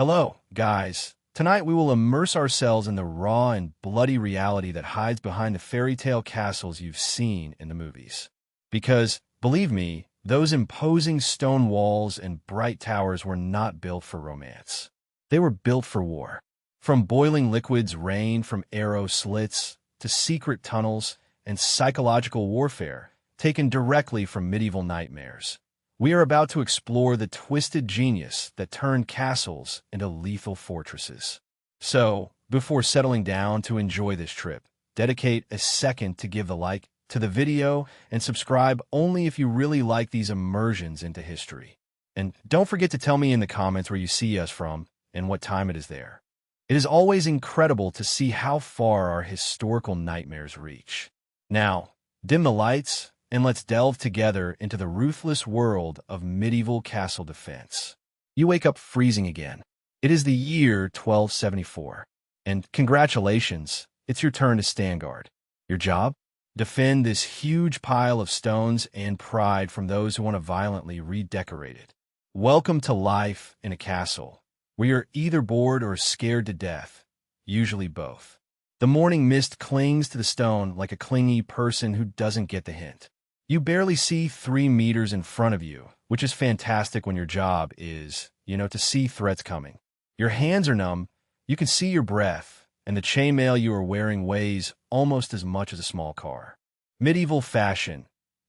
Hello, guys. Tonight we will immerse ourselves in the raw and bloody reality that hides behind the fairy tale castles you've seen in the movies. Because, believe me, those imposing stone walls and bright towers were not built for romance. They were built for war. From boiling liquids rain from arrow slits to secret tunnels and psychological warfare taken directly from medieval nightmares. We are about to explore the twisted genius that turned castles into lethal fortresses. So, before settling down to enjoy this trip, dedicate a second to give the like to the video and subscribe only if you really like these immersions into history. And don't forget to tell me in the comments where you see us from and what time it is there. It is always incredible to see how far our historical nightmares reach. Now, dim the lights, and let's delve together into the ruthless world of medieval castle defense. You wake up freezing again. It is the year 1274. And congratulations, it's your turn to stand guard. Your job? Defend this huge pile of stones and pride from those who want to violently redecorate it. Welcome to life in a castle, where you're either bored or scared to death, usually both. The morning mist clings to the stone like a clingy person who doesn't get the hint. You barely see 3 meters in front of you, which is fantastic when your job is, to see threats coming. Your hands are numb, you can see your breath, and the chainmail you are wearing weighs almost as much as a small car. Medieval fashion.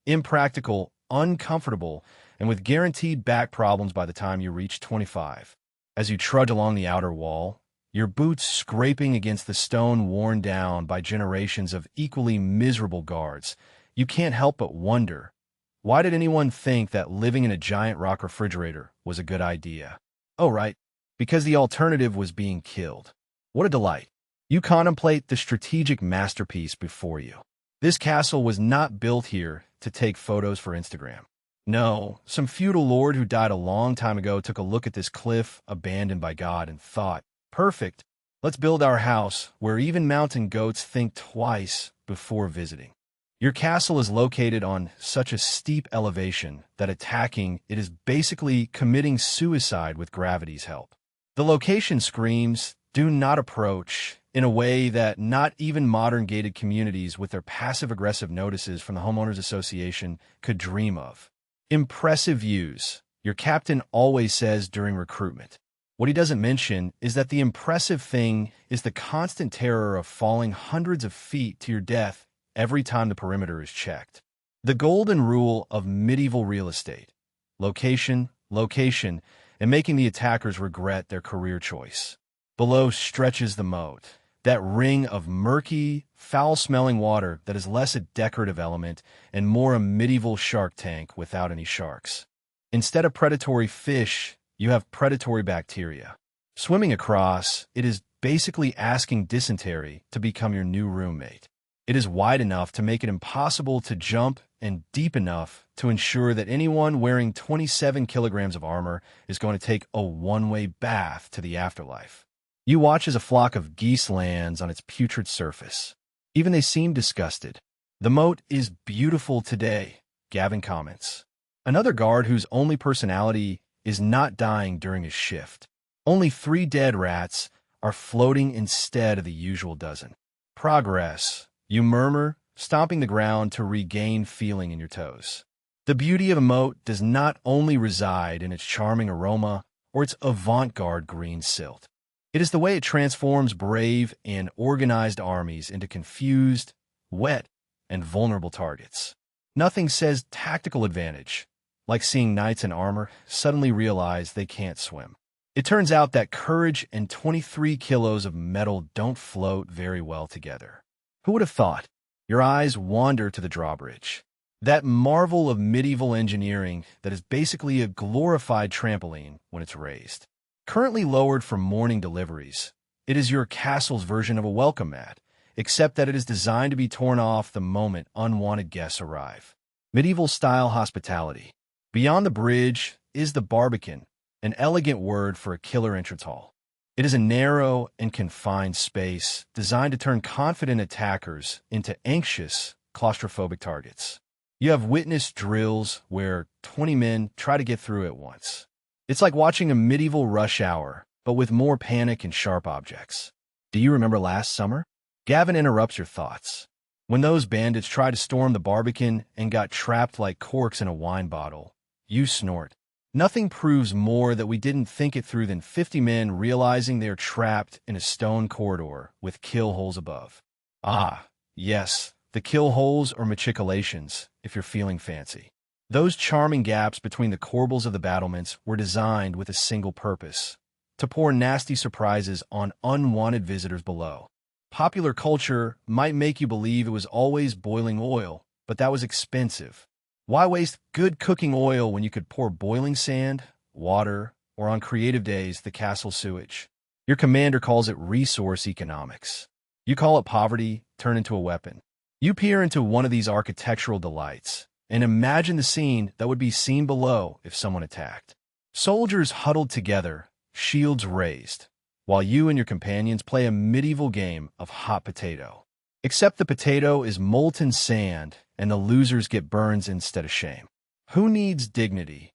Impractical, uncomfortable, and with guaranteed back problems by the time you reach 25. As you trudge along the outer wall, your boots scraping against the stone worn down by generations of equally miserable guards, you can't help but wonder, why did anyone think that living in a giant rock refrigerator was a good idea? Oh, right, because the alternative was being killed. What a delight. You contemplate the strategic masterpiece before you. This castle was not built here to take photos for Instagram. No, some feudal lord who died a long time ago took a look at this cliff abandoned by God and thought, perfect, let's build our house where even mountain goats think twice before visiting. Your castle is located on such a steep elevation that attacking it is basically committing suicide with gravity's help. The location screams, do not approach, in a way that not even modern gated communities with their passive-aggressive notices from the Homeowners Association could dream of. Impressive views, your captain always says during recruitment. What he doesn't mention is that the impressive thing is the constant terror of falling hundreds of feet to your death every time the perimeter is checked. The golden rule of medieval real estate. Location, location, and making the attackers regret their career choice. Below stretches the moat, that ring of murky, foul-smelling water that is less a decorative element and more a medieval shark tank without any sharks. Instead of predatory fish, you have predatory bacteria. Swimming across, it is basically asking dysentery to become your new roommate. It is wide enough to make it impossible to jump and deep enough to ensure that anyone wearing 27 kilograms of armor is going to take a one-way bath to the afterlife. You watch as a flock of geese lands on its putrid surface. Even they seem disgusted. The moat is beautiful today, Gavin comments. Another guard whose only personality is not dying during his shift. Only 3 dead rats are floating instead of the usual dozen. Progress. You murmur, stomping the ground to regain feeling in your toes. The beauty of a moat does not only reside in its charming aroma or its avant-garde green silt. It is the way it transforms brave and organized armies into confused, wet, and vulnerable targets. Nothing says tactical advantage, like seeing knights in armor suddenly realize they can't swim. It turns out that courage and 23 kilos of metal don't float very well together. Who would have thought? Your eyes wander to the drawbridge. That marvel of medieval engineering that is basically a glorified trampoline when it's raised. Currently lowered for morning deliveries, it is your castle's version of a welcome mat, except that it is designed to be torn off the moment unwanted guests arrive. Medieval-style hospitality. Beyond the bridge is the barbican, an elegant word for a killer entrance hall. It is a narrow and confined space designed to turn confident attackers into anxious, claustrophobic targets. You have witnessed drills where 20 men try to get through at once. It's like watching a medieval rush hour but with more panic and sharp objects. Do you remember last summer? Gavin interrupts your thoughts. When those bandits tried to storm the Barbican and got trapped like corks in a wine bottle, you snort. Nothing proves more that we didn't think it through than 50 men realizing they are trapped in a stone corridor with kill holes above. Ah, yes, the kill holes or machicolations, if you're feeling fancy. Those charming gaps between the corbels of the battlements were designed with a single purpose: to pour nasty surprises on unwanted visitors below. Popular culture might make you believe it was always boiling oil, but that was expensive. Why waste good cooking oil when you could pour boiling sand, water, or on creative days, the castle sewage? Your commander calls it resource economics. You call it poverty turned into a weapon. You peer into one of these architectural delights and imagine the scene that would be seen below if someone attacked. Soldiers huddled together, shields raised, while you and your companions play a medieval game of hot potato. Except the potato is molten sand and the losers get burns instead of shame. Who needs dignity?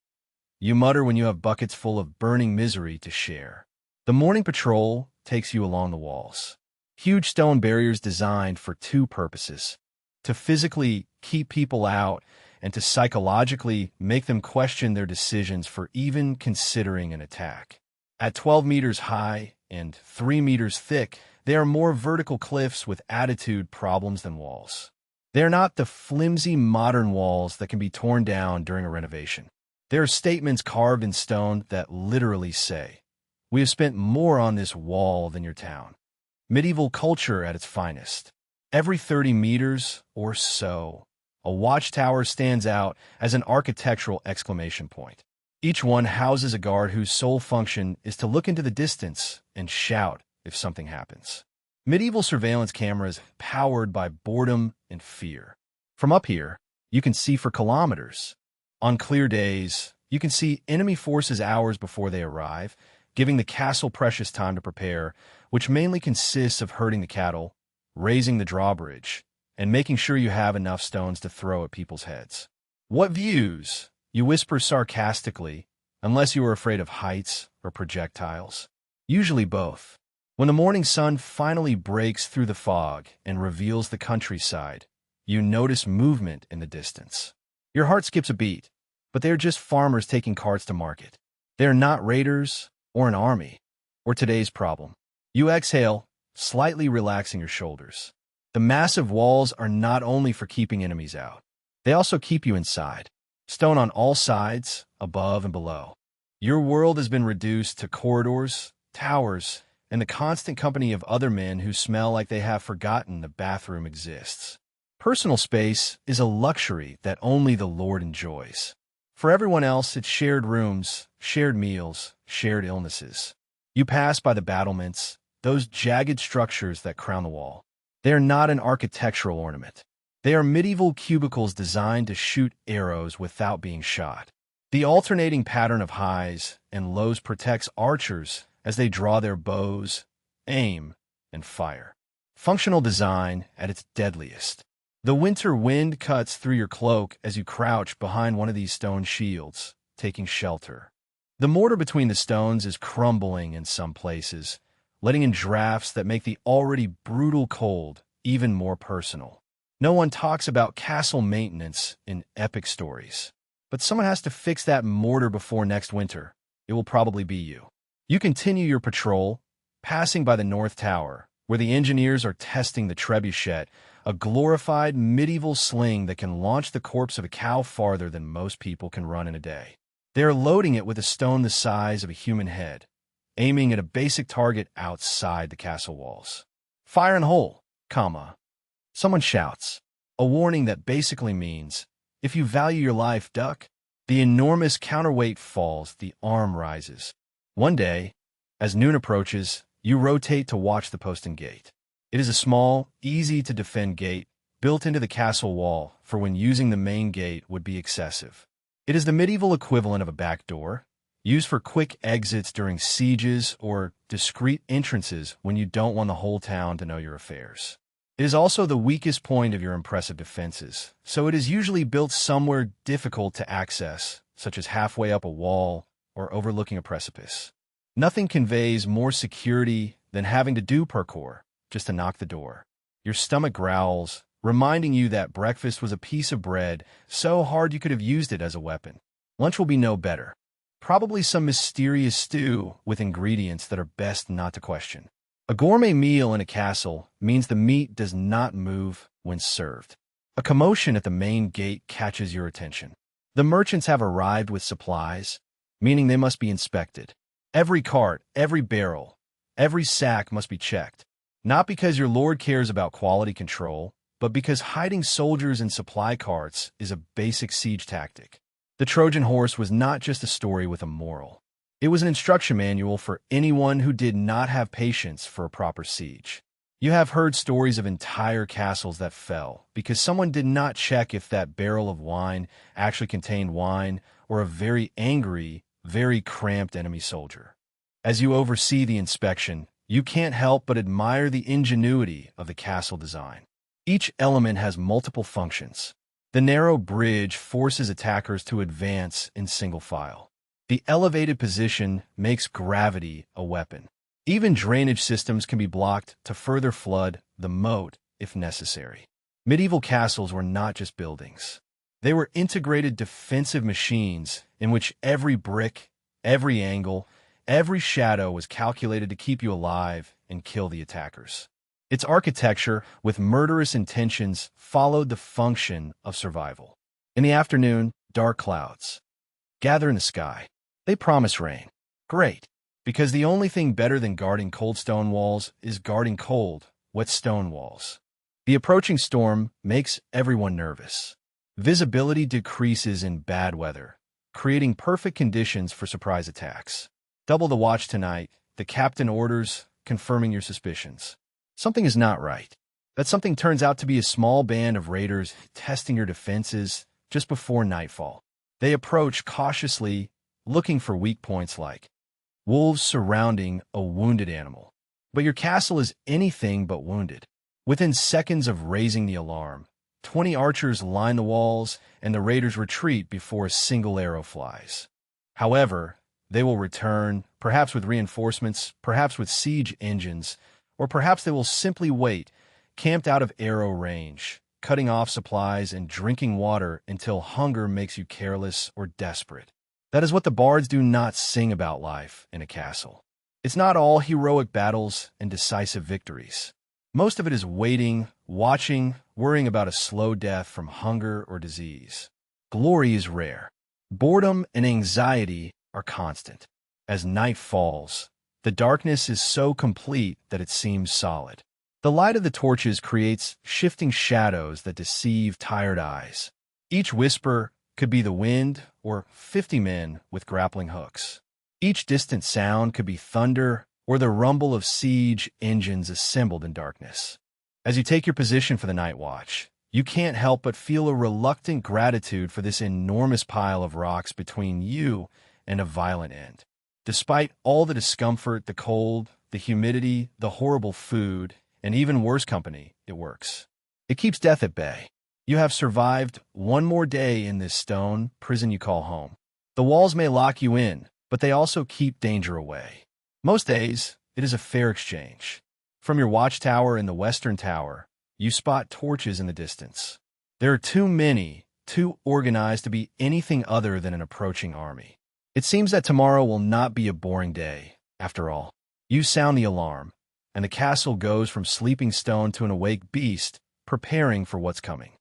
You mutter when you have buckets full of burning misery to share. The morning patrol takes you along the walls. Huge stone barriers designed for two purposes: to physically keep people out and to psychologically make them question their decisions for even considering an attack. At 12 meters high and 3 meters thick, they are more vertical cliffs with attitude problems than walls. They are not the flimsy modern walls that can be torn down during a renovation. There are statements carved in stone that literally say, "We have spent more on this wall than your town." Medieval culture at its finest. Every 30 meters or so, a watchtower stands out as an architectural exclamation point. Each one houses a guard whose sole function is to look into the distance and shout if something happens. Medieval surveillance cameras powered by boredom and fear. From up here, you can see for kilometers. On clear days, you can see enemy forces hours before they arrive, giving the castle precious time to prepare, which mainly consists of herding the cattle, raising the drawbridge, and making sure you have enough stones to throw at people's heads. What views? You whisper sarcastically, unless you are afraid of heights or projectiles. Usually both. When the morning sun finally breaks through the fog and reveals the countryside, you notice movement in the distance. Your heart skips a beat, but they are just farmers taking carts to market. They are not raiders or an army or today's problem. You exhale, slightly relaxing your shoulders. The massive walls are not only for keeping enemies out, they also keep you inside. Stone on all sides, above and below. Your world has been reduced to corridors, towers, and the constant company of other men who smell like they have forgotten the bathroom exists. Personal space is a luxury that only the Lord enjoys. For everyone else, it's shared rooms, shared meals, shared illnesses. You pass by the battlements, those jagged structures that crown the wall. They are not an architectural ornament. They are medieval cubicles designed to shoot arrows without being shot. The alternating pattern of highs and lows protects archers as they draw their bows, aim, and fire. Functional design at its deadliest. The winter wind cuts through your cloak as you crouch behind one of these stone shields, taking shelter. The mortar between the stones is crumbling in some places, letting in drafts that make the already brutal cold even more personal. No one talks about castle maintenance in epic stories, but someone has to fix that mortar before next winter. It will probably be you. You continue your patrol, passing by the North Tower, where the engineers are testing the trebuchet, a glorified medieval sling that can launch the corpse of a cow farther than most people can run in a day. They are loading it with a stone the size of a human head, aiming at a basic target outside the castle walls. Fire and hole, comma. Someone shouts, a warning that basically means, if you value your life, duck. The enormous counterweight falls, the arm rises. One day, as noon approaches, you rotate to watch the postern gate. It is a small, easy-to-defend gate built into the castle wall for when using the main gate would be excessive. It is the medieval equivalent of a back door, used for quick exits during sieges or discreet entrances when you don't want the whole town to know your affairs. It is also the weakest point of your impressive defenses, so it is usually built somewhere difficult to access, such as halfway up a wall or overlooking a precipice. Nothing conveys more security than having to do parkour just to knock the door. Your stomach growls, reminding you that breakfast was a piece of bread so hard you could have used it as a weapon. Lunch will be no better. Probably some mysterious stew with ingredients that are best not to question. A gourmet meal in a castle means the meat does not move when served. A commotion at the main gate catches your attention. The merchants have arrived with supplies, meaning they must be inspected. Every cart, every barrel, every sack must be checked. Not because your lord cares about quality control, but because hiding soldiers in supply carts is a basic siege tactic. The Trojan horse was not just a story with a moral. It was an instruction manual for anyone who did not have patience for a proper siege. You have heard stories of entire castles that fell because someone did not check if that barrel of wine actually contained wine or a very angry, very cramped enemy soldier. As you oversee the inspection, you can't help but admire the ingenuity of the castle design. Each element has multiple functions. The narrow bridge forces attackers to advance in single file. The elevated position makes gravity a weapon. Even drainage systems can be blocked to further flood the moat if necessary. Medieval castles were not just buildings. They were integrated defensive machines in which every brick, every angle, every shadow was calculated to keep you alive and kill the attackers. Its architecture, with murderous intentions, followed the function of survival. In the afternoon, dark clouds gather in the sky. They promise rain. Great, because the only thing better than guarding cold stone walls is guarding cold, wet stone walls. The approaching storm makes everyone nervous. Visibility decreases in bad weather, creating perfect conditions for surprise attacks. Double the watch tonight, the captain orders, confirming your suspicions. Something is not right. That something turns out to be a small band of raiders testing your defenses just before nightfall. They approach cautiously, looking for weak points like wolves surrounding a wounded animal. But your castle is anything but wounded. Within seconds of raising the alarm, 20 archers line the walls and the raiders retreat before a single arrow flies. However, they will return, perhaps with reinforcements, perhaps with siege engines, or perhaps they will simply wait, camped out of arrow range, cutting off supplies and drinking water until hunger makes you careless or desperate. That is what the bards do not sing about life in a castle. It's not all heroic battles and decisive victories. Most of it is waiting, watching, worrying about a slow death from hunger or disease. Glory is rare. Boredom and anxiety are constant. As night falls, the darkness is so complete that it seems solid. The light of the torches creates shifting shadows that deceive tired eyes. Each whisper could be the wind or 50 men with grappling hooks. Each distant sound could be thunder or the rumble of siege engines assembled in darkness. As you take your position for the night watch, you can't help but feel a reluctant gratitude for this enormous pile of rocks between you and a violent end. Despite all the discomfort, the cold, the humidity, the horrible food, and even worse company, it works. It keeps death at bay. You have survived one more day in this stone prison you call home. The walls may lock you in, but they also keep danger away. Most days, it is a fair exchange. From your watchtower in the western tower, you spot torches in the distance. There are too many, too organized to be anything other than an approaching army. It seems that tomorrow will not be a boring day, after all. You sound the alarm, and the castle goes from sleeping stone to an awake beast, preparing for what's coming.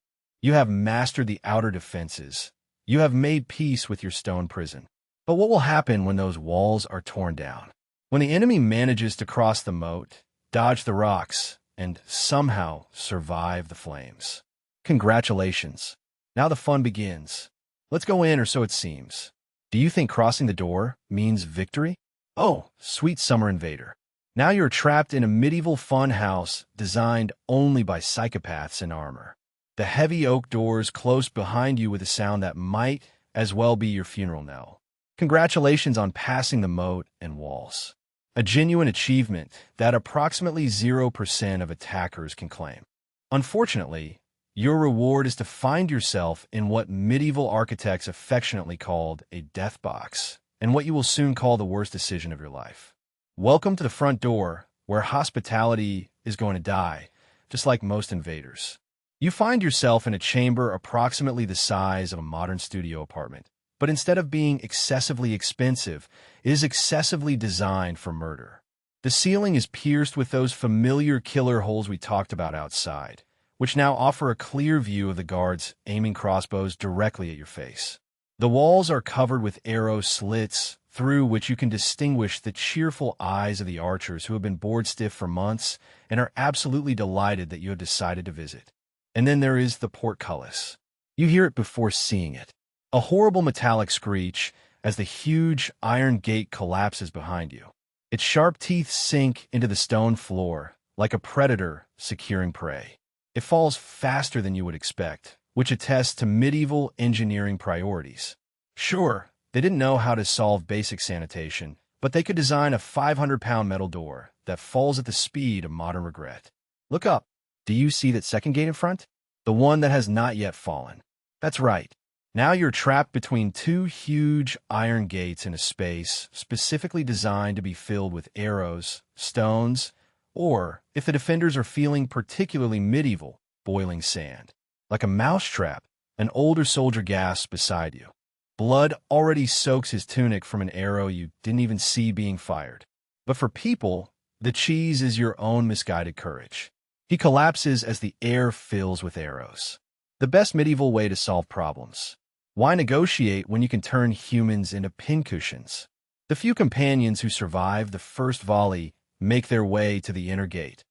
You have mastered the outer defenses. You have made peace with your stone prison. But what will happen when those walls are torn down? When the enemy manages to cross the moat, dodge the rocks, and somehow survive the flames? Congratulations. Now the fun begins. Let's go in, or so it seems. Do you think crossing the door means victory? Oh, sweet summer invader. Now you're trapped in a medieval fun house designed only by psychopaths in armor. The heavy oak doors close behind you with a sound that might as well be your funeral knell. Congratulations on passing the moat and walls. A genuine achievement that approximately 0% of attackers can claim. Unfortunately, your reward is to find yourself in what medieval architects affectionately called a death box, and what you will soon call the worst decision of your life. Welcome to the front door, where hospitality is going to die, just like most invaders. You find yourself in a chamber approximately the size of a modern studio apartment, but instead of being excessively expensive, it is excessively designed for murder. The ceiling is pierced with those familiar killer holes we talked about outside, which now offer a clear view of the guards aiming crossbows directly at your face. The walls are covered with arrow slits, through which you can distinguish the cheerful eyes of the archers who have been bored stiff for months and are absolutely delighted that you have decided to visit. And then there is the portcullis. You hear it before seeing it. A horrible metallic screech as the huge iron gate collapses behind you. Its sharp teeth sink into the stone floor like a predator securing prey. It falls faster than you would expect, which attests to medieval engineering priorities. Sure, they didn't know how to solve basic sanitation, but they could design a 500-pound metal door that falls at the speed of modern regret. Look up. Do you see that second gate in front? The one that has not yet fallen. That's right. Now you're trapped between two huge iron gates in a space specifically designed to be filled with arrows, stones, or, if the defenders are feeling particularly medieval, boiling sand. Like a mousetrap, an older soldier gasps beside you. Blood already soaks his tunic from an arrow you didn't even see being fired. But for people, the cheese is your own misguided courage. He collapses as the air fills with arrows. The best medieval way to solve problems. Why negotiate when you can turn humans into pincushions? The few companions who survive the first volley make their way to the inner gate,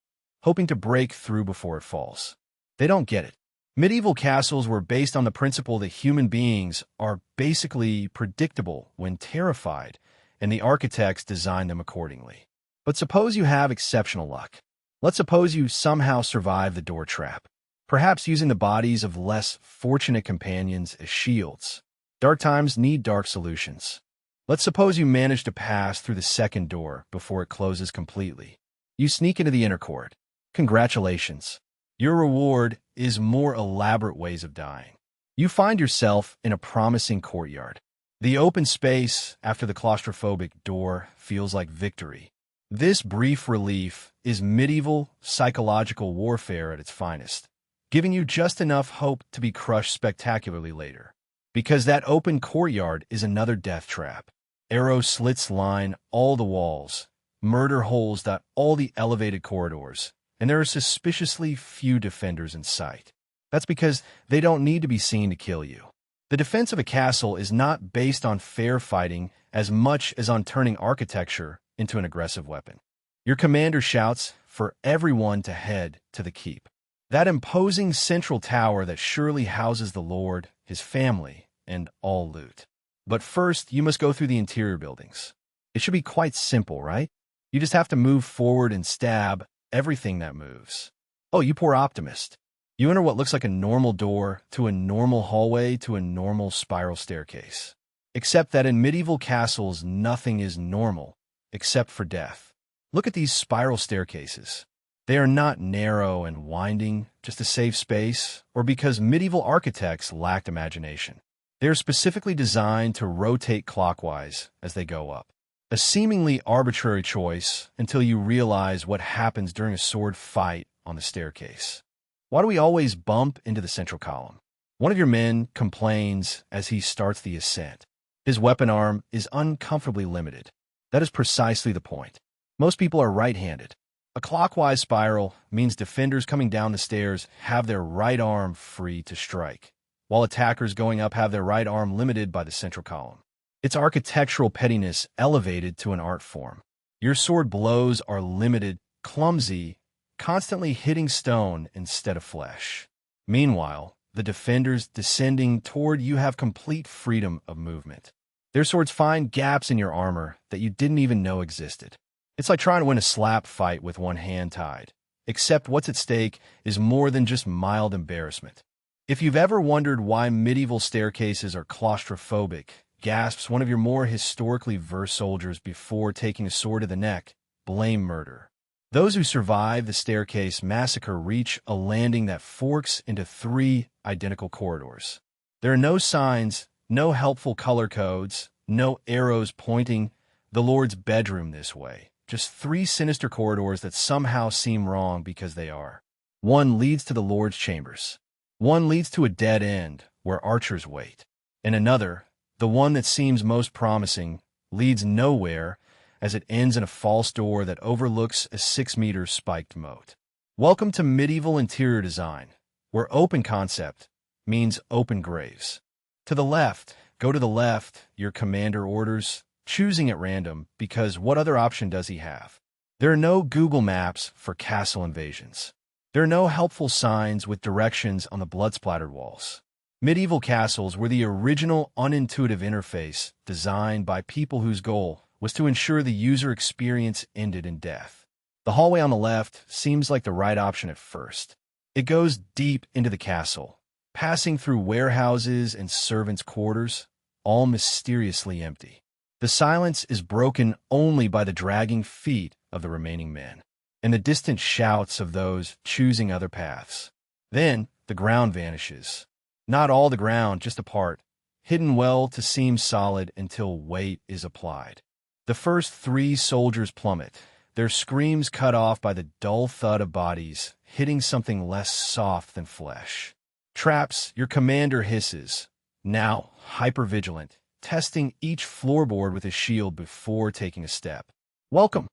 hoping to break through before it falls. They don't get it. Medieval castles were based on the principle that human beings are basically predictable when terrified, and the architects designed them accordingly. But suppose you have exceptional luck. Let's suppose you somehow survive the door trap, perhaps using the bodies of less fortunate companions as shields. Dark times need dark solutions. Let's suppose you manage to pass through the second door before it closes completely. You sneak into the inner court. Congratulations. Your reward is more elaborate ways of dying. You find yourself in a promising courtyard. The open space after the claustrophobic door feels like victory. This brief relief is medieval psychological warfare at its finest, giving you just enough hope to be crushed spectacularly later. Because that open courtyard is another death trap. Arrow slits line all the walls, murder holes dot all the elevated corridors, and there are suspiciously few defenders in sight. That's because they don't need to be seen to kill you. The defense of a castle is not based on fair fighting as much as on turning architecture into an aggressive weapon. Your commander shouts for everyone to head to the keep. That imposing central tower that surely houses the lord, his family, and all loot. But first, you must go through the interior buildings. It should be quite simple, right? You just have to move forward and stab everything that moves. Oh, you poor optimist. You enter what looks like a normal door to a normal hallway to a normal spiral staircase. Except that in medieval castles, nothing is normal, except for death. Look at these spiral staircases. They are not narrow and winding, just to save space, or because medieval architects lacked imagination. They are specifically designed to rotate clockwise as they go up. A seemingly arbitrary choice until you realize what happens during a sword fight on the staircase. Why do we always bump into the central column? One of your men complains as he starts the ascent. His weapon arm is uncomfortably limited. That is precisely the point. Most people are right-handed. A clockwise spiral means defenders coming down the stairs have their right arm free to strike, while attackers going up have their right arm limited by the central column. It's architectural pettiness elevated to an art form. Your sword blows are limited, clumsy, constantly hitting stone instead of flesh. Meanwhile, the defenders descending toward you have complete freedom of movement. Their swords find gaps in your armor that you didn't even know existed. It's like trying to win a slap fight with one hand tied, except what's at stake is more than just mild embarrassment. If you've ever wondered why medieval staircases are claustrophobic, gasps one of your more historically versed soldiers before taking a sword to the neck, blame murder. Those who survive the staircase massacre reach a landing that forks into 3 identical corridors. There are no signs, no helpful color codes, no arrows pointing the Lord's bedroom this way. Just three sinister corridors that somehow seem wrong because they are. One leads to the Lord's chambers. One leads to a dead end where archers wait. And another, the one that seems most promising, leads nowhere as it ends in a false door that overlooks a 6-meter spiked moat. Welcome to medieval interior design, where open concept means open graves. To the left, go to the left, your commander orders, choosing at random because what other option does he have? There are no Google Maps for castle invasions. There are no helpful signs with directions on the blood-splattered walls. Medieval castles were the original unintuitive interface designed by people whose goal was to ensure the user experience ended in death. The hallway on the left seems like the right option at first. It goes deep into the castle, passing through warehouses and servants' quarters, all mysteriously empty. The silence is broken only by the dragging feet of the remaining men and the distant shouts of those choosing other paths. Then the ground vanishes. Not all the ground, just a part, hidden well to seem solid until weight is applied. The first 3 soldiers plummet, their screams cut off by the dull thud of bodies hitting something less soft than flesh. Traps, your commander hisses, now hyper-vigilant, testing each floorboard with his shield before taking a step. Welcome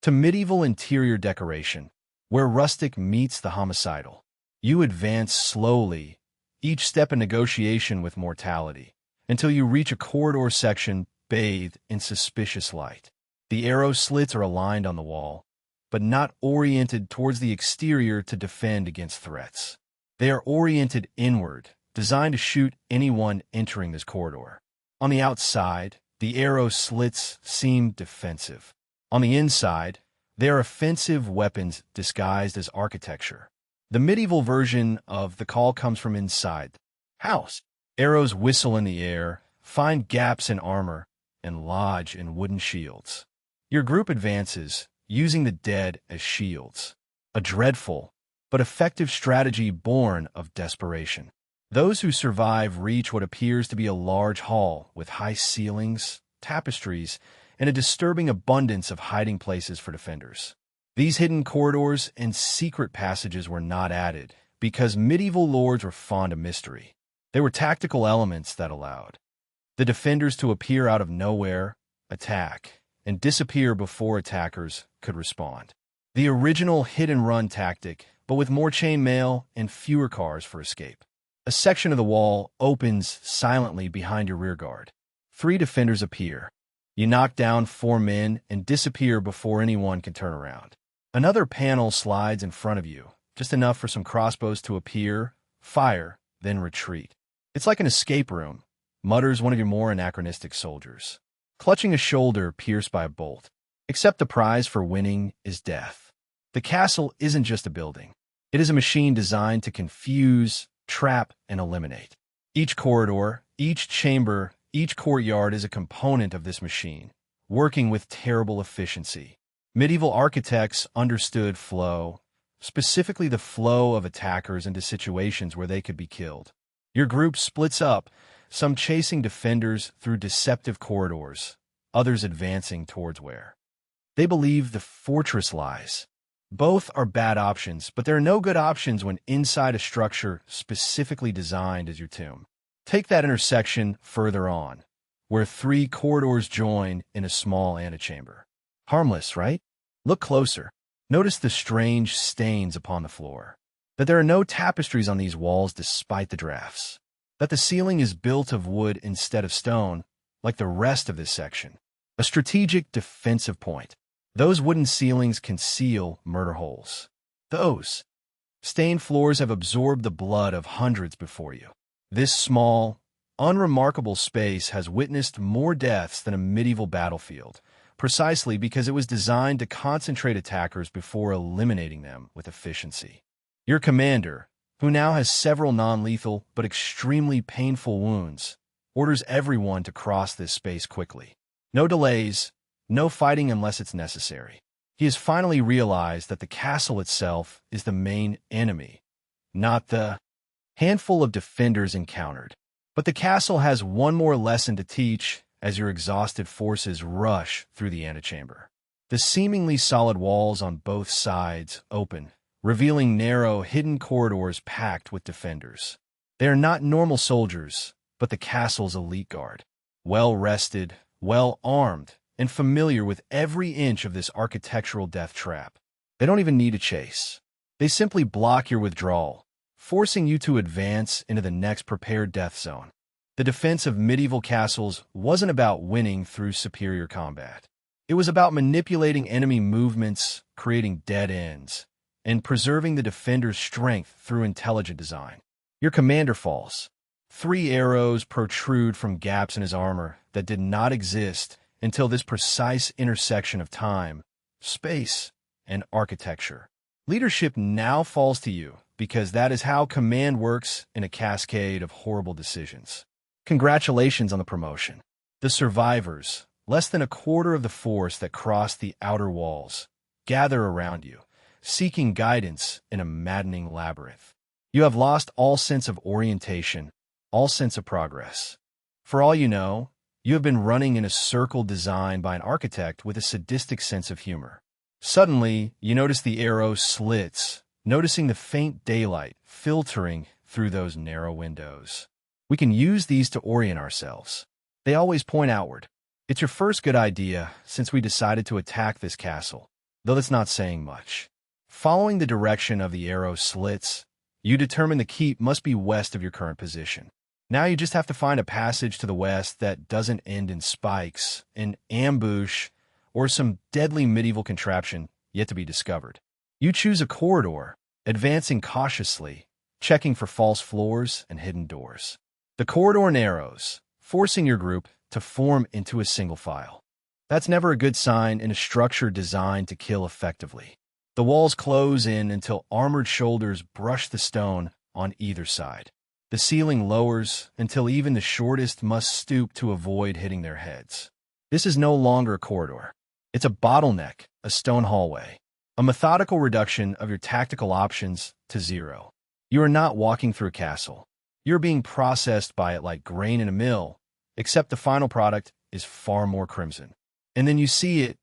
to medieval interior decoration, where rustic meets the homicidal. You advance slowly, each step a negotiation with mortality, until you reach a corridor section bathed in suspicious light. The arrow slits are aligned on the wall, but not oriented towards the exterior to defend against threats. They are oriented inward, designed to shoot anyone entering this corridor. On the outside, the arrow slits seem defensive. On the inside, they are offensive weapons disguised as architecture. The medieval version of the call comes from inside the house. Arrows whistle in the air, find gaps in armor, and lodge in wooden shields. Your group advances, using the dead as shields. A dreadful but effective strategy born of desperation. Those who survive reach what appears to be a large hall with high ceilings, tapestries, and a disturbing abundance of hiding places for defenders. These hidden corridors and secret passages were not added because medieval lords were fond of mystery. They were tactical elements that allowed the defenders to appear out of nowhere, attack, and disappear before attackers could respond. The original hit-and-run tactic, but with more chainmail and fewer cars for escape. A section of the wall opens silently behind your rearguard. 3 defenders appear. You knock down 4 men and disappear before anyone can turn around. Another panel slides in front of you, just enough for some crossbows to appear, fire, then retreat. It's like an escape room, mutters one of your more anachronistic soldiers, clutching a shoulder pierced by a bolt. Except the prize for winning is death. The castle isn't just a building. It is a machine designed to confuse, trap, and eliminate. Each corridor, each chamber, each courtyard is a component of this machine, working with terrible efficiency. Medieval architects understood flow, specifically the flow of attackers into situations where they could be killed. Your group splits up, some chasing defenders through deceptive corridors, others advancing towards where they believe the fortress lies. Both are bad options, but there are no good options when inside a structure specifically designed as your tomb. Take that intersection further on, where 3 corridors join in a small antechamber. Harmless, right? Look closer. Notice the strange stains upon the floor. That there are no tapestries on these walls despite the drafts. That the ceiling is built of wood instead of stone, like the rest of this section. A strategic defensive point. Those wooden ceilings conceal murder holes. Those stained floors have absorbed the blood of hundreds before you. This small, unremarkable space has witnessed more deaths than a medieval battlefield, precisely because it was designed to concentrate attackers before eliminating them with efficiency. Your commander, who now has several non-lethal but extremely painful wounds, orders everyone to cross this space quickly. No delays, no fighting unless it's necessary. He has finally realized that the castle itself is the main enemy, not the handful of defenders encountered. But the castle has one more lesson to teach, as your exhausted forces rush through the antechamber. The seemingly solid walls on both sides open, revealing narrow, hidden corridors packed with defenders. They are not normal soldiers, but the castle's elite guard. Well-rested, well-armed, and familiar with every inch of this architectural death trap. They don't even need to chase. They simply block your withdrawal, forcing you to advance into the next prepared death zone. The defense of medieval castles wasn't about winning through superior combat. It was about manipulating enemy movements, creating dead ends, and preserving the defender's strength through intelligent design. Your commander falls. 3 arrows protrude from gaps in his armor that did not exist until this precise intersection of time, space, and architecture. Leadership now falls to you because that is how command works in a cascade of horrible decisions. Congratulations on the promotion. The survivors, less than a quarter of the force that crossed the outer walls, gather around you, seeking guidance in a maddening labyrinth. You have lost all sense of orientation, all sense of progress. For all you know, you have been running in a circle designed by an architect with a sadistic sense of humor. Suddenly, you notice the arrow slits, noticing the faint daylight filtering through those narrow windows. We can use these to orient ourselves. They always point outward. It's your first good idea since we decided to attack this castle, though that's not saying much. Following the direction of the arrow slits, you determine the keep must be west of your current position. Now you just have to find a passage to the west that doesn't end in spikes, an ambush, or some deadly medieval contraption yet to be discovered. You choose a corridor, advancing cautiously, checking for false floors and hidden doors. The corridor narrows, forcing your group to form into a single file. That's never a good sign in a structure designed to kill effectively. The walls close in until armored shoulders brush the stone on either side. The ceiling lowers until even the shortest must stoop to avoid hitting their heads. This is no longer a corridor. It's a bottleneck, a stone hallway, a methodical reduction of your tactical options to 0. You are not walking through a castle. You're being processed by it like grain in a mill, except the final product is far more crimson. And then you see it.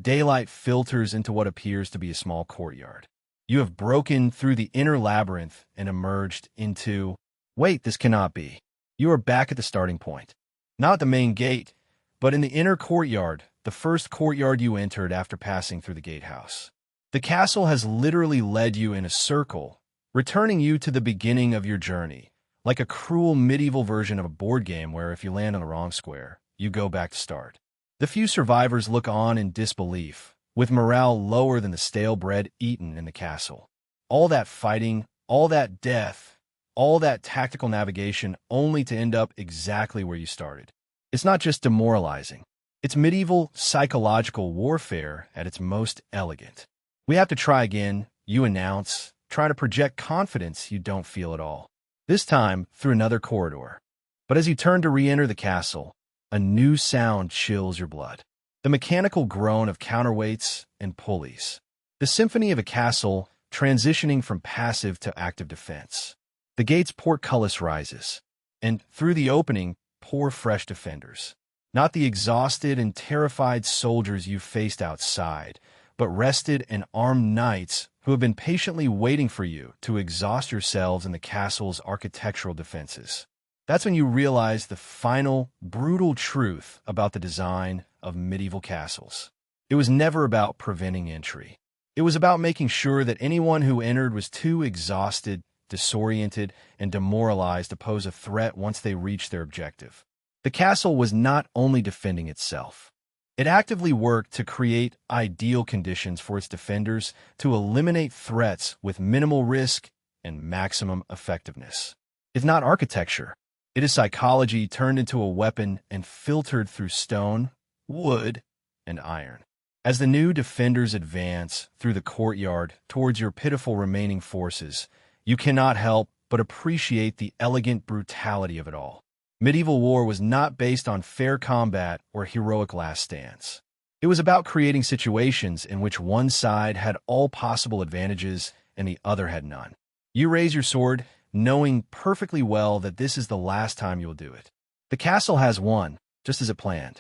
Daylight filters into what appears to be a small courtyard. You have broken through the inner labyrinth and emerged into... Wait, this cannot be. You are back at the starting point. Not at the main gate, but in the inner courtyard, the first courtyard you entered after passing through the gatehouse. The castle has literally led you in a circle, returning you to the beginning of your journey, like a cruel medieval version of a board game where if you land on the wrong square, you go back to start. The few survivors look on in disbelief, with morale lower than the stale bread eaten in the castle. All that fighting, all that death, all that tactical navigation only to end up exactly where you started. It's not just demoralizing. It's medieval psychological warfare at its most elegant. We have to try again, you announce, trying to project confidence you don't feel at all. This time through another corridor. But as you turn to re-enter the castle, a new sound chills your blood. The mechanical groan of counterweights and pulleys. The symphony of a castle transitioning from passive to active defense. The gate's portcullis rises, and through the opening pour fresh defenders. Not the exhausted and terrified soldiers you faced outside, but rested and armed knights who have been patiently waiting for you to exhaust yourselves in the castle's architectural defenses. That's when you realize the final, brutal truth about the design of medieval castles. It was never about preventing entry. It was about making sure that anyone who entered was too exhausted, disoriented, and demoralized to pose a threat once they reached their objective. The castle was not only defending itself. It actively worked to create ideal conditions for its defenders to eliminate threats with minimal risk and maximum effectiveness. It's not architecture. It is psychology turned into a weapon and filtered through stone, wood, and iron. As the new defenders advance through the courtyard towards your pitiful remaining forces, you cannot help but appreciate the elegant brutality of it all. Medieval war was not based on fair combat or heroic last stands. It was about creating situations in which one side had all possible advantages and the other had none. You raise your sword, knowing perfectly well that this is the last time you'll do it. The castle has won, just as it planned.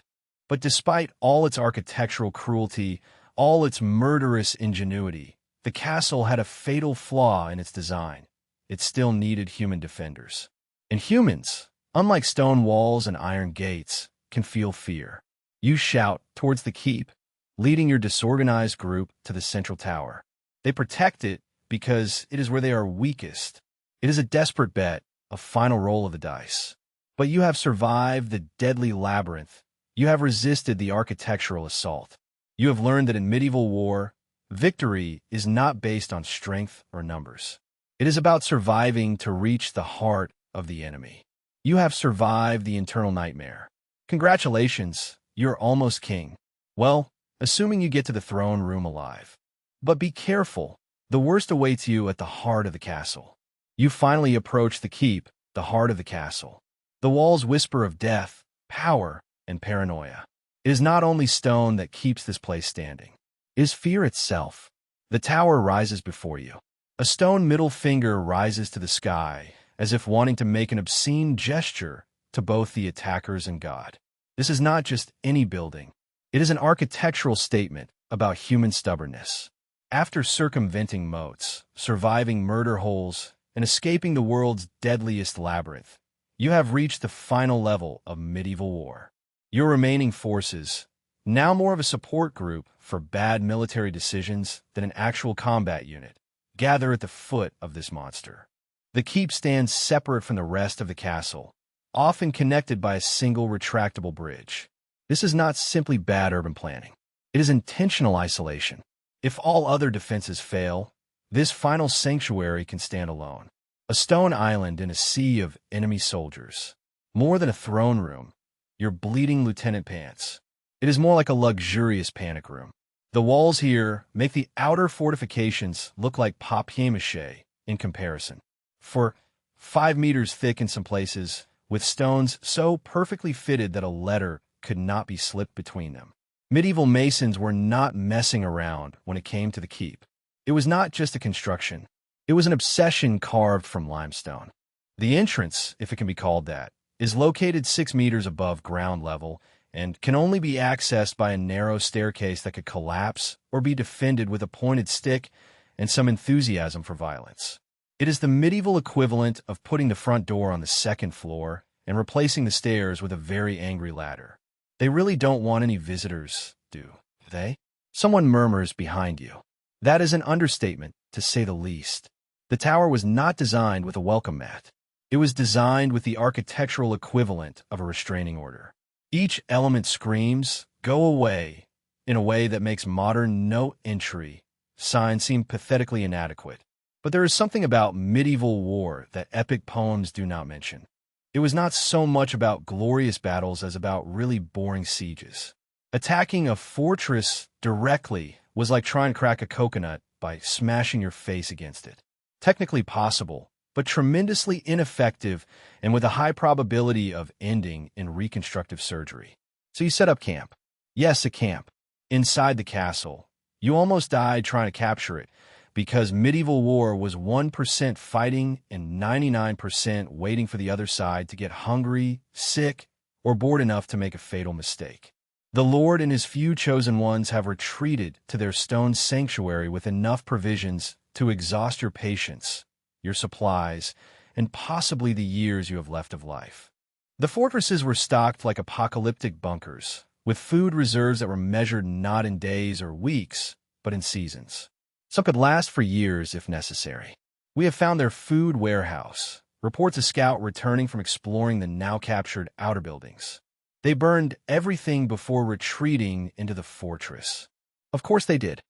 But despite all its architectural cruelty, all its murderous ingenuity, the castle had a fatal flaw in its design. It still needed human defenders. And humans, unlike stone walls and iron gates, can feel fear. You shout towards the keep, leading your disorganized group to the central tower. They protect it because it is where they are weakest. It is a desperate bet, a final roll of the dice. But you have survived the deadly labyrinth. You have resisted the architectural assault. You have learned that in medieval war, victory is not based on strength or numbers. It is about surviving to reach the heart of the enemy. You have survived the internal nightmare. Congratulations, you're almost king. Well, assuming you get to the throne room alive. But be careful, the worst awaits you at the heart of the castle. You finally approach the keep, the heart of the castle. The walls whisper of death, power, and paranoia. It is not only stone that keeps this place standing. It is fear itself. The tower rises before you. A stone middle finger rises to the sky, as if wanting to make an obscene gesture to both the attackers and God. This is not just any building. It is an architectural statement about human stubbornness. After circumventing moats, surviving murder holes, and escaping the world's deadliest labyrinth, you have reached the final level of medieval war. Your remaining forces, now more of a support group for bad military decisions than an actual combat unit, gather at the foot of this monster. The keep stands separate from the rest of the castle, often connected by a single retractable bridge. This is not simply bad urban planning. It is intentional isolation. If all other defenses fail, this final sanctuary can stand alone. A stone island in a sea of enemy soldiers. More than a throne room, your bleeding lieutenant pants. It is more like a luxurious panic room. The walls here make the outer fortifications look like papier-mâché in comparison. For 5 meters thick in some places, with stones so perfectly fitted that a letter could not be slipped between them. Medieval masons were not messing around when it came to the keep. It was not just a construction. It was an obsession carved from limestone. The entrance, if it can be called that, is located 6 meters above ground level and can only be accessed by a narrow staircase that could collapse or be defended with a pointed stick and some enthusiasm for violence. It is the medieval equivalent of putting the front door on the second floor and replacing the stairs with a very angry ladder. They really don't want any visitors, do they? Someone murmurs behind you. That is an understatement, to say the least. The tower was not designed with a welcome mat. It was designed with the architectural equivalent of a restraining order. Each element screams, "Go away," in a way that makes modern "no entry" signs seem pathetically inadequate. But there is something about medieval war that epic poems do not mention. It was not so much about glorious battles as about really boring sieges. Attacking a fortress directly was like trying to crack a coconut by smashing your face against it. Technically possible, but tremendously ineffective and with a high probability of ending in reconstructive surgery. So you set up camp. Yes, a camp. Inside the castle. You almost died trying to capture it, because medieval war was 1% fighting and 99% waiting for the other side to get hungry, sick, or bored enough to make a fatal mistake. The Lord and his few chosen ones have retreated to their stone sanctuary with enough provisions to exhaust your patience, your supplies, and possibly the years you have left of life. The fortresses were stocked like apocalyptic bunkers, with food reserves that were measured not in days or weeks, but in seasons. Some could last for years if necessary. We have found their food warehouse, reports a scout returning from exploring the now-captured outer buildings. They burned everything before retreating into the fortress. Of course they did.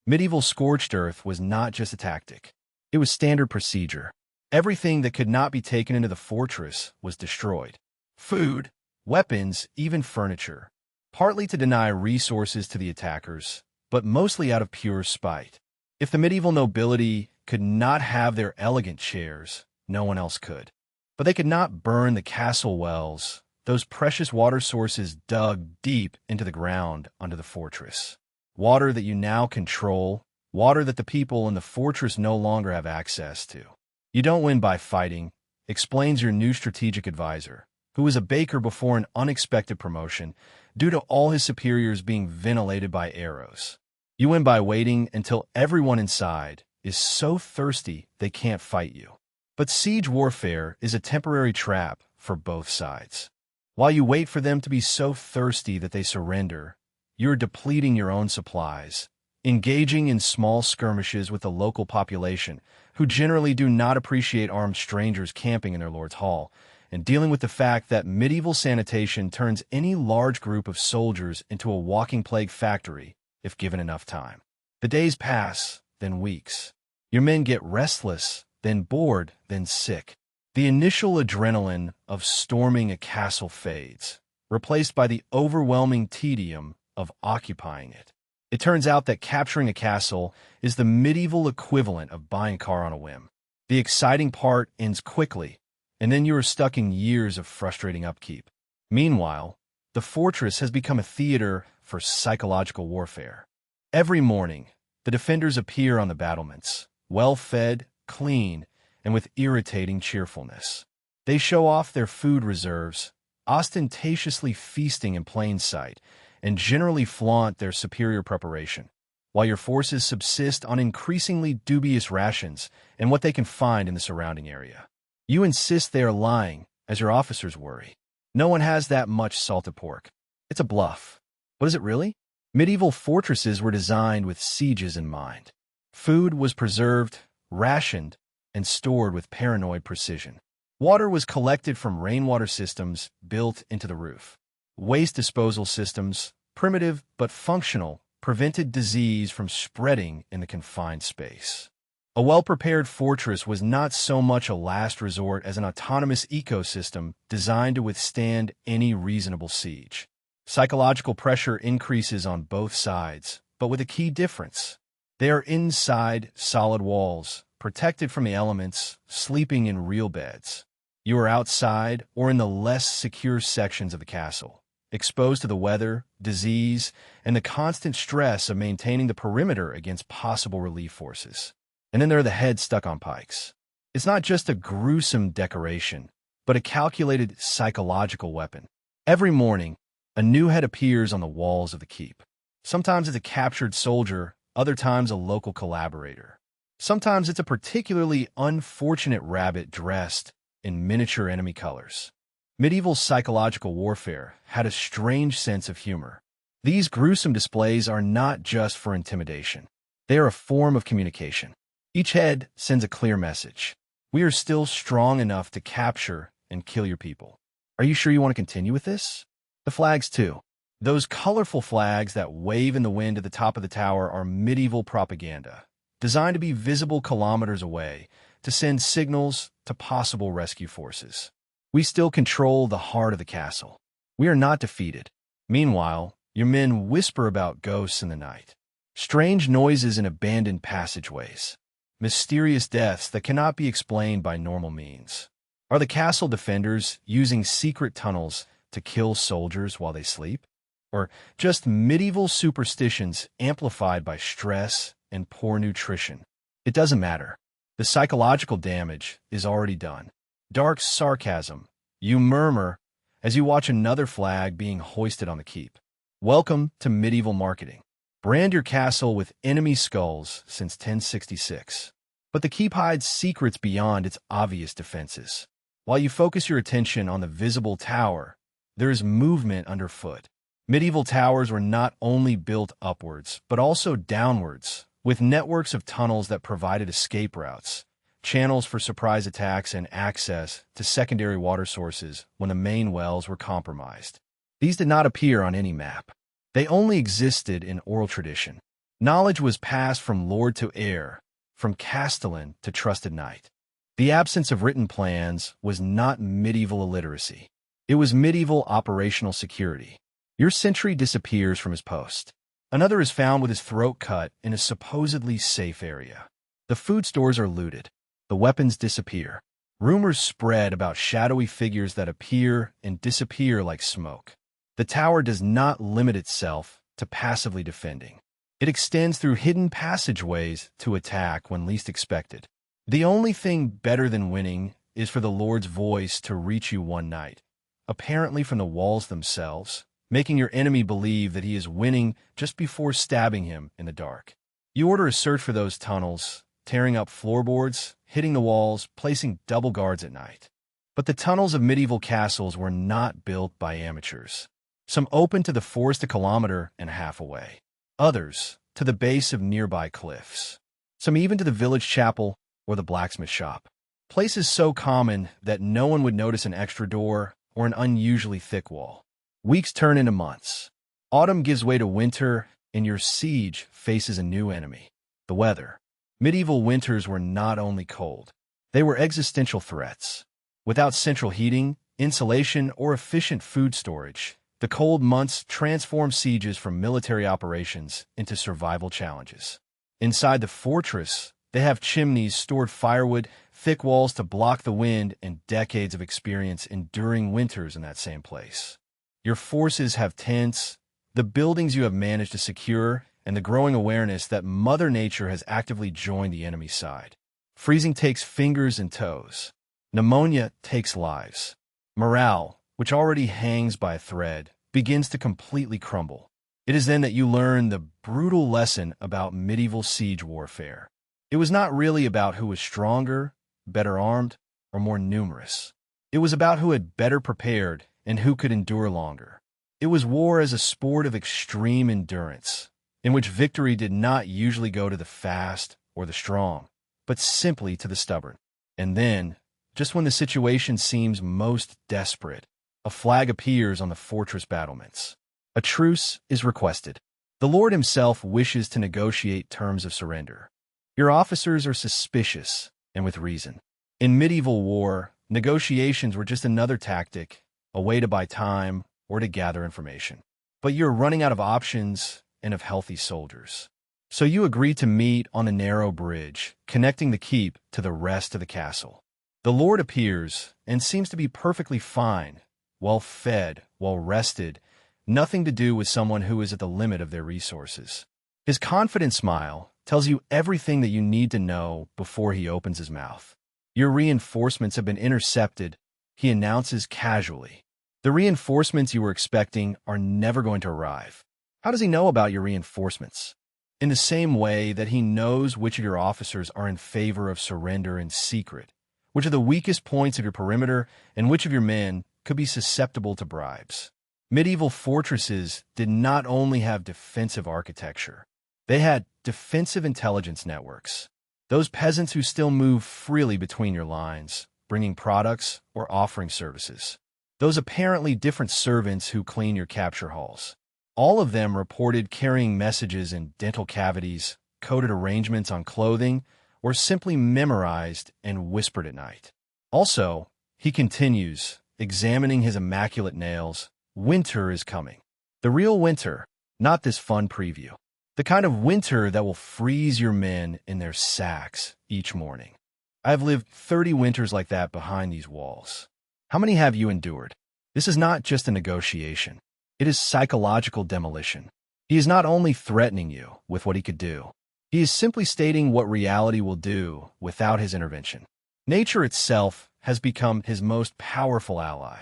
Medieval scorched earth was not just a tactic. It was standard procedure. Everything that could not be taken into the fortress was destroyed. Food, weapons, even furniture. Partly to deny resources to the attackers, but mostly out of pure spite. If the medieval nobility could not have their elegant chairs, no one else could. But they could not burn the castle wells, those precious water sources dug deep into the ground under the fortress. Water that you now control, water that the people in the fortress no longer have access to. You don't win by fighting, explains your new strategic advisor, who was a baker before an unexpected promotion due to all his superiors being ventilated by arrows. You win by waiting until everyone inside is so thirsty they can't fight you. But siege warfare is a temporary trap for both sides. While you wait for them to be so thirsty that they surrender, you're depleting your own supplies, engaging in small skirmishes with the local population, who generally do not appreciate armed strangers camping in their lord's hall, and dealing with the fact that medieval sanitation turns any large group of soldiers into a walking plague factory if given enough time. The days pass, then weeks. Your men get restless, then bored, then sick. The initial adrenaline of storming a castle fades, replaced by the overwhelming tedium of occupying it. It turns out that capturing a castle is the medieval equivalent of buying a car on a whim. The exciting part ends quickly, and then you are stuck in years of frustrating upkeep. Meanwhile, the fortress has become a theater for psychological warfare. Every morning, the defenders appear on the battlements, well-fed, clean, and with irritating cheerfulness. They show off their food reserves, ostentatiously feasting in plain sight, and generally flaunt their superior preparation, while your forces subsist on increasingly dubious rations and what they can find in the surrounding area. You insist they are lying, as your officers worry. No one has that much salted pork. It's a bluff. But is it really? Medieval fortresses were designed with sieges in mind. Food was preserved, rationed, and stored with paranoid precision. Water was collected from rainwater systems built into the roof. Waste disposal systems, primitive but functional, prevented disease from spreading in the confined space. A well-prepared fortress was not so much a last resort as an autonomous ecosystem designed to withstand any reasonable siege. Psychological pressure increases on both sides, but with a key difference. They are inside solid walls, protected from the elements, sleeping in real beds. You are outside or in the less secure sections of the castle, exposed to the weather, disease, and the constant stress of maintaining the perimeter against possible relief forces. And then there are the heads stuck on pikes. It's not just a gruesome decoration, but a calculated psychological weapon. Every morning, a new head appears on the walls of the keep. Sometimes it's a captured soldier, other times a local collaborator. Sometimes it's a particularly unfortunate rabbit dressed in miniature enemy colors. Medieval psychological warfare had a strange sense of humor. These gruesome displays are not just for intimidation. They are a form of communication. Each head sends a clear message. We are still strong enough to capture and kill your people. Are you sure you want to continue with this? The flags, too. Those colorful flags that wave in the wind at the top of the tower are medieval propaganda, designed to be visible kilometers away, to send signals to possible rescue forces. We still control the heart of the castle. We are not defeated. Meanwhile, your men whisper about ghosts in the night. Strange noises in abandoned passageways. Mysterious deaths that cannot be explained by normal means. Are the castle defenders using secret tunnels to kill soldiers while they sleep? Or just medieval superstitions amplified by stress and poor nutrition? It doesn't matter. The psychological damage is already done. Dark sarcasm. You murmur as you watch another flag being hoisted on the keep. Welcome to medieval marketing. Brand your castle with enemy skulls since 1066. But the keep hides secrets beyond its obvious defenses. While you focus your attention on the visible tower, there is movement underfoot. Medieval towers were not only built upwards, but also downwards, with networks of tunnels that provided escape routes, channels for surprise attacks, and access to secondary water sources when the main wells were compromised. These did not appear on any map. They only existed in oral tradition. Knowledge was passed from lord to heir, from castellan to trusted knight. The absence of written plans was not medieval illiteracy. It was medieval operational security. Your sentry disappears from his post. Another is found with his throat cut in a supposedly safe area. The food stores are looted. The weapons disappear. Rumors spread about shadowy figures that appear and disappear like smoke. The tower does not limit itself to passively defending. It extends through hidden passageways to attack when least expected. The only thing better than winning is for the Lord's voice to reach you one night, apparently from the walls themselves, making your enemy believe that he is winning just before stabbing him in the dark. You order a search for those tunnels, tearing up floorboards, hitting the walls, placing double guards at night. But the tunnels of medieval castles were not built by amateurs. Some opened to the forest a kilometer and a half away. Others to the base of nearby cliffs. Some even to the village chapel or the blacksmith shop. Places so common that no one would notice an extra door or an unusually thick wall. Weeks turn into months. Autumn gives way to winter, and your siege faces a new enemy: the weather. Medieval winters were not only cold, they were existential threats. Without central heating, insulation, or efficient food storage, the cold months transform sieges from military operations into survival challenges. Inside the fortress, they have chimneys stored firewood, thick walls to block the wind, and decades of experience enduring winters in that same place. Your forces have tents, the buildings you have managed to secure, and the growing awareness that Mother Nature has actively joined the enemy's side. Freezing takes fingers and toes. Pneumonia takes lives. Morale, which already hangs by a thread, begins to completely crumble. It is then that you learn the brutal lesson about medieval siege warfare. It was not really about who was stronger, better armed, or more numerous. It was about who had better prepared and who could endure longer. It was war as a sport of extreme endurance, in which victory did not usually go to the fast or the strong, but simply to the stubborn. And then, just when the situation seems most desperate, a flag appears on the fortress battlements. A truce is requested. The Lord himself wishes to negotiate terms of surrender. Your officers are suspicious, and with reason. In medieval war, negotiations were just another tactic, a way to buy time or to gather information. But you're running out of options and of healthy soldiers. So you agree to meet on a narrow bridge, connecting the keep to the rest of the castle. The Lord appears and seems to be perfectly fine, well-fed, well-rested, nothing to do with someone who is at the limit of their resources. His confident smile tells you everything that you need to know before he opens his mouth. Your reinforcements have been intercepted, he announces casually. The reinforcements you were expecting are never going to arrive. How does he know about your reinforcements? In the same way that he knows which of your officers are in favor of surrender in secret, which are the weakest points of your perimeter, and which of your men could be susceptible to bribes. Medieval fortresses did not only have defensive architecture, they had defensive intelligence networks. Those peasants who still move freely between your lines, bringing products or offering services. Those apparently different servants who clean your capture halls. All of them reported carrying messages in dental cavities, coded arrangements on clothing, or simply memorized and whispered at night. Also, he continues, examining his immaculate nails, winter is coming. The real winter, not this fun preview. The kind of winter that will freeze your men in their sacks each morning. I have lived 30 winters like that behind these walls. How many have you endured? This is not just a negotiation. It is psychological demolition. He is not only threatening you with what he could do. He is simply stating what reality will do without his intervention. Nature itself has become his most powerful ally.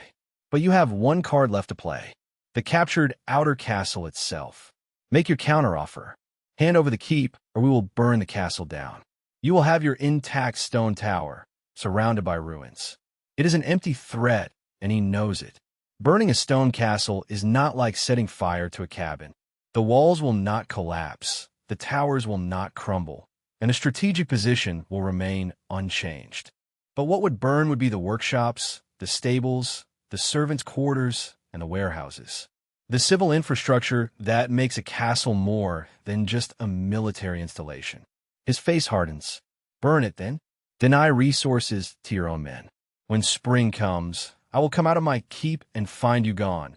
But you have one card left to play: the captured outer castle itself. Make your counteroffer. Hand over the keep, or we will burn the castle down. You will have your intact stone tower, surrounded by ruins. It is an empty threat, and he knows it. Burning a stone castle is not like setting fire to a cabin. The walls will not collapse, the towers will not crumble, and a strategic position will remain unchanged. But what would burn would be the workshops, the stables, the servants' quarters, and the warehouses. The civil infrastructure that makes a castle more than just a military installation. His face hardens. Burn it, then. Deny resources to your own men. When spring comes, I will come out of my keep and find you gone,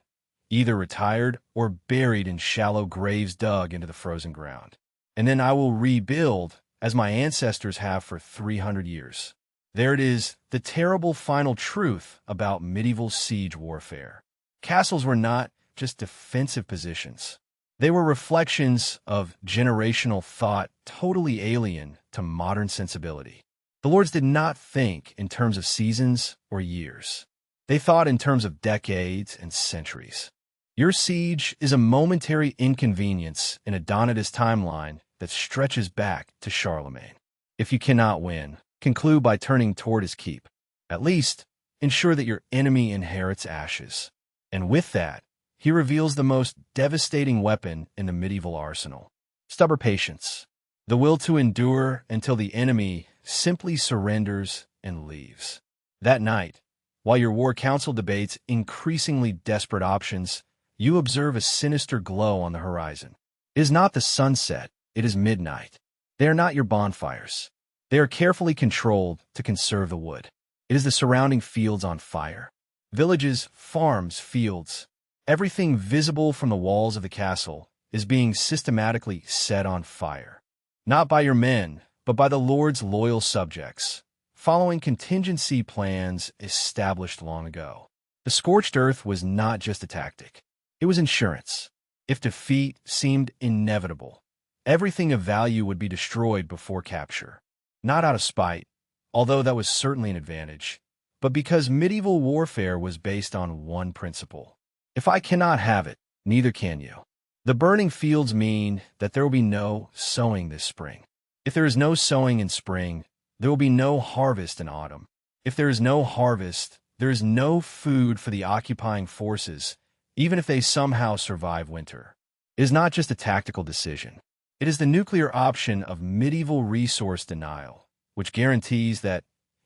either retired or buried in shallow graves dug into the frozen ground. And then I will rebuild, as my ancestors have for 300 years. There it is, the terrible final truth about medieval siege warfare. Castles were not just defensive positions. They were reflections of generational thought totally alien to modern sensibility. The lords did not think in terms of seasons or years. They thought in terms of decades and centuries. Your siege is a momentary inconvenience in a Donatist timeline that stretches back to Charlemagne. If you cannot win, conclude by turning toward his keep. At least, ensure that your enemy inherits ashes. And with that, he reveals the most devastating weapon in the medieval arsenal: stubborn patience, the will to endure until the enemy simply surrenders and leaves. That night, while your war council debates increasingly desperate options, you observe a sinister glow on the horizon. It is not the sunset, it is midnight. They are not your bonfires. They are carefully controlled to conserve the wood. It is the surrounding fields on fire. Villages, farms, fields, everything visible from the walls of the castle is being systematically set on fire. Not by your men, but by the Lord's loyal subjects, following contingency plans established long ago. The scorched earth was not just a tactic. It was insurance. If defeat seemed inevitable, everything of value would be destroyed before capture. Not out of spite, although that was certainly an advantage, but because medieval warfare was based on one principle: if I cannot have it, neither can you. The burning fields mean that there will be no sowing this spring. If there is no sowing in spring, there will be no harvest in autumn. If there is no harvest, there is no food for the occupying forces, even if they somehow survive winter. It is not just a tactical decision. It is the nuclear option of medieval resource denial, which guarantees that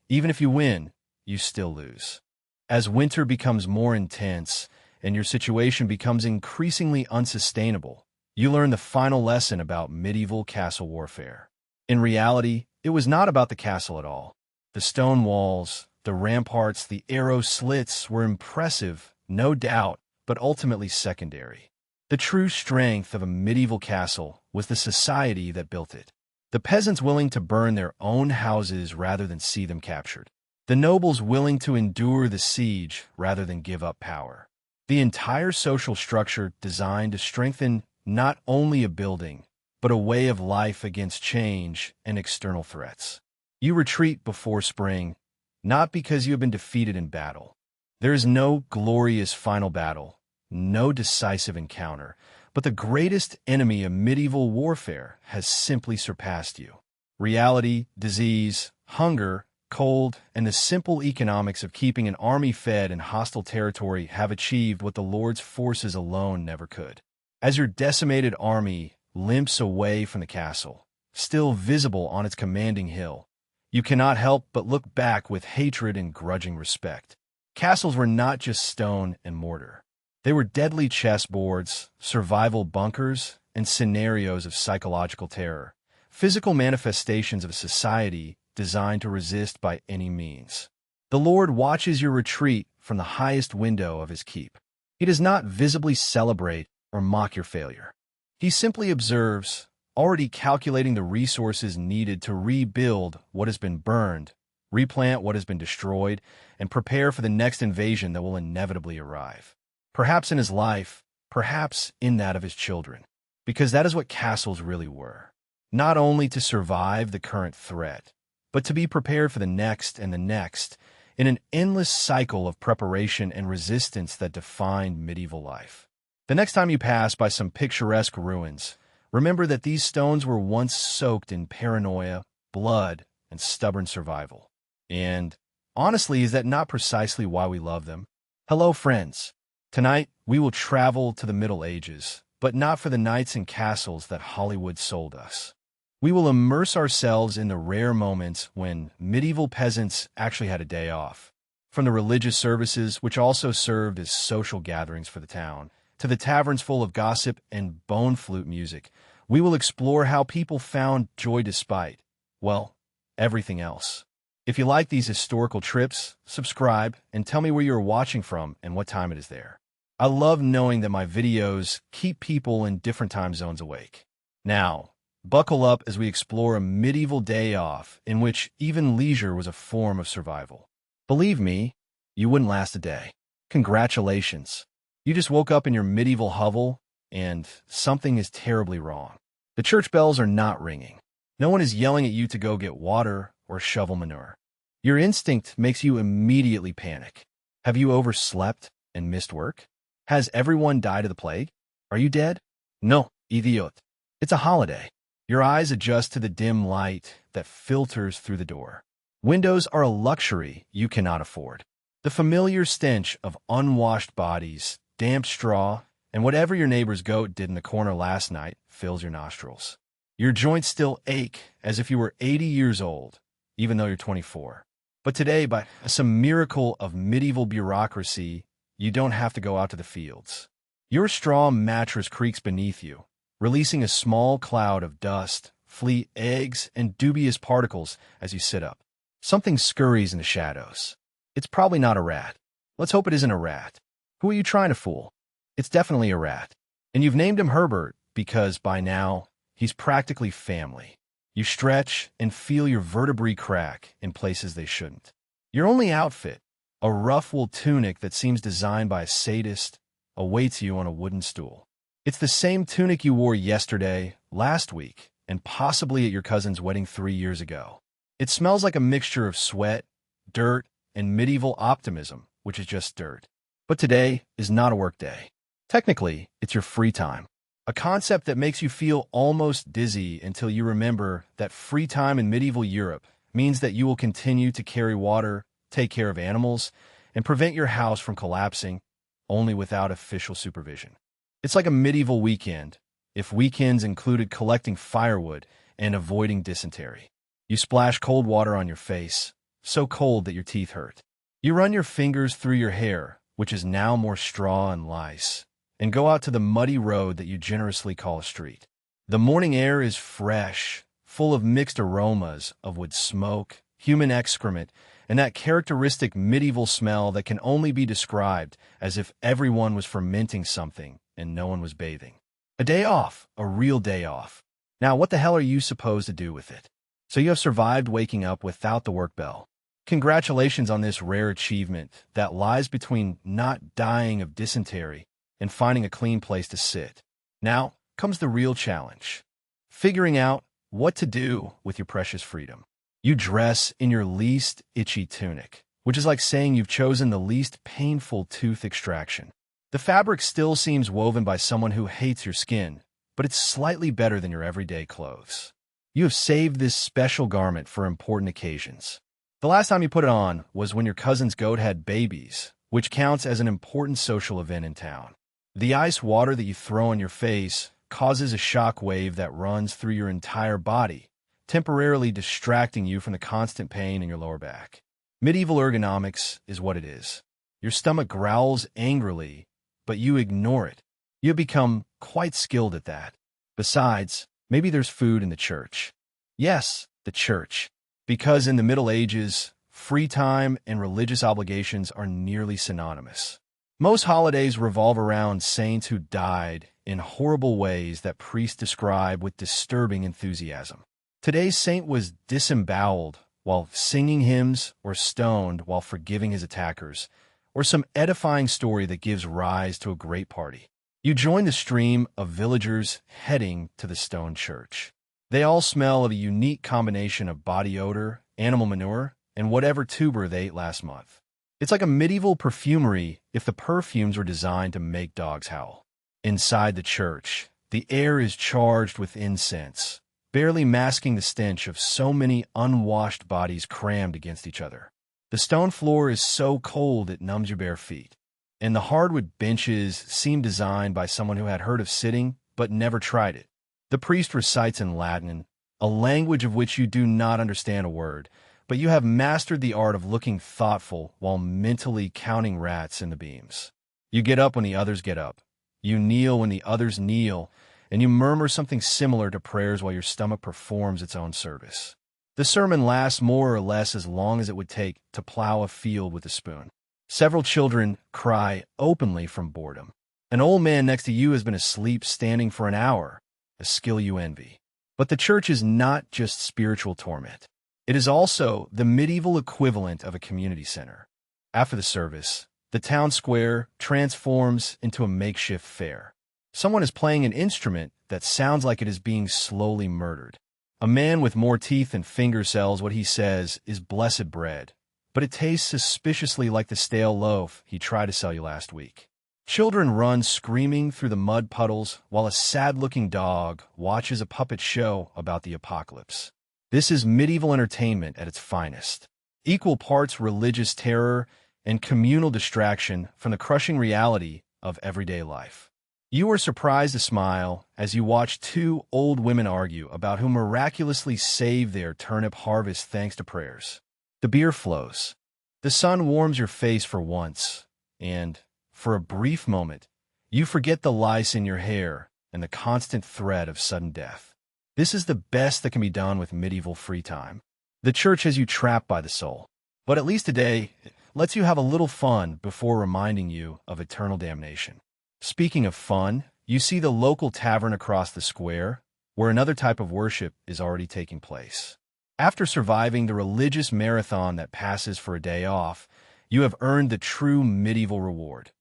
even if you win, you still lose. As winter becomes more intense and your situation becomes increasingly unsustainable, you learn the final lesson about medieval castle warfare. In reality, it was not about the castle at all. The stone walls, the ramparts, the arrow slits were impressive, no doubt, but ultimately secondary. The true strength of a medieval castle was the society that built it. The peasants willing to burn their own houses rather than see them captured. The nobles willing to endure the siege rather than give up power. The entire social structure designed to strengthen not only a building, but a way of life against change and external threats. You retreat before spring, not because you have been defeated in battle. There is no glorious final battle, no decisive encounter, but the greatest enemy of medieval warfare has simply surpassed you. Reality, disease, hunger, cold, and the simple economics of keeping an army fed in hostile territory have achieved what the Lord's forces alone never could. As your decimated army limps away from the castle, still visible on its commanding hill, you cannot help but look back with hatred and grudging respect. Castles were not just stone and mortar. They were deadly chessboards, survival bunkers, and scenarios of psychological terror, physical manifestations of a society designed to resist by any means. The Lord watches your retreat from the highest window of his keep. He does not visibly celebrate or mock your failure. He simply observes, already calculating the resources needed to rebuild what has been burned, replant what has been destroyed, and prepare for the next invasion that will inevitably arrive. Perhaps in his life, perhaps in that of his children, because that is what castles really were. Not only to survive the current threat, but to be prepared for the next and the next, in an endless cycle of preparation and resistance that defined medieval life. The next time you pass by some picturesque ruins, remember that these stones were once soaked in paranoia, blood, and stubborn survival. And, honestly, is that not precisely why we love them? Hello, friends. Tonight, we will travel to the Middle Ages, but not for the knights and castles that Hollywood sold us. We will immerse ourselves in the rare moments when medieval peasants actually had a day off. From the religious services, which also served as social gatherings for the town, to the taverns full of gossip and bone flute music, we will explore how people found joy despite, well, everything else. If you like these historical trips, subscribe and tell me where you are watching from and what time it is there. I love knowing that my videos keep people in different time zones awake. Now, buckle up as we explore a medieval day off in which even leisure was a form of survival. Believe me, you wouldn't last a day. Congratulations. You just woke up in your medieval hovel and something is terribly wrong. The church bells are not ringing. No one is yelling at you to go get water or shovel manure. Your instinct makes you immediately panic. Have you overslept and missed work? Has everyone died of the plague? Are you dead? No, idiot. It's a holiday. Your eyes adjust to the dim light that filters through the door. Windows are a luxury you cannot afford. The familiar stench of unwashed bodies, damp straw, and whatever your neighbor's goat did in the corner last night fills your nostrils. Your joints still ache as if you were 80 years old, even though you're 24. But today, by some miracle of medieval bureaucracy, you don't have to go out to the fields. Your straw mattress creaks beneath you, releasing a small cloud of dust, fleet eggs, and dubious particles as you sit up. Something scurries in the shadows. It's probably not a rat. Let's hope it isn't a rat. Who are you trying to fool? It's definitely a rat. And you've named him Herbert because, by now, he's practically family. You stretch and feel your vertebrae crack in places they shouldn't. Your only outfit, a rough wool tunic that seems designed by a sadist, awaits you on a wooden stool. It's the same tunic you wore yesterday, last week, and possibly at your cousin's wedding 3 years ago. It smells like a mixture of sweat, dirt, and medieval optimism, which is just dirt. But today is not a work day. Technically, it's your free time. A concept that makes you feel almost dizzy until you remember that free time in medieval Europe means that you will continue to carry water, take care of animals, and prevent your house from collapsing, only without official supervision. It's like a medieval weekend, if weekends included collecting firewood and avoiding dysentery. You splash cold water on your face, so cold that your teeth hurt. You run your fingers through your hair, which is now more straw and lice, and go out to the muddy road that you generously call a street. The morning air is fresh, full of mixed aromas of wood smoke, human excrement, and that characteristic medieval smell that can only be described as if everyone was fermenting something and no one was bathing. A day off, a real day off. Now, what the hell are you supposed to do with it? So you have survived waking up without the work bell. Congratulations on this rare achievement that lies between not dying of dysentery and finding a clean place to sit. Now comes the real challenge. Figuring out what to do with your precious freedom. You dress in your least itchy tunic, which is like saying you've chosen the least painful tooth extraction. The fabric still seems woven by someone who hates your skin, but it's slightly better than your everyday clothes. You have saved this special garment for important occasions. The last time you put it on was when your cousin's goat had babies, which counts as an important social event in town. The ice water that you throw on your face causes a shock wave that runs through your entire body, temporarily distracting you from the constant pain in your lower back. Medieval ergonomics is what it is. Your stomach growls angrily, but you ignore it. You have become quite skilled at that. Besides, maybe there's food in the church. Yes, the church. Because in the Middle Ages, free time and religious obligations are nearly synonymous. Most holidays revolve around saints who died in horrible ways that priests describe with disturbing enthusiasm. Today's saint was disemboweled while singing hymns or stoned while forgiving his attackers, or some edifying story that gives rise to a great party. You join the stream of villagers heading to the stone church. They all smell of a unique combination of body odor, animal manure, and whatever tuber they ate last month. It's like a medieval perfumery if the perfumes were designed to make dogs howl. Inside the church, the air is charged with incense, barely masking the stench of so many unwashed bodies crammed against each other. The stone floor is so cold it numbs your bare feet, and the hardwood benches seem designed by someone who had heard of sitting but never tried it. The priest recites in Latin, a language of which you do not understand a word, but you have mastered the art of looking thoughtful while mentally counting rats in the beams. You get up when the others get up. You kneel when the others kneel, and you murmur something similar to prayers while your stomach performs its own service. The sermon lasts more or less as long as it would take to plow a field with a spoon. Several children cry openly from boredom. An old man next to you has been asleep standing for an hour, a skill you envy. But the church is not just spiritual torment. It is also the medieval equivalent of a community center. After the service, the town square transforms into a makeshift fair. Someone is playing an instrument that sounds like it is being slowly murdered. A man with more teeth than finger cells what he says is blessed bread, but it tastes suspiciously like the stale loaf he tried to sell you last week. Children run screaming through the mud puddles while a sad-looking dog watches a puppet show about the apocalypse. This is medieval entertainment at its finest. Equal parts religious terror and communal distraction from the crushing reality of everyday life. You are surprised to smile as you watch two old women argue about who miraculously saved their turnip harvest thanks to prayers. The beer flows. The sun warms your face for once, and, for a brief moment, you forget the lice in your hair and the constant threat of sudden death. This is the best that can be done with medieval free time. The church has you trapped by the soul, but at least today lets you have a little fun before reminding you of eternal damnation. Speaking of fun, you see the local tavern across the square, where another type of worship is already taking place. After surviving the religious marathon that passes for a day off, you have earned the true medieval reward: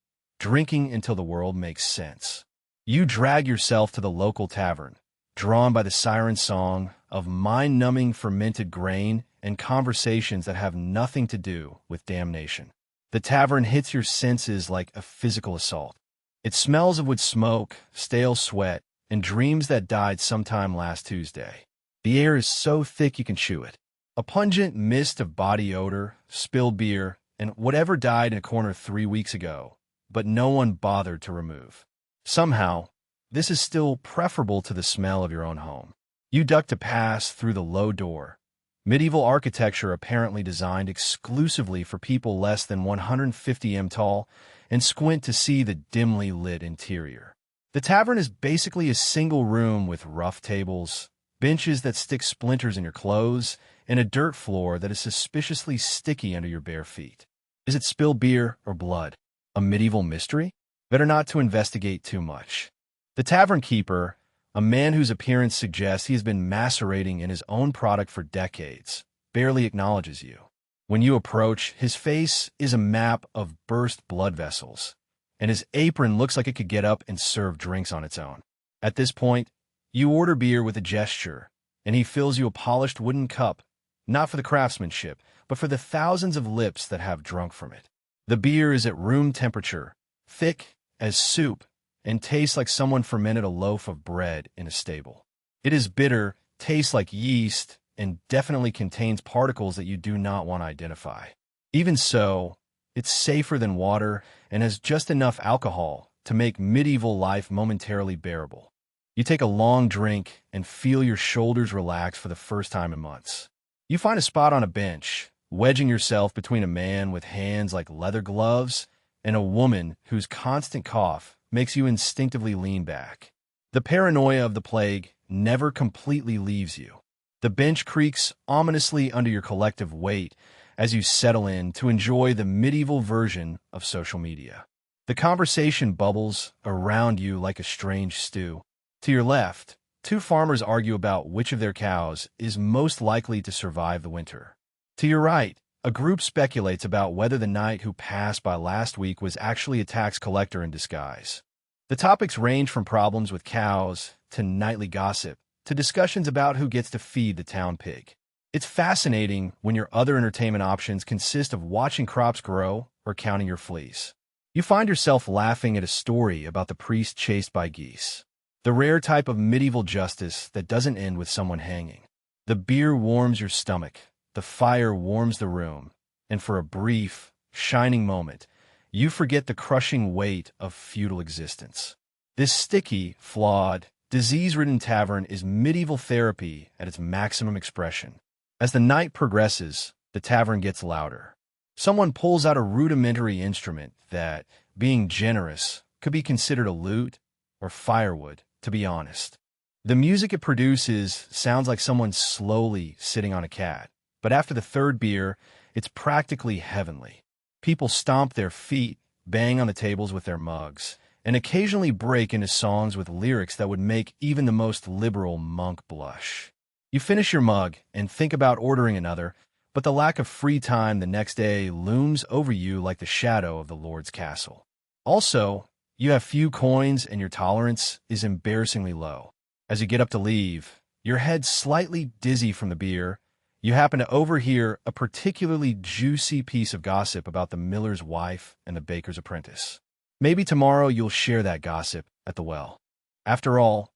drinking until the world makes sense. You drag yourself to the local tavern, drawn by the siren song of mind-numbing fermented grain and conversations that have nothing to do with damnation. The tavern hits your senses like a physical assault. It smells of wood smoke, stale sweat, and dreams that died sometime last Tuesday. The air is so thick you can chew it. A pungent mist of body odor, spilled beer, and whatever died in a corner 3 weeks ago, but no one bothered to remove. Somehow, this is still preferable to the smell of your own home. You duck to pass through the low door. Medieval architecture apparently designed exclusively for people less than 150 m tall, and squint to see the dimly lit interior. The tavern is basically a single room with rough tables, benches that stick splinters in your clothes, and a dirt floor that is suspiciously sticky under your bare feet. Is it spilled beer or blood? A medieval mystery? Better not to investigate too much. The tavern keeper, a man whose appearance suggests he has been macerating in his own product for decades, barely acknowledges you. When you approach, his face is a map of burst blood vessels, and his apron looks like it could get up and serve drinks on its own. At this point, you order beer with a gesture, and he fills you a polished wooden cup, not for the craftsmanship, but for the thousands of lips that have drunk from it. The beer is at room temperature, thick as soup, and tastes like someone fermented a loaf of bread in a stable. It is bitter, tastes like yeast, and definitely contains particles that you do not want to identify. Even so, it's safer than water and has just enough alcohol to make medieval life momentarily bearable. You take a long drink and feel your shoulders relax for the first time in months. You find a spot on a bench, wedging yourself between a man with hands like leather gloves and a woman whose constant cough makes you instinctively lean back. The paranoia of the plague never completely leaves you. The bench creaks ominously under your collective weight as you settle in to enjoy the medieval version of social media. The conversation bubbles around you like a strange stew. To your left, two farmers argue about which of their cows is most likely to survive the winter. To your right, a group speculates about whether the knight who passed by last week was actually a tax collector in disguise. The topics range from problems with cows to nightly gossip to discussions about who gets to feed the town pig. It's fascinating when your other entertainment options consist of watching crops grow or counting your fleas. You find yourself laughing at a story about the priest chased by geese, the rare type of medieval justice that doesn't end with someone hanging. The beer warms your stomach, the fire warms the room, and for a brief, shining moment, you forget the crushing weight of feudal existence. This sticky, flawed, disease-ridden tavern is medieval therapy at its maximum expression. As the night progresses, the tavern gets louder. Someone pulls out a rudimentary instrument that, being generous, could be considered a lute or firewood, to be honest. The music it produces sounds like someone slowly sitting on a cat, but after the third beer, it's practically heavenly. People stomp their feet, bang on the tables with their mugs, and occasionally break into songs with lyrics that would make even the most liberal monk blush. You finish your mug and think about ordering another, but the lack of free time the next day looms over you like the shadow of the Lord's castle. Also, you have few coins and your tolerance is embarrassingly low. As you get up to leave, your head slightly dizzy from the beer, you happen to overhear a particularly juicy piece of gossip about the miller's wife and the baker's apprentice. Maybe tomorrow you'll share that gossip at the well. After all,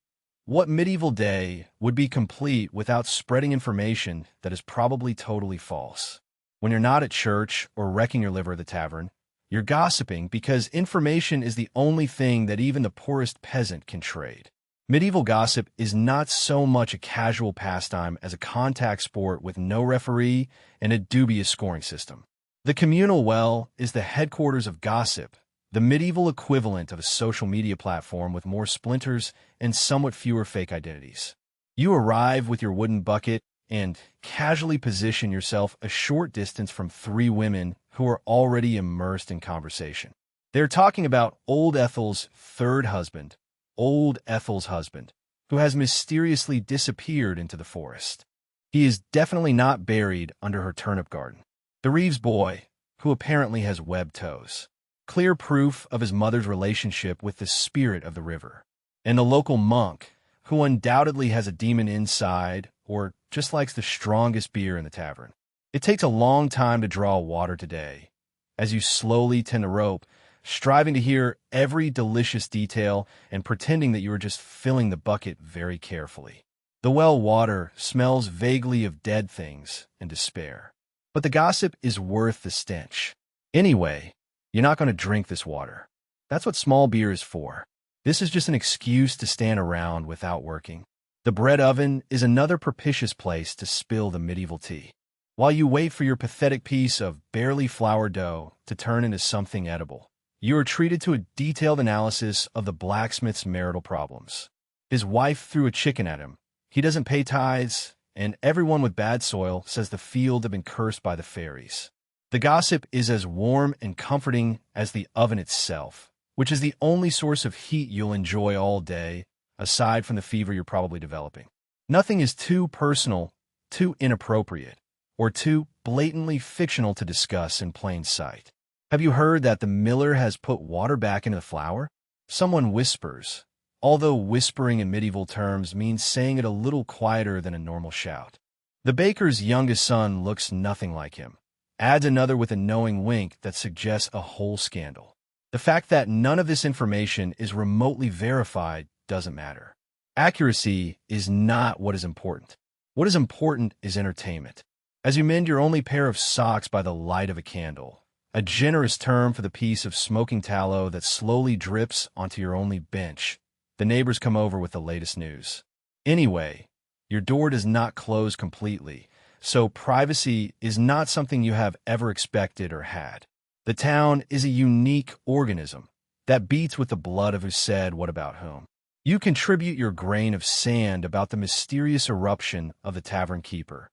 what medieval day would be complete without spreading information that is probably totally false? When you're not at church or wrecking your liver at the tavern, you're gossiping because information is the only thing that even the poorest peasant can trade. Medieval gossip is not so much a casual pastime as a contact sport with no referee and a dubious scoring system. The communal well is the headquarters of gossip, the medieval equivalent of a social media platform with more splinters and somewhat fewer fake identities. You arrive with your wooden bucket and casually position yourself a short distance from three women who are already immersed in conversation. They're talking about old Ethel's third husband, old Ethel's husband, who has mysteriously disappeared into the forest. He is definitely not buried under her turnip garden. The Reeves boy, who apparently has webbed toes. Clear proof of his mother's relationship with the spirit of the river. And the local monk, who undoubtedly has a demon inside or just likes the strongest beer in the tavern. It takes a long time to draw water today, as you slowly tend the rope, striving to hear every delicious detail and pretending that you are just filling the bucket very carefully. The well water smells vaguely of dead things and despair. But the gossip is worth the stench. Anyway, you're not going to drink this water. That's what small beer is for. This is just an excuse to stand around without working. The bread oven is another propitious place to spill the medieval tea. While you wait for your pathetic piece of barely floured dough to turn into something edible, you are treated to a detailed analysis of the blacksmith's marital problems. His wife threw a chicken at him, he doesn't pay tithes, and everyone with bad soil says the field had been cursed by the fairies. The gossip is as warm and comforting as the oven itself, which is the only source of heat you'll enjoy all day, aside from the fever you're probably developing. Nothing is too personal, too inappropriate, or too blatantly fictional to discuss in plain sight. Have you heard that the miller has put water back into the flour? Someone whispers, although whispering in medieval terms means saying it a little quieter than a normal shout. The baker's youngest son looks nothing like him, adds another with a knowing wink that suggests a whole scandal. The fact that none of this information is remotely verified doesn't matter. Accuracy is not what is important. What is important is entertainment. As you mend your only pair of socks by the light of a candle, a generous term for the piece of smoking tallow that slowly drips onto your only bench, the neighbors come over with the latest news. Anyway, your door does not close completely, so privacy is not something you have ever expected or had. The town is a unique organism that beats with the blood of who said what about whom. You contribute your grain of sand about the mysterious eruption of the tavern keeper,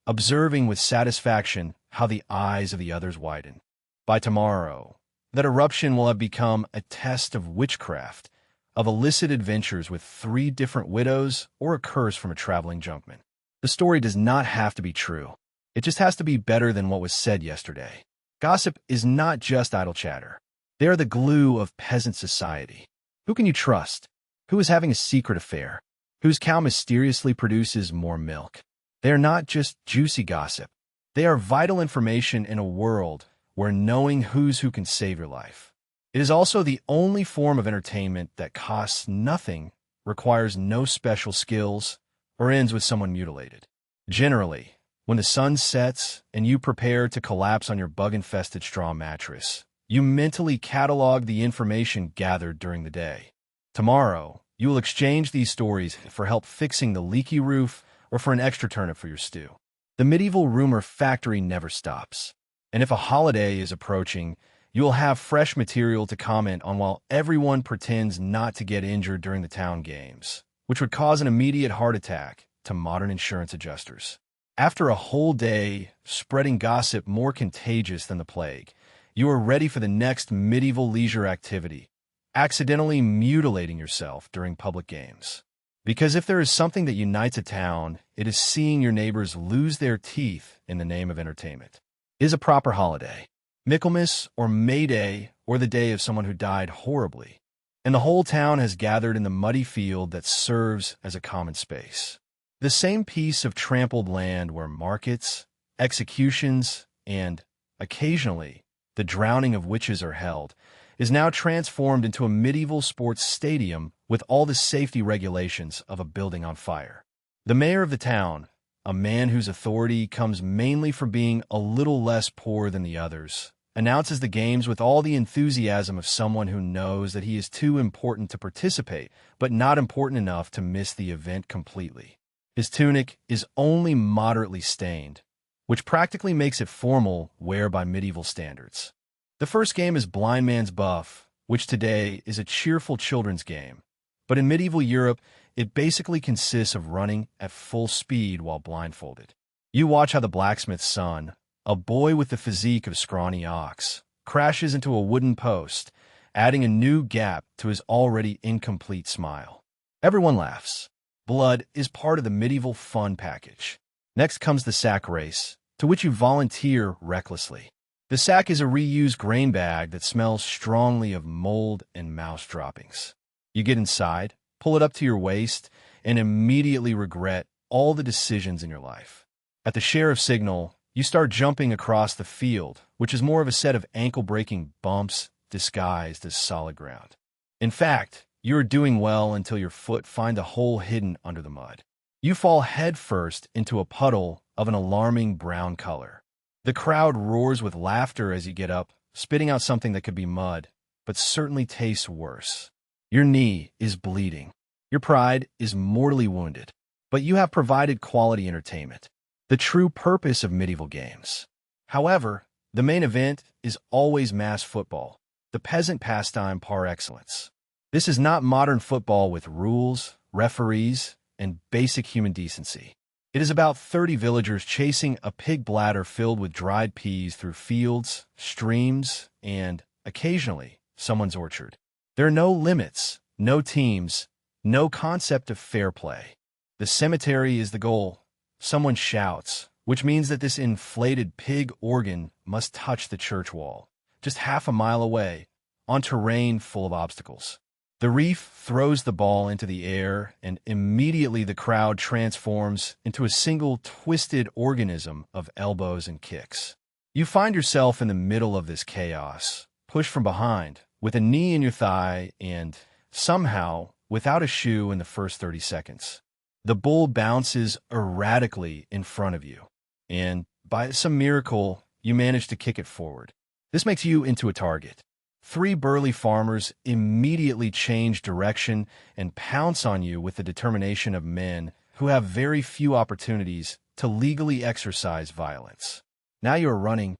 observing with satisfaction how the eyes of the others widen. By tomorrow, that eruption will have become a test of witchcraft, of illicit adventures with 3 different widows, or a curse from a traveling junkman. The story does not have to be true. It just has to be better than what was said yesterday. Gossip is not just idle chatter. They are the glue of peasant society. Who can you trust? Who is having a secret affair? Whose cow mysteriously produces more milk? They are not just juicy gossip. They are vital information in a world where knowing who's who can save your life. It is also the only form of entertainment that costs nothing, requires no special skills, or ends with someone mutilated. Generally, when the sun sets and you prepare to collapse on your bug-infested straw mattress, you mentally catalog the information gathered during the day. Tomorrow, you will exchange these stories for help fixing the leaky roof or for an extra turnip for your stew. The medieval rumor factory never stops. And if a holiday is approaching, you will have fresh material to comment on while everyone pretends not to get injured during the town games, which would cause an immediate heart attack to modern insurance adjusters. After a whole day spreading gossip more contagious than the plague, you are ready for the next medieval leisure activity, accidentally mutilating yourself during public games. Because if there is something that unites a town, it is seeing your neighbors lose their teeth in the name of entertainment. It is a proper holiday, Michaelmas or May Day or the day of someone who died horribly, and the whole town has gathered in the muddy field that serves as a common space. The same piece of trampled land where markets, executions, and, occasionally, the drowning of witches are held, is now transformed into a medieval sports stadium with all the safety regulations of a building on fire. The mayor of the town, a man whose authority comes mainly from being a little less poor than the others, announces the games with all the enthusiasm of someone who knows that he is too important to participate, but not important enough to miss the event completely. His tunic is only moderately stained, which practically makes it formal wear by medieval standards. The first game is Blind Man's Buff, which today is a cheerful children's game. But in medieval Europe, it basically consists of running at full speed while blindfolded. You watch how the blacksmith's son, a boy with the physique of scrawny ox, crashes into a wooden post, adding a new gap to his already incomplete smile. Everyone laughs. Blood is part of the medieval fun package. Next comes the sack race, to which you volunteer recklessly. The sack is a reused grain bag that smells strongly of mold and mouse droppings. You get inside, pull it up to your waist, and immediately regret all the decisions in your life. At the sheriff's signal, you start jumping across the field, which is more of a set of ankle-breaking bumps disguised as solid ground. In fact, you are doing well until your foot finds a hole hidden under the mud. You fall headfirst into a puddle of an alarming brown color. The crowd roars with laughter as you get up, spitting out something that could be mud, but certainly tastes worse. Your knee is bleeding. Your pride is mortally wounded. But you have provided quality entertainment, the true purpose of medieval games. However, the main event is always mass football, the peasant pastime par excellence. This is not modern football with rules, referees, and basic human decency. It is about 30 villagers chasing a pig bladder filled with dried peas through fields, streams, and, occasionally, someone's orchard. There are no limits, no teams, no concept of fair play. The cemetery is the goal. Someone shouts, which means that this inflated pig organ must touch the church wall, just half a mile away, on terrain full of obstacles. The reef throws the ball into the air, and immediately the crowd transforms into a single twisted organism of elbows and kicks. You find yourself in the middle of this chaos, pushed from behind, with a knee in your thigh and, somehow, without a shoe in the first 30 seconds. The bull bounces erratically in front of you, and, by some miracle, you manage to kick it forward. This makes you into a target. 3 burly farmers immediately change direction and pounce on you with the determination of men who have very few opportunities to legally exercise violence. Now you are running,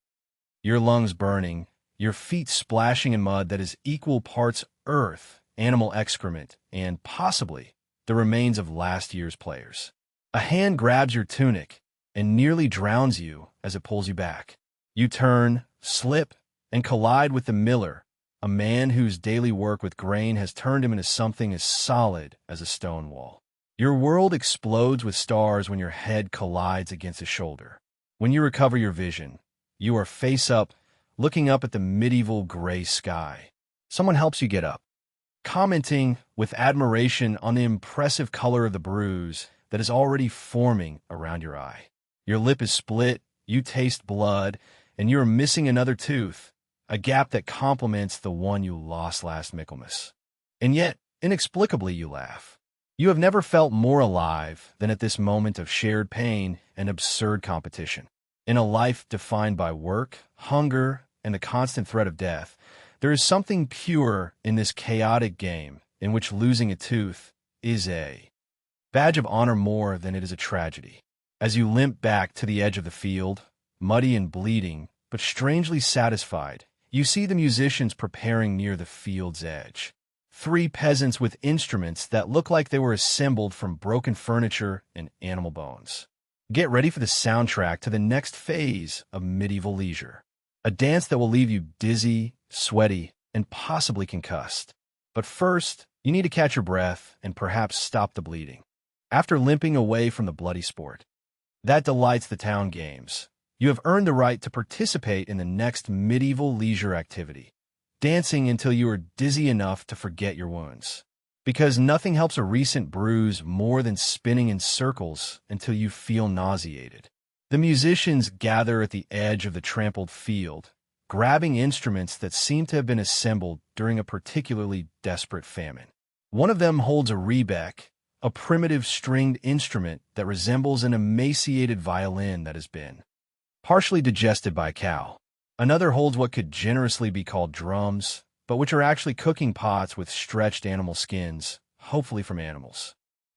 your lungs burning, your feet splashing in mud that is equal parts earth, animal excrement, and possibly the remains of last year's players. A hand grabs your tunic and nearly drowns you as it pulls you back. You turn, slip, and collide with the miller, a man whose daily work with grain has turned him into something as solid as a stone wall. Your world explodes with stars when your head collides against a shoulder. When you recover your vision, you are face up, looking up at the medieval gray sky. Someone helps you get up, commenting with admiration on the impressive color of the bruise that is already forming around your eye. Your lip is split, you taste blood, and you are missing another tooth, a gap that complements the one you lost last Michaelmas. And yet, inexplicably, you laugh. You have never felt more alive than at this moment of shared pain and absurd competition. In a life defined by work, hunger, and the constant threat of death, there is something pure in this chaotic game in which losing a tooth is a badge of honor more than it is a tragedy. As you limp back to the edge of the field, muddy and bleeding, but strangely satisfied, you see the musicians preparing near the field's edge. 3 peasants with instruments that look like they were assembled from broken furniture and animal bones. Get ready for the soundtrack to the next phase of medieval leisure. A dance that will leave you dizzy, sweaty, and possibly concussed. But first, you need to catch your breath and perhaps stop the bleeding. After limping away from the bloody sport that delights the town games, you have earned the right to participate in the next medieval leisure activity, dancing until you are dizzy enough to forget your wounds. Because nothing helps a recent bruise more than spinning in circles until you feel nauseated. The musicians gather at the edge of the trampled field, grabbing instruments that seem to have been assembled during a particularly desperate famine. One of them holds a rebec, a primitive stringed instrument that resembles an emaciated violin that has been partially digested by a cow. Another holds what could generously be called drums, but which are actually cooking pots with stretched animal skins, hopefully from animals.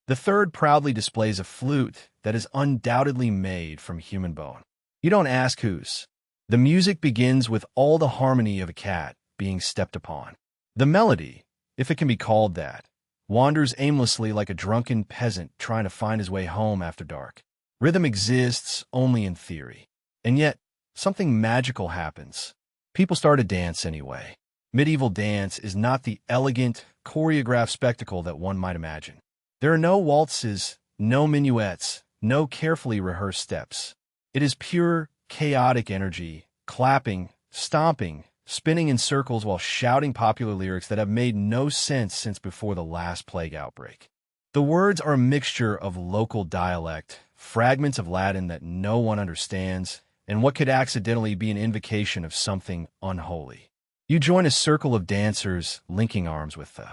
The third proudly displays a flute that is undoubtedly made from human bone. You don't ask whose. The music begins with all the harmony of a cat being stepped upon. The melody, if it can be called that, wanders aimlessly like a drunken peasant trying to find his way home after dark. Rhythm exists only in theory. And yet, something magical happens. People start to dance anyway. Medieval dance is not the elegant, choreographed spectacle that one might imagine. There are no waltzes, no minuets, no carefully rehearsed steps. It is pure, chaotic energy, clapping, stomping, spinning in circles while shouting popular lyrics that have made no sense since before the last plague outbreak. The words are a mixture of local dialect, fragments of Latin that no one understands, and what could accidentally be an invocation of something unholy. You join a circle of dancers linking arms with the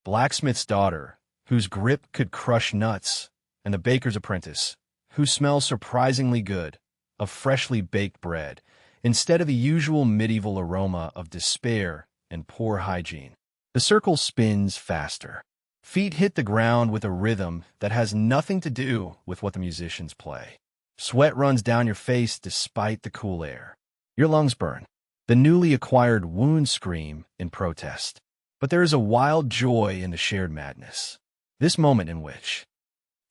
blacksmith's daughter, whose grip could crush nuts, and the baker's apprentice, who smells surprisingly good, of freshly baked bread, instead of the usual medieval aroma of despair and poor hygiene. The circle spins faster. Feet hit the ground with a rhythm that has nothing to do with what the musicians play. Sweat runs down your face despite the cool air. Your lungs burn. The newly acquired wound scream in protest. But there is a wild joy in the shared madness. This moment in which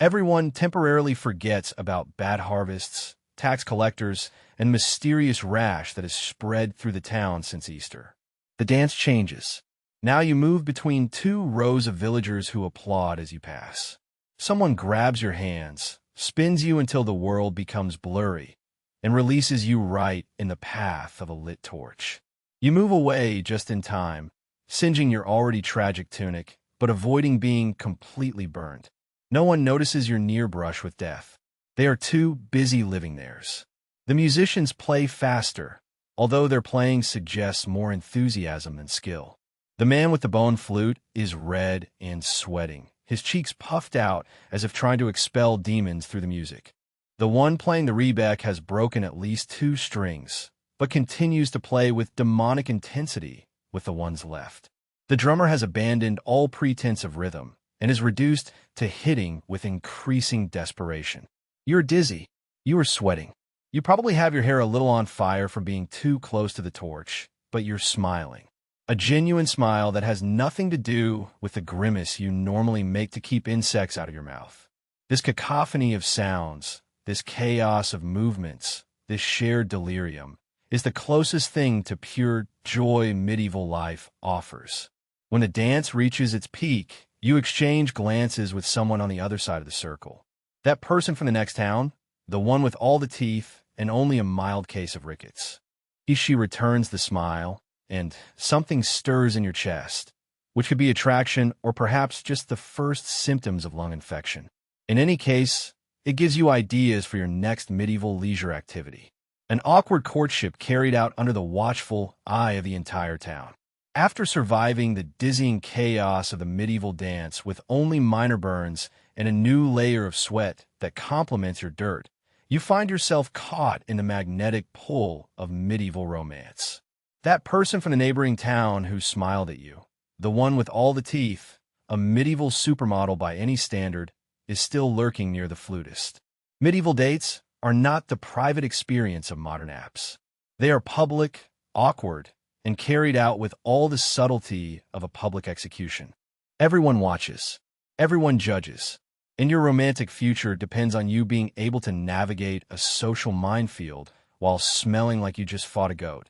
everyone temporarily forgets about bad harvests, tax collectors, and mysterious rash that has spread through the town since Easter. The dance changes. Now you move between two rows of villagers who applaud as you pass. Someone grabs your hands, spins you until the world becomes blurry, and releases you right in the path of a lit torch. You move away just in time, singeing your already tragic tunic, but avoiding being completely burned. No one notices your near brush with death. They are too busy living theirs. The musicians play faster, although their playing suggests more enthusiasm than skill. The man with the bone flute is red and sweating, his cheeks puffed out as if trying to expel demons through the music. The one playing the rebec has broken at least 2 strings, but continues to play with demonic intensity with the ones left. The drummer has abandoned all pretense of rhythm and is reduced to hitting with increasing desperation. You're dizzy. You are sweating. You probably have your hair a little on fire from being too close to the torch, but you're smiling. A genuine smile that has nothing to do with the grimace you normally make to keep insects out of your mouth. This cacophony of sounds, this chaos of movements, this shared delirium, is the closest thing to pure joy medieval life offers. When the dance reaches its peak, you exchange glances with someone on the other side of the circle. That person from the next town, the one with all the teeth and only a mild case of rickets. She returns the smile, and something stirs in your chest, which could be attraction or perhaps just the first symptoms of lung infection. In any case, it gives you ideas for your next medieval leisure activity. An awkward courtship carried out under the watchful eye of the entire town. After surviving the dizzying chaos of the medieval dance with only minor burns and a new layer of sweat that complements your dirt, you find yourself caught in the magnetic pull of medieval romance. That person from the neighboring town who smiled at you, the one with all the teeth, a medieval supermodel by any standard, is still lurking near the flutist. Medieval dates are not the private experience of modern apps. They are public, awkward, and carried out with all the subtlety of a public execution. Everyone watches. Everyone judges. And your romantic future depends on you being able to navigate a social minefield while smelling like you just fought a goat.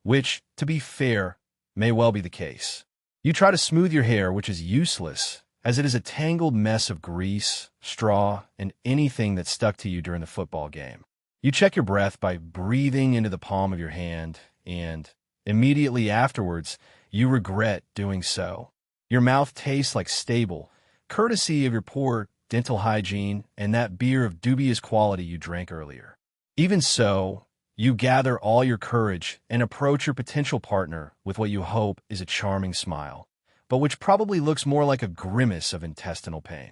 Which, to be fair, may well be the case. You try to smooth your hair, which is useless, as it is a tangled mess of grease, straw, and anything that stuck to you during the football game. You check your breath by breathing into the palm of your hand, and immediately afterwards, you regret doing so. Your mouth tastes like stable, courtesy of your poor dental hygiene and that beer of dubious quality you drank earlier. Even so, you gather all your courage and approach your potential partner with what you hope is a charming smile, but which probably looks more like a grimace of intestinal pain.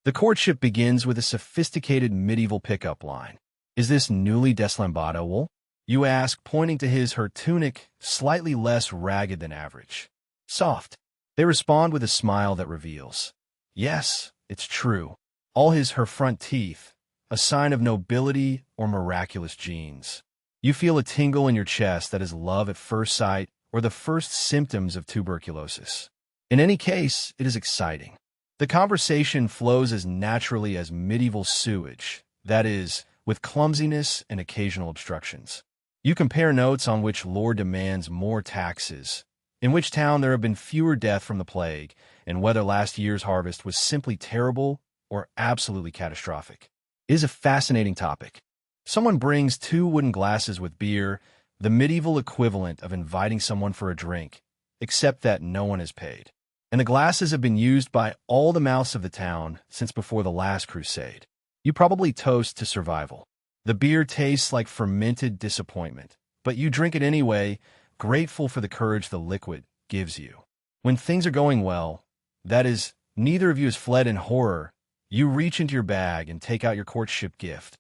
The courtship begins with a sophisticated medieval pickup line. "Is this newly deslambado wool?" you ask, pointing to her tunic, slightly less ragged than average. "Soft." They respond with a smile that reveals, "Yes, it's true. All her front teeth, a sign of nobility or miraculous genes." You feel a tingle in your chest that is love at first sight or the first symptoms of tuberculosis. In any case, it is exciting. The conversation flows as naturally as medieval sewage, that is, with clumsiness and occasional obstructions. You compare notes on which lord demands more taxes, in which town there have been fewer deaths from the plague, and whether last year's harvest was simply terrible or absolutely catastrophic. It is a fascinating topic. Someone brings 2 wooden glasses with beer, the medieval equivalent of inviting someone for a drink, except that no one has paid. And the glasses have been used by all the mouths of the town since before the last crusade. You probably toast to survival. The beer tastes like fermented disappointment, but you drink it anyway, grateful for the courage the liquid gives you. When things are going well, that is, neither of you has fled in horror, you reach into your bag and take out your courtship gift,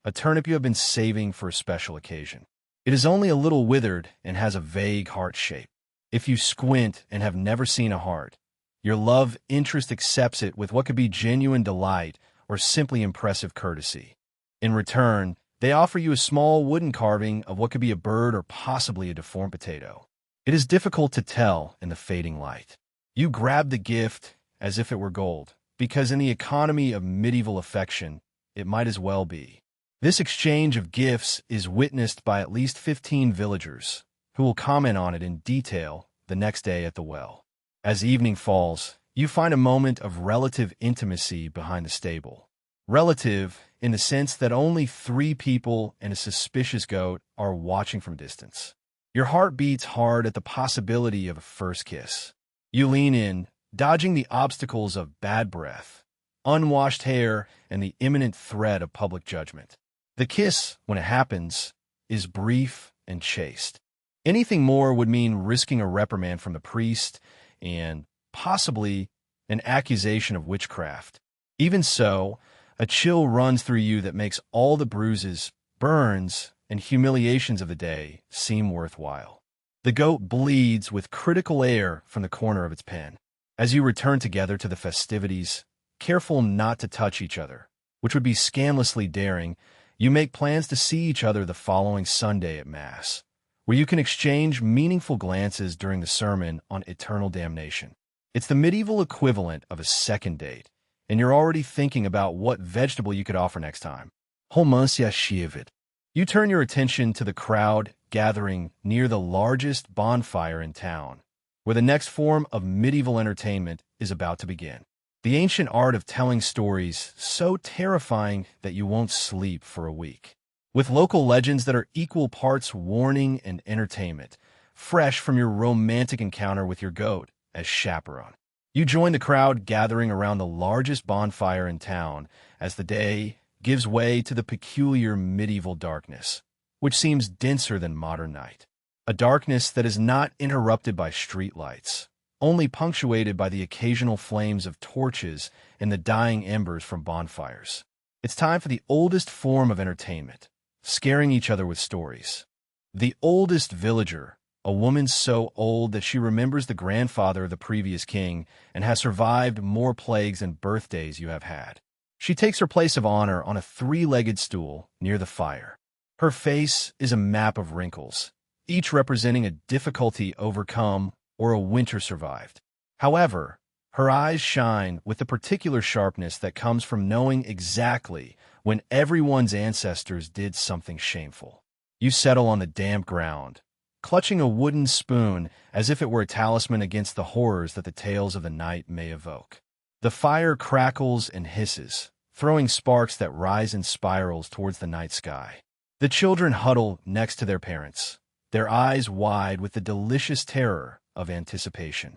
a turnip you have been saving for a special occasion. It is only a little withered and has a vague heart shape. If you squint and have never seen a heart, your love interest accepts it with what could be genuine delight or simply impressive courtesy. In return, they offer you a small wooden carving of what could be a bird or possibly a deformed potato. It is difficult to tell in the fading light. You grab the gift as if it were gold, because in the economy of medieval affection, it might as well be. This exchange of gifts is witnessed by at least 15 villagers, who will comment on it in detail the next day at the well. As evening falls, you find a moment of relative intimacy behind the stable. Relative in the sense that only 3 people and a suspicious goat are watching from distance. Your heart beats hard at the possibility of a first kiss. You lean in, dodging the obstacles of bad breath, unwashed hair, and the imminent threat of public judgment. The kiss, when it happens, is brief and chaste. Anything more would mean risking a reprimand from the priest and, possibly, an accusation of witchcraft. Even so, a chill runs through you that makes all the bruises, burns, and humiliations of the day seem worthwhile. The goat bleeds with critical air from the corner of its pen. As you return together to the festivities, careful not to touch each other, which would be scandalously daring, you make plans to see each other the following Sunday at Mass, where you can exchange meaningful glances during the sermon on eternal damnation. It's the medieval equivalent of a second date, and you're already thinking about what vegetable you could offer next time. Holmansia Shivit. You turn your attention to the crowd gathering near the largest bonfire in town, where the next form of medieval entertainment is about to begin. The ancient art of telling stories so terrifying that you won't sleep for a week. With local legends that are equal parts warning and entertainment, fresh from your romantic encounter with your goat as chaperone. You join the crowd gathering around the largest bonfire in town as the day gives way to the peculiar medieval darkness, which seems denser than modern night. A darkness that is not interrupted by streetlights, only punctuated by the occasional flames of torches and the dying embers from bonfires. It's time for the oldest form of entertainment, scaring each other with stories. The oldest villager, a woman so old that she remembers the grandfather of the previous king and has survived more plagues and birthdays you have had. She takes her place of honor on a 3-legged stool near the fire. Her face is a map of wrinkles, each representing a difficulty overcome or a winter survived. However, her eyes shine with the particular sharpness that comes from knowing exactly when everyone's ancestors did something shameful. You settle on the damp ground, clutching a wooden spoon as if it were a talisman against the horrors that the tales of the night may evoke. The fire crackles and hisses, throwing sparks that rise in spirals towards the night sky. The children huddle next to their parents, their eyes wide with the delicious terror of anticipation.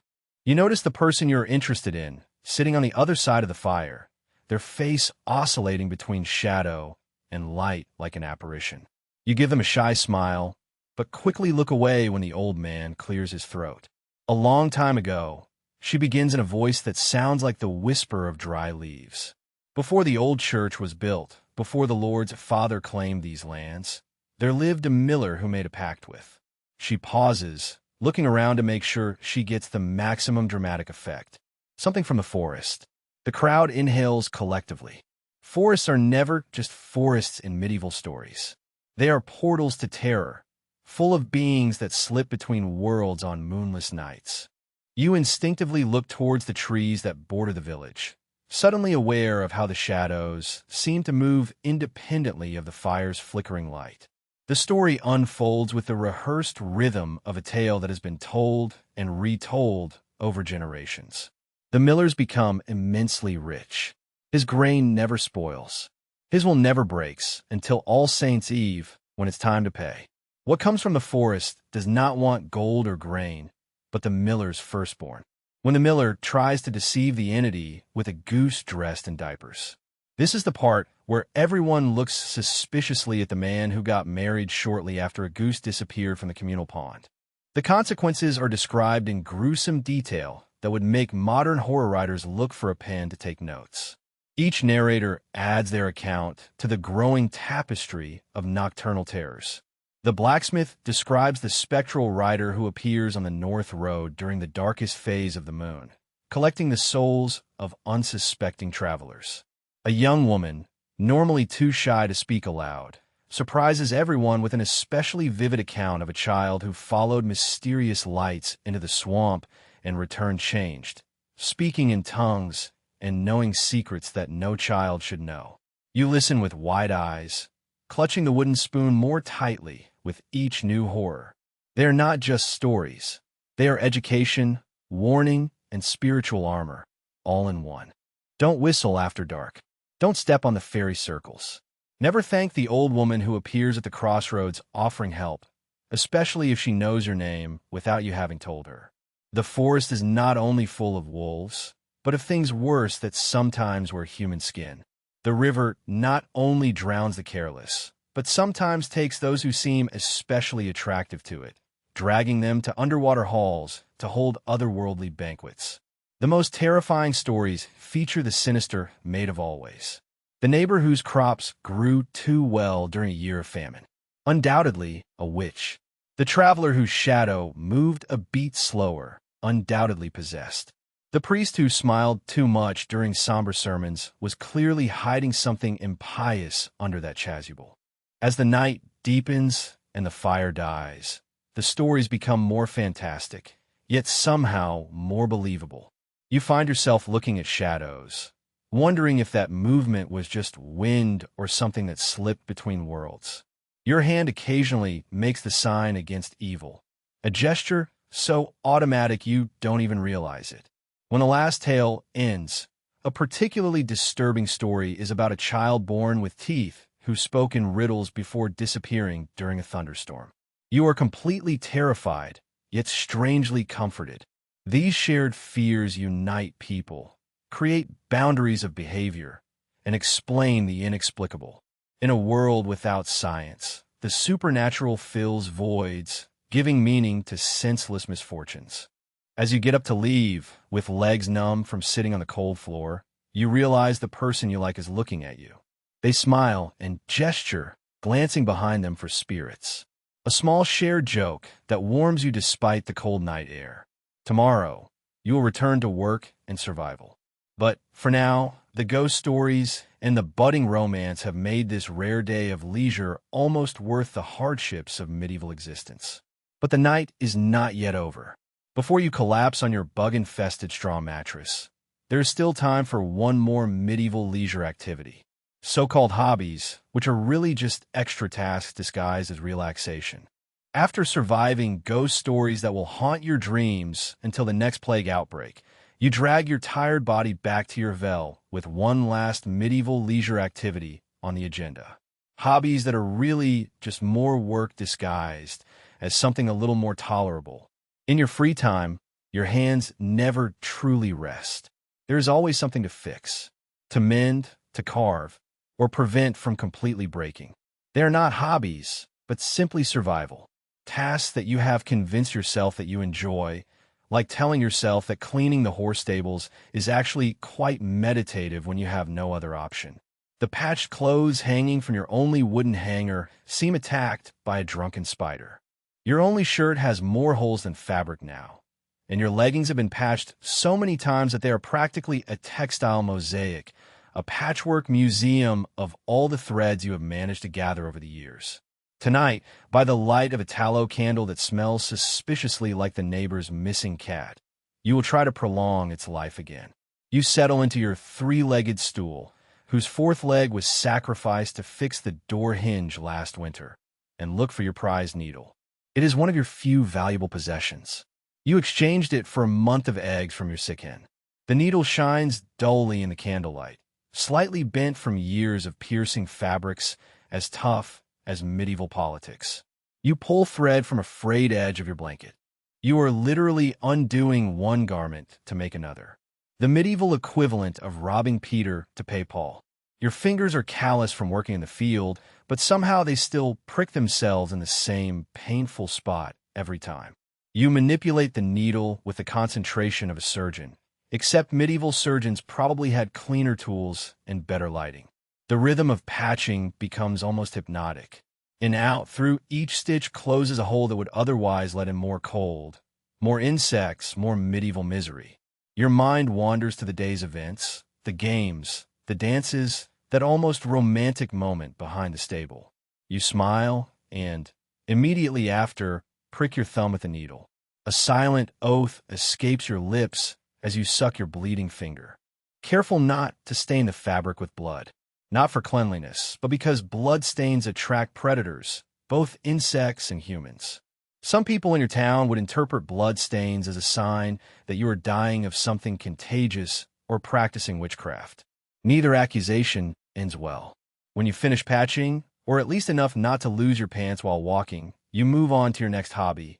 You notice the person you're interested in, sitting on the other side of the fire, their face oscillating between shadow and light like an apparition. You give them a shy smile, but quickly look away when the old man clears his throat. A long time ago, she begins in a voice that sounds like the whisper of dry leaves. Before the old church was built, before the Lord's father claimed these lands, there lived a miller who made a pact with. She pauses, looking around to make sure she gets the maximum dramatic effect. Something from the forest. The crowd inhales collectively. Forests are never just forests in medieval stories. They are portals to terror, full of beings that slip between worlds on moonless nights. You instinctively look towards the trees that border the village, suddenly aware of how the shadows seem to move independently of the fire's flickering light. The story unfolds with the rehearsed rhythm of a tale that has been told and retold over generations. The miller's become immensely rich. His grain never spoils. His will never breaks until All Saints' Eve, when it's time to pay. What comes from the forest does not want gold or grain, but the miller's firstborn. When the miller tries to deceive the entity with a goose dressed in diapers. This is the part where everyone looks suspiciously at the man who got married shortly after a goose disappeared from the communal pond. The consequences are described in gruesome detail that would make modern horror writers look for a pen to take notes. Each narrator adds their account to the growing tapestry of nocturnal terrors. The blacksmith describes the spectral rider who appears on the North Road during the darkest phase of the moon, collecting the souls of unsuspecting travelers. A young woman, normally too shy to speak aloud, surprises everyone with an especially vivid account of a child who followed mysterious lights into the swamp and returned changed, speaking in tongues and knowing secrets that no child should know. You listen with wide eyes, clutching the wooden spoon more tightly with each new horror. They are not just stories. They are education, warning, and spiritual armor, all in one. Don't whistle after dark. Don't step on the fairy circles. Never thank the old woman who appears at the crossroads offering help, especially if she knows your name without you having told her. The forest is not only full of wolves, but of things worse that sometimes wear human skin. The river not only drowns the careless, but sometimes takes those who seem especially attractive to it, dragging them to underwater halls to hold otherworldly banquets. The most terrifying stories feature the sinister maid of always, the neighbor whose crops grew too well during a year of famine. Undoubtedly a witch. The traveler whose shadow moved a beat slower, undoubtedly possessed. The priest who smiled too much during somber sermons was clearly hiding something impious under that chasuble. As the night deepens and the fire dies, the stories become more fantastic, yet somehow more believable. You find yourself looking at shadows, wondering if that movement was just wind or something that slipped between worlds. Your hand occasionally makes the sign against evil, a gesture so automatic you don't even realize it. When the last tale ends, a particularly disturbing story is about a child born with teeth who spoke in riddles before disappearing during a thunderstorm. You are completely terrified, yet strangely comforted. These shared fears unite people, create boundaries of behavior, and explain the inexplicable. In a world without science, the supernatural fills voids, giving meaning to senseless misfortunes. As you get up to leave, with legs numb from sitting on the cold floor, you realize the person you like is looking at you. They smile and gesture, glancing behind them for spirits. A small shared joke that warms you despite the cold night air. Tomorrow, you will return to work and survival. But for now, the ghost stories and the budding romance have made this rare day of leisure almost worth the hardships of medieval existence. But the night is not yet over. Before you collapse on your bug-infested straw mattress, there is still time for one more medieval leisure activity. So-called hobbies, which are really just extra tasks disguised as relaxation. After surviving ghost stories that will haunt your dreams until the next plague outbreak, you drag your tired body back to your vel with one last medieval leisure activity on the agenda. Hobbies that are really just more work disguised as something a little more tolerable. In your free time, Your hands never truly rest. There is always something to fix, to mend, to carve, or prevent from completely breaking. They are not hobbies, but simply survival. Tasks that you have convinced yourself that you enjoy, like telling yourself that cleaning the horse stables is actually quite meditative when you have no other option. The patched clothes hanging from your only wooden hanger seem attacked by a drunken spider. Your only shirt has more holes than fabric now, and your leggings have been patched so many times that they are practically a textile mosaic, a patchwork museum of all the threads you have managed to gather over the years. Tonight, by the light of a tallow candle that smells suspiciously like the neighbor's missing cat, you will try to prolong its life again. You settle into your three-legged stool, whose fourth leg was sacrificed to fix the door hinge last winter, and look for your prized needle. It is one of your few valuable possessions. You exchanged it for a month of eggs from your sick hen. The needle shines dully in the candlelight, slightly bent from years of piercing fabrics, as tough as medieval politics. You pull thread from a frayed edge of your blanket. You are literally undoing one garment to make another. The medieval equivalent of robbing Peter to pay Paul. Your fingers are callous from working in the field, but somehow they still prick themselves in the same painful spot every time. You manipulate the needle with the concentration of a surgeon, except medieval surgeons probably had cleaner tools and better lighting. The rhythm of patching becomes almost hypnotic. In out through each stitch closes a hole that would otherwise let in more cold, more insects, more medieval misery. Your mind wanders to the day's events, the games, the dances, that almost romantic moment behind the stable. You smile and, immediately after, prick your thumb at the needle. A silent oath escapes your lips as you suck your bleeding finger. Careful not to stain the fabric with blood. Not for cleanliness, but because blood stains attract predators, both insects and humans. Some people in your town would interpret blood stains as a sign that you are dying of something contagious or practicing witchcraft. Neither accusation ends well. When you finish patching, or at least enough not to lose your pants while walking, you move on to your next hobby,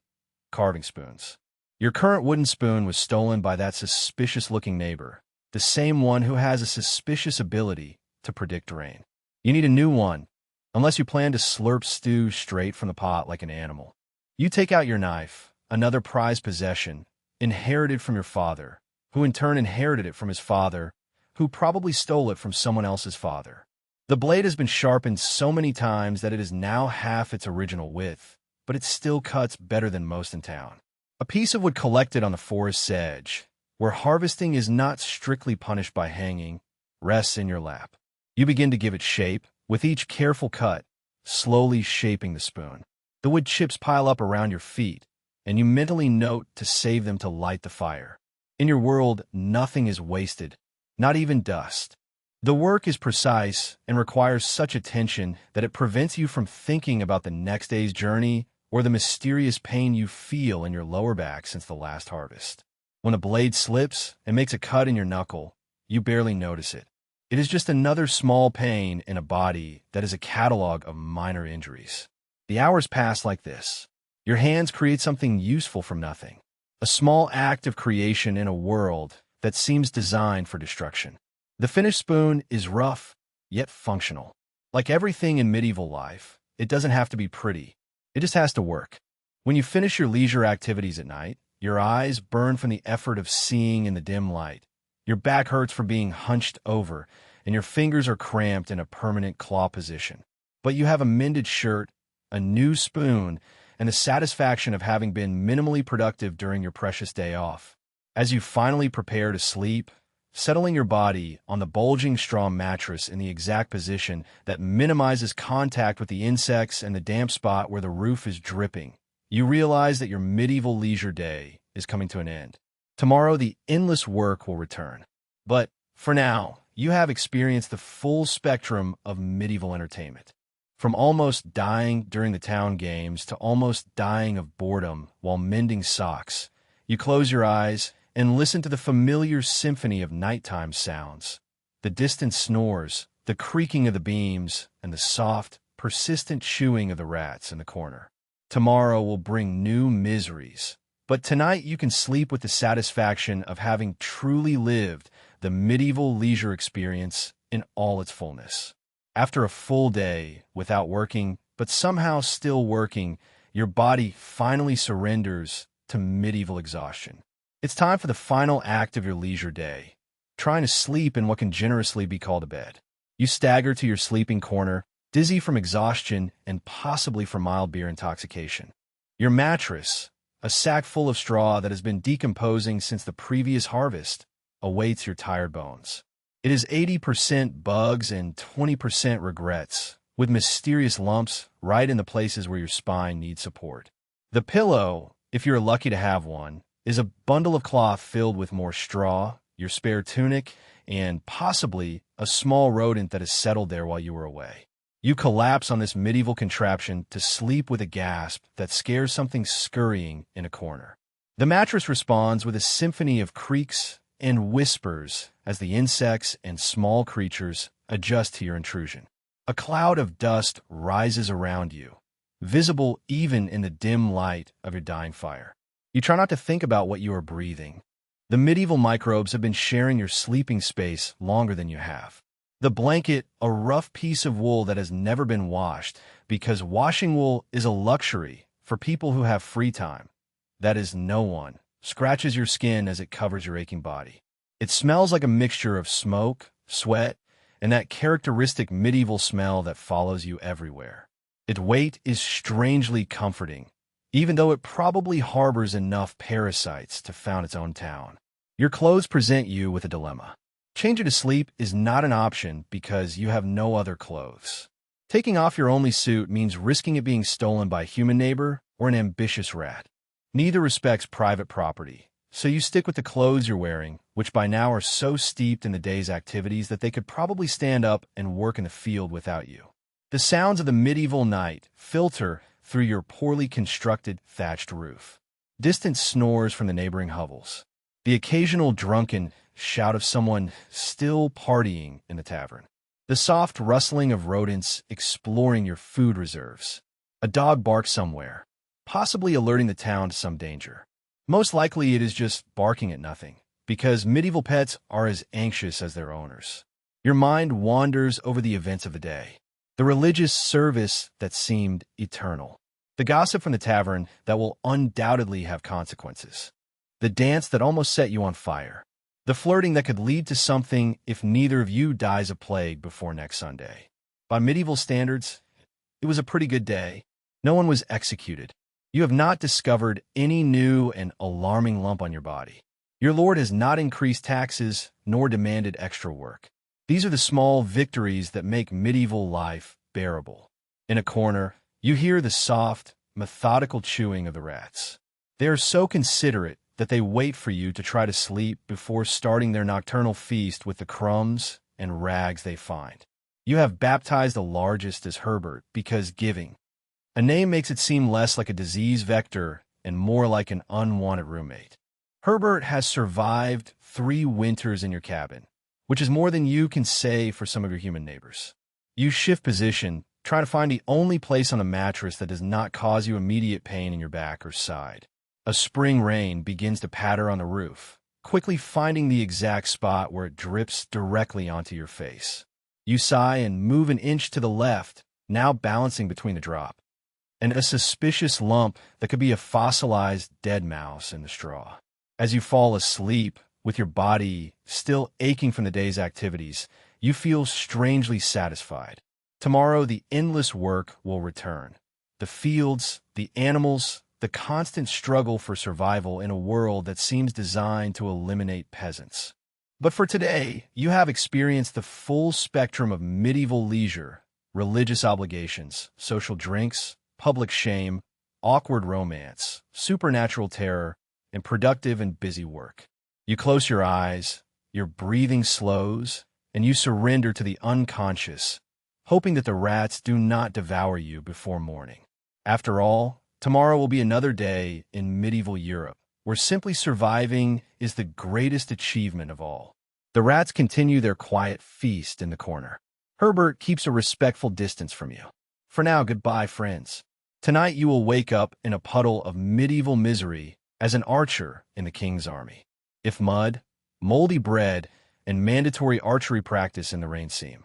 carving spoons. Your current wooden spoon was stolen by that suspicious-looking neighbor, the same one who has a suspicious ability to predict rain. You need a new one, unless you plan to slurp stew straight from the pot like an animal. You take out your knife, another prized possession, inherited from your father, who in turn inherited it from his father, who probably stole it from someone else's father. The blade has been sharpened so many times that it is now half its original width, but it still cuts better than most in town. A piece of wood collected on the forest's edge, where harvesting is not strictly punished by hanging, rests in your lap. You begin to give it shape, with each careful cut, slowly shaping the spoon. The wood chips pile up around your feet, and you mentally note to save them to light the fire. In your world, nothing is wasted, not even dust. The work is precise and requires such attention that it prevents you from thinking about the next day's journey or the mysterious pain you feel in your lower back since the last harvest. When a blade slips and makes a cut in your knuckle, you barely notice it. It is just another small pain in a body that is a catalog of minor injuries. The hours pass like this. Your hands create something useful from nothing. A small act of creation in a world that seems designed for destruction. The finished spoon is rough, yet functional. Like everything in medieval life, it doesn't have to be pretty. It just has to work. When you finish your leisure activities at night, your eyes burn from the effort of seeing in the dim light. Your back hurts from being hunched over, and your fingers are cramped in a permanent claw position. But you have a mended shirt, a new spoon, and the satisfaction of having been minimally productive during your precious day off. As you finally prepare to sleep, settling your body on the bulging straw mattress in the exact position that minimizes contact with the insects and the damp spot where the roof is dripping, you realize that your medieval leisure day is coming to an end. Tomorrow, the endless work will return. But for now, you have experienced the full spectrum of medieval entertainment. From almost dying during the town games to almost dying of boredom while mending socks, you close your eyes and listen to the familiar symphony of nighttime sounds, the distant snores, the creaking of the beams, and the soft, persistent chewing of the rats in the corner. Tomorrow will bring new miseries, But tonight you can sleep with the satisfaction of having truly lived the medieval leisure experience in all its fullness. After a full day without working, but somehow still working, your body finally surrenders to medieval exhaustion. It's time for the final act of your leisure day, trying to sleep in what can generously be called a bed. You stagger to your sleeping corner, dizzy from exhaustion and possibly from mild beer intoxication. Your mattress, a sack full of straw that has been decomposing since the previous harvest, awaits your tired bones. It is 80% bugs and 20% regrets, with mysterious lumps right in the places where your spine needs support. The pillow, if you're lucky to have one, is a bundle of cloth filled with more straw, your spare tunic, and possibly a small rodent that has settled there while you were away. You collapse on this medieval contraption to sleep with a gasp that scares something scurrying in a corner. The mattress responds with a symphony of creaks and whispers as the insects and small creatures adjust to your intrusion. A cloud of dust rises around you, visible even in the dim light of your dying fire. You try not to think about what you are breathing. The medieval microbes have been sharing your sleeping space longer than you have. The blanket, a rough piece of wool that has never been washed, because washing wool is a luxury for people who have free time. That is, no one scratches your skin as it covers your aching body. It smells like a mixture of smoke, sweat, and that characteristic medieval smell that follows you everywhere. Its weight is strangely comforting, even though it probably harbors enough parasites to found its own town. Your clothes present you with a dilemma. Changing to sleep is not an option because you have no other clothes. Taking off your only suit means risking it being stolen by a human neighbor or an ambitious rat. Neither respects private property, so you stick with the clothes you're wearing, which by now are so steeped in the day's activities that they could probably stand up and work in the field without you. The sounds of the medieval night filter through your poorly constructed thatched roof. Distant snores from the neighboring hovels. The occasional drunken shout of someone still partying in the tavern. The soft rustling of rodents exploring your food reserves. A dog barks somewhere, possibly alerting the town to some danger. Most likely it is just barking at nothing, because medieval pets are as anxious as their owners. Your mind wanders over the events of the day. The religious service that seemed eternal. The gossip from the tavern that will undoubtedly have consequences. The dance that almost set you on fire. The flirting that could lead to something if neither of you dies of plague before next Sunday. By medieval standards, it was a pretty good day. No one was executed. You have not discovered any new and alarming lump on your body. Your lord has not increased taxes nor demanded extra work. These are the small victories that make medieval life bearable. In a corner, you hear the soft, methodical chewing of the rats. They are so considerate that they wait for you to try to sleep before starting their nocturnal feast with the crumbs and rags they find. You have baptized the largest as Herbert because giving. A name makes it seem less like a disease vector and more like an unwanted roommate. Herbert has survived 3 winters in your cabin, which is more than you can say for some of your human neighbors. You shift position, try to find the only place on a mattress that does not cause you immediate pain in your back or side. A spring rain begins to patter on the roof, quickly finding the exact spot where it drips directly onto your face. You sigh and move an inch to the left, now balancing between the drop and a suspicious lump that could be a fossilized dead mouse in the straw. As you fall asleep, with your body still aching from the day's activities, you feel strangely satisfied. Tomorrow, the endless work will return. The fields, the animals, the constant struggle for survival in a world that seems designed to eliminate peasants. But for today, you have experienced the full spectrum of medieval leisure, religious obligations, social drinks, public shame, awkward romance, supernatural terror, and productive and busy work. You close your eyes, your breathing slows, and you surrender to the unconscious, hoping that the rats do not devour you before morning. After all, tomorrow will be another day in medieval Europe, where simply surviving is the greatest achievement of all. The rats continue their quiet feast in the corner. Herbert keeps a respectful distance from you. For now, goodbye, friends. Tonight you will wake up in a puddle of medieval misery as an archer in the king's army. If mud, moldy bread, and mandatory archery practice in the rain seem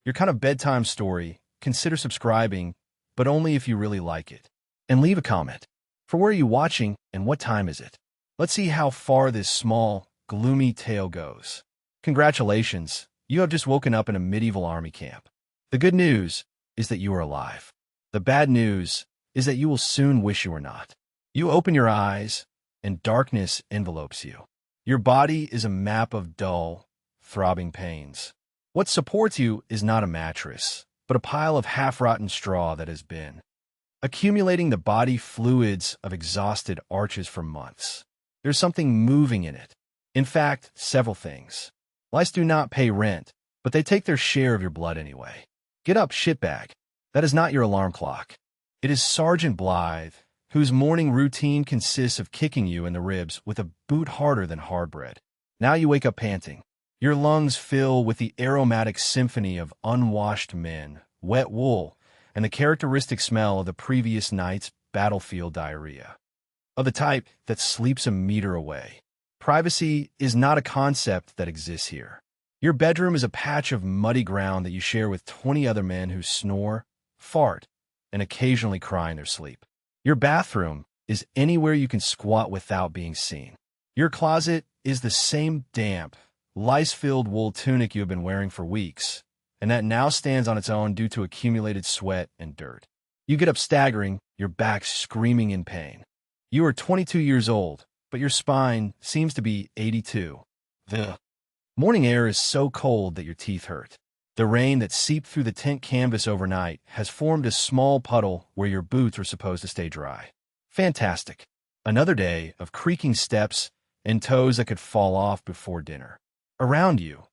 your kind of bedtime story, consider subscribing, but only if you really like it. And leave a comment. For where are you watching and what time is it? Let's see how far this small, gloomy tale goes. Congratulations, you have just woken up in a medieval army camp. The good news is that you are alive. The bad news is that you will soon wish you were not. You open your eyes, and darkness envelopes you. Your body is a map of dull, throbbing pains. What supports you is not a mattress, but a pile of half-rotten straw that has been accumulating the body fluids of exhausted archers for months. There's something moving in it. In fact, several things. Lice do not pay rent, but they take their share of your blood anyway. Get up, shitbag. That is not your alarm clock. It is Sergeant Blythe, whose morning routine consists of kicking you in the ribs with a boot harder than hard bread. Now you wake up panting. Your lungs fill with the aromatic symphony of unwashed men, wet wool, and the characteristic smell of the previous night's battlefield diarrhea. Of the type that sleeps a meter away. Privacy is not a concept that exists here. Your bedroom is a patch of muddy ground that you share with 20 other men who snore, fart, and occasionally cry in their sleep. Your bathroom is anywhere you can squat without being seen. Your closet is the same damp, lice-filled wool tunic you have been wearing for weeks, and that now stands on its own due to accumulated sweat and dirt. You get up staggering, your back screaming in pain. You are 22 years old, but your spine seems to be 82. The morning air is so cold that your teeth hurt. The rain that seeped through the tent canvas overnight has formed a small puddle where your boots were supposed to stay dry. Fantastic. Another day of creaking steps and toes that could fall off before dinner. Around you,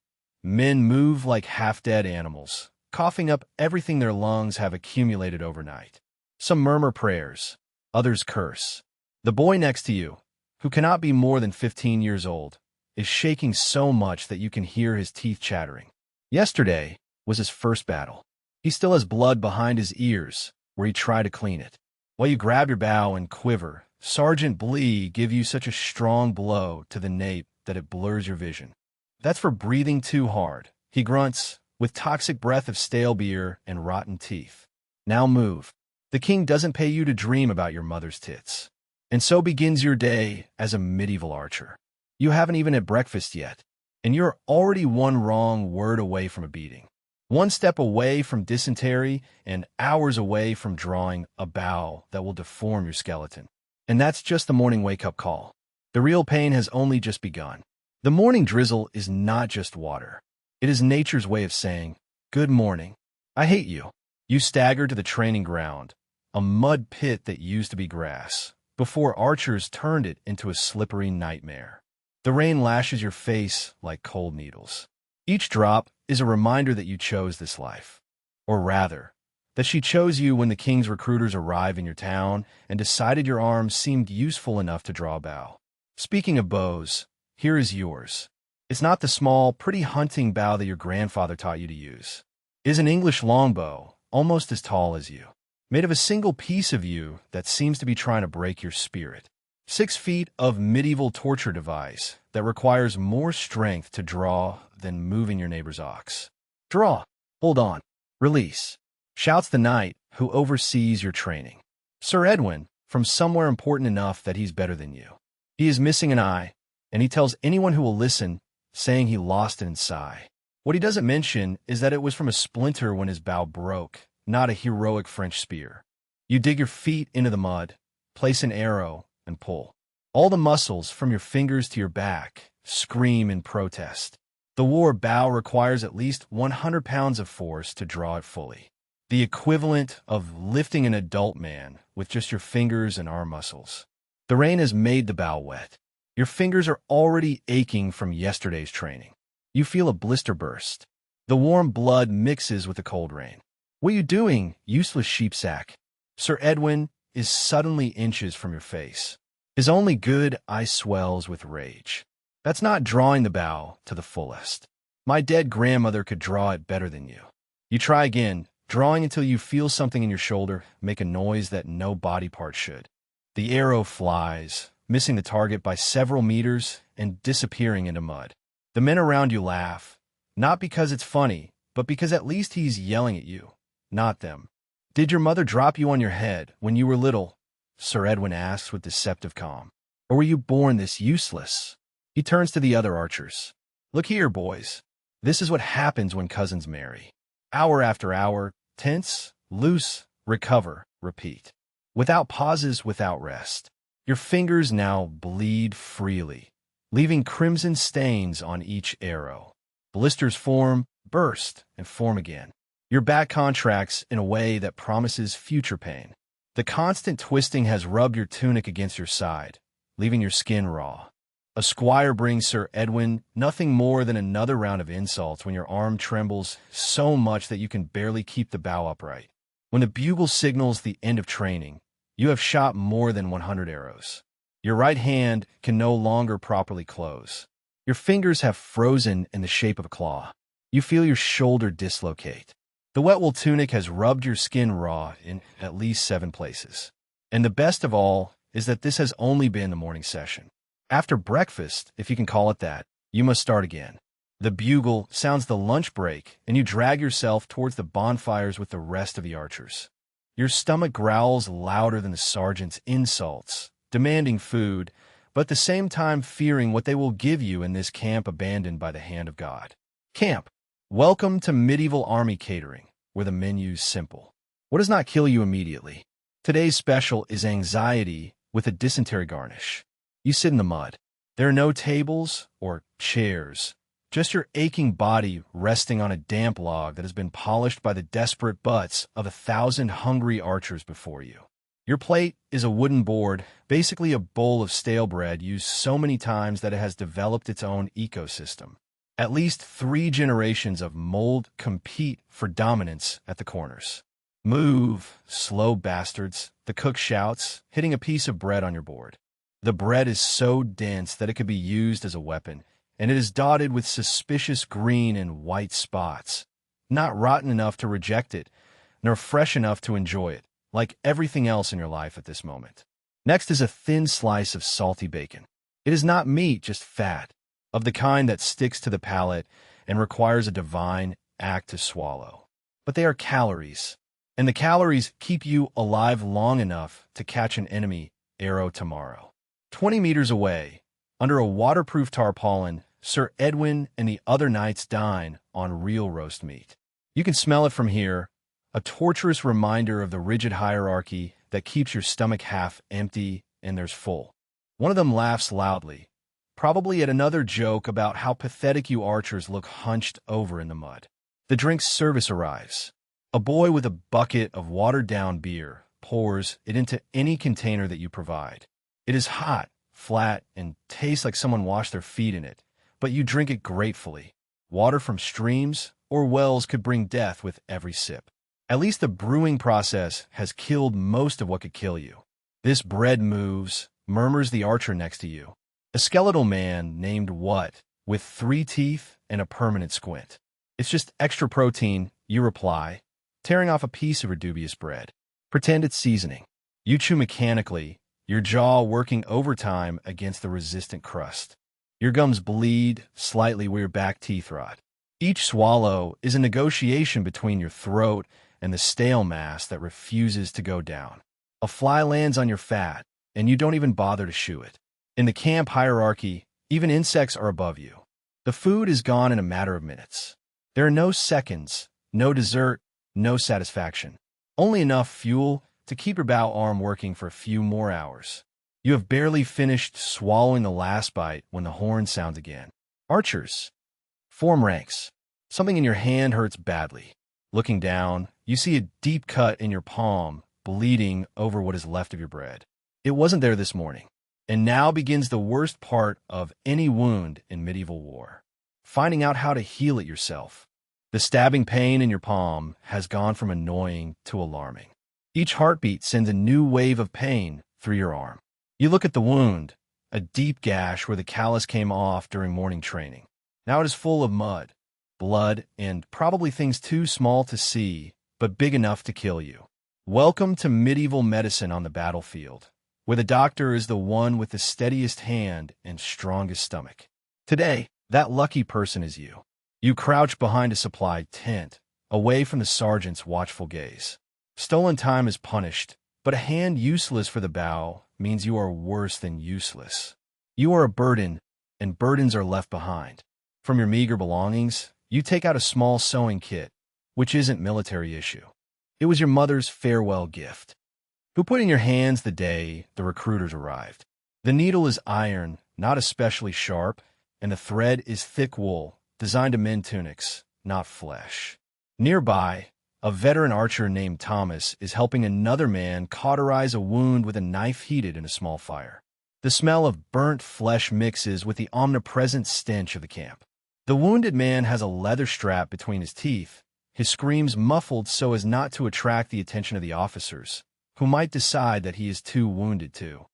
men move like half-dead animals, coughing up everything their lungs have accumulated overnight. Some murmur prayers, others curse. The boy next to you, who cannot be more than 15 years old, is shaking so much that you can hear his teeth chattering. Yesterday was his first battle. He still has blood behind his ears, where he tried to clean it. While you grab your bow and quiver, Sergeant Blee give you such a strong blow to the nape that it blurs your vision. That's for breathing too hard, he grunts, with toxic breath of stale beer and rotten teeth. Now move. The king doesn't pay you to dream about your mother's tits. And so begins your day as a medieval archer. You haven't even had breakfast yet, and you're already one wrong word away from a beating. One step away from dysentery and hours away from drawing a bow that will deform your skeleton. And that's just the morning wake-up call. The real pain has only just begun. The morning drizzle is not just water. It is nature's way of saying, "Good morning. I hate you." You stagger to the training ground, a mud pit that used to be grass, before archers turned it into a slippery nightmare. The rain lashes your face like cold needles. Each drop is a reminder that you chose this life. Or rather, that she chose you when the king's recruiters arrived in your town and decided your arms seemed useful enough to draw a bow. Speaking of bows, here is yours. It's not the small, pretty hunting bow that your grandfather taught you to use. It is an English longbow, almost as tall as you, made of a single piece of you that seems to be trying to break your spirit. 6 feet of medieval torture device that requires more strength to draw than moving your neighbor's ox. Draw. Hold on. Release. Shouts the knight who oversees your training. Sir Edwin, from somewhere important enough that he's better than you. He is missing an eye, and he tells anyone who will listen, saying he lost it in sigh. What he doesn't mention is that it was from a splinter when his bow broke, not a heroic French spear. You dig your feet into the mud, place an arrow, and pull. All the muscles from your fingers to your back scream in protest. The war bow requires at least 100 pounds of force to draw it fully. The equivalent of lifting an adult man with just your fingers and arm muscles. The rain has made the bow wet. Your fingers are already aching from yesterday's training. You feel a blister burst. The warm blood mixes with the cold rain. What are you doing, useless sheepsack? Sir Edwin is suddenly inches from your face. His only good eye swells with rage. That's not drawing the bow to the fullest. My dead grandmother could draw it better than you. You try again, drawing until you feel something in your shoulder make a noise that no body part should. The arrow flies, missing the target by several meters and disappearing into mud. The men around you laugh, not because it's funny, but because at least he's yelling at you, not them. "Did your mother drop you on your head when you were little?" Sir Edwin asks with deceptive calm. "Or were you born this useless?" He turns to the other archers. "Look here, boys. This is what happens when cousins marry. Hour after hour, tense, loose, recover, repeat. Without pauses, without rest. Your fingers now bleed freely, leaving crimson stains on each arrow. Blisters form, burst, and form again. Your back contracts in a way that promises future pain. The constant twisting has rubbed your tunic against your side, leaving your skin raw. A squire brings Sir Edwin nothing more than another round of insults when your arm trembles so much that you can barely keep the bow upright. When the bugle signals the end of training, you have shot more than 100 arrows. Your right hand can no longer properly close. Your fingers have frozen in the shape of a claw. You feel your shoulder dislocate. The wet wool tunic has rubbed your skin raw in at least 7 places. And the best of all is that this has only been the morning session. After breakfast, if you can call it that, you must start again. The bugle sounds the lunch break, and you drag yourself towards the bonfires with the rest of the archers. Your stomach growls louder than the sergeant's insults, demanding food, but at the same time fearing what they will give you in this camp abandoned by the hand of God. Camp. Welcome to medieval army catering, where the menu's simple. What does not kill you immediately? Today's special is anxiety with a dysentery garnish. You sit in the mud. There are no tables or chairs, just your aching body resting on a damp log that has been polished by the desperate butts of 1,000 hungry archers before you. Your plate is a wooden board, basically a bowl of stale bread used so many times that it has developed its own ecosystem. At least 3 generations of mold compete for dominance at the corners. "Move, slow bastards," the cook shouts, hitting a piece of bread on your board. The bread is so dense that it could be used as a weapon, and it is dotted with suspicious green and white spots, not rotten enough to reject it, nor fresh enough to enjoy it, like everything else in your life at this moment. Next is a thin slice of salty bacon. It is not meat, just fat, of the kind that sticks to the palate and requires a divine act to swallow. But they are calories, and the calories keep you alive long enough to catch an enemy arrow tomorrow. 20 meters away, under a waterproof tarpaulin, Sir Edwin and the other knights dine on real roast meat. You can smell it from here, a torturous reminder of the rigid hierarchy that keeps your stomach half empty and theirs full. One of them laughs loudly, probably at another joke about how pathetic you archers look hunched over in the mud. The drinks service arrives. A boy with a bucket of watered-down beer pours it into any container that you provide. It is hot, flat, and tastes like someone washed their feet in it, but you drink it gratefully. Water from streams or wells could bring death with every sip. At least the brewing process has killed most of what could kill you. "This bread moves," murmurs the archer next to you. A skeletal man named What, with 3 teeth and a permanent squint. "It's just extra protein," you reply, tearing off a piece of your dubious bread. Pretend it's seasoning. You chew mechanically, your jaw working overtime against the resistant crust. Your gums bleed slightly where your back teeth rot. Each swallow is a negotiation between your throat and the stale mass that refuses to go down. A fly lands on your fat, and you don't even bother to shoo it. In the camp hierarchy, even insects are above you. The food is gone in a matter of minutes. There are no seconds, no dessert, no satisfaction. Only enough fuel to keep your bow arm working for a few more hours. You have barely finished swallowing the last bite when the horn sounds again. Archers, form ranks. Something in your hand hurts badly. Looking down, you see a deep cut in your palm, bleeding over what is left of your bread. It wasn't there this morning. And now begins the worst part of any wound in medieval war. Finding out how to heal it yourself. The stabbing pain in your palm has gone from annoying to alarming. Each heartbeat sends a new wave of pain through your arm. You look at the wound, a deep gash where the callus came off during morning training. Now it is full of mud, blood, and probably things too small to see, but big enough to kill you. Welcome to medieval medicine on the battlefield, where the doctor is the one with the steadiest hand and strongest stomach. Today, that lucky person is you. You crouch behind a supply tent, away from the sergeant's watchful gaze. Stolen time is punished, but a hand useless for the bow means you are worse than useless. You are a burden, and burdens are left behind. From your meager belongings, you take out a small sewing kit, which isn't military issue. It was your mother's farewell gift, who put in your hands the day the recruiters arrived. The needle is iron, not especially sharp, and the thread is thick wool, designed to mend tunics, not flesh. Nearby, a veteran archer named Thomas is helping another man cauterize a wound with a knife heated in a small fire. The smell of burnt flesh mixes with the omnipresent stench of the camp. The wounded man has a leather strap between his teeth, his screams muffled so as not to attract the attention of the officers, who might decide that he is too wounded to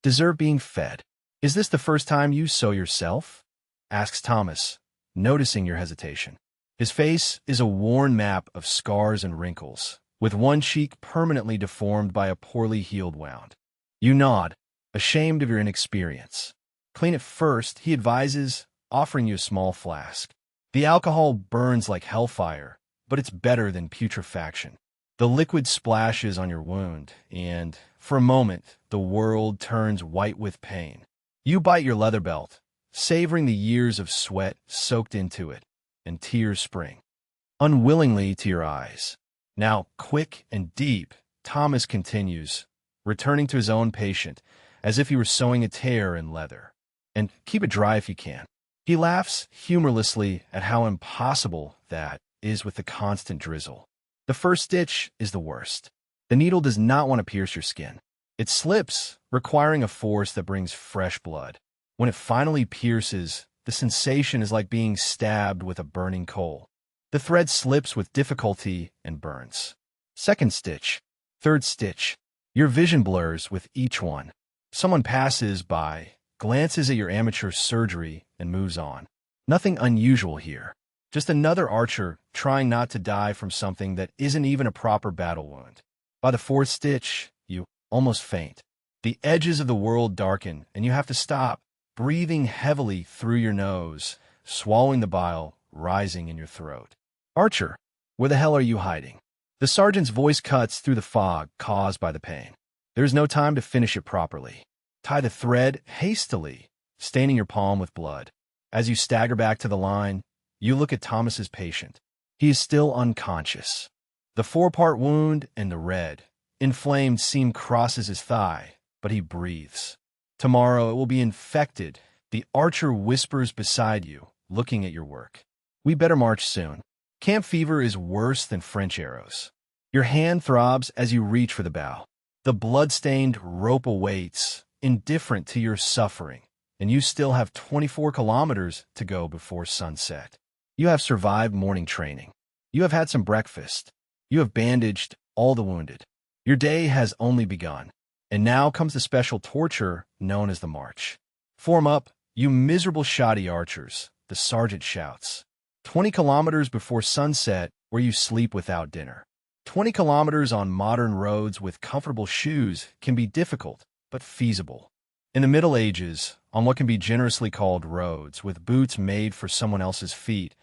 deserve being fed. "Is this the first time you sew yourself?" asks Thomas, noticing your hesitation. His face is a worn map of scars and wrinkles, with one cheek permanently deformed by a poorly healed wound. You nod, ashamed of your inexperience. "Clean it first," he advises, offering you a small flask. The alcohol burns like hellfire, but it's better than putrefaction. The liquid splashes on your wound, and, for a moment, the world turns white with pain. You bite your leather belt, savoring the years of sweat soaked into it, and tears spring unwillingly to your eyes. Now, quick and deep, Thomas continues, returning to his own patient, as if he were sewing a tear in leather. "And keep it dry if you can." He laughs humorlessly at how impossible that is with the constant drizzle. The first stitch is the worst. The needle does not want to pierce your skin. It slips, requiring a force that brings fresh blood. When it finally pierces, the sensation is like being stabbed with a burning coal. The thread slips with difficulty and burns. Second stitch. Third stitch. Your vision blurs with each one. Someone passes by, glances at your amateur surgery, and moves on. Nothing unusual here. Just another archer trying not to die from something that isn't even a proper battle wound. By the fourth stitch, you almost faint. The edges of the world darken, and you have to stop, breathing heavily through your nose, swallowing the bile rising in your throat. "Archer, where the hell are you hiding?" The sergeant's voice cuts through the fog caused by the pain. There's no time to finish it properly. Tie the thread hastily, staining your palm with blood. As you stagger back to the line, you look at Thomas's patient. He is still unconscious. The 4-part wound and the red, inflamed seam crosses his thigh, but he breathes. "Tomorrow it will be infected," the archer whispers beside you, looking at your work. "We better march soon. Camp fever is worse than French arrows." Your hand throbs as you reach for the bow. The blood-stained rope awaits, indifferent to your suffering, and you still have 24 kilometers to go before sunset. You have survived morning training. You have had some breakfast. You have bandaged all the wounded. Your day has only begun, and now comes the special torture known as the march. "Form up, you miserable shoddy archers," the sergeant shouts. 20 kilometers before sunset, where you sleep without dinner. 20 kilometers on modern roads with comfortable shoes can be difficult, but feasible. In the Middle Ages, on what can be generously called roads, with boots made for someone else's feet,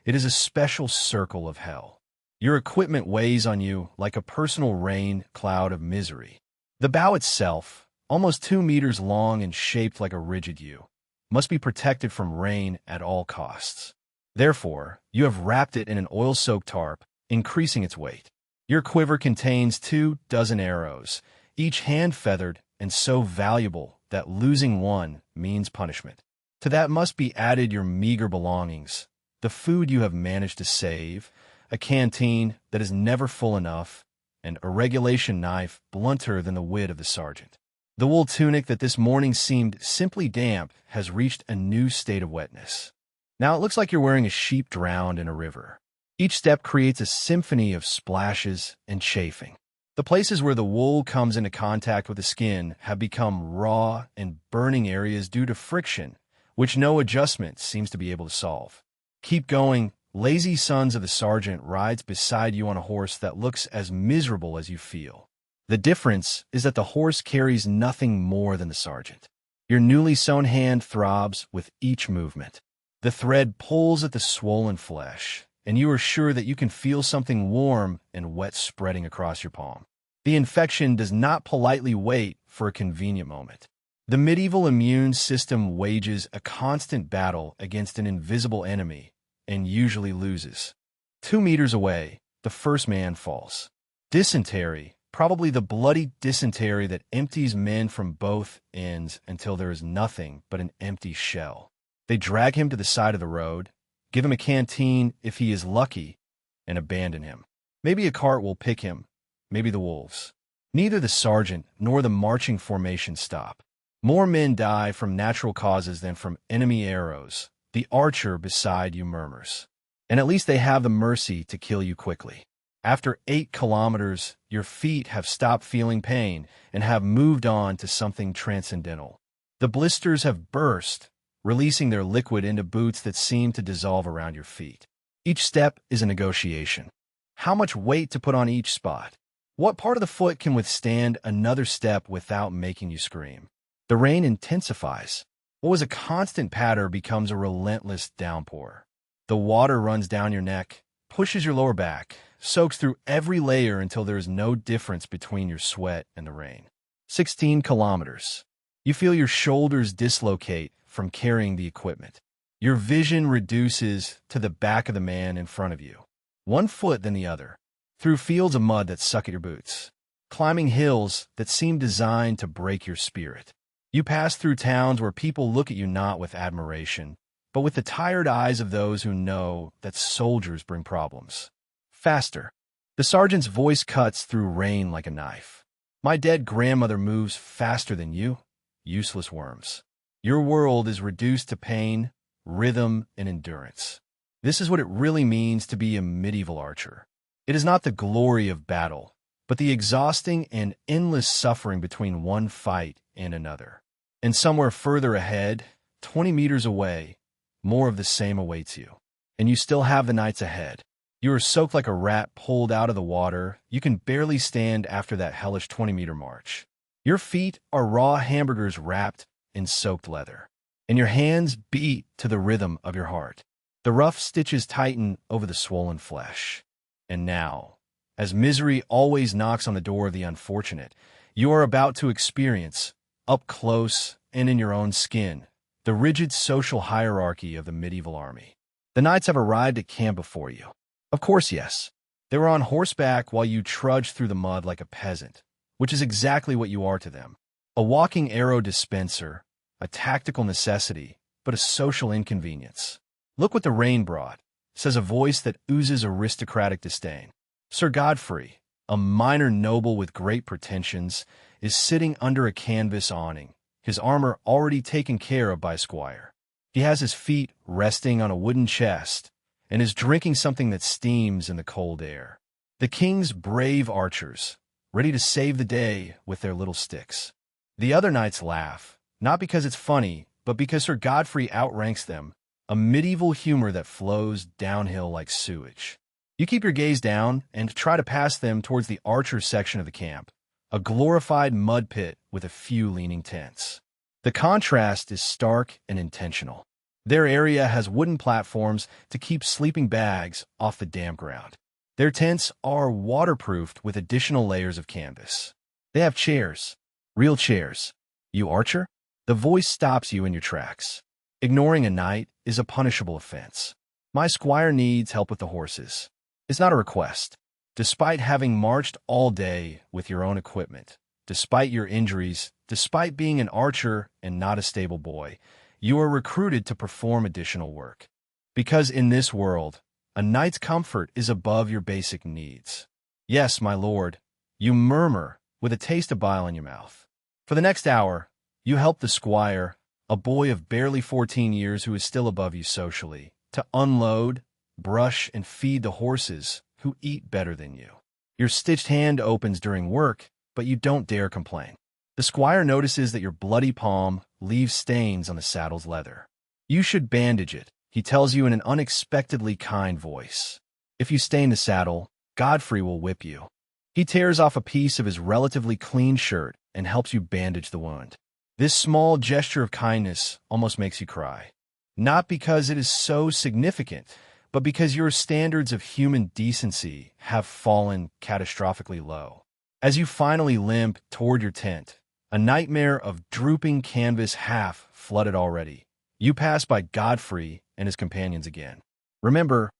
it is a special circle of hell. Your equipment weighs on you like a personal rain cloud of misery. The bow itself, almost 2 meters long and shaped like a rigid U, must be protected from rain at all costs. Therefore, you have wrapped it in an oil-soaked tarp, increasing its weight. Your quiver contains 24 arrows, each hand-feathered and so valuable that losing one means punishment. To that must be added your meager belongings, the food you have managed to save, a canteen that is never full enough, and a regulation knife blunter than the wit of the sergeant. The wool tunic that this morning seemed simply damp has reached a new state of wetness. Now it looks like you're wearing a sheep drowned in a river. Each step creates a symphony of splashes and chafing. The places where the wool comes into contact with the skin have become raw and burning areas due to friction, which no adjustment seems to be able to solve. Keep going. Lazy sons of the sergeant rides beside you on a horse that looks as miserable as you feel. The difference is that the horse carries nothing more than the sergeant. Your newly sewn hand throbs with each movement. The thread pulls at the swollen flesh, and you are sure that you can feel something warm and wet spreading across your palm. The infection does not politely wait for a convenient moment. The medieval immune system wages a constant battle against an invisible enemy and usually loses. 2 meters away, the first man falls. Dysentery, probably the bloody dysentery that empties men from both ends until there is nothing but an empty shell. They drag him to the side of the road, give him a canteen if he is lucky, and abandon him. Maybe a cart will pick him, maybe the wolves. Neither the sergeant nor the marching formation stop. More men die from natural causes than from enemy arrows. The archer beside you murmurs. And at least they have the mercy to kill you quickly. After 8 kilometers, your feet have stopped feeling pain and have moved on to something transcendental. The blisters have burst, releasing their liquid into boots that seem to dissolve around your feet. Each step is a negotiation. How much weight to put on each spot? What part of the foot can withstand another step without making you scream? The rain intensifies. What was a constant patter becomes a relentless downpour. The water runs down your neck, pushes your lower back, soaks through every layer until there is no difference between your sweat and the rain. 16 kilometers. You feel your shoulders dislocate from carrying the equipment. Your vision reduces to the back of the man in front of you. One foot then the other. Through fields of mud that suck at your boots. Climbing hills that seem designed to break your spirit. You pass through towns where people look at you not with admiration, but with the tired eyes of those who know that soldiers bring problems. Faster. The sergeant's voice cuts through rain like a knife. My dead grandmother moves faster than you, useless worms. Your world is reduced to pain, rhythm, and endurance. This is what it really means to be a medieval archer. It is not the glory of battle, but the exhausting and endless suffering between one fight and another. And somewhere further ahead, 20 meters away, more of the same awaits you. And you still have the nights ahead. You are soaked like a rat pulled out of the water. You can barely stand after that hellish 20-meter march. Your feet are raw hamburgers wrapped in soaked leather. And your hands beat to the rhythm of your heart. The rough stitches tighten over the swollen flesh. And now, as misery always knocks on the door of the unfortunate, you are about to experience, up close and in your own skin, the rigid social hierarchy of the medieval army. The knights have arrived at camp before you. Of course, yes. They were on horseback while you trudged through the mud like a peasant, which is exactly what you are to them. A walking arrow dispenser, a tactical necessity, but a social inconvenience. Look what the rain brought, says a voice that oozes aristocratic disdain. Sir Godfrey, a minor noble with great pretensions, is sitting under a canvas awning, his armor already taken care of by Squire. He has his feet resting on a wooden chest and is drinking something that steams in the cold air. The king's brave archers, ready to save the day with their little sticks. The other knights laugh, not because it's funny, but because Sir Godfrey outranks them, a medieval humor that flows downhill like sewage. You keep your gaze down and try to pass them towards the archer section of the camp, a glorified mud pit with a few leaning tents. The contrast is stark and intentional. Their area has wooden platforms to keep sleeping bags off the damp ground. Their tents are waterproofed with additional layers of canvas. They have chairs, real chairs. You archer? The voice stops you in your tracks. Ignoring a knight is a punishable offense. My squire needs help with the horses. It's not a request. Despite having marched all day with your own equipment, despite your injuries, despite being an archer and not a stable boy, you are recruited to perform additional work. Because in this world, a knight's comfort is above your basic needs. Yes, my lord, you murmur with a taste of bile in your mouth. For the next hour, you help the squire, a boy of barely 14 years who is still above you socially, to unload, brush, and feed the horses who eat better than you. Your stitched hand opens during work, but you don't dare complain. The squire notices that your bloody palm leaves stains on the saddle's leather. You should bandage it, he tells you in an unexpectedly kind voice. If you stain the saddle, Godfrey will whip you. He tears off a piece of his relatively clean shirt and helps you bandage the wound. This small gesture of kindness almost makes you cry. Not because it is so significant, but because your standards of human decency have fallen catastrophically low. As you finally limp toward your tent, a nightmare of drooping canvas half flooded already, you pass by Godfrey and his companions again. Remember,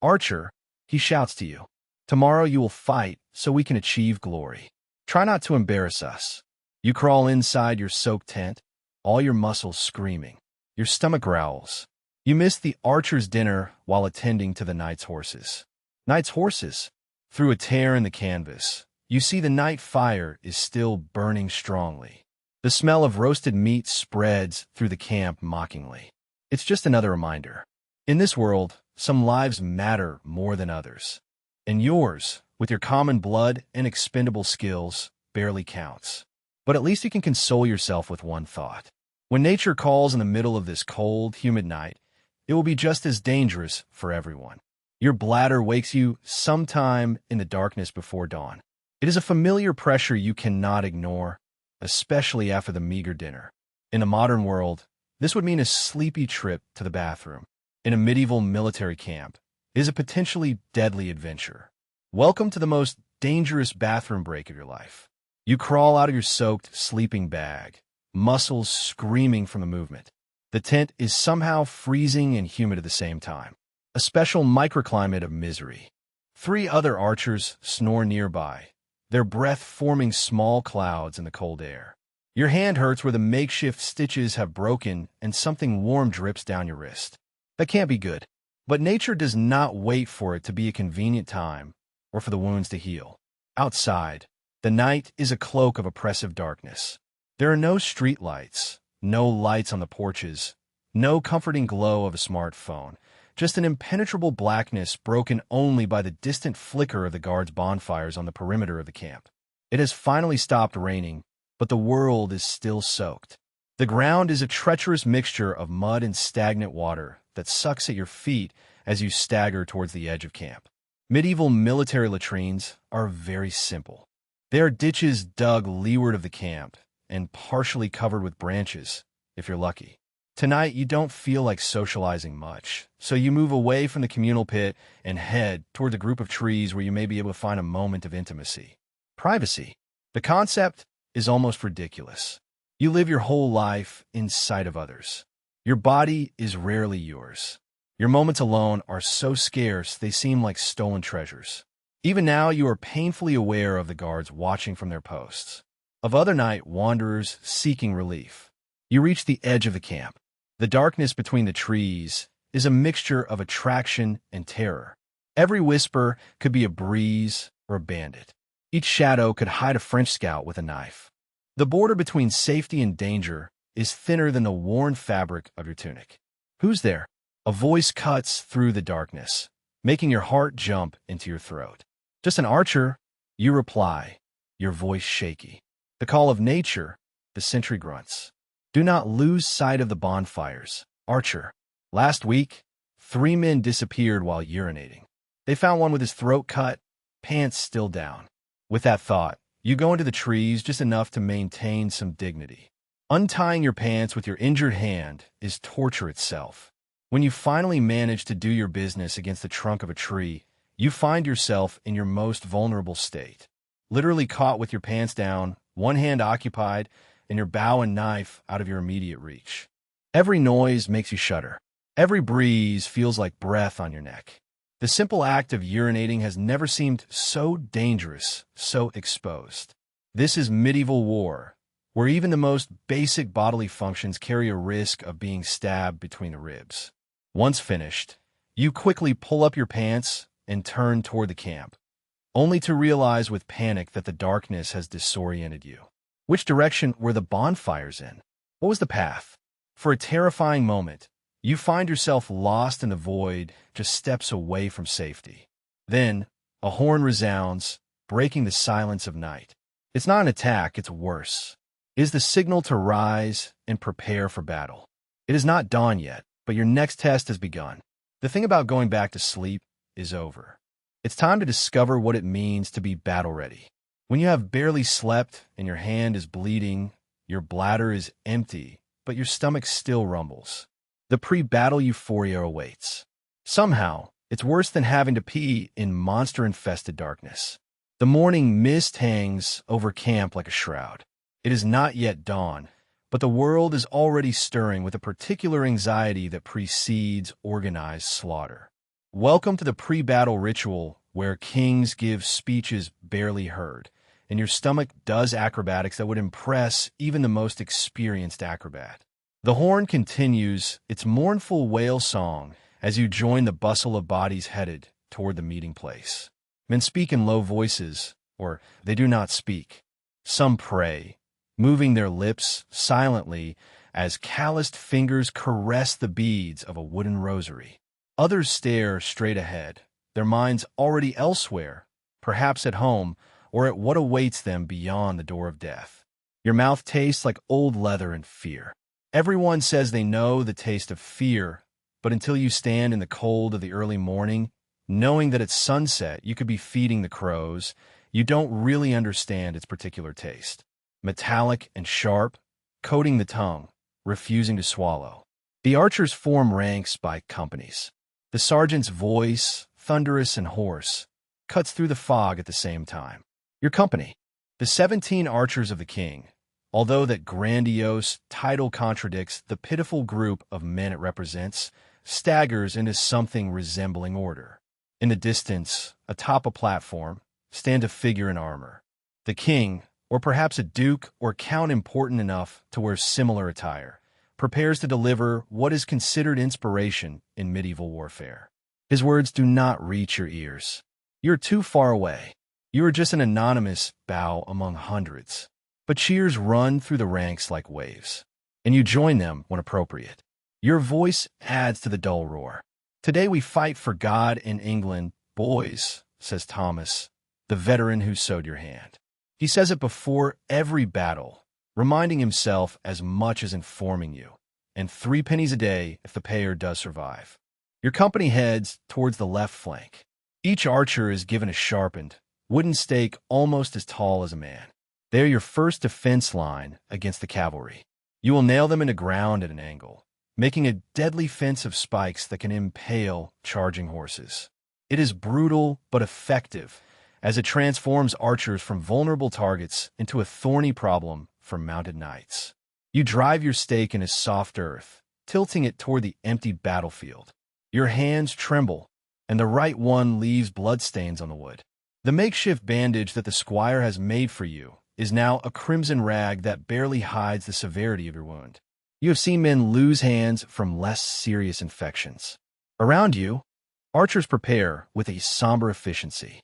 Archer, he shouts to you. Tomorrow you will fight so we can achieve glory. Try not to embarrass us. You crawl inside your soaked tent, all your muscles screaming. Your stomach growls. You miss the archer's dinner while attending to the knight's horses. Knight's horses. Through a tear in the canvas, you see the night fire is still burning strongly. The smell of roasted meat spreads through the camp mockingly. It's just another reminder. In this world, some lives matter more than others. And yours, with your common blood and expendable skills, barely counts. But at least you can console yourself with one thought. When nature calls in the middle of this cold, humid night, it will be just as dangerous for everyone. Your bladder wakes you sometime in the darkness before dawn. It is a familiar pressure you cannot ignore, especially after the meager dinner. In the modern world, this would mean a sleepy trip to the bathroom. In a medieval military camp, it is a potentially deadly adventure. Welcome to the most dangerous bathroom break of your life. You crawl out of your soaked sleeping bag, muscles screaming from the movement. The tent is somehow freezing and humid at the same time. A special microclimate of misery. 3 other archers snore nearby, their breath forming small clouds in the cold air. Your hand hurts where the makeshift stitches have broken and something warm drips down your wrist. That can't be good. But nature does not wait for it to be a convenient time or for the wounds to heal. Outside, the night is a cloak of oppressive darkness. There are no street lights, no lights on the porches, no comforting glow of a smartphone, just an impenetrable blackness broken only by the distant flicker of the guards' bonfires on the perimeter of the camp. It has finally stopped raining, but the world is still soaked. The ground is a treacherous mixture of mud and stagnant water that sucks at your feet as you stagger towards the edge of camp. Medieval military latrines are very simple. They are ditches dug leeward of the camp and partially covered with branches, if you're lucky. Tonight, you don't feel like socializing much, so you move away from the communal pit and head towards a group of trees where you may be able to find a moment of intimacy. Privacy. The concept is almost ridiculous. You live your whole life in sight of others. Your body is rarely yours. Your moments alone are so scarce they seem like stolen treasures. Even now, you are painfully aware of the guards watching from their posts, of other night wanderers seeking relief. You reach the edge of the camp. The darkness between the trees is a mixture of attraction and terror. Every whisper could be a breeze or a bandit. Each shadow could hide a French scout with a knife. The border between safety and danger is thinner than the worn fabric of your tunic. Who's there? A voice cuts through the darkness, making your heart jump into your throat. Just an archer, you reply, your voice shaky. The call of nature, the sentry grunts. Do not lose sight of the bonfires, Archer. Last week, 3 men disappeared while urinating. They found one with his throat cut, pants still down. With that thought, you go into the trees just enough to maintain some dignity. Untying your pants with your injured hand is torture itself. When you finally manage to do your business against the trunk of a tree, you find yourself in your most vulnerable state. Literally caught with your pants down, one hand occupied, and your bow and knife out of your immediate reach. Every noise makes you shudder. Every breeze feels like breath on your neck. The simple act of urinating has never seemed so dangerous, so exposed. This is medieval war, where even the most basic bodily functions carry a risk of being stabbed between the ribs. Once finished, you quickly pull up your pants and turn toward the camp, only to realize with panic that the darkness has disoriented you. Which direction were the bonfires in? What was the path? For a terrifying moment, you find yourself lost in the void, just steps away from safety. Then, a horn resounds, breaking the silence of night. It's not an attack, it's worse. It is the signal to rise and prepare for battle. It is not dawn yet, but your next test has begun. The thing about going back to sleep is over. It's time to discover what it means to be battle-ready. When you have barely slept and your hand is bleeding, your bladder is empty, but your stomach still rumbles. The pre-battle euphoria awaits. Somehow, it's worse than having to pee in monster-infested darkness. The morning mist hangs over camp like a shroud. It is not yet dawn, but the world is already stirring with a particular anxiety that precedes organized slaughter. Welcome to the pre-battle ritual where kings give speeches barely heard, and your stomach does acrobatics that would impress even the most experienced acrobat. The horn continues its mournful wail song as you join the bustle of bodies headed toward the meeting place. Men speak in low voices, or they do not speak. Some pray, moving their lips silently as calloused fingers caress the beads of a wooden rosary. Others stare straight ahead, their minds already elsewhere, perhaps at home, or at what awaits them beyond the door of death. Your mouth tastes like old leather and fear. Everyone says they know the taste of fear, but until you stand in the cold of the early morning, knowing that at sunset you could be feeding the crows, you don't really understand its particular taste. Metallic and sharp, coating the tongue, refusing to swallow. The archers form ranks by companies. The sergeant's voice, thunderous and hoarse, cuts through the fog at the same time. Your company, the 17 archers of the king, although that grandiose title contradicts the pitiful group of men it represents, staggers into something resembling order. In the distance, atop a platform, stands a figure in armor. The king, or perhaps a duke or count important enough to wear similar attire, prepares to deliver what is considered inspiration in medieval warfare. His words do not reach your ears. You are too far away. You are just an anonymous bow among hundreds. But cheers run through the ranks like waves, and you join them when appropriate. Your voice adds to the dull roar. Today we fight for God in England, boys, says Thomas, the veteran who sewed your hand. He says it before every battle, reminding himself as much as informing you, and 3 pennies a day if the payer does survive. Your company heads towards the left flank. Each archer is given a sharpened, wooden stake almost as tall as a man. They are your first defense line against the cavalry. You will nail them into ground at an angle, making a deadly fence of spikes that can impale charging horses. It is brutal but effective, as it transforms archers from vulnerable targets into a thorny problem for mounted knights. You drive your stake into soft earth, tilting it toward the empty battlefield. Your hands tremble, and the right one leaves bloodstains on the wood. The makeshift bandage that the squire has made for you is now a crimson rag that barely hides the severity of your wound. You have seen men lose hands from less serious infections. Around you, archers prepare with a somber efficiency.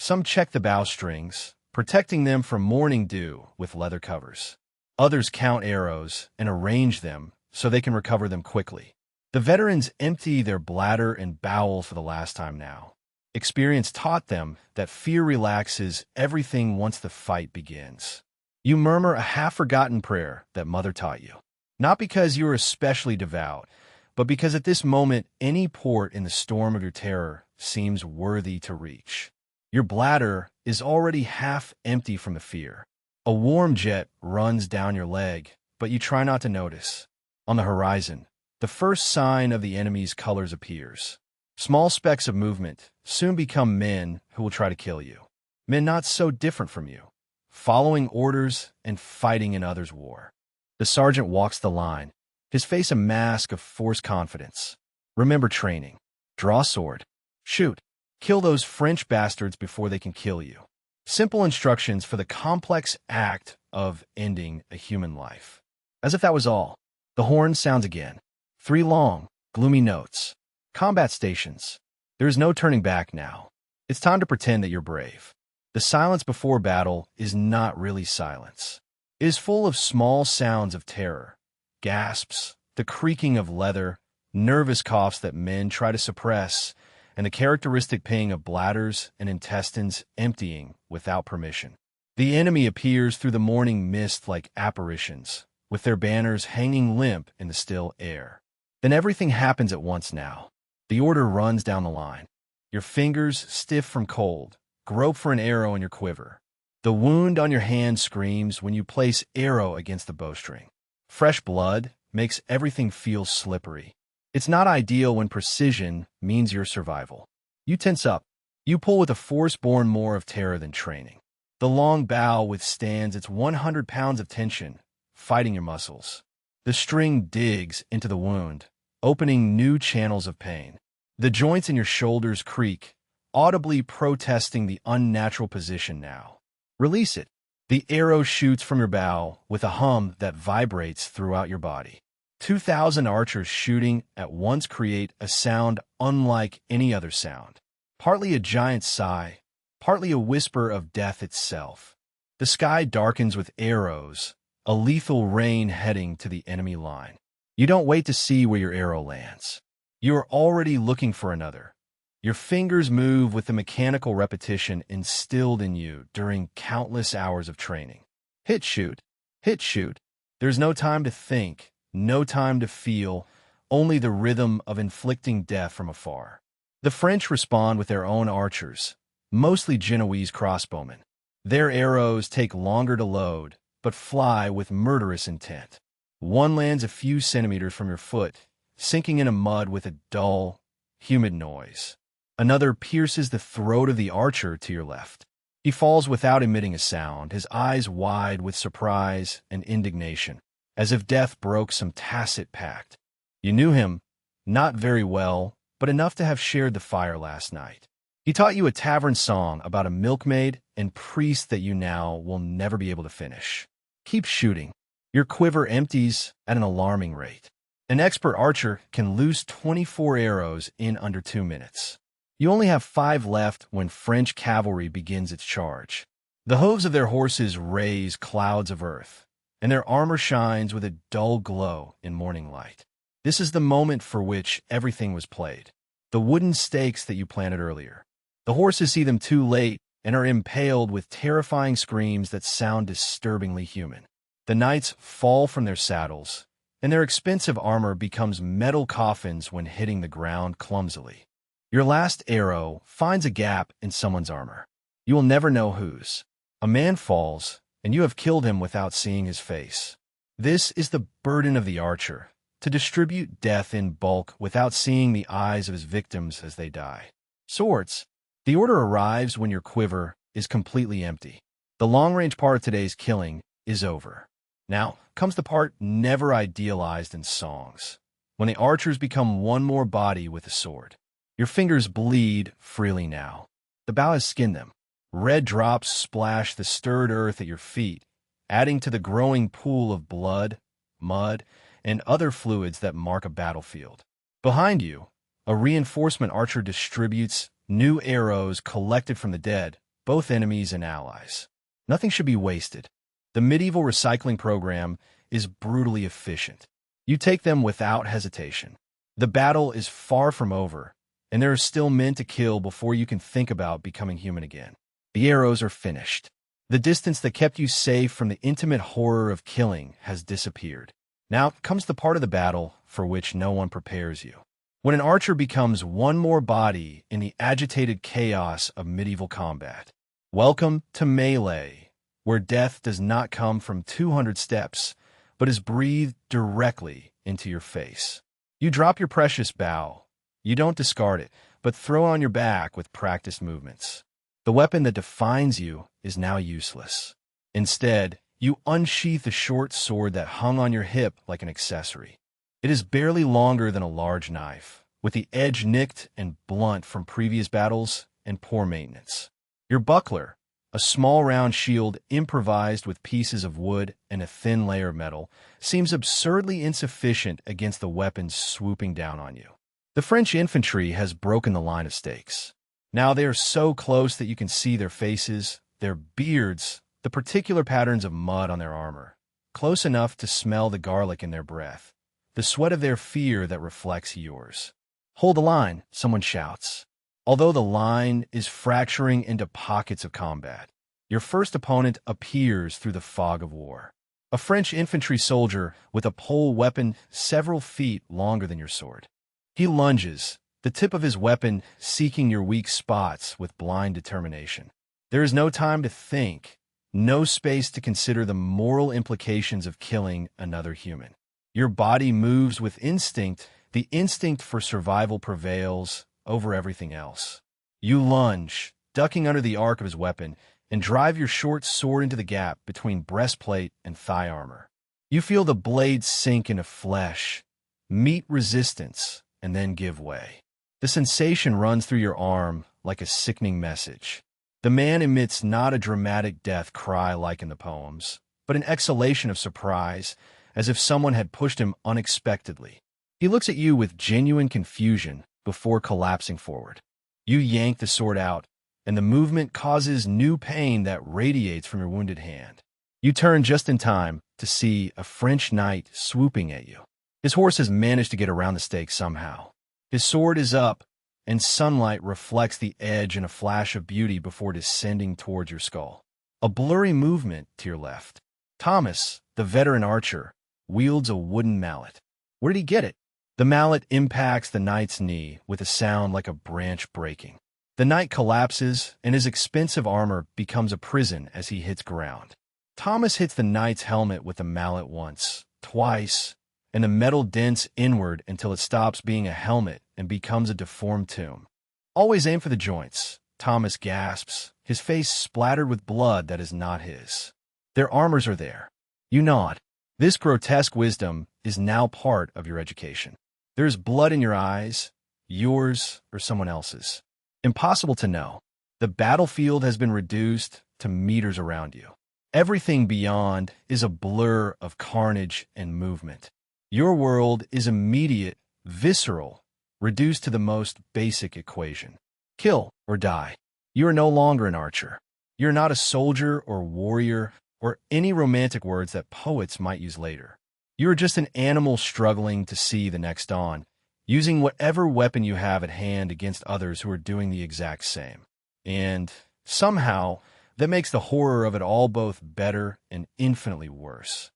Some check the bowstrings, protecting them from morning dew with leather covers. Others count arrows and arrange them so they can recover them quickly. The veterans empty their bladder and bowel for the last time now. Experience taught them that fear relaxes everything once the fight begins. You murmur a half-forgotten prayer that Mother taught you. Not because you are especially devout, but because at this moment any port in the storm of your terror seems worthy to reach. Your bladder is already half empty from the fear. A warm jet runs down your leg, but you try not to notice. On the horizon, the first sign of the enemy's colors appears. Small specks of movement soon become men who will try to kill you. Men not so different from you, following orders and fighting in others' war. The sergeant walks the line, his face a mask of forced confidence. Remember training. Draw sword. Shoot. Kill those French bastards before they can kill you. Simple instructions for the complex act of ending a human life. As if that was all, the horn sounds again. 3 long, gloomy notes. Combat stations. There is no turning back now. It's time to pretend that you're brave. The silence before battle is not really silence. It is full of small sounds of terror, gasps, the creaking of leather, nervous coughs that men try to suppress, and the characteristic ping of bladders and intestines emptying without permission. The enemy appears through the morning mist like apparitions, with their banners hanging limp in the still air. Then everything happens at once now. The order runs down the line. Your fingers, stiff from cold, grope for an arrow in your quiver. The wound on your hand screams when you place arrow against the bowstring. Fresh blood makes everything feel slippery. It's not ideal when precision means your survival. You tense up. You pull with a force born more of terror than training. The long bow withstands its 100 pounds of tension, fighting your muscles. The string digs into the wound, opening new channels of pain. The joints in your shoulders creak, audibly protesting the unnatural position now. Release it. The arrow shoots from your bow with a hum that vibrates throughout your body. 2,000 archers shooting at once create a sound unlike any other sound. Partly a giant sigh, partly a whisper of death itself. The sky darkens with arrows, a lethal rain heading to the enemy line. You don't wait to see where your arrow lands. You are already looking for another. Your fingers move with the mechanical repetition instilled in you during countless hours of training. Hit, shoot. Hit, shoot. There's no time to think, no time to feel, only the rhythm of inflicting death from afar. The French respond with their own archers, mostly Genoese crossbowmen. Their arrows take longer to load, but fly with murderous intent. One lands a few centimeters from your foot, sinking into mud with a dull, humid noise. Another pierces the throat of the archer to your left. He falls without emitting a sound, his eyes wide with surprise and indignation, as if death broke some tacit pact. You knew him, not very well, but enough to have shared the fire last night. He taught you a tavern song about a milkmaid and priest that you now will never be able to finish. Keep shooting. Your quiver empties at an alarming rate. An expert archer can loose 24 arrows in under 2 minutes. You only have 5 left when French cavalry begins its charge. The hooves of their horses raise clouds of earth, and their armor shines with a dull glow in morning light. This is the moment for which everything was played. The wooden stakes that you planted earlier. The horses see them too late and are impaled with terrifying screams that sound disturbingly human. The knights fall from their saddles, and their expensive armor becomes metal coffins when hitting the ground clumsily. Your last arrow finds a gap in someone's armor. You will never know whose. A man falls, and you have killed him without seeing his face. This is the burden of the archer, to distribute death in bulk without seeing the eyes of his victims as they die. Swords. The order arrives when your quiver is completely empty. The long-range part of today's killing is over. Now comes the part never idealized in songs, when the archers become one more body with a sword. Your fingers bleed freely now. The bow has skinned them. Red drops splash the stirred earth at your feet, adding to the growing pool of blood, mud, and other fluids that mark a battlefield. Behind you, a reinforcement archer distributes new arrows collected from the dead, both enemies and allies. Nothing should be wasted. The medieval recycling program is brutally efficient. You take them without hesitation. The battle is far from over, and there are still men to kill before you can think about becoming human again. The arrows are finished. The distance that kept you safe from the intimate horror of killing has disappeared. Now comes the part of the battle for which no one prepares you. When an archer becomes one more body in the agitated chaos of medieval combat. Welcome to melee, where death does not come from 200 steps, but is breathed directly into your face. You drop your precious bow. You don't discard it, but throw on your back with practiced movements. The weapon that defines you is now useless. Instead, you unsheath the short sword that hung on your hip like an accessory. It is barely longer than a large knife, with the edge nicked and blunt from previous battles and poor maintenance. Your buckler, a small round shield improvised with pieces of wood and a thin layer of metal, seems absurdly insufficient against the weapons swooping down on you. The French infantry has broken the line of stakes. Now they are so close that you can see their faces, their beards, the particular patterns of mud on their armor, close enough to smell the garlic in their breath, the sweat of their fear that reflects yours. Hold the line, someone shouts. Although the line is fracturing into pockets of combat, your first opponent appears through the fog of war. A French infantry soldier with a pole weapon several feet longer than your sword. He lunges, the the tip of his weapon seeking your weak spots with blind determination. There is no time to think, no space to consider the moral implications of killing another human. Your body moves with instinct. The instinct for survival prevails over everything else. You lunge, ducking under the arc of his weapon, and drive your short sword into the gap between breastplate and thigh armor. You feel the blade sink into flesh, meet resistance, and then give way. The sensation runs through your arm like a sickening message. The man emits not a dramatic death cry like in the poems, but an exhalation of surprise, as if someone had pushed him unexpectedly. He looks at you with genuine confusion before collapsing forward. You yank the sword out, and the movement causes new pain that radiates from your wounded hand. You turn just in time to see a French knight swooping at you. His horse has managed to get around the stake somehow. His sword is up, and sunlight reflects the edge in a flash of beauty before descending towards your skull. A blurry movement to your left. Thomas, the veteran archer, wields a wooden mallet. Where did he get it? The mallet impacts the knight's knee with a sound like a branch breaking. The knight collapses, and his expensive armor becomes a prison as he hits ground. Thomas hits the knight's helmet with the mallet once, twice, and the metal dents inward until it stops being a helmet and becomes a deformed tomb. Always aim for the joints, Thomas gasps, his face splattered with blood that is not his. Their armors are there. You nod. This grotesque wisdom is now part of your education. There is blood in your eyes, yours or someone else's. Impossible to know. The battlefield has been reduced to meters around you. Everything beyond is a blur of carnage and movement. Your world is immediate, visceral, reduced to the most basic equation. Kill or die. You are no longer an archer. You're not a soldier or warrior or any romantic words that poets might use later. You are just an animal struggling to see the next dawn, using whatever weapon you have at hand against others who are doing the exact same. And somehow, that makes the horror of it all both better and infinitely worse.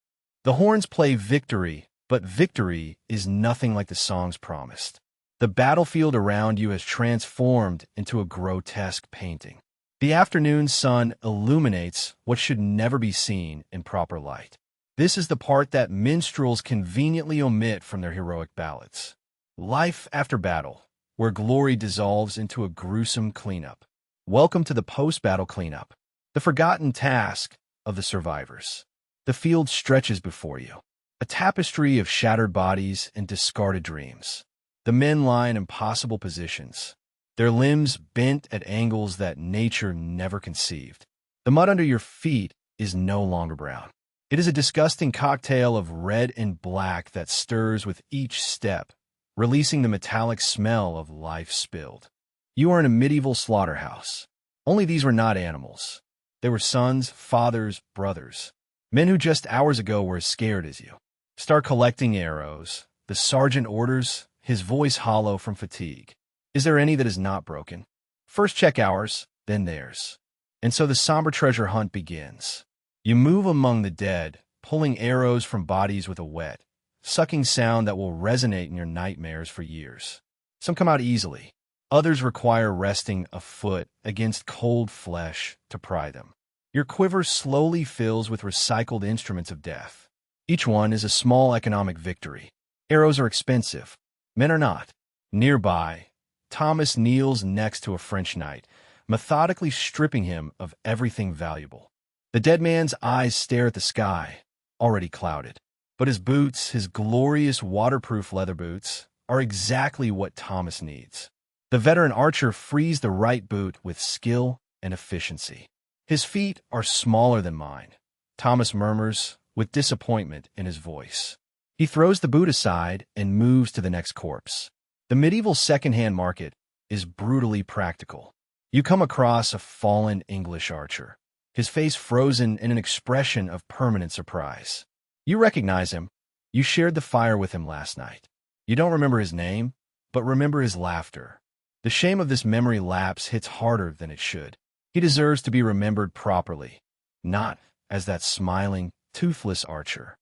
The horns play victory, but victory is nothing like the songs promised. The battlefield around you has transformed into a grotesque painting. The afternoon sun illuminates what should never be seen in proper light. This is the part that minstrels conveniently omit from their heroic ballads. Life after battle, where glory dissolves into a gruesome cleanup. Welcome to the post-battle cleanup, the forgotten task of the survivors. The field stretches before you, a tapestry of shattered bodies and discarded dreams. The men lie in impossible positions, their limbs bent at angles that nature never conceived. The mud under your feet is no longer brown. It is a disgusting cocktail of red and black that stirs with each step, releasing the metallic smell of life spilled. You are in a medieval slaughterhouse. Only these were not animals. They were sons, fathers, brothers. Men who just hours ago were as scared as you. Start collecting arrows. The sergeant orders, his voice hollow from fatigue. Is there any that is not broken? First check ours, then theirs. And so the somber treasure hunt begins. You move among the dead, pulling arrows from bodies with a wet, sucking sound that will resonate in your nightmares for years. Some come out easily. Others require resting a foot against cold flesh to pry them. Your quiver slowly fills with recycled instruments of death. Each one is a small economic victory. Arrows are expensive. Men are not. Nearby, Thomas kneels next to a French knight, methodically stripping him of everything valuable. The dead man's eyes stare at the sky, already clouded. But his boots, his glorious waterproof leather boots, are exactly what Thomas needs. The veteran archer frees the right boot with skill and efficiency. His feet are smaller than mine, Thomas murmurs with disappointment in his voice. He throws the boot aside and moves to the next corpse. The medieval second-hand market is brutally practical. You come across a fallen English archer, his face frozen in an expression of permanent surprise. You recognize him. You shared the fire with him last night. You don't remember his name, but remember his laughter. The shame of this memory lapse hits harder than it should. He deserves to be remembered properly, not as that smiling, toothless archer.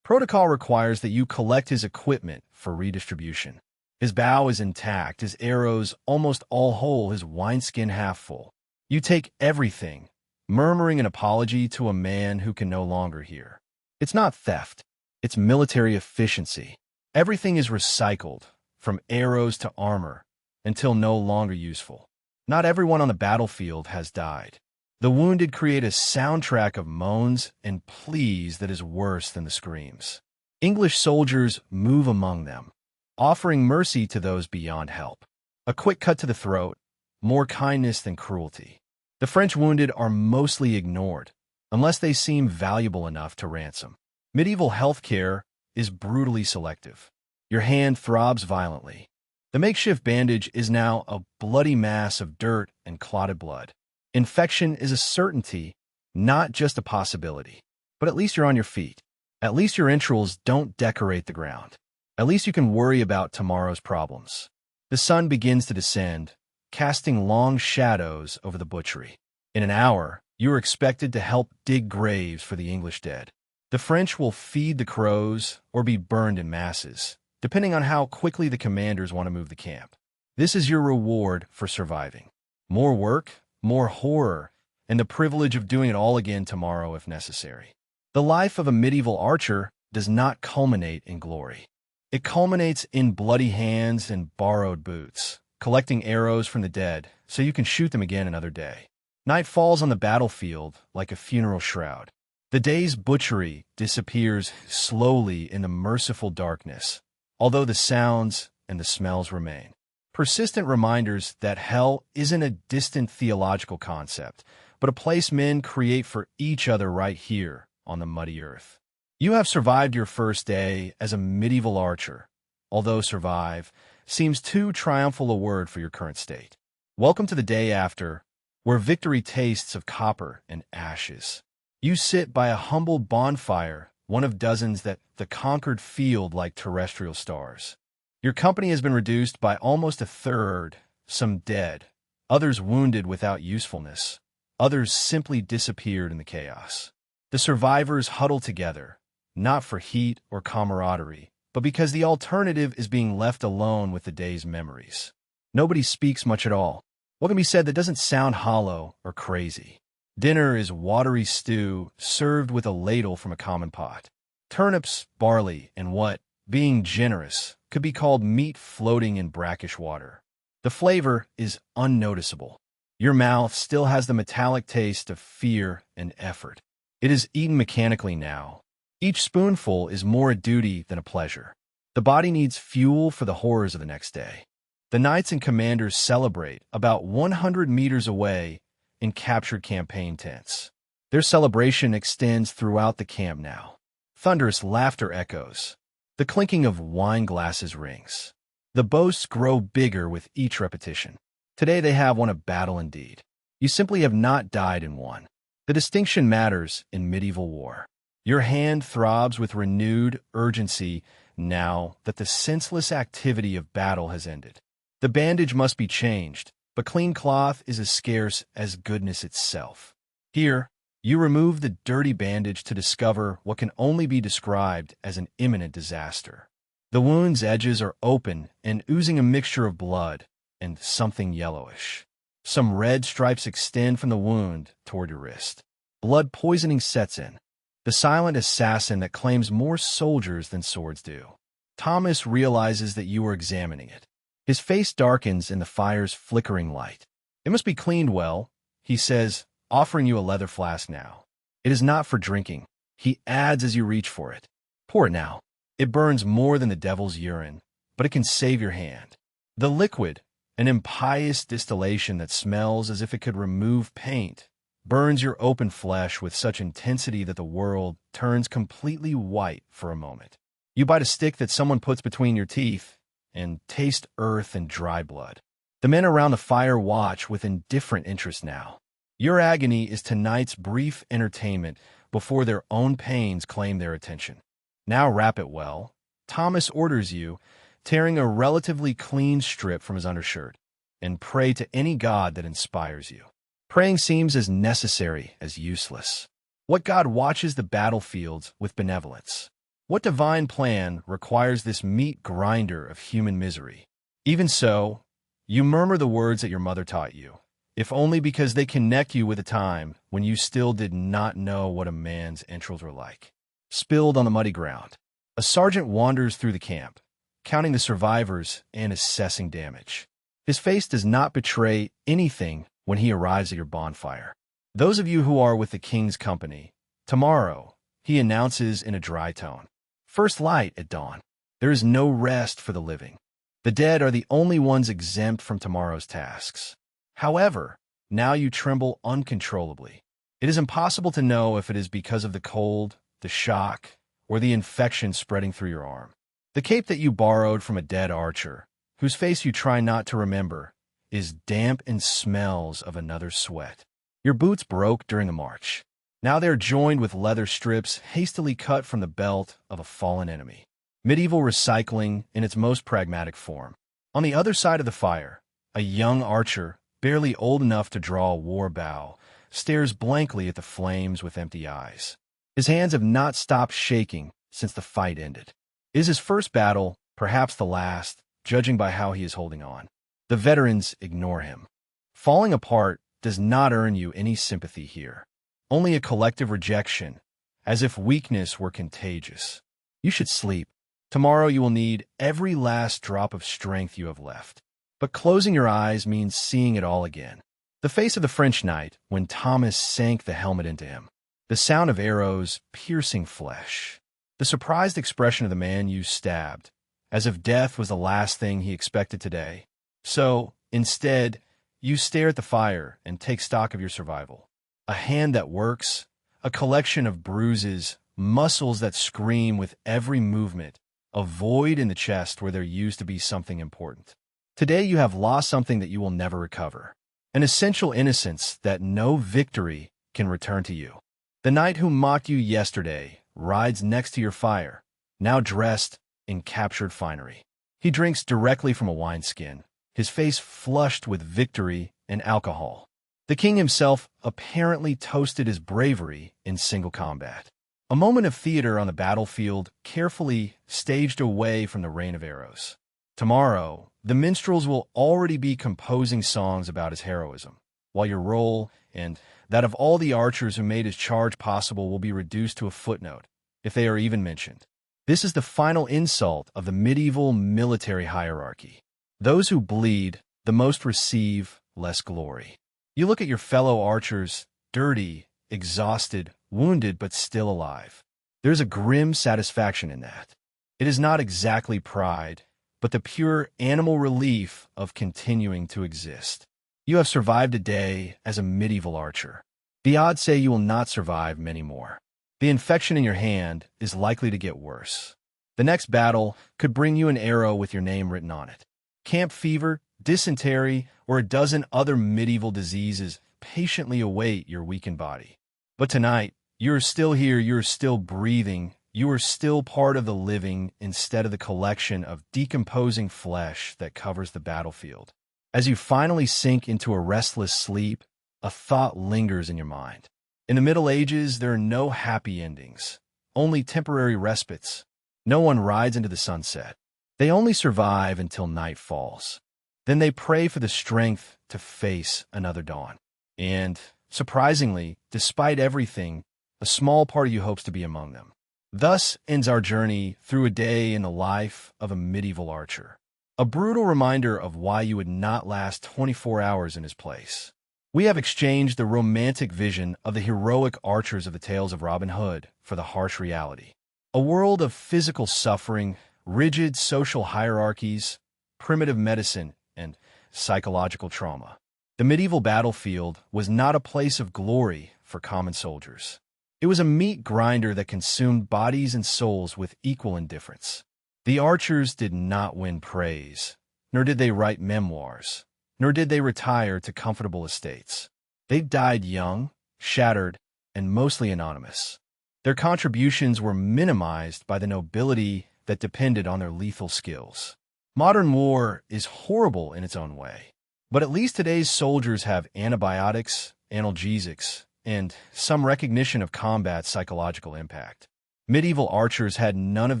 Protocol requires that you collect his equipment for redistribution. His bow is intact, his arrows almost all whole, his wineskin half full. You take everything, murmuring an apology to a man who can no longer hear. It's not theft, it's military efficiency. Everything is recycled, from arrows to armor, until no longer useful. Not everyone on the battlefield has died. The wounded create a soundtrack of moans and pleas that is worse than the screams. English soldiers move among them, offering mercy to those beyond help. A quick cut to the throat, more kindness than cruelty. The French wounded are mostly ignored, unless they seem valuable enough to ransom. Medieval healthcare is brutally selective. Your hand throbs violently. The makeshift bandage is now a bloody mass of dirt and clotted blood. Infection is a certainty, not just a possibility. But at least you're on your feet. At least your entrails don't decorate the ground. At least you can worry about tomorrow's problems. The sun begins to descend, casting long shadows over the butchery. In an hour, you are expected to help dig graves for the English dead. The French will feed the crows or be burned in masses, depending on how quickly the commanders want to move the camp. This is your reward for surviving. More work, more horror, and the privilege of doing it all again tomorrow if necessary. The life of a medieval archer does not culminate in glory. It culminates in bloody hands and borrowed boots, collecting arrows from the dead so you can shoot them again another day. Night falls on the battlefield like a funeral shroud. The day's butchery disappears slowly in the merciful darkness, although the sounds and the smells remain. Persistent reminders that hell isn't a distant theological concept, but a place men create for each other right here on the muddy earth. You have survived your first day as a medieval archer, although survive seems too triumphal a word for your current state. Welcome to the day after, where victory tastes of copper and ashes. You sit by a humble bonfire, one of dozens that the conquered field like terrestrial stars. Your company has been reduced by almost a third, some dead, others wounded without usefulness, others simply disappeared in the chaos. The survivors huddle together, not for heat or camaraderie, but because the alternative is being left alone with the day's memories. Nobody speaks much at all. What can be said that doesn't sound hollow or crazy? Dinner is watery stew served with a ladle from a common pot. Turnips, barley, and what, being generous, could be called meat floating in brackish water. The flavor is unnoticeable. Your mouth still has the metallic taste of fear and effort. It is eaten mechanically now. Each spoonful is more a duty than a pleasure. The body needs fuel for the horrors of the next day. The knights and commanders celebrate about 100 meters away in captured campaign tents. Their celebration extends throughout the camp now. Thunderous laughter echoes. The clinking of wine glasses rings. The boasts grow bigger with each repetition. Today they have won a battle indeed. You simply have not died in one. The distinction matters in medieval war. Your hand throbs with renewed urgency now that the senseless activity of battle has ended. The bandage must be changed, but clean cloth is as scarce as goodness itself. Here, you remove the dirty bandage to discover what can only be described as an imminent disaster. The wound's edges are open and oozing a mixture of blood and something yellowish. Some red stripes extend from the wound toward your wrist. Blood poisoning sets in. The silent assassin that claims more soldiers than swords do. Thomas realizes that you are examining it. His face darkens in the fire's flickering light. It must be cleaned well, he says, offering you a leather flask now. It is not for drinking, he adds as you reach for it. Pour it now. It burns more than the devil's urine, but it can save your hand. The liquid, an impious distillation that smells as if it could remove paint, burns your open flesh with such intensity that the world turns completely white for a moment. You bite a stick that someone puts between your teeth and taste earth and dry blood. The men around the fire watch with indifferent interest now. Your agony is tonight's brief entertainment before their own pains claim their attention. Now wrap it well. Thomas orders you, tearing a relatively clean strip from his undershirt, and pray to any god that inspires you. Praying seems as necessary as useless. What god watches the battlefields with benevolence? What divine plan requires this meat grinder of human misery? Even so, you murmur the words that your mother taught you, if only because they connect you with a time when you still did not know what a man's entrails were like. Spilled on the muddy ground, a sergeant wanders through the camp, counting the survivors and assessing damage. His face does not betray anything when he arrives at your bonfire. Those of you who are with the king's company, tomorrow, he announces in a dry tone. First light at dawn. There is no rest for the living. The dead are the only ones exempt from tomorrow's tasks. However, now you tremble uncontrollably. It is impossible to know if it is because of the cold, the shock, or the infection spreading through your arm. The cape that you borrowed from a dead archer, whose face you try not to remember, is damp and smells of another sweat. Your boots broke during the march. Now they are joined with leather strips hastily cut from the belt of a fallen enemy. Medieval recycling in its most pragmatic form. On the other side of the fire, a young archer, barely old enough to draw a war bow, stares blankly at the flames with empty eyes. His hands have not stopped shaking since the fight ended. It is his first battle, perhaps the last, judging by how he is holding on. The veterans ignore him. Falling apart does not earn you any sympathy here. Only a collective rejection, as if weakness were contagious. You should sleep. Tomorrow you will need every last drop of strength you have left. But closing your eyes means seeing it all again. The face of the French knight when Thomas sank the helmet into him. The sound of arrows piercing flesh. The surprised expression of the man you stabbed, as if death was the last thing he expected today. So, instead, you stare at the fire and take stock of your survival. A hand that works, a collection of bruises, muscles that scream with every movement, a void in the chest where there used to be something important. Today you have lost something that you will never recover. An essential innocence that no victory can return to you. The knight who mocked you yesterday rides next to your fire, now dressed in captured finery. He drinks directly from a wineskin, his face flushed with victory and alcohol. The king himself apparently toasted his bravery in single combat. A moment of theater on the battlefield, carefully staged away from the rain of arrows. Tomorrow, the minstrels will already be composing songs about his heroism, while your role, and that of all the archers who made his charge possible, will be reduced to a footnote, if they are even mentioned. This is the final insult of the medieval military hierarchy. Those who bleed the most receive less glory. You look at your fellow archers, dirty, exhausted, wounded, but still alive. There's a grim satisfaction in that. It is not exactly pride, but the pure animal relief of continuing to exist. You have survived a day as a medieval archer. The odds say you will not survive many more. The infection in your hand is likely to get worse. The next battle could bring you an arrow with your name written on it. Camp fever, dysentery, or a dozen other medieval diseases patiently await your weakened body. But tonight, you are still here, you are still breathing, you are still part of the living instead of the collection of decomposing flesh that covers the battlefield. As you finally sink into a restless sleep, a thought lingers in your mind. In the Middle Ages, there are no happy endings, only temporary respites. No one rides into the sunset. They only survive until night falls. Then they pray for the strength to face another dawn. And, surprisingly, despite everything, a small part of you hopes to be among them. Thus ends our journey through a day in the life of a medieval archer. A brutal reminder of why you would not last 24 hours in his place. We have exchanged the romantic vision of the heroic archers of the tales of Robin Hood for the harsh reality. A world of physical suffering, rigid social hierarchies, primitive medicine, and psychological trauma. The medieval battlefield was not a place of glory for common soldiers. It was a meat grinder that consumed bodies and souls with equal indifference. The archers did not win praise, nor did they write memoirs, nor did they retire to comfortable estates. They died young, shattered, and mostly anonymous. Their contributions were minimized by the nobility that depended on their lethal skills. Modern war is horrible in its own way, but at least today's soldiers have antibiotics, analgesics, and some recognition of combat's psychological impact. Medieval archers had none of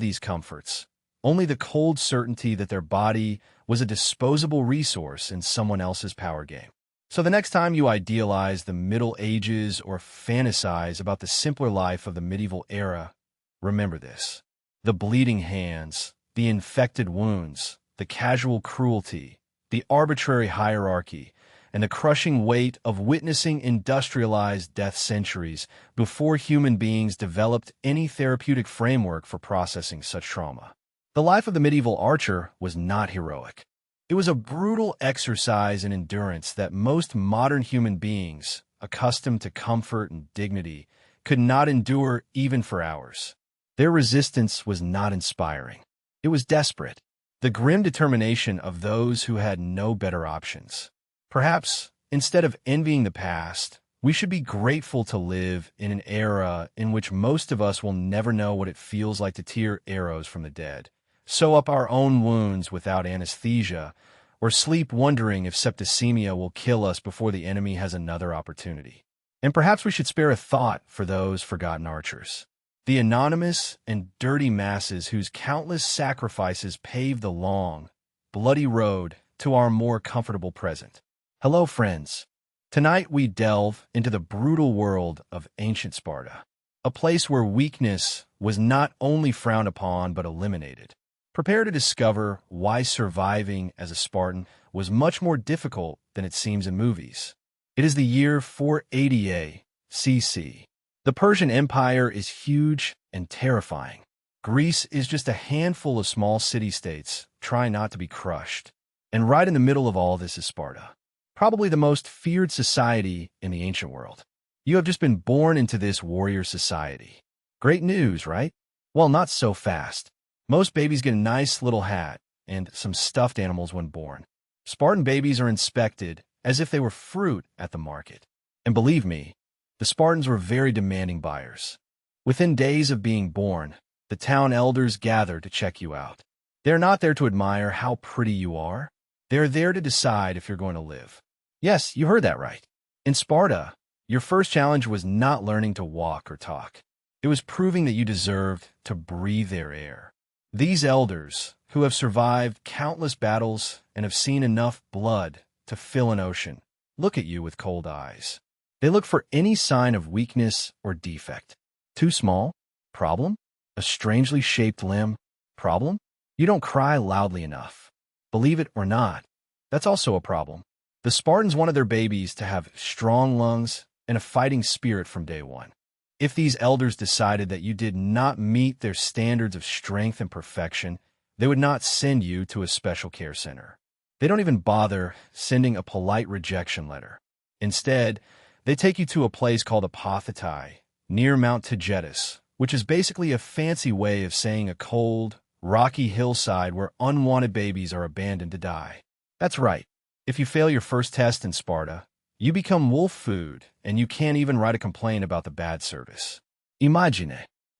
these comforts, only the cold certainty that their body was a disposable resource in someone else's power game. So the next time you idealize the Middle Ages or fantasize about the simpler life of the medieval era, remember this. The bleeding hands, the infected wounds, the casual cruelty, the arbitrary hierarchy, and the crushing weight of witnessing industrialized death centuries before human beings developed any therapeutic framework for processing such trauma. The life of the medieval archer was not heroic. It was a brutal exercise in endurance that most modern human beings, accustomed to comfort and dignity, could not endure even for hours. Their resistance was not inspiring. It was desperate, the grim determination of those who had no better options. Perhaps, instead of envying the past, we should be grateful to live in an era in which most of us will never know what it feels like to tear arrows from the dead, sew up our own wounds without anesthesia, or sleep wondering if septicemia will kill us before the enemy has another opportunity. And perhaps we should spare a thought for those forgotten archers, the anonymous and dirty masses whose countless sacrifices paved the long, bloody road to our more comfortable present. Hello, friends. Tonight we delve into the brutal world of ancient Sparta, a place where weakness was not only frowned upon but eliminated. Prepare to discover why surviving as a Spartan was much more difficult than it seems in movies. It is the year 480 CC. The Persian Empire is huge and terrifying. Greece is just a handful of small city-states trying not to be crushed. And right in the middle of all this is Sparta, probably the most feared society in the ancient world. You have just been born into this warrior society. Great news, right? Well, not so fast. Most babies get a nice little hat and some stuffed animals when born. Spartan babies are inspected as if they were fruit at the market. And believe me, the Spartans were very demanding buyers. Within days of being born, the town elders gather to check you out. They're not there to admire how pretty you are. They're there to decide if you're going to live. Yes, you heard that right. In Sparta, your first challenge was not learning to walk or talk. It was proving that you deserved to breathe their air. These elders, who have survived countless battles and have seen enough blood to fill an ocean, look at you with cold eyes. They look for any sign of weakness or defect. Too small? Problem? A strangely shaped limb? Problem? You don't cry loudly enough. Believe it or not, that's also a problem. The Spartans wanted their babies to have strong lungs and a fighting spirit from day one. If these elders decided that you did not meet their standards of strength and perfection, they would not send you to a special care center. They don't even bother sending a polite rejection letter. Instead, they take you to a place called Apothetai, near Mount Taygetus, which is basically a fancy way of saying a cold, rocky hillside where unwanted babies are abandoned to die. That's right. If you fail your first test in Sparta, you become wolf food, and you can't even write a complaint about the bad service. Imagine,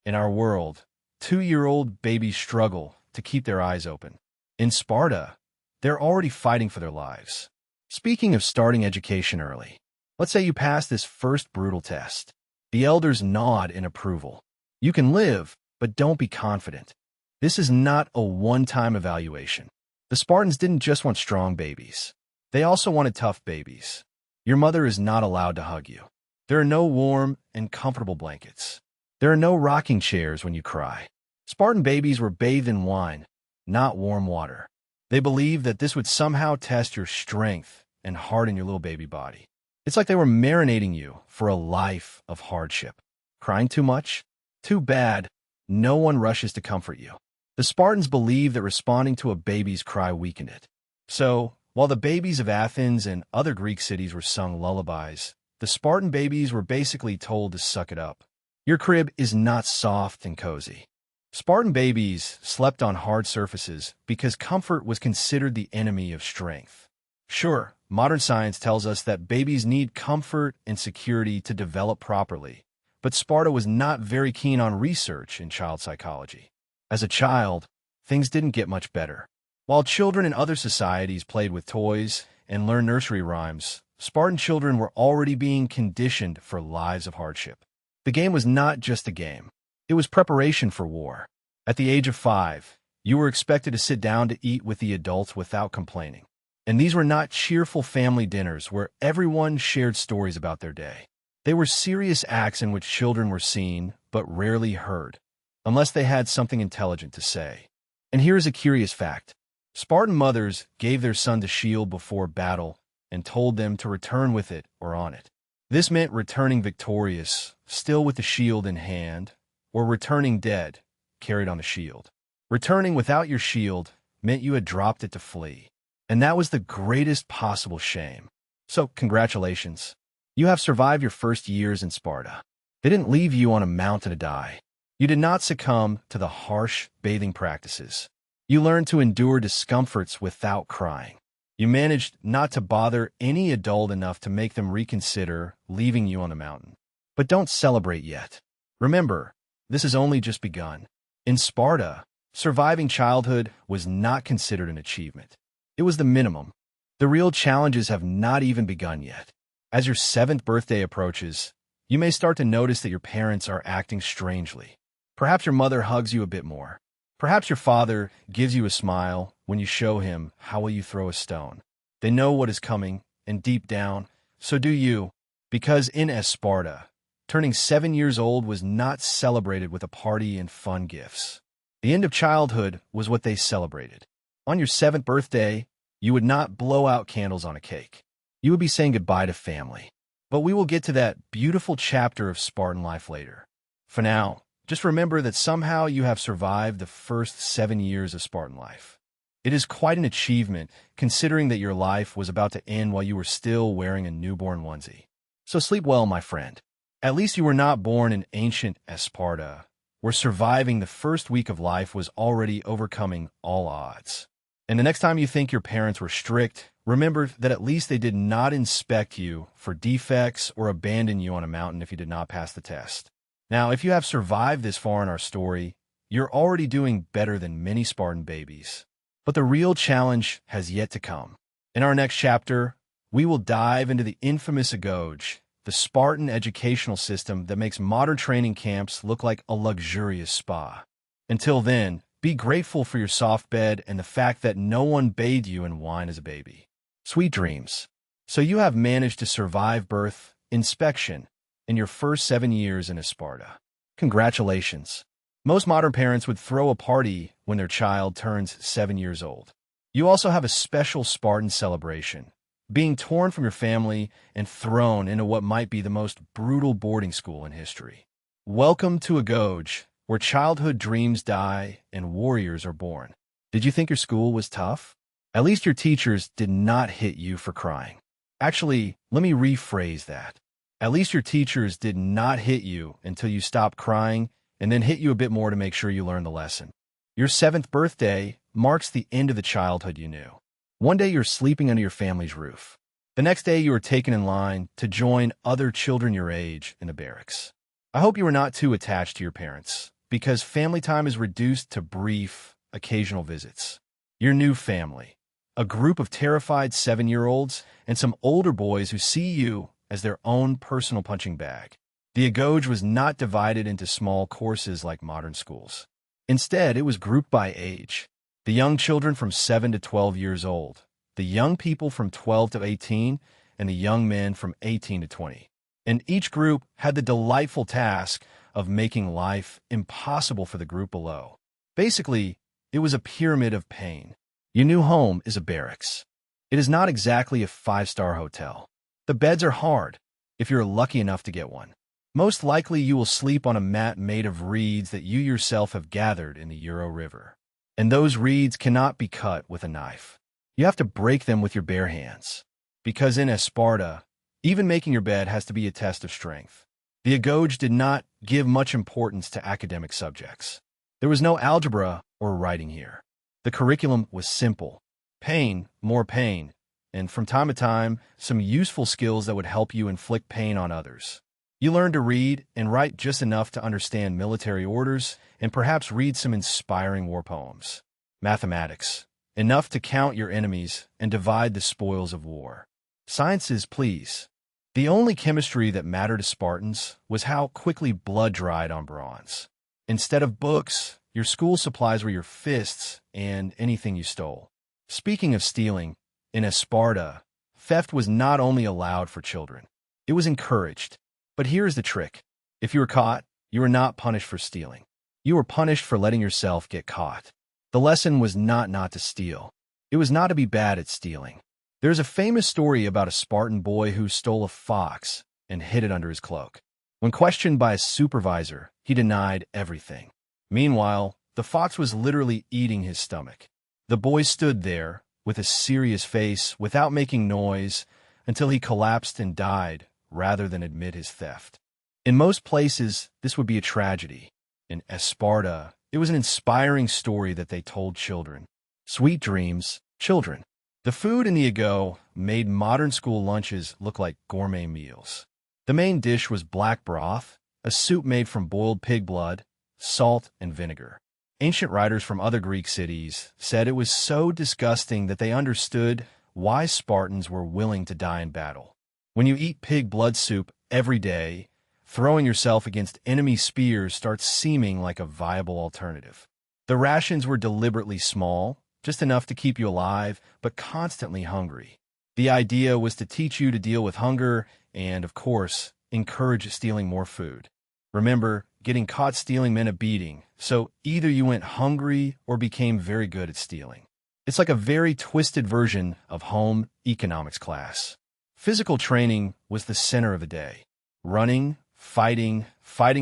in our world, 2-year-old babies struggle to keep their eyes open. In Sparta, they're already fighting for their lives. Speaking of starting education early, let's say you pass this first brutal test. The elders nod in approval. You can live, but don't be confident. This is not a one-time evaluation. The Spartans didn't just want strong babies. They also wanted tough babies. Your mother is not allowed to hug you. There are no warm and comfortable blankets. There are no rocking chairs when you cry. Spartan babies were bathed in wine, not warm water. They believed that this would somehow test your strength and harden your little baby body. It's like they were marinating you for a life of hardship. Crying too much? Too bad. No one rushes to comfort you. The Spartans believed that responding to a baby's cry weakened it. So, while the babies of Athens and other Greek cities were sung lullabies, the Spartan babies were basically told to suck it up. Your crib is not soft and cozy. Spartan babies slept on hard surfaces because comfort was considered the enemy of strength. Sure, modern science tells us that babies need comfort and security to develop properly, but Sparta was not very keen on research in child psychology. As a child, things didn't get much better. While children in other societies played with toys and learned nursery rhymes, Spartan children were already being conditioned for lives of hardship. The game was not just a game. It was preparation for war. At the age of 5, You were expected to sit down to eat with the adults without complaining. And these were not cheerful family dinners where everyone shared stories about their day. They were serious acts in which children were seen, but rarely heard, unless they had something intelligent to say. And here is a curious fact. Spartan mothers gave their son the shield before battle and told them to return with it or on it. This meant returning victorious, still with the shield in hand, or returning dead, carried on the shield. Returning without your shield meant you had dropped it to flee. And that was the greatest possible shame. So, congratulations. You have survived your first years in Sparta. They didn't leave you on a mountain to die. You did not succumb to the harsh bathing practices. You learned to endure discomforts without crying. You managed not to bother any adult enough to make them reconsider leaving you on the mountain. But don't celebrate yet. Remember, this has only just begun. In Sparta, surviving childhood was not considered an achievement. It was the minimum. The real challenges have not even begun yet. As your 7th birthday approaches, you may start to notice that your parents are acting strangely. Perhaps your mother hugs you a bit more. Perhaps your father gives you a smile when you show him how will you throw a stone. They know what is coming, and deep down, so do you, because in Sparta, turning 7 years old was not celebrated with a party and fun gifts. The end of childhood was what they celebrated. On your 7th birthday, you would not blow out candles on a cake. You would be saying goodbye to family. But we will get to that beautiful chapter of Spartan life later. For now, just remember that somehow you have survived the first 7 years of Spartan life. It is quite an achievement, considering that your life was about to end while you were still wearing a newborn onesie. So sleep well, my friend. At least you were not born in ancient Sparta, where surviving the first week of life was already overcoming all odds. And the next time you think your parents were strict, remember that at least they did not inspect you for defects or abandon you on a mountain if you did not pass the test. Now, if you have survived this far in our story, you're already doing better than many Spartan babies. But the real challenge has yet to come. In our next chapter, we will dive into the infamous Agoge, the Spartan educational system that makes modern training camps look like a luxurious spa. Until then, be grateful for your soft bed and the fact that no one bathed you in wine as a baby. Sweet dreams. So you have managed to survive birth, inspection, in your first 7 years in Sparta. Congratulations. Most modern parents would throw a party when their child turns 7 years old. You also have a special Spartan celebration, being torn from your family and thrown into what might be the most brutal boarding school in history. Welcome to Agoge, where childhood dreams die and warriors are born. Did you think your school was tough? At least your teachers did not hit you for crying. Actually, let me rephrase that. At least your teachers did not hit you until you stopped crying and then hit you a bit more to make sure you learned the lesson. Your 7th birthday marks the end of the childhood you knew. One day you're sleeping under your family's roof. The next day you are taken in line to join other children your age in the barracks. I hope you are not too attached to your parents, because family time is reduced to brief, occasional visits. Your new family, a group of terrified 7-year-olds and some older boys who see you as their own personal punching bag. The Agoge was not divided into small courses like modern schools. Instead, it was grouped by age. The young children from 7 to 12 years old, the young people from 12 to 18, and the young men from 18 to 20. And each group had the delightful task of making life impossible for the group below. Basically, it was a pyramid of pain. Your new home is a barracks. It is not exactly a 5-star hotel. The beds are hard, if you're lucky enough to get one. Most likely you will sleep on a mat made of reeds that you yourself have gathered in the Euro River. And those reeds cannot be cut with a knife. You have to break them with your bare hands. Because in Sparta, even making your bed has to be a test of strength. The Agoge did not give much importance to academic subjects. There was no algebra or writing here. The curriculum was simple. Pain, more pain, and from time to time, some useful skills that would help you inflict pain on others. You learned to read and write just enough to understand military orders and perhaps read some inspiring war poems. Mathematics, enough to count your enemies and divide the spoils of war. Sciences, please. The only chemistry that mattered to Spartans was how quickly blood dried on bronze. Instead of books, Your school supplies were your fists and anything you stole. Speaking of stealing, in Sparta, theft was not only allowed for children, it was encouraged. But here's the trick. If you were caught, you were not punished for stealing. You were punished for letting yourself get caught. The lesson was not to steal. It was not to be bad at stealing. There's a famous story about a Spartan boy who stole a fox and hid it under his cloak. When questioned by his supervisor, he denied everything. Meanwhile, the fox was literally eating his stomach. The boy stood there, with a serious face, without making noise, until he collapsed and died, rather than admit his theft. In most places, this would be a tragedy. In Sparta, it was an inspiring story that they told children. Sweet dreams, children. The food in the ago made modern school lunches look like gourmet meals. The main dish was black broth, a soup made from boiled pig blood, salt, and vinegar. Ancient writers from other Greek cities said it was so disgusting that they understood why Spartans were willing to die in battle. When you eat pig blood soup every day, throwing yourself against enemy spears starts seeming like a viable alternative. The rations were deliberately small, just enough to keep you alive, but constantly hungry. The idea was to teach you to deal with hunger and, of course, encourage stealing more food. Remember, getting caught stealing meant a beating, so either you went hungry or became very good at stealing. It's like a very twisted version of home economics class. Physical training was the center of the day. Running, fighting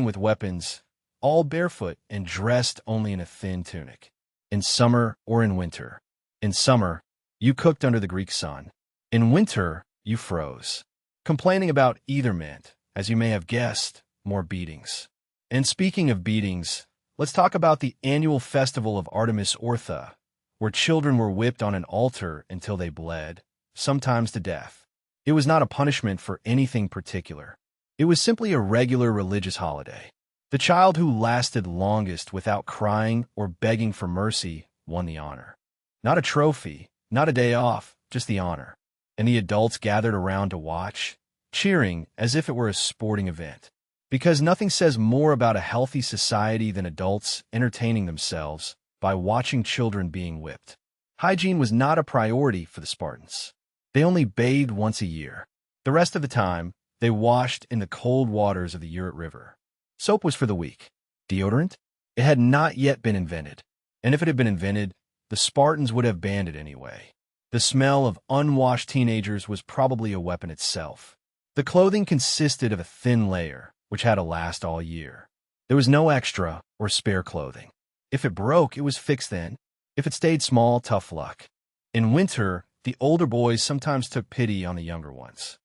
with weapons, all barefoot and dressed only in a thin tunic. In summer or in winter. In summer, you cooked under the Greek sun. In winter, you froze. Complaining about either meant, as you may have guessed, more beatings. And speaking of beatings, let's talk about the annual festival of Artemis Ortha, where children were whipped on an altar until they bled, sometimes to death. It was not a punishment for anything particular. It was simply a regular religious holiday. The child who lasted longest without crying or begging for mercy won the honor. Not a trophy, not a day off, just the honor. And the adults gathered around to watch, cheering as if it were a sporting event. Because nothing says more about a healthy society than adults entertaining themselves by watching children being whipped. Hygiene was not a priority for the Spartans. They only bathed once a year. The rest of the time, they washed in the cold waters of the Eurat River. Soap was for the weak. Deodorant? It had not yet been invented. And if it had been invented, the Spartans would have banned it anyway. The smell of unwashed teenagers was probably a weapon itself. The clothing consisted of a thin layer, which had to last all year. There was no extra or spare clothing. If it broke, it was fixed then. If it stayed small, tough luck. In winter, the older boys sometimes took pity on the younger ones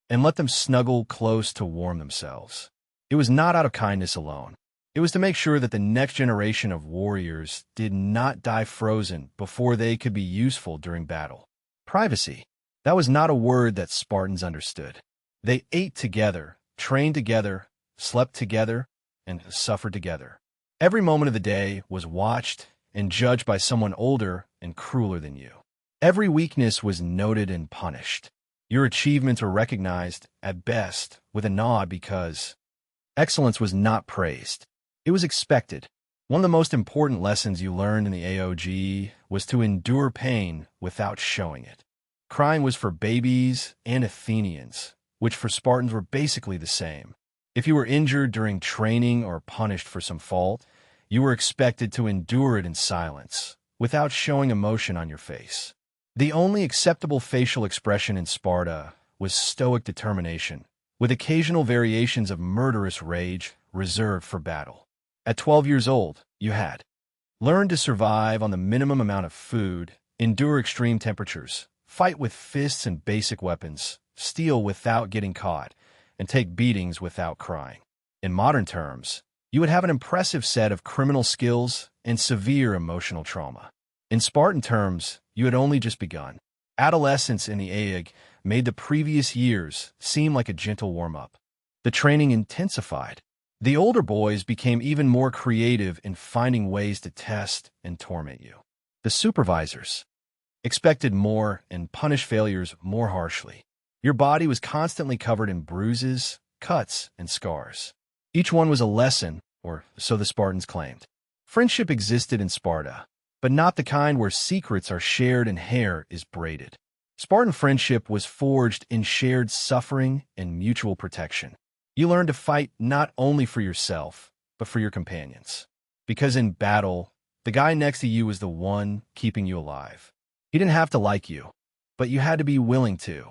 and let them snuggle close to warm themselves. It was not out of kindness alone. It was to make sure that the next generation of warriors did not die frozen before they could be useful during battle. Privacy. That was not a word that Spartans understood. They ate together, trained together, slept together, and suffered together. Every moment of the day was watched and judged by someone older and crueler than you. Every weakness was noted and punished. Your achievements were recognized, at best, with a nod because excellence was not praised. It was expected. One of the most important lessons you learned in the AOG was to endure pain without showing it. Crying was for babies and Athenians, which for Spartans were basically the same. If you were injured during training or punished for some fault, you were expected to endure it in silence, without showing emotion on your face. The only acceptable facial expression in Sparta was stoic determination, with occasional variations of murderous rage reserved for battle. At 12 years old, you had learned to survive on the minimum amount of food, endure extreme temperatures, fight with fists and basic weapons, steal without getting caught, and take beatings without crying. In modern terms, you would have an impressive set of criminal skills and severe emotional trauma. In Spartan terms, you had only just begun. Adolescence in the Aeac made the previous years seem like a gentle warm-up. The training intensified. The older boys became even more creative in finding ways to test and torment you. The supervisors expected more and punished failures more harshly. Your body was constantly covered in bruises, cuts, and scars. Each one was a lesson, or so the Spartans claimed. Friendship existed in Sparta, but not the kind where secrets are shared and hair is braided. Spartan friendship was forged in shared suffering and mutual protection. You learned to fight not only for yourself, but for your companions. Because in battle, the guy next to you was the one keeping you alive. He didn't have to like you, but you had to be willing to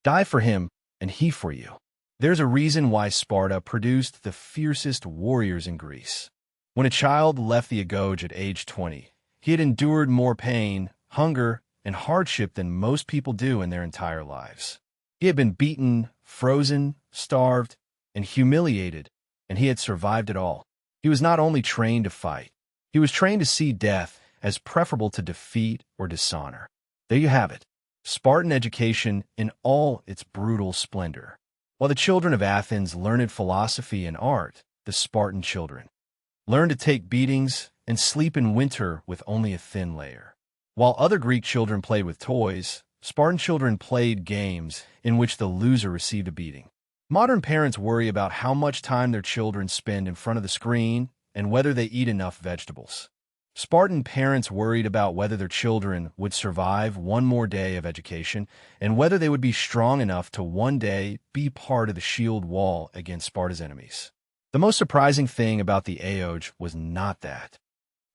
die for him and he for you. There's a reason why Sparta produced the fiercest warriors in Greece. When a child left the agoge at age 20, he had endured more pain, hunger, and hardship than most people do in their entire lives. He had been beaten, frozen, starved, and humiliated, and he had survived it all. He was not only trained to fight, he was trained to see death as preferable to defeat or dishonor. There you have it, Spartan education in all its brutal splendor. While the children of Athens learned philosophy and art, the Spartan children learned to take beatings and sleep in winter with only a thin layer. While other Greek children played with toys, Spartan children played games in which the loser received a beating. Modern parents worry about how much time their children spend in front of the screen and whether they eat enough vegetables. Spartan parents worried about whether their children would survive one more day of education and whether they would be strong enough to one day be part of the shield wall against Sparta's enemies. The most surprising thing about the Aeoge was not that.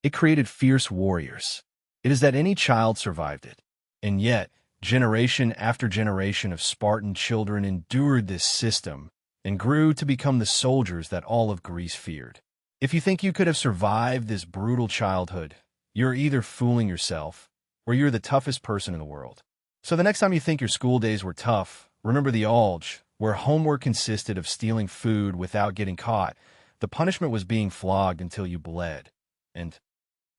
It created fierce warriors. It is that any child survived it. And yet, generation after generation of Spartan children endured this system and grew to become the soldiers that all of Greece feared. If you think you could have survived this brutal childhood, you're either fooling yourself or you're the toughest person in the world. So the next time you think your school days were tough, remember the Aeoge, where homework consisted of stealing food without getting caught. The punishment was being flogged until you bled. And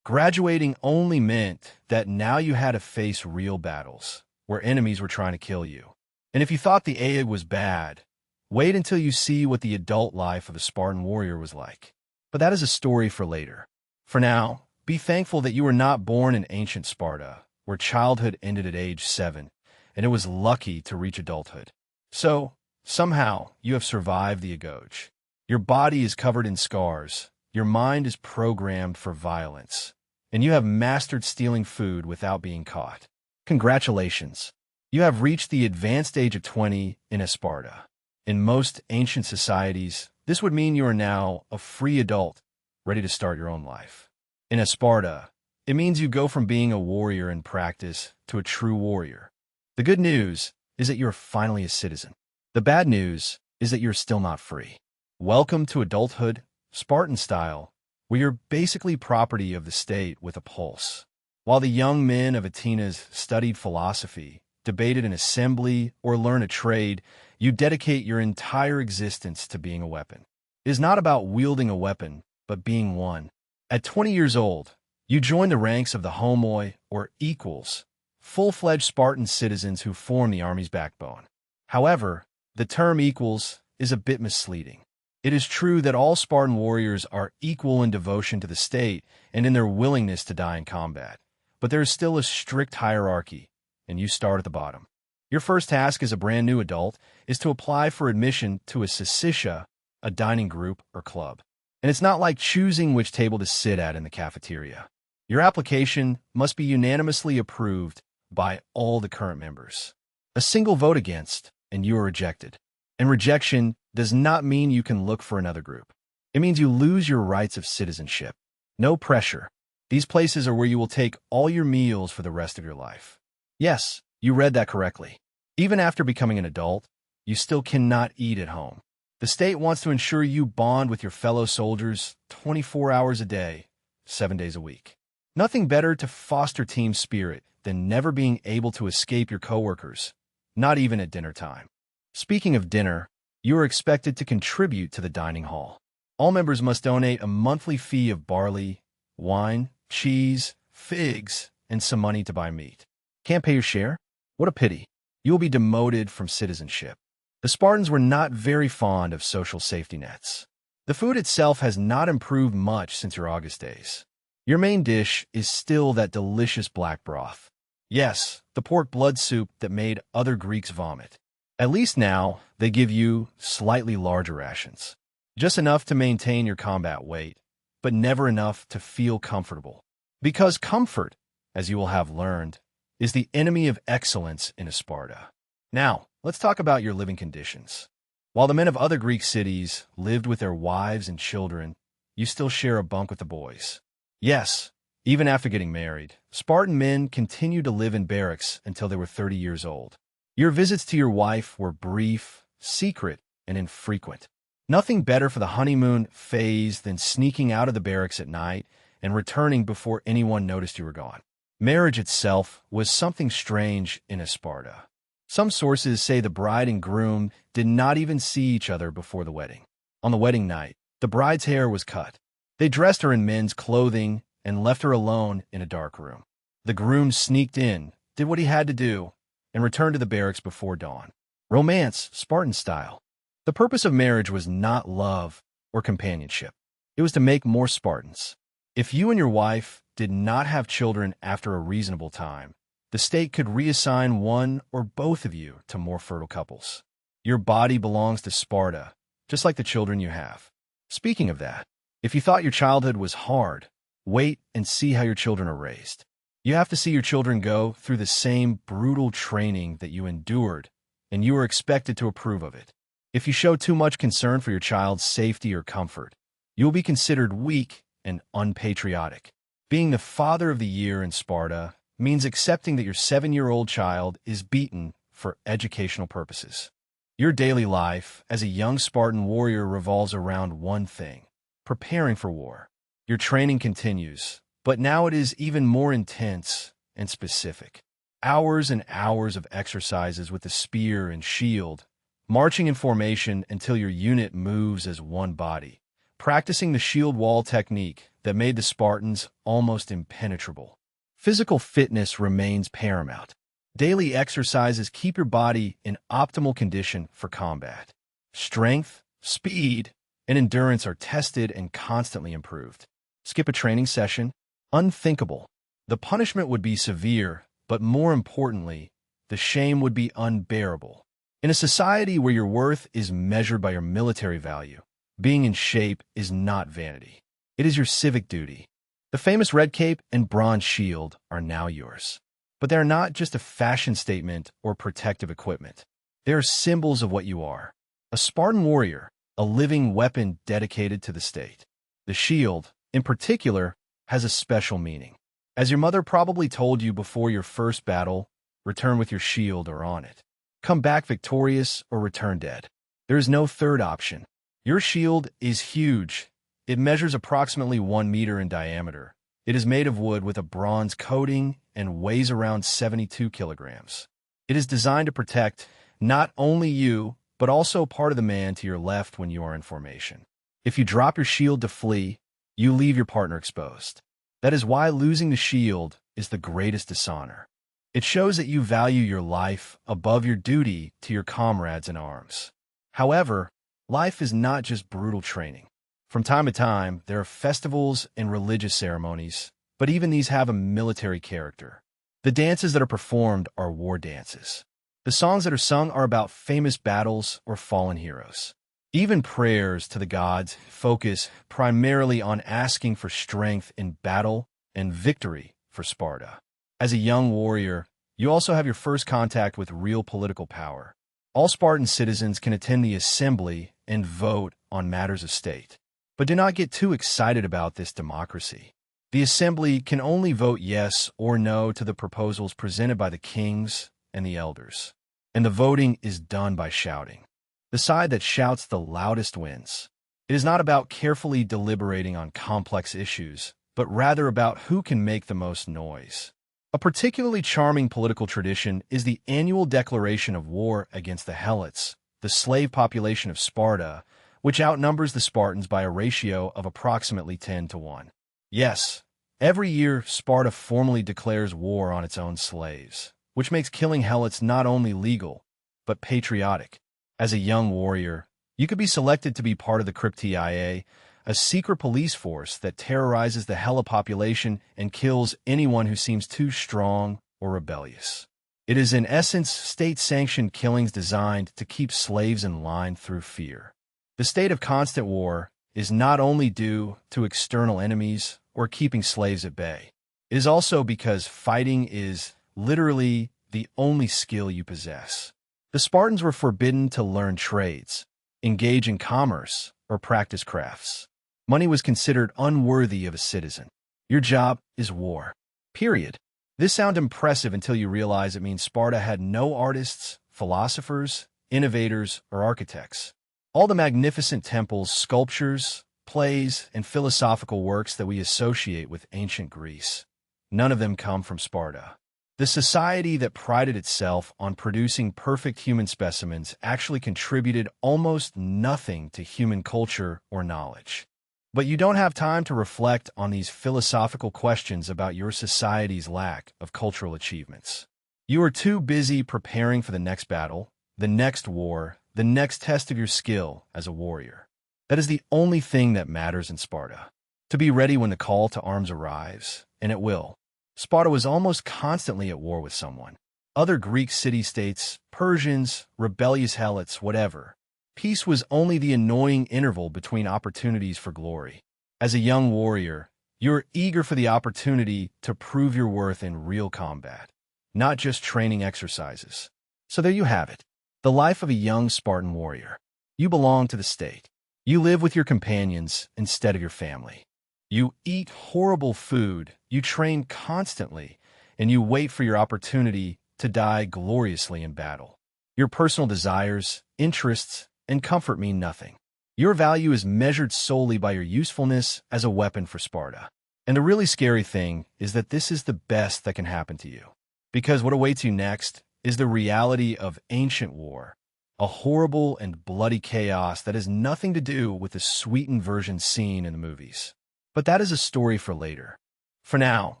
graduating only meant that now you had to face real battles, where enemies were trying to kill you. And if you thought the Aeoge was bad, wait until you see what the adult life of a Spartan warrior was like. But that is a story for later. For now, be thankful that you were not born in ancient Sparta, where childhood ended at age 7, and it was lucky to reach adulthood. So, somehow, you have survived the agoge. Your body is covered in scars, your mind is programmed for violence, and you have mastered stealing food without being caught. Congratulations! You have reached the advanced age of 20 in Sparta. In most ancient societies, this would mean you are now a free adult, ready to start your own life. In Sparta, it means you go from being a warrior in practice to a true warrior. The good news is that you're finally a citizen. The bad news is that you're still not free. Welcome to adulthood, Spartan style, where you're basically property of the state with a pulse. While the young men of Atenas studied philosophy, debated an assembly, or learned a trade, you dedicate your entire existence to being a weapon. It is not about wielding a weapon, but being one. At 20 years old, you join the ranks of the homoi, or equals, full-fledged Spartan citizens who form the army's backbone. However, the term equals is a bit misleading. It is true that all Spartan warriors are equal in devotion to the state and in their willingness to die in combat, but there is still a strict hierarchy, and you start at the bottom. Your first task as a brand new adult is to apply for admission to a syssitia, a dining group or club. And it's not like choosing which table to sit at in the cafeteria. Your application must be unanimously approved by all the current members. A single vote against, and you are rejected. And rejection does not mean you can look for another group. It means you lose your rights of citizenship. No pressure. These places are where you will take all your meals for the rest of your life. Yes, you read that correctly. Even after becoming an adult, you still cannot eat at home. The state wants to ensure you bond with your fellow soldiers 24 hours a day, 7 days a week. Nothing better to foster team spirit than never being able to escape your coworkers, not even at dinner time. Speaking of dinner, you are expected to contribute to the dining hall. All members must donate a monthly fee of barley, wine, cheese, figs, and some money to buy meat. Can't pay your share? What a pity. You will be demoted from citizenship. The Spartans were not very fond of social safety nets. The food itself has not improved much since your August days. Your main dish is still that delicious black broth. Yes, the pork blood soup that made other Greeks vomit. At least now, they give you slightly larger rations. Just enough to maintain your combat weight, but never enough to feel comfortable. Because comfort, as you will have learned, is the enemy of excellence in Sparta. Now, let's talk about your living conditions. While the men of other Greek cities lived with their wives and children, you still share a bunk with the boys. Yes, even after getting married, Spartan men continued to live in barracks until they were 30 years old. Your visits to your wife were brief, secret, and infrequent. Nothing better for the honeymoon phase than sneaking out of the barracks at night and returning before anyone noticed you were gone. Marriage itself was something strange in Sparta. Some sources say the bride and groom did not even see each other before the wedding. On the wedding night, the bride's hair was cut. They dressed her in men's clothing and left her alone in a dark room. The groom sneaked in, did what he had to do, and returned to the barracks before dawn. Romance, Spartan style. The purpose of marriage was not love or companionship. It was to make more Spartans. If you and your wife did not have children after a reasonable time, the state could reassign one or both of you to more fertile couples. Your body belongs to Sparta, just like the children you have. Speaking of that, if you thought your childhood was hard, wait and see how your children are raised. You have to see your children go through the same brutal training that you endured, and you are expected to approve of it. If you show too much concern for your child's safety or comfort, you will be considered weak and unpatriotic. Being the father of the year in Sparta means accepting that your 7-year-old child is beaten for educational purposes. Your daily life as a young Spartan warrior revolves around one thing: preparing for war. Your training continues, but now it is even more intense and specific. Hours and hours of exercises with the spear and shield, marching in formation until your unit moves as one body, practicing the shield wall technique that made the Spartans almost impenetrable. Physical fitness remains paramount. Daily exercises keep your body in optimal condition for combat. Strength, speed, and endurance are tested and constantly improved. Skip a training session? Unthinkable. The punishment would be severe, but more importantly, the shame would be unbearable. In a society where your worth is measured by your military value, being in shape is not vanity. It is your civic duty. The famous red cape and bronze shield are now yours. But they are not just a fashion statement or protective equipment. They are symbols of what you are. A Spartan warrior, a living weapon dedicated to the state. The shield, in particular, has a special meaning. As your mother probably told you before your first battle, return with your shield or on it. Come back victorious or return dead. There is no third option. Your shield is huge. It measures approximately 1 meter in diameter. It is made of wood with a bronze coating and weighs around 72 kilograms. It is designed to protect not only you, but also part of the man to your left when you are in formation. If you drop your shield to flee, you leave your partner exposed. That is why losing the shield is the greatest dishonor. It shows that you value your life above your duty to your comrades in arms. However, life is not just brutal training. From time to time, there are festivals and religious ceremonies, but even these have a military character. The dances that are performed are war dances. The songs that are sung are about famous battles or fallen heroes. Even prayers to the gods focus primarily on asking for strength in battle and victory for Sparta. As a young warrior, you also have your first contact with real political power. All Spartan citizens can attend the assembly and vote on matters of state. But do not get too excited about this democracy. The assembly can only vote yes or no to the proposals presented by the kings and the elders. And the voting is done by shouting. The side that shouts the loudest wins. It is not about carefully deliberating on complex issues, but rather about who can make the most noise. A particularly charming political tradition is the annual declaration of war against the Helots, the slave population of Sparta, which outnumbers the Spartans by a ratio of approximately 10-1. Yes, every year Sparta formally declares war on its own slaves, which makes killing Helots not only legal, but patriotic. As a young warrior, you could be selected to be part of the Cryptia, a secret police force that terrorizes the Hella population and kills anyone who seems too strong or rebellious. It is in essence state-sanctioned killings designed to keep slaves in line through fear. The state of constant war is not only due to external enemies or keeping slaves at bay. It is also because fighting is literally the only skill you possess. The Spartans were forbidden to learn trades, engage in commerce, or practice crafts. Money was considered unworthy of a citizen. Your job is war. Period. This sounds impressive until you realize it means Sparta had no artists, philosophers, innovators, or architects. All the magnificent temples, sculptures, plays, and philosophical works that we associate with ancient Greece, none of them come from Sparta. The society that prided itself on producing perfect human specimens actually contributed almost nothing to human culture or knowledge. But you don't have time to reflect on these philosophical questions about your society's lack of cultural achievements. You are too busy preparing for the next battle, the next war, the next test of your skill as a warrior. That is the only thing that matters in Sparta. To be ready when the call to arms arrives, and it will. Sparta was almost constantly at war with someone. Other Greek city-states, Persians, rebellious helots, whatever. Peace was only the annoying interval between opportunities for glory. As a young warrior, you're eager for the opportunity to prove your worth in real combat, not just training exercises. So there you have it, the life of a young Spartan warrior. You belong to the state. You live with your companions instead of your family. You eat horrible food, you train constantly, and you wait for your opportunity to die gloriously in battle. Your personal desires, interests, and comfort mean nothing. Your value is measured solely by your usefulness as a weapon for Sparta. And the really scary thing is that this is the best that can happen to you. Because what awaits you next is the reality of ancient war, a horrible and bloody chaos that has nothing to do with the sweetened version seen in the movies. But that is a story for later. For now,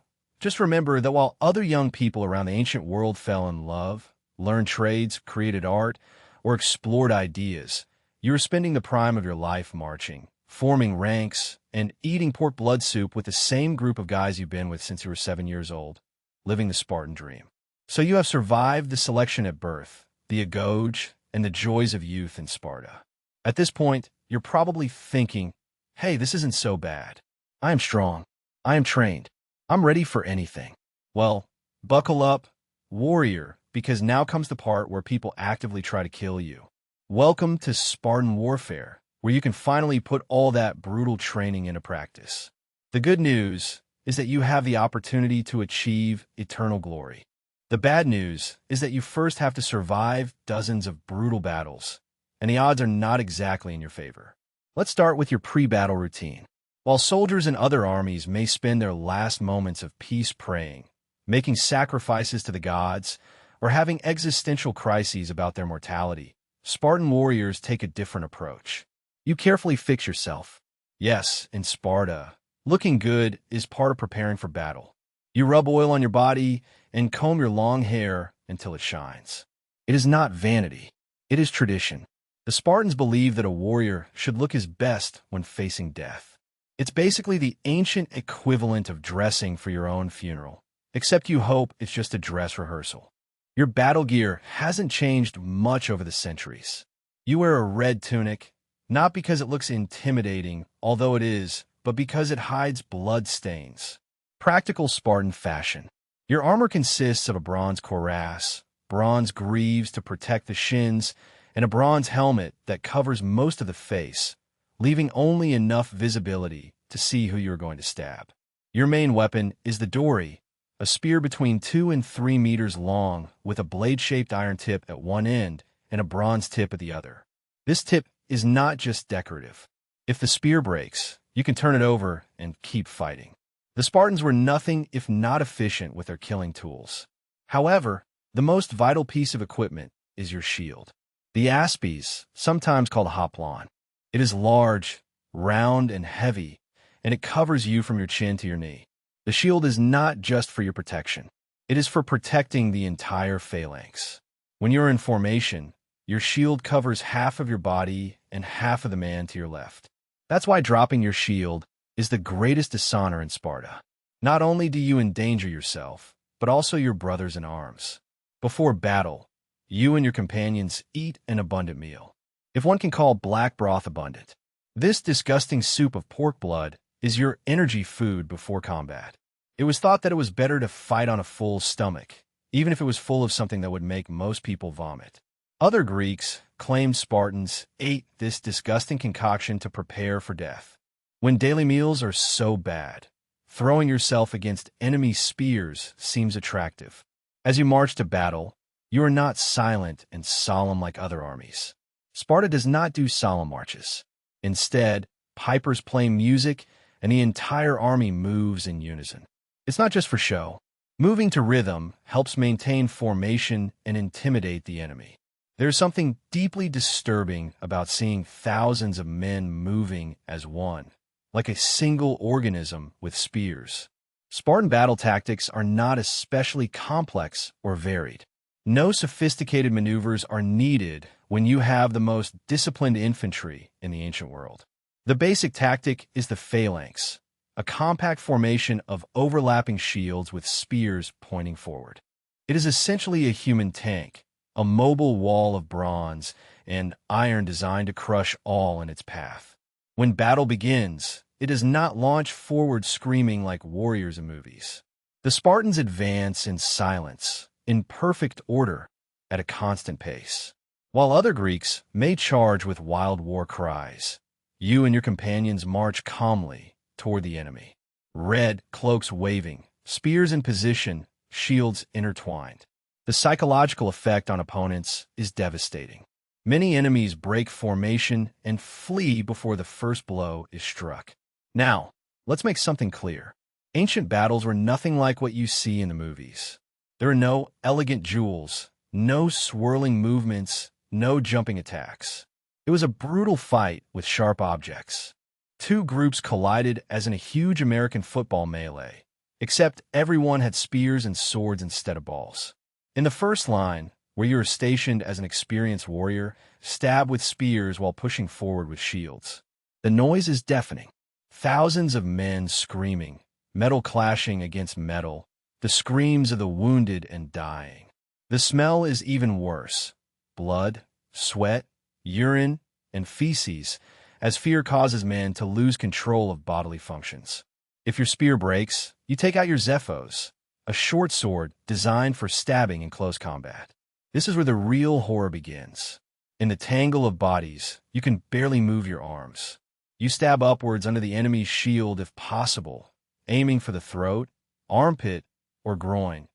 just remember that while other young people around the ancient world fell in love, learned trades, created art, or explored ideas, you were spending the prime of your life marching, forming ranks, and eating pork blood soup with the same group of guys you've been with since you were 7 years old, living the Spartan dream. So you have survived the selection at birth, the agoge, and the joys of youth in Sparta. At this point, you're probably thinking, hey, this isn't so bad. I am strong. I am trained. I'm ready for anything. Well, buckle up, warrior, because now comes the part where people actively try to kill you. Welcome to Spartan warfare, where you can finally put all that brutal training into practice. The good news is that you have the opportunity to achieve eternal glory. The bad news is that you first have to survive dozens of brutal battles, and the odds are not exactly in your favor. Let's start with your pre-battle routine. While soldiers in other armies may spend their last moments of peace praying, making sacrifices to the gods, or having existential crises about their mortality, Spartan warriors take a different approach. You carefully fix yourself. Yes, in Sparta, looking good is part of preparing for battle. You rub oil on your body and comb your long hair until it shines. It is not vanity. It is tradition. The Spartans believed that a warrior should look his best when facing death. It's basically the ancient equivalent of dressing for your own funeral, except you hope it's just a dress rehearsal. Your battle gear hasn't changed much over the centuries. You wear a red tunic, not because it looks intimidating, although it is, but because it hides blood stains. Practical Spartan fashion. Your armor consists of a bronze cuirass, bronze greaves to protect the shins, and a bronze helmet that covers most of the face, leaving only enough visibility to see who you're going to stab. Your main weapon is the dory, a spear between 2 and 3 meters long with a blade-shaped iron tip at one end and a bronze tip at the other. This tip is not just decorative. If the spear breaks, you can turn it over and keep fighting. The Spartans were nothing if not efficient with their killing tools. However, the most vital piece of equipment is your shield. The aspes, sometimes called hoplon. It is large, round, and heavy, and it covers you from your chin to your knee. The shield is not just for your protection. It is for protecting the entire phalanx. When you're in formation, your shield covers half of your body and half of the man to your left. That's why dropping your shield is the greatest dishonor in Sparta. Not only do you endanger yourself, but also your brothers in arms. Before battle, you and your companions eat an abundant meal. If one can call black broth abundant, This disgusting soup of pork blood is your energy food before combat. It was thought that it was better to fight on a full stomach, even if it was full of something that would make most people vomit. Other Greeks claimed Spartans ate this disgusting concoction to prepare for death. When daily meals are so bad, throwing yourself against enemy spears seems attractive. As you march to battle, you are not silent and solemn like other armies. Sparta does not do solemn marches. Instead, pipers play music and the entire army moves in unison. It's not just for show. Moving to rhythm helps maintain formation and intimidate the enemy. There's something deeply disturbing about seeing thousands of men moving as one, like a single organism with spears. Spartan battle tactics are not especially complex or varied. No sophisticated maneuvers are needed when you have the most disciplined infantry in the ancient world. The basic tactic is the phalanx, a compact formation of overlapping shields with spears pointing forward. It is essentially a human tank, a mobile wall of bronze and iron designed to crush all in its path. When battle begins, it does not launch forward screaming like warriors in movies. The Spartans advance in silence, in perfect order, at a constant pace. While other Greeks may charge with wild war cries, you and your companions march calmly toward the enemy. Red cloaks waving, spears in position, shields intertwined. The psychological effect on opponents is devastating. Many enemies break formation and flee before the first blow is struck. Now, let's make something clear. Ancient battles were nothing like what you see in the movies. There are no elegant jewels, no swirling movements, no jumping attacks. It was a brutal fight with sharp objects. Two groups collided as in a huge American football melee, except everyone had spears and swords instead of balls. In the first line, where you are stationed as an experienced warrior, stab with spears while pushing forward with shields. The noise is deafening. Thousands of men screaming, metal clashing against metal, the screams of the wounded and dying. The smell is even worse. Blood, sweat, urine, and feces, as fear causes men to lose control of bodily functions. If your spear breaks, you take out your zephos, a short sword designed for stabbing in close combat. This is where the real horror begins. In the tangle of bodies, you can barely move your arms. You stab upwards under the enemy's shield if possible, aiming for the throat, armpit, or groin,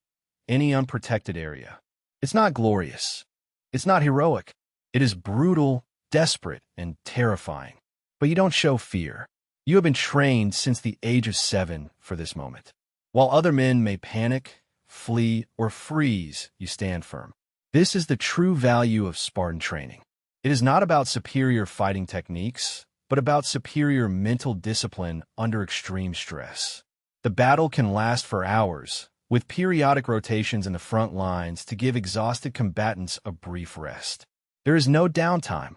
any unprotected area. It's not glorious. It's not heroic. It is brutal, desperate, and terrifying. But you don't show fear. You have been trained since the age of 7 for this moment. While other men may panic, flee, or freeze, you stand firm. This is the true value of Spartan training. It is not about superior fighting techniques, but about superior mental discipline under extreme stress. The battle can last for hours, with periodic rotations in the front lines to give exhausted combatants a brief rest. There is no downtime,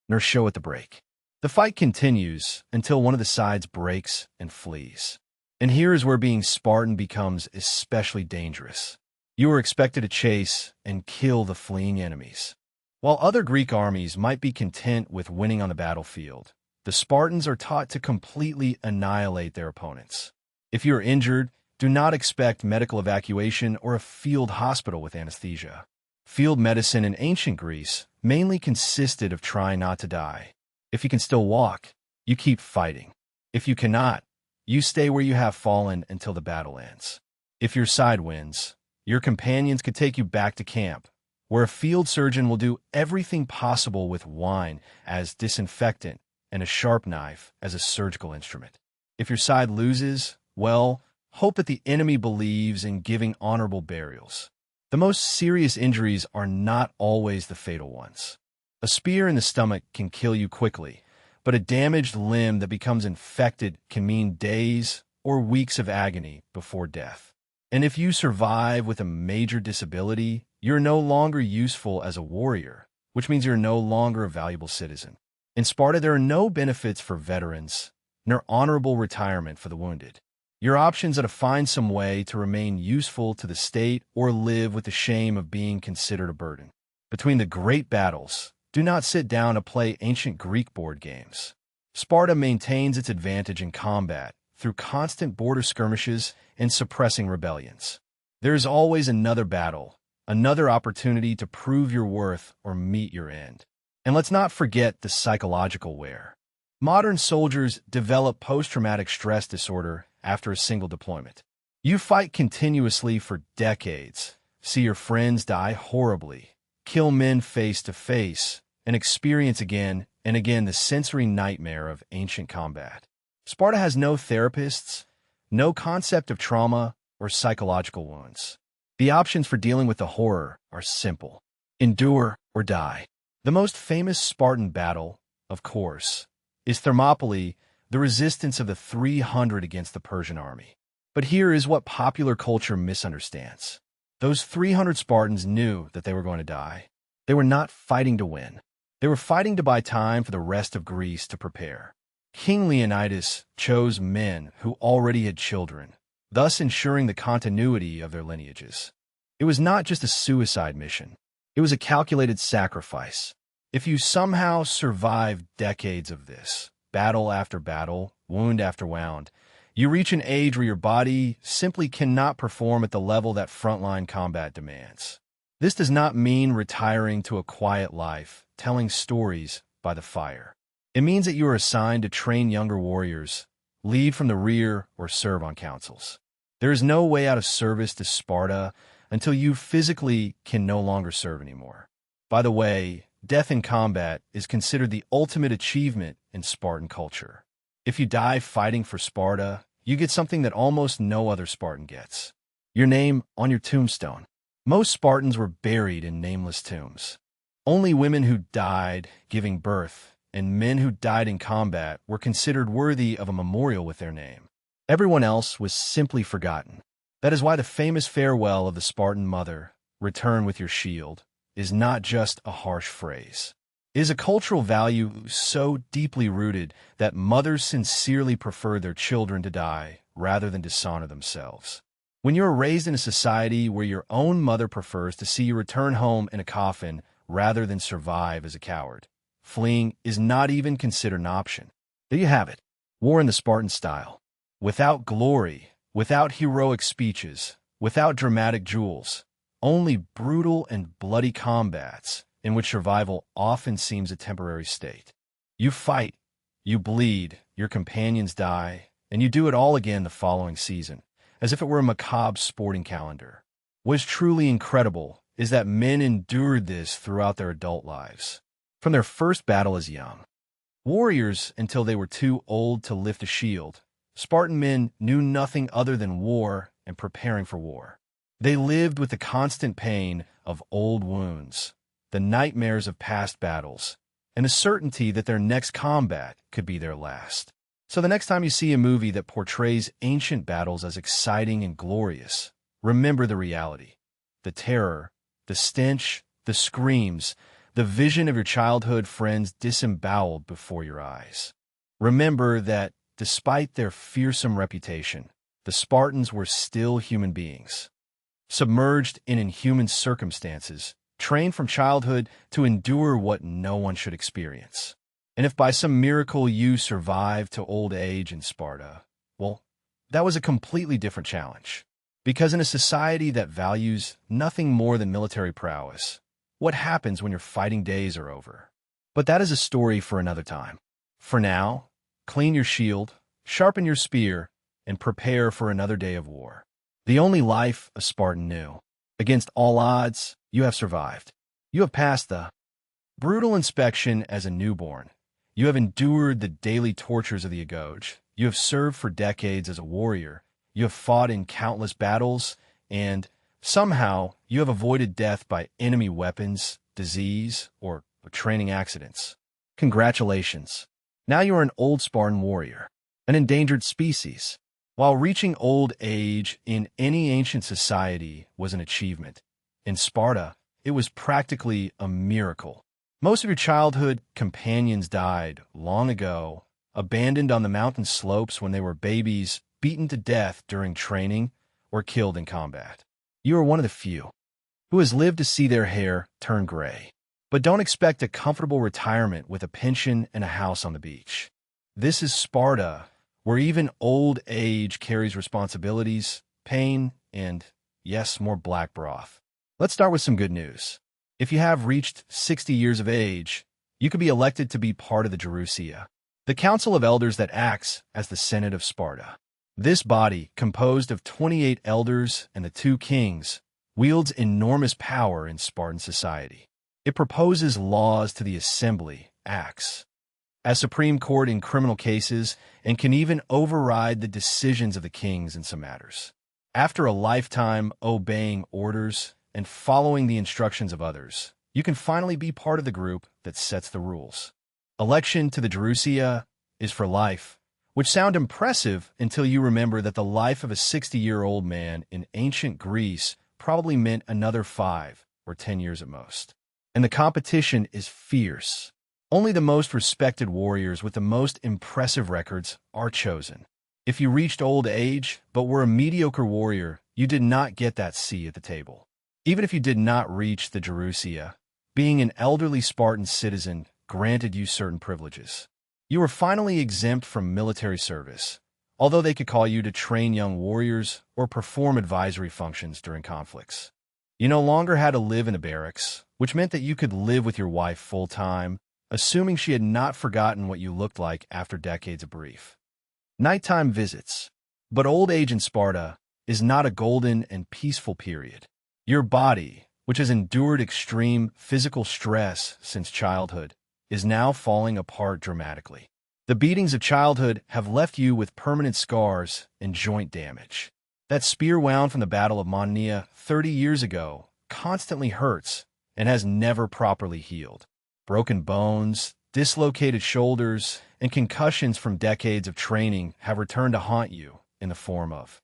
nor show at the break. The fight continues until one of the sides breaks and flees. And here is where being Spartan becomes especially dangerous. You are expected to chase and kill the fleeing enemies. While other Greek armies might be content with winning on the battlefield, the Spartans are taught to completely annihilate their opponents. If you are injured, do not expect medical evacuation or a field hospital with anesthesia. Field medicine in ancient Greece mainly consisted of trying not to die. If you can still walk, you keep fighting. If you cannot, you stay where you have fallen until the battle ends. If your side wins, your companions could take you back to camp, where a field surgeon will do everything possible with wine as disinfectant and a sharp knife as a surgical instrument. If your side loses, well, hope that the enemy believes in giving honorable burials. The most serious injuries are not always the fatal ones. A spear in the stomach can kill you quickly, but a damaged limb that becomes infected can mean days or weeks of agony before death. And if you survive with a major disability, you're no longer useful as a warrior, which means you're no longer a valuable citizen. In Sparta, there are no benefits for veterans, nor honorable retirement for the wounded. Your options are to find some way to remain useful to the state or live with the shame of being considered a burden. Between the great battles, do not sit down to play ancient Greek board games. Sparta maintains its advantage in combat through constant border skirmishes and suppressing rebellions. There is always another battle, another opportunity to prove your worth or meet your end. And let's not forget the psychological wear. Modern soldiers develop post-traumatic stress disorder after a single deployment. You fight continuously for decades, see your friends die horribly, kill men face to face, and experience again and again the sensory nightmare of ancient combat. Sparta has no therapists, no concept of trauma or psychological wounds. The options for dealing with the horror are simple: endure or die. The most famous Spartan battle, of course, is Thermopylae, the resistance of the 300 against the Persian army. But here is what popular culture misunderstands. Those 300 Spartans knew that they were going to die. They were not fighting to win. They were fighting to buy time for the rest of Greece to prepare. King Leonidas chose men who already had children, thus ensuring the continuity of their lineages. It was not just a suicide mission. It was a calculated sacrifice. If you somehow survive decades of this, battle after battle, wound after wound, you reach an age where your body simply cannot perform at the level that frontline combat demands. This does not mean retiring to a quiet life, telling stories by the fire. It means that you are assigned to train younger warriors, lead from the rear, or serve on councils. There is no way out of service to Sparta until you physically can no longer serve anymore. By the way, death in combat is considered the ultimate achievement in Spartan culture. If you die fighting for Sparta, you get something that almost no other Spartan gets: your name on your tombstone. Most Spartans were buried in nameless tombs. Only women who died giving birth and men who died in combat were considered worthy of a memorial with their name. Everyone else was simply forgotten. That is why the famous farewell of the Spartan mother, "Return with your shield," is not just a harsh phrase. It is a cultural value so deeply rooted that mothers sincerely prefer their children to die rather than dishonor themselves. When you are raised in a society where your own mother prefers to see you return home in a coffin rather than survive as a coward, fleeing is not even considered an option. There you have it. War in the Spartan style. Without glory, without heroic speeches, without dramatic duels, only brutal and bloody combats in which survival often seems a temporary state. You fight, you bleed, your companions die, and you do it all again the following season, as if it were a macabre sporting calendar. What is truly incredible is that men endured this throughout their adult lives, from their first battle as young warriors until they were too old to lift a shield. Spartan men knew nothing other than war and preparing for war. They lived with the constant pain of old wounds, the nightmares of past battles, and the certainty that their next combat could be their last. So the next time you see a movie that portrays ancient battles as exciting and glorious, remember the reality, the terror, the stench, the screams, the vision of your childhood friends disemboweled before your eyes. Remember that, despite their fearsome reputation, the Spartans were still human beings, submerged in inhuman circumstances, trained from childhood to endure what no one should experience. And if by some miracle you survived to old age in Sparta, well, that was a completely different challenge. Because in a society that values nothing more than military prowess, what happens when your fighting days are over? But that is a story for another time. For now, clean your shield, sharpen your spear, and prepare for another day of war. The only life a Spartan knew. Against all odds, you have survived. You have passed the brutal inspection as a newborn. You have endured the daily tortures of the agoge. You have served for decades as a warrior. You have fought in countless battles, and somehow you have avoided death by enemy weapons, disease, or training accidents. Congratulations. Now you are an old Spartan warrior, an endangered species. While reaching old age in any ancient society was an achievement, in Sparta, it was practically a miracle. Most of your childhood companions died long ago, abandoned on the mountain slopes when they were babies, beaten to death during training, or killed in combat. You are one of the few who has lived to see their hair turn gray. But don't expect a comfortable retirement with a pension and a house on the beach. This is Sparta, where even old age carries responsibilities, pain, and, yes, more black broth. Let's start with some good news. If you have reached 60 years of age, you could be elected to be part of the Gerousia, the council of elders that acts as the Senate of Sparta. This body, composed of 28 elders and the 2 kings, wields enormous power in Spartan society. It proposes laws to the assembly, acts as Supreme Court in criminal cases, and can even override the decisions of the kings in some matters. After a lifetime obeying orders and following the instructions of others, you can finally be part of the group that sets the rules. Election to the Gerousia is for life, which sound impressive until you remember that the life of a 60-year-old man in ancient Greece probably meant another 5 or 10 years at most. And the competition is fierce. Only the most respected warriors with the most impressive records are chosen. If you reached old age but were a mediocre warrior, you did not get that seat at the table. Even if you did not reach the Gerousia, being an elderly Spartan citizen granted you certain privileges. You were finally exempt from military service, although they could call you to train young warriors or perform advisory functions during conflicts. You no longer had to live in the barracks, which meant that you could live with your wife full-time, assuming she had not forgotten what you looked like after decades of brief. Nighttime visits. But old age in Sparta is not a golden and peaceful period. Your body, which has endured extreme physical stress since childhood, is now falling apart dramatically. The beatings of childhood have left you with permanent scars and joint damage. That spear wound from the Battle of Monia 30 years ago constantly hurts and has never properly healed. Broken bones, dislocated shoulders, and concussions from decades of training have returned to haunt you in the form of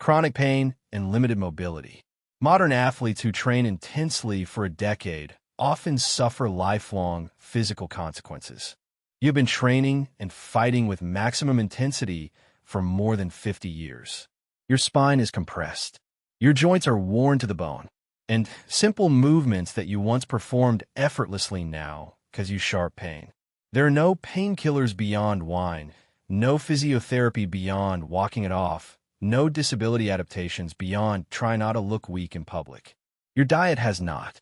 chronic pain and limited mobility. Modern athletes who train intensely for a decade often suffer lifelong physical consequences. You've been training and fighting with maximum intensity for more than 50 years. Your spine is compressed. Your joints are worn to the bone. And simple movements that you once performed effortlessly now cause you sharp pain. There are no painkillers beyond wine, no physiotherapy beyond walking it off, no disability adaptations beyond try not to look weak in public. Your diet has not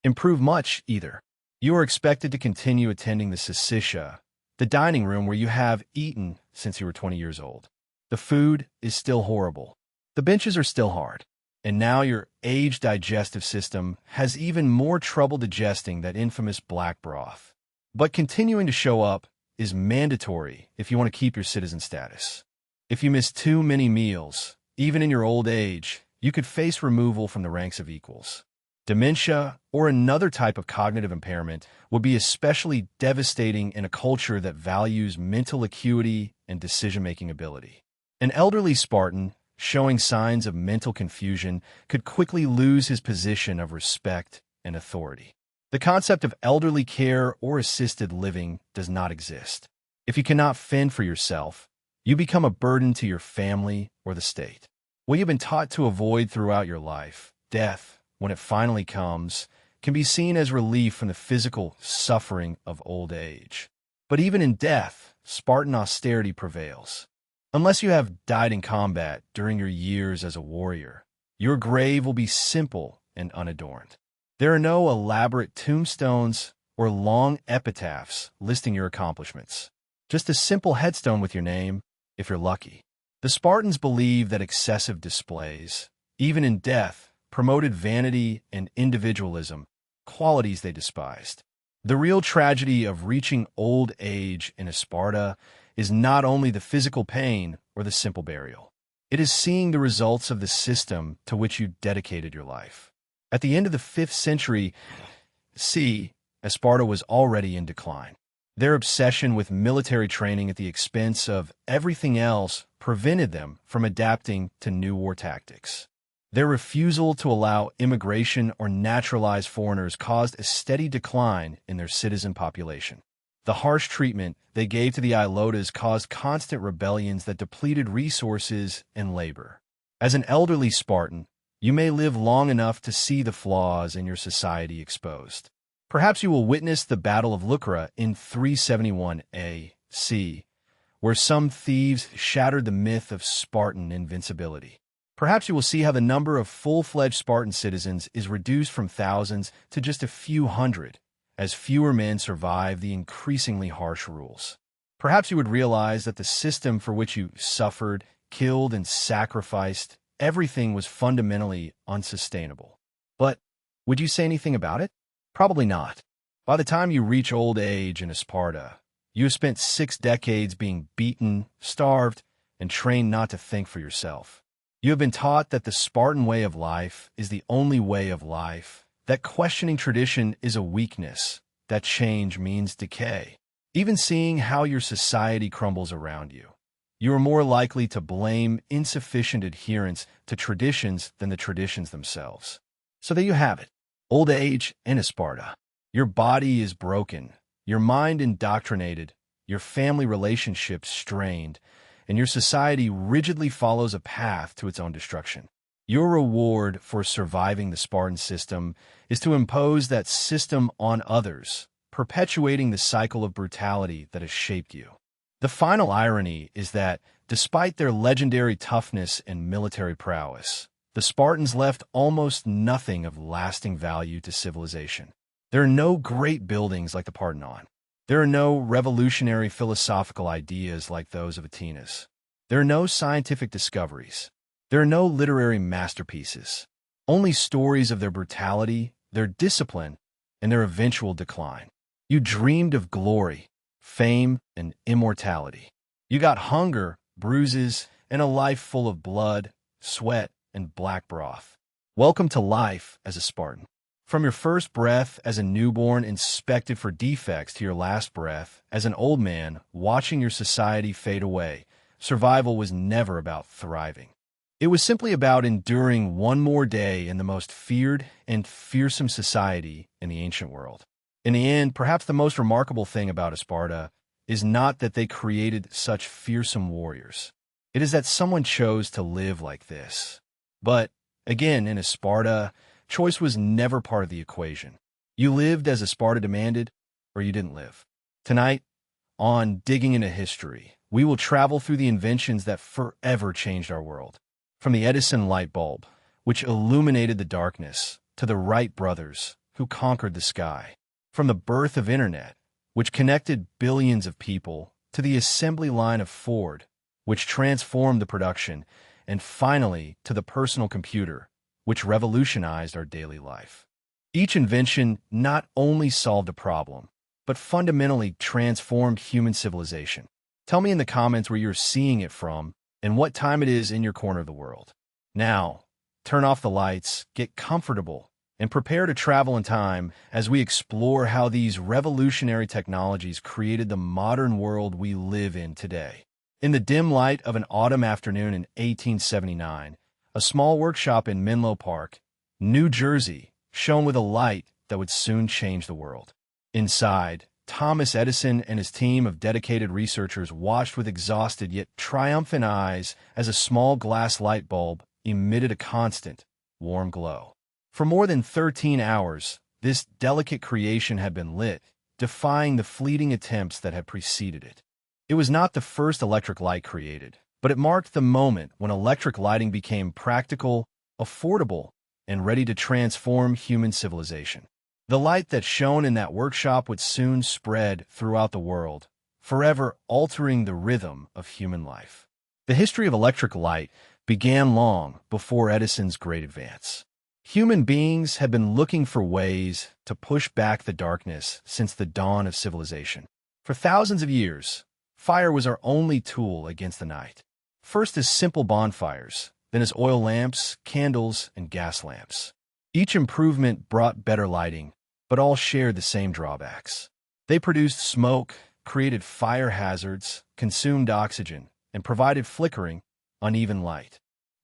improved much either. You are expected to continue attending the Sisisha, the dining room where you have eaten since you were 20 years old. The food is still horrible. The benches are still hard. And now your aged digestive system has even more trouble digesting that infamous black broth. But continuing to show up is mandatory if you want to keep your citizen status. If you miss too many meals, even in your old age, you could face removal from the ranks of equals. Dementia, or another type of cognitive impairment, would be especially devastating in a culture that values mental acuity and decision-making ability. An elderly Spartan showing signs of mental confusion could quickly lose his position of respect and authority. The concept of elderly care or assisted living does not exist. If you cannot fend for yourself, you become a burden to your family or the state. What you've been taught to avoid throughout your life, death, when it finally comes, can be seen as relief from the physical suffering of old age. But even in death, Spartan austerity prevails. Unless you have died in combat during your years as a warrior, your grave will be simple and unadorned. There are no elaborate tombstones or long epitaphs listing your accomplishments. Just a simple headstone with your name, if you're lucky. The Spartans believed that excessive displays, even in death, promoted vanity and individualism, qualities they despised. The real tragedy of reaching old age in Sparta is not only the physical pain or the simple burial. It is seeing the results of the system to which you dedicated your life. At the end of the 5th century CE, Sparta was already in decline. Their obsession with military training at the expense of everything else prevented them from adapting to new war tactics. Their refusal to allow immigration or naturalize foreigners caused a steady decline in their citizen population. The harsh treatment they gave to the Ilotas caused constant rebellions that depleted resources and labor. As an elderly Spartan, you may live long enough to see the flaws in your society exposed. Perhaps you will witness the Battle of Leucra in 371 A.C., where some thieves shattered the myth of Spartan invincibility. Perhaps you will see how the number of full-fledged Spartan citizens is reduced from thousands to just a few hundred, as fewer men survive the increasingly harsh rules. Perhaps you would realize that the system for which you suffered, killed, and sacrificed everything was fundamentally unsustainable. But would you say anything about it? Probably not. By the time you reach old age in Sparta, you have spent 6 decades being beaten, starved, and trained not to think for yourself. You have been taught that the Spartan way of life is the only way of life, that questioning tradition is a weakness, that change means decay. Even seeing how your society crumbles around you, you are more likely to blame insufficient adherence to traditions than the traditions themselves. So there you have it. Old age in Sparta. Your body is broken, your mind indoctrinated, your family relationships strained, and your society rigidly follows a path to its own destruction. Your reward for surviving the Spartan system is to impose that system on others, perpetuating the cycle of brutality that has shaped you. The final irony is that, despite their legendary toughness and military prowess, the Spartans left almost nothing of lasting value to civilization. There are no great buildings like the Parthenon. There are no revolutionary philosophical ideas like those of Atenas. There are no scientific discoveries. There are no literary masterpieces. Only stories of their brutality, their discipline, and their eventual decline. You dreamed of glory, fame, and immortality. You got hunger, bruises, and a life full of blood, sweat, and black broth. Welcome to life as a Spartan. From your first breath as a newborn inspected for defects to your last breath as an old man watching your society fade away, survival was never about thriving. It was simply about enduring one more day in the most feared and fearsome society in the ancient world. In the end, perhaps the most remarkable thing about Sparta is not that they created such fearsome warriors. It is that someone chose to live like this. But, again, in Sparta, choice was never part of the equation. You lived as Sparta demanded, or you didn't live. Tonight, on Digging into History, we will travel through the inventions that forever changed our world. From the Edison light bulb, which illuminated the darkness, to the Wright brothers, who conquered the sky. From the birth of Internet, which connected billions of people, to the assembly line of Ford, which transformed the production, and finally to the personal computer, which revolutionized our daily life. Each invention not only solved a problem, but fundamentally transformed human civilization. Tell me in the comments where you're seeing it from and what time it is in your corner of the world. Now, turn off the lights, get comfortable, and prepare to travel in time as we explore how these revolutionary technologies created the modern world we live in today. In the dim light of an autumn afternoon in 1879, a small workshop in Menlo Park, New Jersey, shone with a light that would soon change the world. Inside, Thomas Edison and his team of dedicated researchers watched with exhausted yet triumphant eyes as a small glass light bulb emitted a constant, warm glow. For more than 13 hours, this delicate creation had been lit, defying the fleeting attempts that had preceded it. It was not the first electric light created, but it marked the moment when electric lighting became practical, affordable, and ready to transform human civilization. The light that shone in that workshop would soon spread throughout the world, forever altering the rhythm of human life. The history of electric light began long before Edison's great advance. Human beings had been looking for ways to push back the darkness since the dawn of civilization. For thousands of years, fire was our only tool against the night. First as simple bonfires, then as oil lamps, candles, and gas lamps. Each improvement brought better lighting, but all shared the same drawbacks. They produced smoke, created fire hazards, consumed oxygen, and provided flickering, uneven light.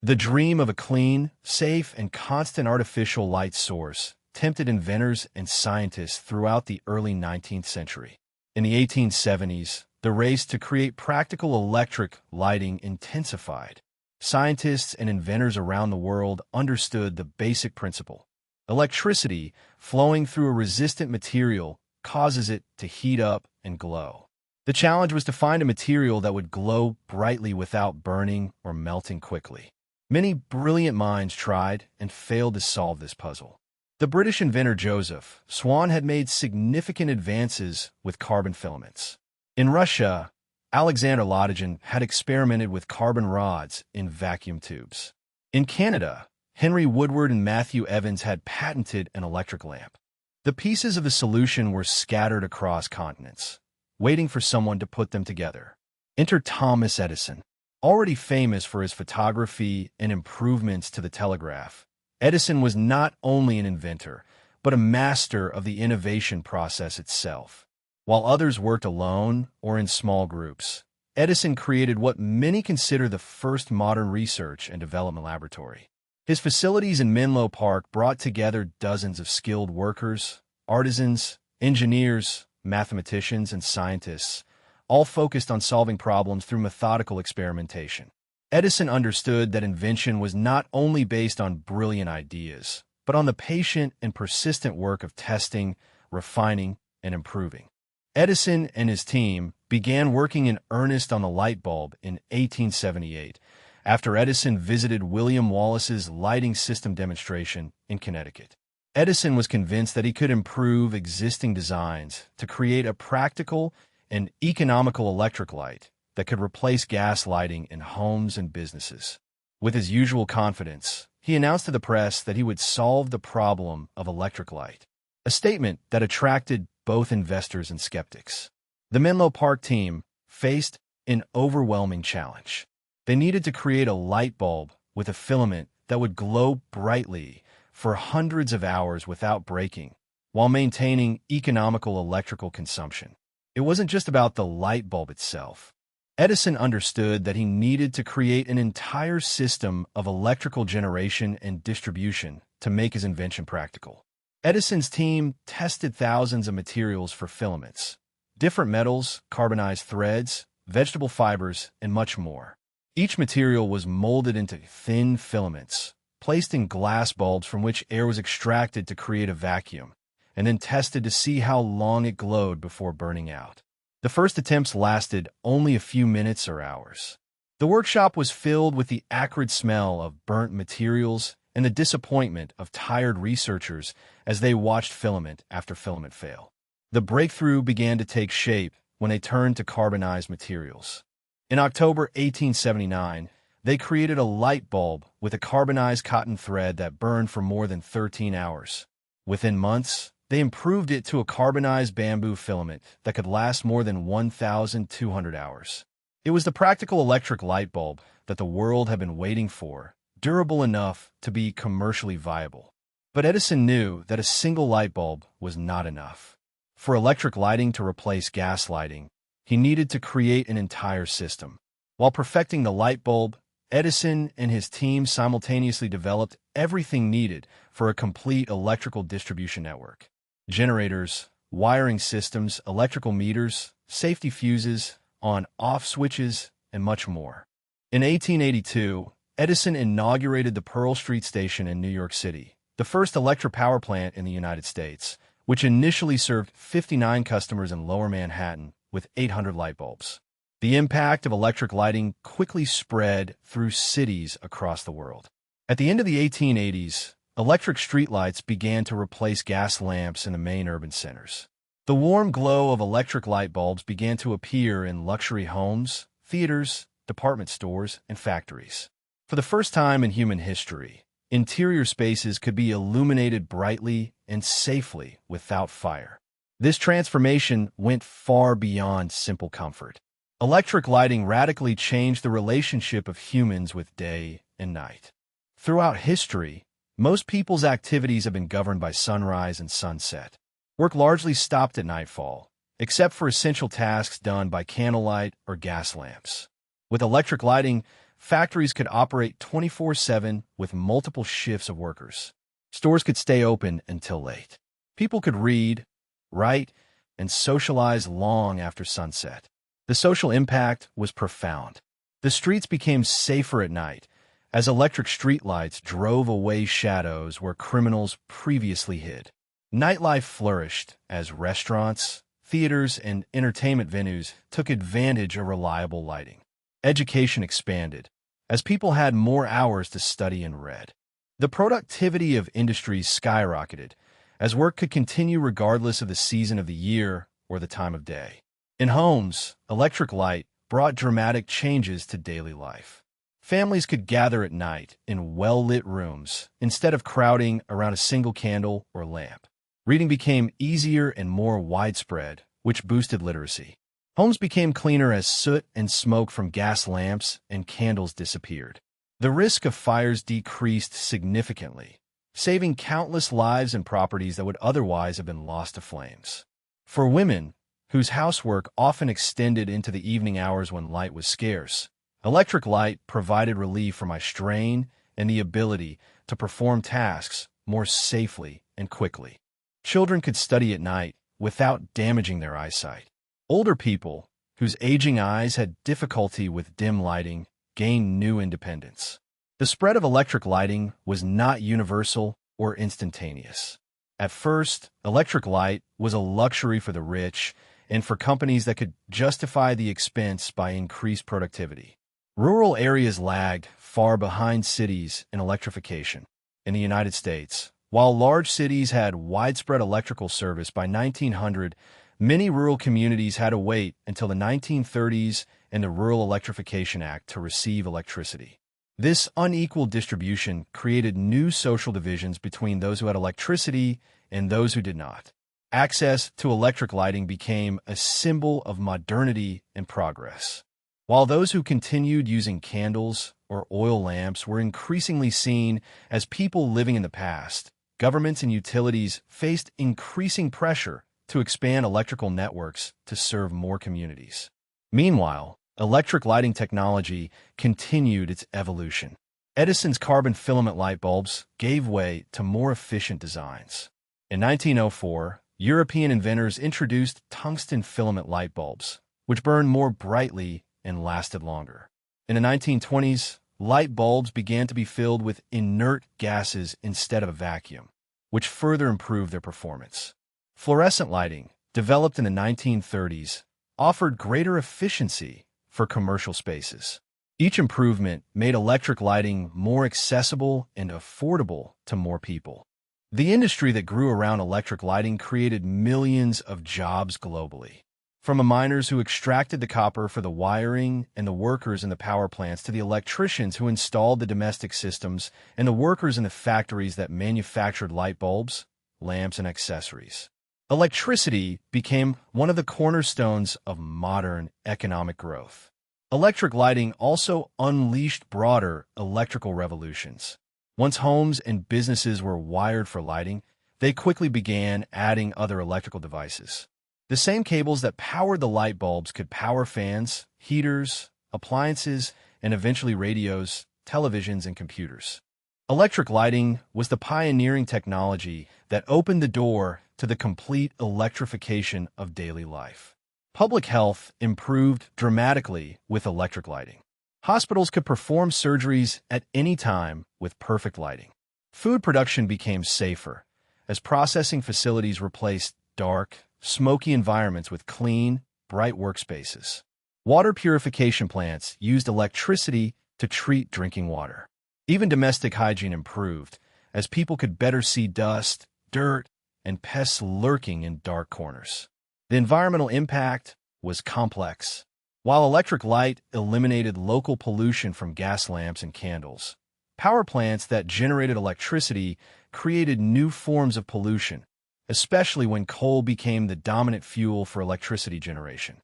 The dream of a clean, safe, and constant artificial light source tempted inventors and scientists throughout the early 19th century. In the 1870s, the race to create practical electric lighting intensified. Scientists and inventors around the world understood the basic principle. Electricity flowing through a resistant material causes it to heat up and glow. The challenge was to find a material that would glow brightly without burning or melting quickly. Many brilliant minds tried and failed to solve this puzzle. The British inventor Joseph Swan had made significant advances with carbon filaments. In Russia, Alexander Lodogin had experimented with carbon rods in vacuum tubes. In Canada, Henry Woodward and Matthew Evans had patented an electric lamp. The pieces of the solution were scattered across continents, waiting for someone to put them together. Enter Thomas Edison. Already famous for his photography and improvements to the telegraph, Edison was not only an inventor, but a master of the innovation process itself. While others worked alone or in small groups, Edison created what many consider the first modern research and development laboratory. His facilities in Menlo Park brought together dozens of skilled workers, artisans, engineers, mathematicians, and scientists, all focused on solving problems through methodical experimentation. Edison understood that invention was not only based on brilliant ideas, but on the patient and persistent work of testing, refining, and improving. Edison and his team began working in earnest on the light bulb in 1878, after Edison visited William Wallace's lighting system demonstration in Connecticut. Edison was convinced that he could improve existing designs to create a practical and economical electric light that could replace gas lighting in homes and businesses. With his usual confidence, he announced to the press that he would solve the problem of electric light, a statement that attracted both investors and skeptics. The Menlo Park team faced an overwhelming challenge. They needed to create a light bulb with a filament that would glow brightly for hundreds of hours without breaking, while maintaining economical electrical consumption. It wasn't just about the light bulb itself. Edison understood that he needed to create an entire system of electrical generation and distribution to make his invention practical. Edison's team tested thousands of materials for filaments, different metals, carbonized threads, vegetable fibers, and much more. Each material was molded into thin filaments, placed in glass bulbs from which air was extracted to create a vacuum, and then tested to see how long it glowed before burning out. The first attempts lasted only a few minutes or hours. The workshop was filled with the acrid smell of burnt materials and the disappointment of tired researchers as they watched filament after filament fail. The breakthrough began to take shape when they turned to carbonized materials. In October 1879, they created a light bulb with a carbonized cotton thread that burned for more than 13 hours. Within months, they improved it to a carbonized bamboo filament that could last more than 1,200 hours. It was the practical electric light bulb that the world had been waiting for, durable enough to be commercially viable. But Edison knew that a single light bulb was not enough. For electric lighting to replace gas lighting, he needed to create an entire system. While perfecting the light bulb, Edison and his team simultaneously developed everything needed for a complete electrical distribution network. Generators, wiring systems, electrical meters, safety fuses, on-off switches, and much more. In 1882, Edison inaugurated the Pearl Street Station in New York City, the first electric power plant in the United States, which initially served 59 customers in Lower Manhattan with 800 light bulbs. The impact of electric lighting quickly spread through cities across the world. At the end of the 1880s, electric streetlights began to replace gas lamps in the main urban centers. The warm glow of electric light bulbs began to appear in luxury homes, theaters, department stores, and factories. For the first time in human history, interior spaces could be illuminated brightly and safely without fire. This transformation went far beyond simple comfort. Electric lighting radically changed the relationship of humans with day and night. Throughout history, most people's activities have been governed by sunrise and sunset. Work largely stopped at nightfall, except for essential tasks done by candlelight or gas lamps. With electric lighting, factories could operate 24/7 with multiple shifts of workers. Stores could stay open until late. People could read, write, and socialize long after sunset. The social impact was profound. The streets became safer at night, as electric streetlights drove away shadows where criminals previously hid. Nightlife flourished as restaurants, theaters, and entertainment venues took advantage of reliable lighting. Education expanded, as people had more hours to study and read. The productivity of industries skyrocketed, as work could continue regardless of the season of the year or the time of day. In homes, electric light brought dramatic changes to daily life. Families could gather at night in well-lit rooms instead of crowding around a single candle or lamp. Reading became easier and more widespread, which boosted literacy. Homes became cleaner as soot and smoke from gas lamps and candles disappeared. The risk of fires decreased significantly, saving countless lives and properties that would otherwise have been lost to flames. For women, whose housework often extended into the evening hours when light was scarce, electric light provided relief from eye strain and the ability to perform tasks more safely and quickly. Children could study at night without damaging their eyesight. Older people, whose aging eyes had difficulty with dim lighting, gained new independence. The spread of electric lighting was not universal or instantaneous. At first, electric light was a luxury for the rich and for companies that could justify the expense by increased productivity. Rural areas lagged far behind cities in electrification. In the United States, while large cities had widespread electrical service by 1900, many rural communities had to wait until the 1930s and the Rural Electrification Act to receive electricity. This unequal distribution created new social divisions between those who had electricity and those who did not. Access to electric lighting became a symbol of modernity and progress. While those who continued using candles or oil lamps were increasingly seen as people living in the past, governments and utilities faced increasing pressure to expand electrical networks to serve more communities. Meanwhile, electric lighting technology continued its evolution. Edison's carbon filament light bulbs gave way to more efficient designs. In 1904, European inventors introduced tungsten filament light bulbs, which burned more brightly and lasted longer. In the 1920s, light bulbs began to be filled with inert gases instead of a vacuum, which further improved their performance. Fluorescent lighting, developed in the 1930s, offered greater efficiency for commercial spaces. Each improvement made electric lighting more accessible and affordable to more people. The industry that grew around electric lighting created millions of jobs globally. From the miners who extracted the copper for the wiring and the workers in the power plants to the electricians who installed the domestic systems and the workers in the factories that manufactured light bulbs, lamps, and accessories. Electricity became one of the cornerstones of modern economic growth. Electric lighting also unleashed broader electrical revolutions. Once homes and businesses were wired for lighting, they quickly began adding other electrical devices. The same cables that powered the light bulbs could power fans, heaters, appliances, and eventually radios, televisions, and computers. Electric lighting was the pioneering technology that opened the door to the complete electrification of daily life. Public health improved dramatically with electric lighting. Hospitals could perform surgeries at any time with perfect lighting. Food production became safer, as processing facilities replaced dark, smoky environments with clean, bright workspaces. Water purification plants used electricity to treat drinking water. Even domestic hygiene improved, as people could better see dust, dirt, and pests lurking in dark corners. The environmental impact was complex. While electric light eliminated local pollution from gas lamps and candles, power plants that generated electricity created new forms of pollution, especially when coal became the dominant fuel for electricity generation.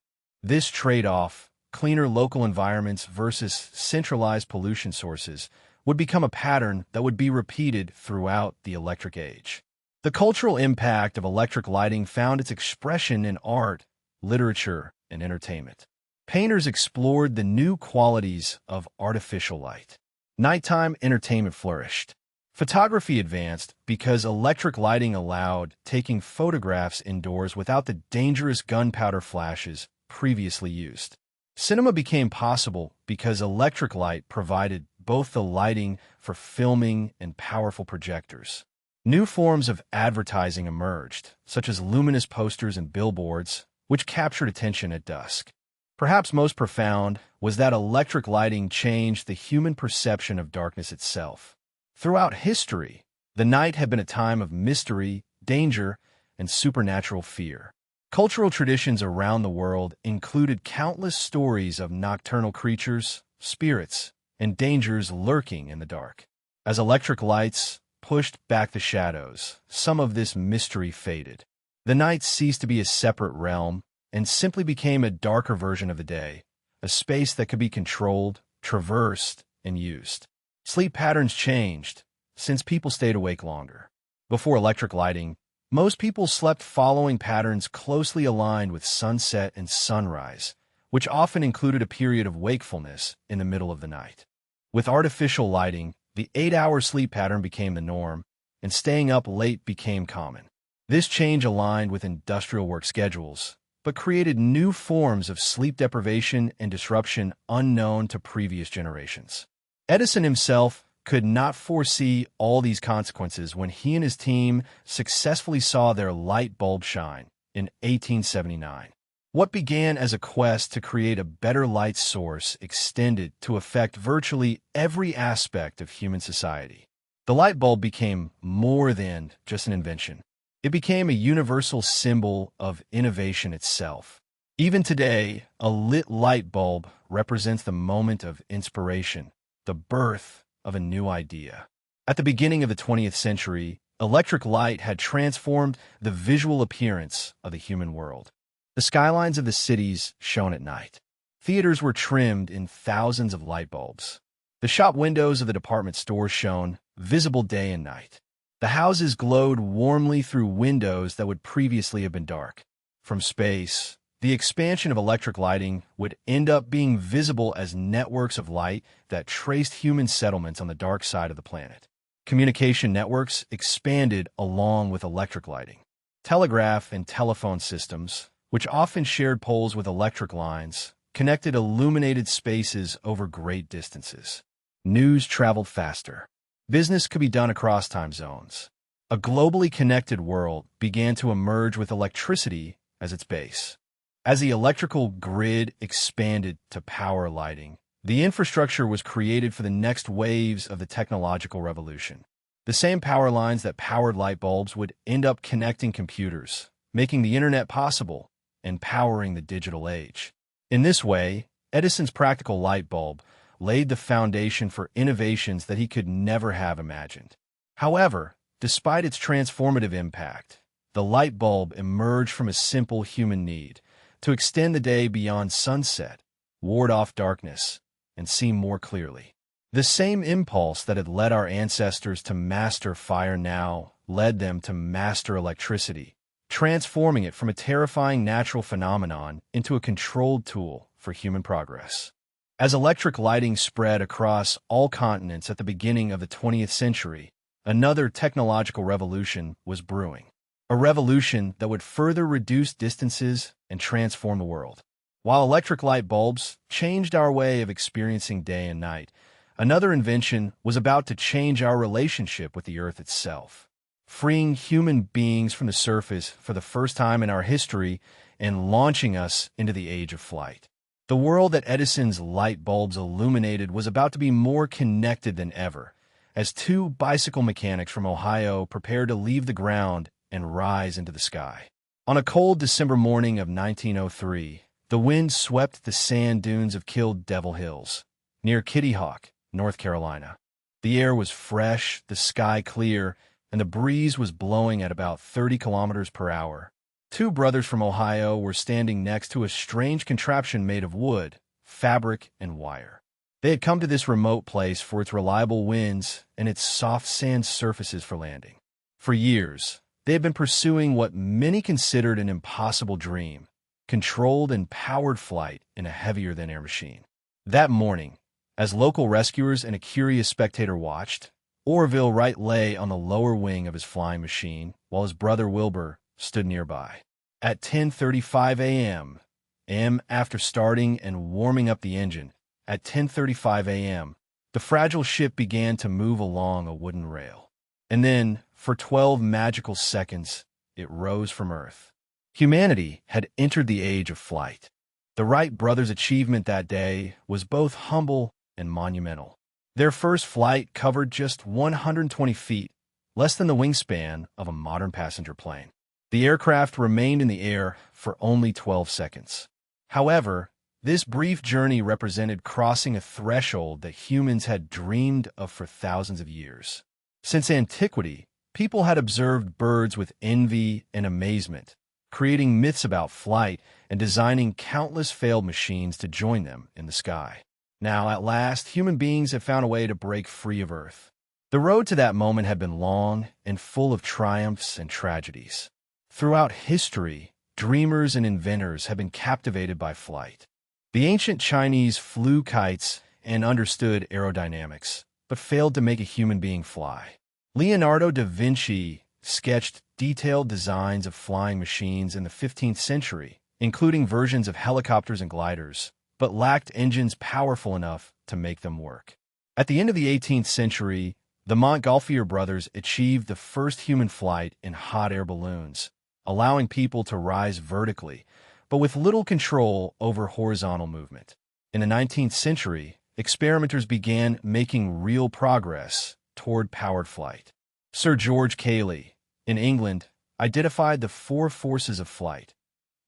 This trade-off, cleaner local environments versus centralized pollution sources, would become a pattern that would be repeated throughout the electric age. The cultural impact of electric lighting found its expression in art, literature, and entertainment. Painters explored the new qualities of artificial light. Nighttime entertainment flourished. Photography advanced because electric lighting allowed taking photographs indoors without the dangerous gunpowder flashes previously used. Cinema became possible because electric light provided both the lighting for filming and powerful projectors. New forms of advertising emerged, such as luminous posters and billboards, which captured attention at dusk. Perhaps most profound was that electric lighting changed the human perception of darkness itself. Throughout history, the night had been a time of mystery, danger, and supernatural fear. Cultural traditions around the world included countless stories of nocturnal creatures, spirits, and dangers lurking in the dark. As electric lights pushed back the shadows, some of this mystery faded. The night ceased to be a separate realm and simply became a darker version of the day, a space that could be controlled, traversed, and used. Sleep patterns changed, since people stayed awake longer. Before electric lighting, most people slept following patterns closely aligned with sunset and sunrise, which often included a period of wakefulness in the middle of the night. With artificial lighting, the 8-hour sleep pattern became the norm, and staying up late became common. This change aligned with industrial work schedules, but created new forms of sleep deprivation and disruption unknown to previous generations. Edison himself could not foresee all these consequences when he and his team successfully saw their light bulb shine in 1879. What began as a quest to create a better light source extended to affect virtually every aspect of human society. The light bulb became more than just an invention. It became a universal symbol of innovation itself. Even today, a lit light bulb represents the moment of inspiration, the birth of a new idea. At the beginning of the 20th century, electric light had transformed the visual appearance of the human world. The skylines of the cities shone at night. Theaters were trimmed in thousands of light bulbs. The shop windows of the department stores shone, visible day and night. The houses glowed warmly through windows that would previously have been dark. From space, the expansion of electric lighting would end up being visible as networks of light that traced human settlements on the dark side of the planet. Communication networks expanded along with electric lighting. Telegraph and telephone systems, which often shared poles with electric lines, connected illuminated spaces over great distances. News traveled faster. Business could be done across time zones. A globally connected world began to emerge with electricity as its base. As the electrical grid expanded to power lighting, the infrastructure was created for the next waves of the technological revolution. The same power lines that powered light bulbs would end up connecting computers, making the internet possible and powering the digital age. In this way, Edison's practical light bulb laid the foundation for innovations that he could never have imagined. However, despite its transformative impact, the light bulb emerged from a simple human need to extend the day beyond sunset, ward off darkness, and see more clearly. The same impulse that had led our ancestors to master fire now led them to master electricity, transforming it from a terrifying natural phenomenon into a controlled tool for human progress. As electric lighting spread across all continents at the beginning of the 20th century, another technological revolution was brewing. A revolution that would further reduce distances and transform the world. While electric light bulbs changed our way of experiencing day and night, another invention was about to change our relationship with the Earth itself, freeing human beings from the surface for the first time in our history and launching us into the age of flight. The world that Edison's light bulbs illuminated was about to be more connected than ever, as two bicycle mechanics from Ohio prepared to leave the ground and rise into the sky. On a cold December morning of 1903, the wind swept the sand dunes of Kill Devil Hills, near Kitty Hawk, North Carolina. The air was fresh, the sky clear, and the breeze was blowing at about 30 kilometers per hour. Two brothers from Ohio were standing next to a strange contraption made of wood, fabric, and wire. They had come to this remote place for its reliable winds and its soft sand surfaces for landing. For years, they had been pursuing what many considered an impossible dream, controlled and powered flight in a heavier-than-air machine. That morning, as local rescuers and a curious spectator watched, Orville Wright lay on the lower wing of his flying machine, while his brother Wilbur stood nearby. At 10:35 a.m., after starting and warming up the engine, at 10:35 a.m., the fragile ship began to move along a wooden rail. And then, for 12 magical seconds, it rose from Earth. Humanity had entered the age of flight. The Wright brothers' achievement that day was both humble and monumental. Their first flight covered just 120 feet, less than the wingspan of a modern passenger plane. The aircraft remained in the air for only 12 seconds. However, this brief journey represented crossing a threshold that humans had dreamed of for thousands of years. Since antiquity, people had observed birds with envy and amazement, creating myths about flight and designing countless failed machines to join them in the sky. Now, at last, human beings had found a way to break free of Earth. The road to that moment had been long and full of triumphs and tragedies. Throughout history, dreamers and inventors have been captivated by flight. The ancient Chinese flew kites and understood aerodynamics, but failed to make a human being fly. Leonardo da Vinci sketched detailed designs of flying machines in the 15th century, including versions of helicopters and gliders, but lacked engines powerful enough to make them work. At the end of the 18th century, the Montgolfier brothers achieved the first human flight in hot air balloons, allowing people to rise vertically, but with little control over horizontal movement. In the 19th century, experimenters began making real progress toward powered flight. Sir George Cayley, in England, identified the four forces of flight: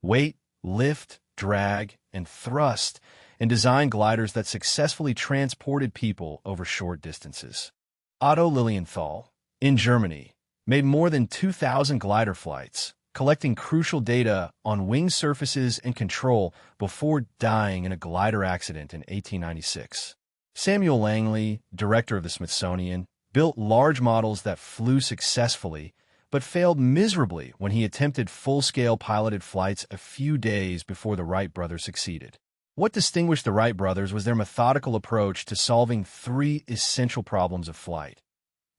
weight, lift, drag, and thrust, and designed gliders that successfully transported people over short distances. Otto Lilienthal, in Germany, made more than 2,000 glider flights, collecting crucial data on wing surfaces and control before dying in a glider accident in 1896. Samuel Langley, director of the Smithsonian, built large models that flew successfully, but failed miserably when he attempted full-scale piloted flights a few days before the Wright brothers succeeded. What distinguished the Wright brothers was their methodical approach to solving three essential problems of flight: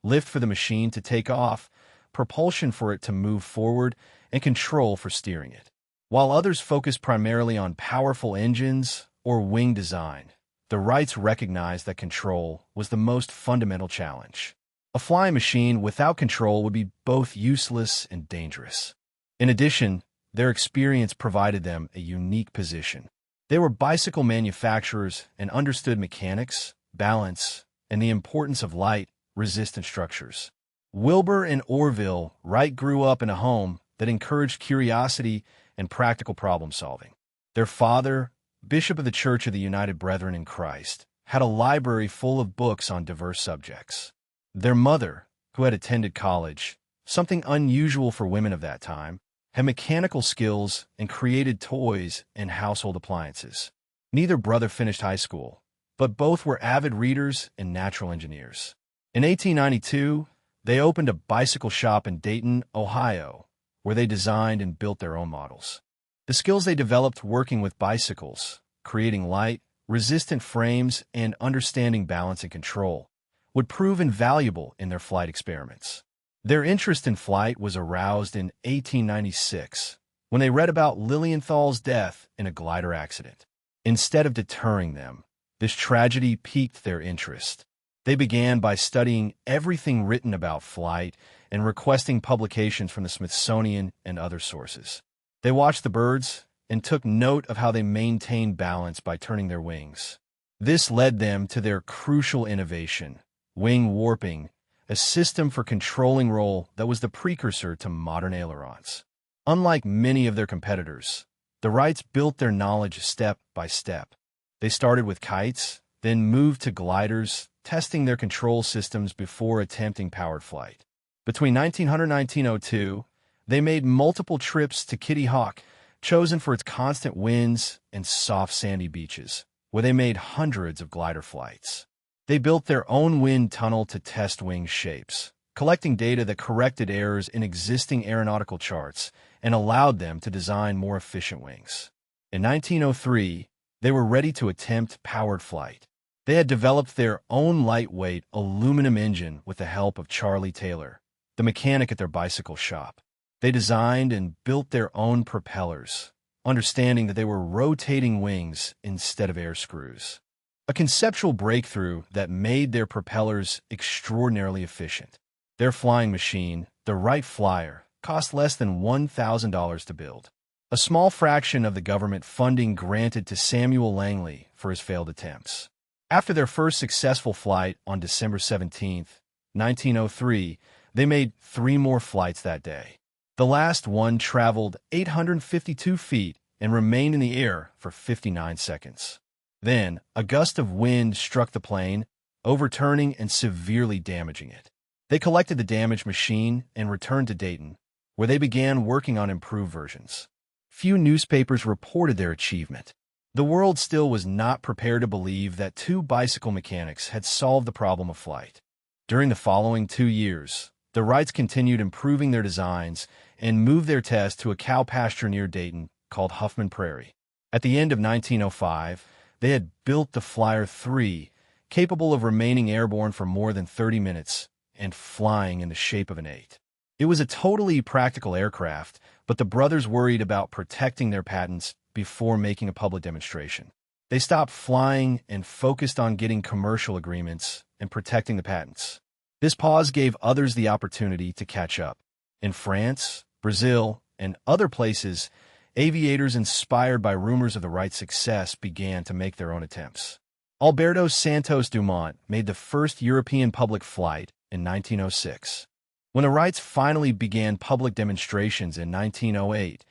lift for the machine to take off, propulsion for it to move forward, and control for steering it. While others focused primarily on powerful engines or wing design, the Wrights recognized that control was the most fundamental challenge. A flying machine without control would be both useless and dangerous. In addition, their experience provided them a unique position. They were bicycle manufacturers and understood mechanics, balance, and the importance of light-resistant structures. Wilbur and Orville Wright grew up in a home that encouraged curiosity and practical problem-solving. Their father, Bishop of the Church of the United Brethren in Christ, had a library full of books on diverse subjects. Their mother, who had attended college, something unusual for women of that time, had mechanical skills and created toys and household appliances. Neither brother finished high school, but both were avid readers and natural engineers. In 1892, they opened a bicycle shop in Dayton, Ohio, where they designed and built their own models. The skills they developed working with bicycles, creating light, resistant frames, and understanding balance and control, would prove invaluable in their flight experiments. Their interest in flight was aroused in 1896, when they read about Lilienthal's death in a glider accident. Instead of deterring them, this tragedy piqued their interest. They began by studying everything written about flight and requesting publications from the Smithsonian and other sources. They watched the birds and took note of how they maintained balance by turning their wings. This led them to their crucial innovation, wing warping, a system for controlling roll that was the precursor to modern ailerons. Unlike many of their competitors, the Wrights built their knowledge step by step. They started with kites, then moved to gliders, testing their control systems before attempting powered flight. Between 1900 and 1902, they made multiple trips to Kitty Hawk, chosen for its constant winds and soft sandy beaches, where they made hundreds of glider flights. They built their own wind tunnel to test wing shapes, collecting data that corrected errors in existing aeronautical charts and allowed them to design more efficient wings. In 1903, they were ready to attempt powered flight. They had developed their own lightweight aluminum engine with the help of Charlie Taylor, the mechanic at their bicycle shop. They designed and built their own propellers, understanding that they were rotating wings instead of air screws. A conceptual breakthrough that made their propellers extraordinarily efficient. Their flying machine, the Wright Flyer, cost less than $1,000 to build. a small fraction of the government funding granted to Samuel Langley for his failed attempts. After their first successful flight on December 17, 1903, they made 3 more flights that day. The last one traveled 852 feet and remained in the air for 59 seconds. Then, a gust of wind struck the plane, overturning and severely damaging it. They collected the damaged machine and returned to Dayton, where they began working on improved versions. Few newspapers reported their achievement. The world still was not prepared to believe that 2 bicycle mechanics had solved the problem of flight. During the following 2 years, the Wrights continued improving their designs and moved their test to a cow pasture near Dayton called Huffman Prairie. At the end of 1905, they had built the Flyer 3, capable of remaining airborne for more than 30 minutes and flying in the shape of an 8. It was a totally practical aircraft, but the brothers worried about protecting their patents before making a public demonstration. They stopped flying and focused on getting commercial agreements and protecting the patents. This pause gave others the opportunity to catch up. In France, Brazil, and other places, aviators inspired by rumors of the Wrights' success began to make their own attempts. Alberto Santos Dumont made the first European public flight in 1906. When the Wrights finally began public demonstrations in 1908,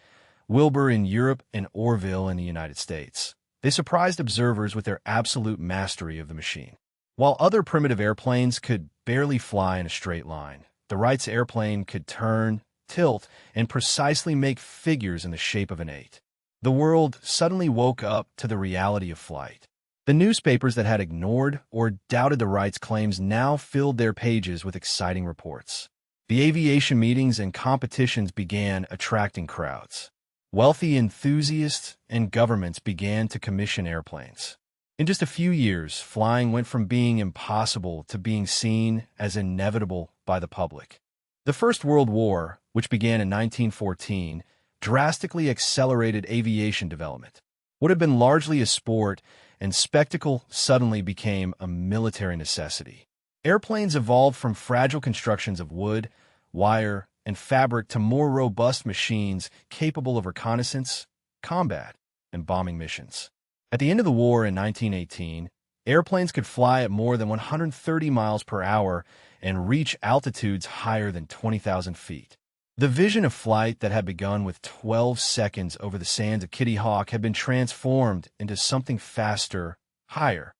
Wilbur in Europe and Orville in the United States, they surprised observers with their absolute mastery of the machine. While other primitive airplanes could barely fly in a straight line, the Wrights' airplane could turn, tilt, and precisely make figures in the shape of an 8. The world suddenly woke up to the reality of flight. The newspapers that had ignored or doubted the Wrights' claims now filled their pages with exciting reports. The aviation meetings and competitions began attracting crowds. Wealthy enthusiasts and governments began to commission airplanes. In just a few years, flying went from being impossible to being seen as inevitable by the public. The First World War, which began in 1914, drastically accelerated aviation development. What had been largely a sport and spectacle suddenly became a military necessity. Airplanes evolved from fragile constructions of wood, wire, and fabric to more robust machines capable of reconnaissance, combat, and bombing missions. At the end of the war in 1918, airplanes could fly at more than 130 miles per hour and reach altitudes higher than 20,000 feet. The vision of flight that had begun with 12 seconds over the sands of Kitty Hawk had been transformed into something faster, higher,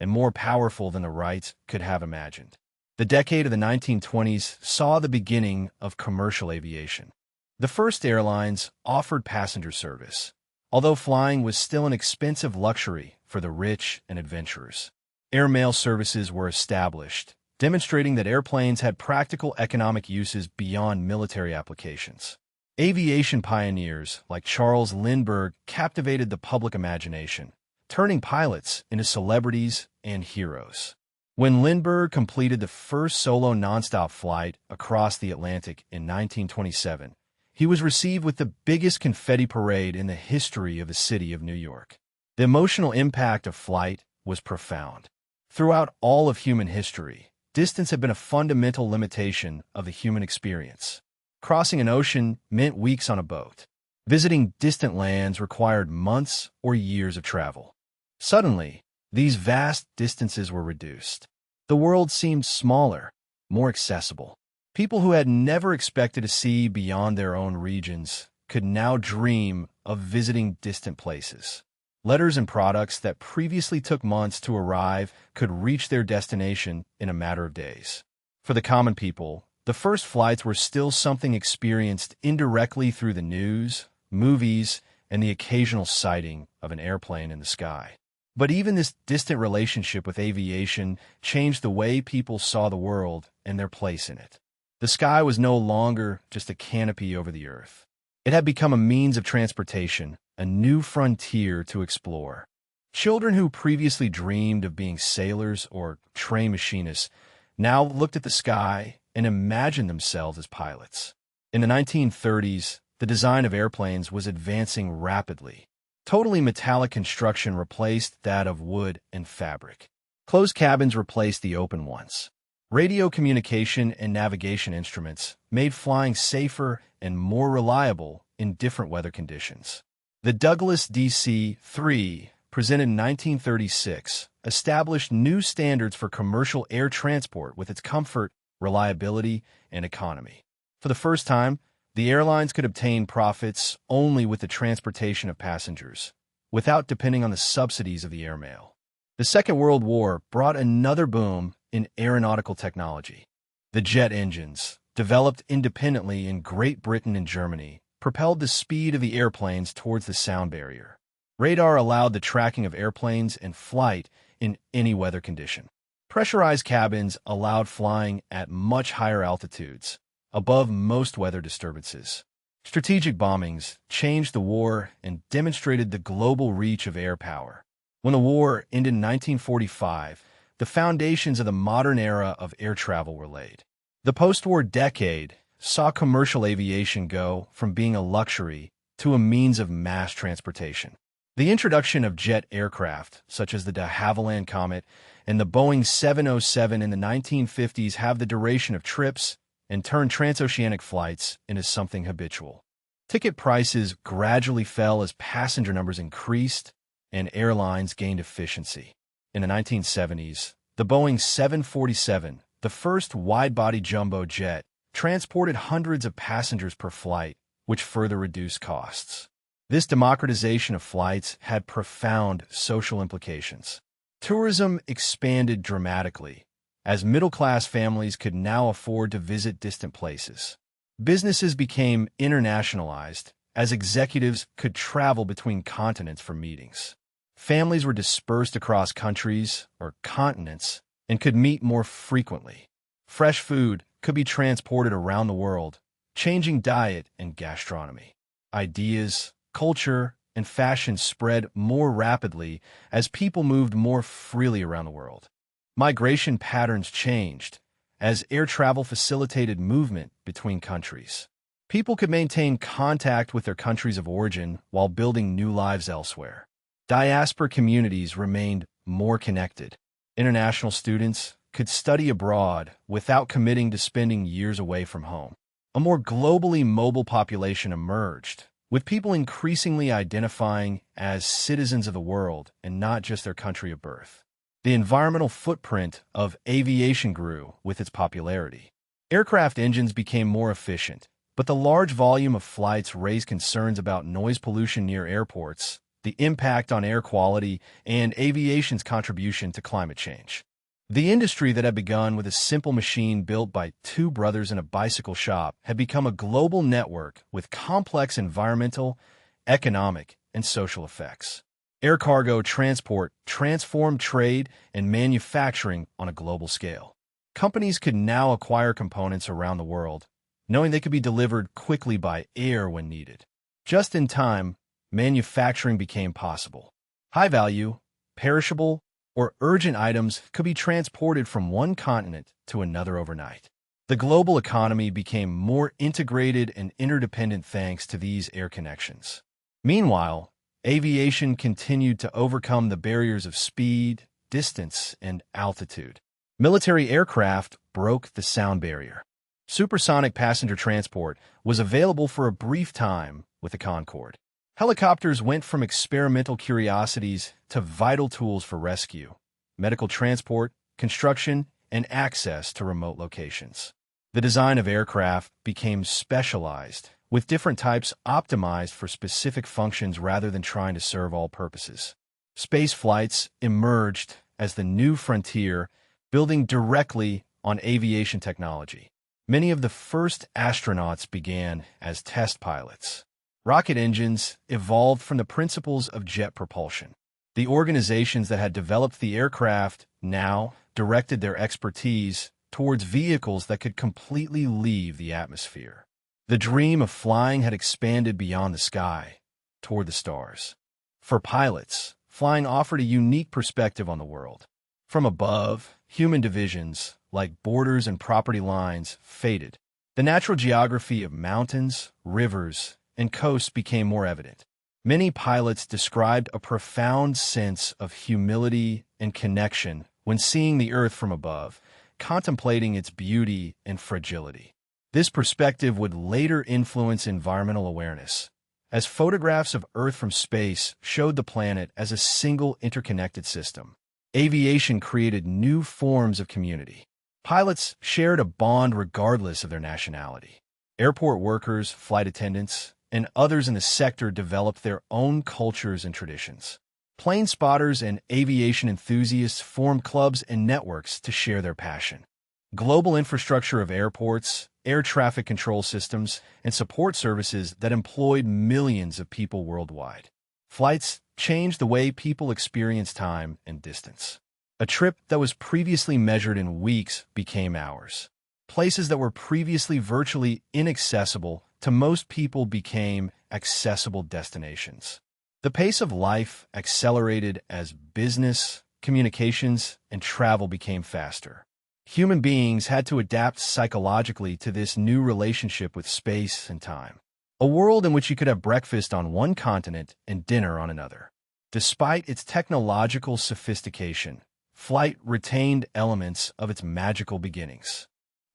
and more powerful than the Wrights could have imagined. The decade of the 1920s saw the beginning of commercial aviation. The first airlines offered passenger service, although flying was still an expensive luxury for the rich and adventurers. Airmail services were established, demonstrating that airplanes had practical economic uses beyond military applications. Aviation pioneers like Charles Lindbergh captivated the public imagination, turning pilots into celebrities and heroes. When Lindbergh completed the first solo nonstop flight across the Atlantic in 1927, he was received with the biggest confetti parade in the history of the city of New York. The emotional impact of flight was profound. Throughout all of human history, distance had been a fundamental limitation of the human experience. Crossing an ocean meant weeks on a boat. Visiting distant lands required months or years of travel. Suddenly, these vast distances were reduced. The world seemed smaller, more accessible. People who had never expected to see beyond their own regions could now dream of visiting distant places. Letters and products that previously took months to arrive could reach their destination in a matter of days. For the common people, the first flights were still something experienced indirectly through the news, movies, and the occasional sighting of an airplane in the sky. But even this distant relationship with aviation changed the way people saw the world and their place in it. The sky was no longer just a canopy over the earth. It had become a means of transportation, a new frontier to explore. Children who previously dreamed of being sailors or train machinists now looked at the sky and imagined themselves as pilots. In the 1930s, the design of airplanes was advancing rapidly. Totally metallic construction replaced that of wood and fabric. Closed cabins replaced the open ones. Radio communication and navigation instruments made flying safer and more reliable in different weather conditions. The Douglas DC-3, presented in 1936, established new standards for commercial air transport with its comfort, reliability, and economy. For the first time, the airlines could obtain profits only with the transportation of passengers, without depending on the subsidies of the airmail. The Second World War brought another boom in aeronautical technology. The jet engines, developed independently in Great Britain and Germany, propelled the speed of the airplanes towards the sound barrier. Radar allowed the tracking of airplanes in flight in any weather condition. Pressurized cabins allowed flying at much higher altitudes, above most weather disturbances. Strategic bombings changed the war and demonstrated the global reach of air power. When the war ended in 1945, the foundations of the modern era of air travel were laid. The post-war decade saw commercial aviation go from being a luxury to a means of mass transportation. The introduction of jet aircraft, such as the de Havilland Comet and the Boeing 707 in the 1950s, have the duration of trips and turned transoceanic flights into something habitual. Ticket prices gradually fell as passenger numbers increased and airlines gained efficiency. In the 1970s, the Boeing 747, the first wide-body jumbo jet, transported hundreds of passengers per flight, which further reduced costs. This democratization of flights had profound social implications. Tourism expanded dramatically, as middle-class families could now afford to visit distant places. Businesses became internationalized, as executives could travel between continents for meetings. Families were dispersed across countries or continents and could meet more frequently. Fresh food could be transported around the world, changing diet and gastronomy. Ideas, culture, and fashion spread more rapidly as people moved more freely around the world. Migration patterns changed as air travel facilitated movement between countries. People could maintain contact with their countries of origin while building new lives elsewhere. Diaspora communities remained more connected. International students could study abroad without committing to spending years away from home. A more globally mobile population emerged, with people increasingly identifying as citizens of the world and not just their country of birth. The environmental footprint of aviation grew with its popularity. Aircraft engines became more efficient, but the large volume of flights raised concerns about noise pollution near airports, the impact on air quality, and aviation's contribution to climate change. The industry that had begun with a simple machine built by two brothers in a bicycle shop had become a global network with complex environmental, economic, and social effects. Air cargo transport transformed trade and manufacturing on a global scale. Companies could now acquire components around the world, knowing they could be delivered quickly by air when needed. Just in time, manufacturing became possible. High-value, perishable, or urgent items could be transported from one continent to another overnight. The global economy became more integrated and interdependent thanks to these air connections. Meanwhile, aviation continued to overcome the barriers of speed, distance, and altitude. Military aircraft broke the sound barrier. Supersonic passenger transport was available for a brief time with the Concorde. Helicopters went from experimental curiosities to vital tools for rescue, medical transport, construction, and access to remote locations. The design of aircraft became specialized, with different types optimized for specific functions rather than trying to serve all purposes. Space flights emerged as the new frontier, building directly on aviation technology. Many of the first astronauts began as test pilots. Rocket engines evolved from the principles of jet propulsion. The organizations that had developed the aircraft now directed their expertise towards vehicles that could completely leave the atmosphere. The dream of flying had expanded beyond the sky, toward the stars. For pilots, flying offered a unique perspective on the world. From above, human divisions, like borders and property lines, faded. The natural geography of mountains, rivers, and coasts became more evident. Many pilots described a profound sense of humility and connection when seeing the Earth from above, contemplating its beauty and fragility. This perspective would later influence environmental awareness, as photographs of Earth from space showed the planet as a single interconnected system. Aviation created new forms of community. Pilots shared a bond regardless of their nationality. Airport workers, flight attendants, and others in the sector developed their own cultures and traditions. Plane spotters and aviation enthusiasts formed clubs and networks to share their passion. Global infrastructure of airports, air traffic control systems, and support services that employed millions of people worldwide. Flights changed the way people experience time and distance. A trip that was previously measured in weeks became hours. Places that were previously virtually inaccessible to most people became accessible destinations. The pace of life accelerated as business, communications, and travel became faster. Human beings had to adapt psychologically to this new relationship with space and time. A world in which you could have breakfast on one continent and dinner on another. Despite its technological sophistication, flight retained elements of its magical beginnings.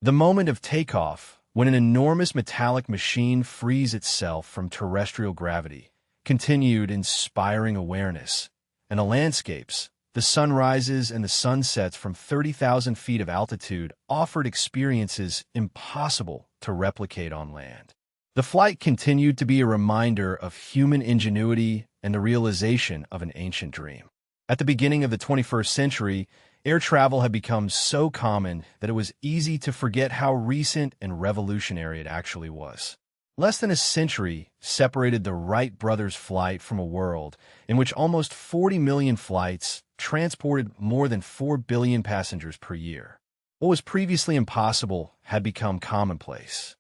The moment of takeoff, when an enormous metallic machine frees itself from terrestrial gravity, continued inspiring awareness, and the landscapes, the sunrises and the sunsets from 30,000 feet of altitude offered experiences impossible to replicate on land. The flight continued to be a reminder of human ingenuity and the realization of an ancient dream. At the beginning of the 21st century, air travel had become so common that it was easy to forget how recent and revolutionary it actually was. Less than a century separated the Wright brothers' flight from a world in which almost 40 million flights transported more than 4 billion passengers per year. What was previously impossible had become commonplace.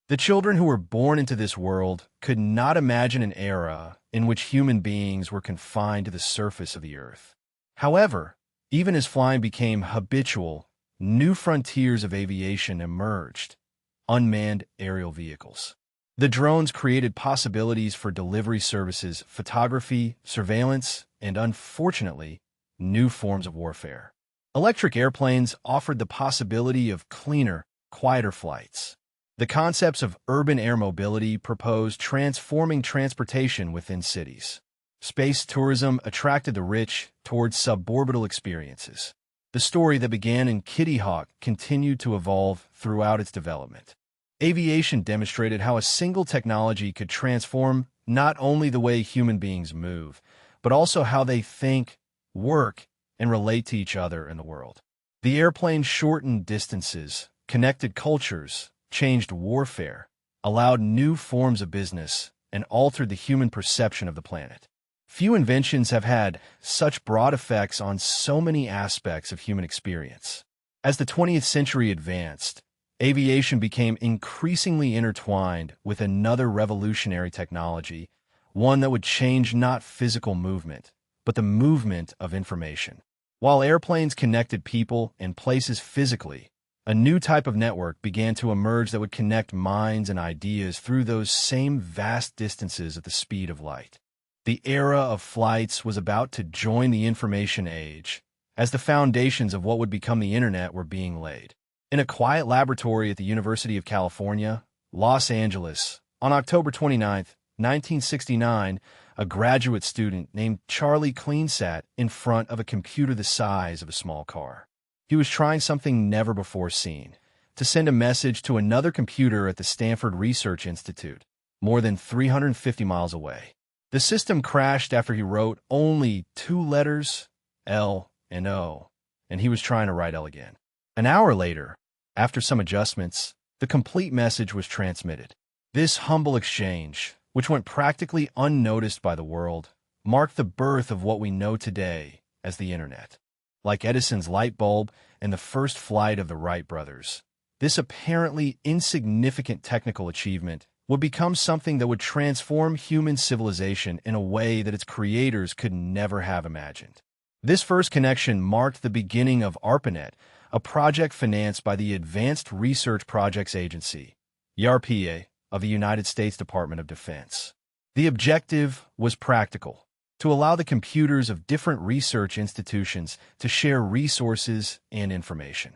The children who were born into this world could not imagine an era in which human beings were confined to the surface of the earth. However, even as flying became habitual, new frontiers of aviation emerged: unmanned aerial vehicles. The drones created possibilities for delivery services, photography, surveillance, and unfortunately, new forms of warfare. Electric airplanes offered the possibility of cleaner, quieter flights. The concepts of urban air mobility proposed transforming transportation within cities. Space tourism attracted the rich towards suborbital experiences. The story that began in Kitty Hawk continued to evolve throughout its development. Aviation demonstrated how a single technology could transform not only the way human beings move, but also how they think, work, and relate to each other in the world. The airplane shortened distances, connected cultures, changed warfare, allowed new forms of business, and altered the human perception of the planet. Few inventions have had such broad effects on so many aspects of human experience. As the 20th century advanced, aviation became increasingly intertwined with another revolutionary technology, one that would change not physical movement, but the movement of information. While airplanes connected people and places physically, a new type of network began to emerge that would connect minds and ideas through those same vast distances at the speed of light. The era of flights was about to join the information age, as the foundations of what would become the internet were being laid. In a quiet laboratory at the University of California, Los Angeles, on October 29, 1969, a graduate student named Charlie Clean sat in front of a computer the size of a small car. He was trying something never before seen: to send a message to another computer at the Stanford Research Institute, more than 350 miles away. The system crashed after he wrote only 2 letters, L and O, and he was trying to write L again. An hour later, after some adjustments, the complete message was transmitted. This humble exchange, which went practically unnoticed by the world, marked the birth of what we know today as the Internet. Like Edison's light bulb and the first flight of the Wright brothers, this apparently insignificant technical achievement would become something that would transform human civilization in a way that its creators could never have imagined. This first connection marked the beginning of ARPANET, a project financed by the Advanced Research Projects Agency, (ARPA), of the United States Department of Defense. The objective was practical: to allow the computers of different research institutions to share resources and information.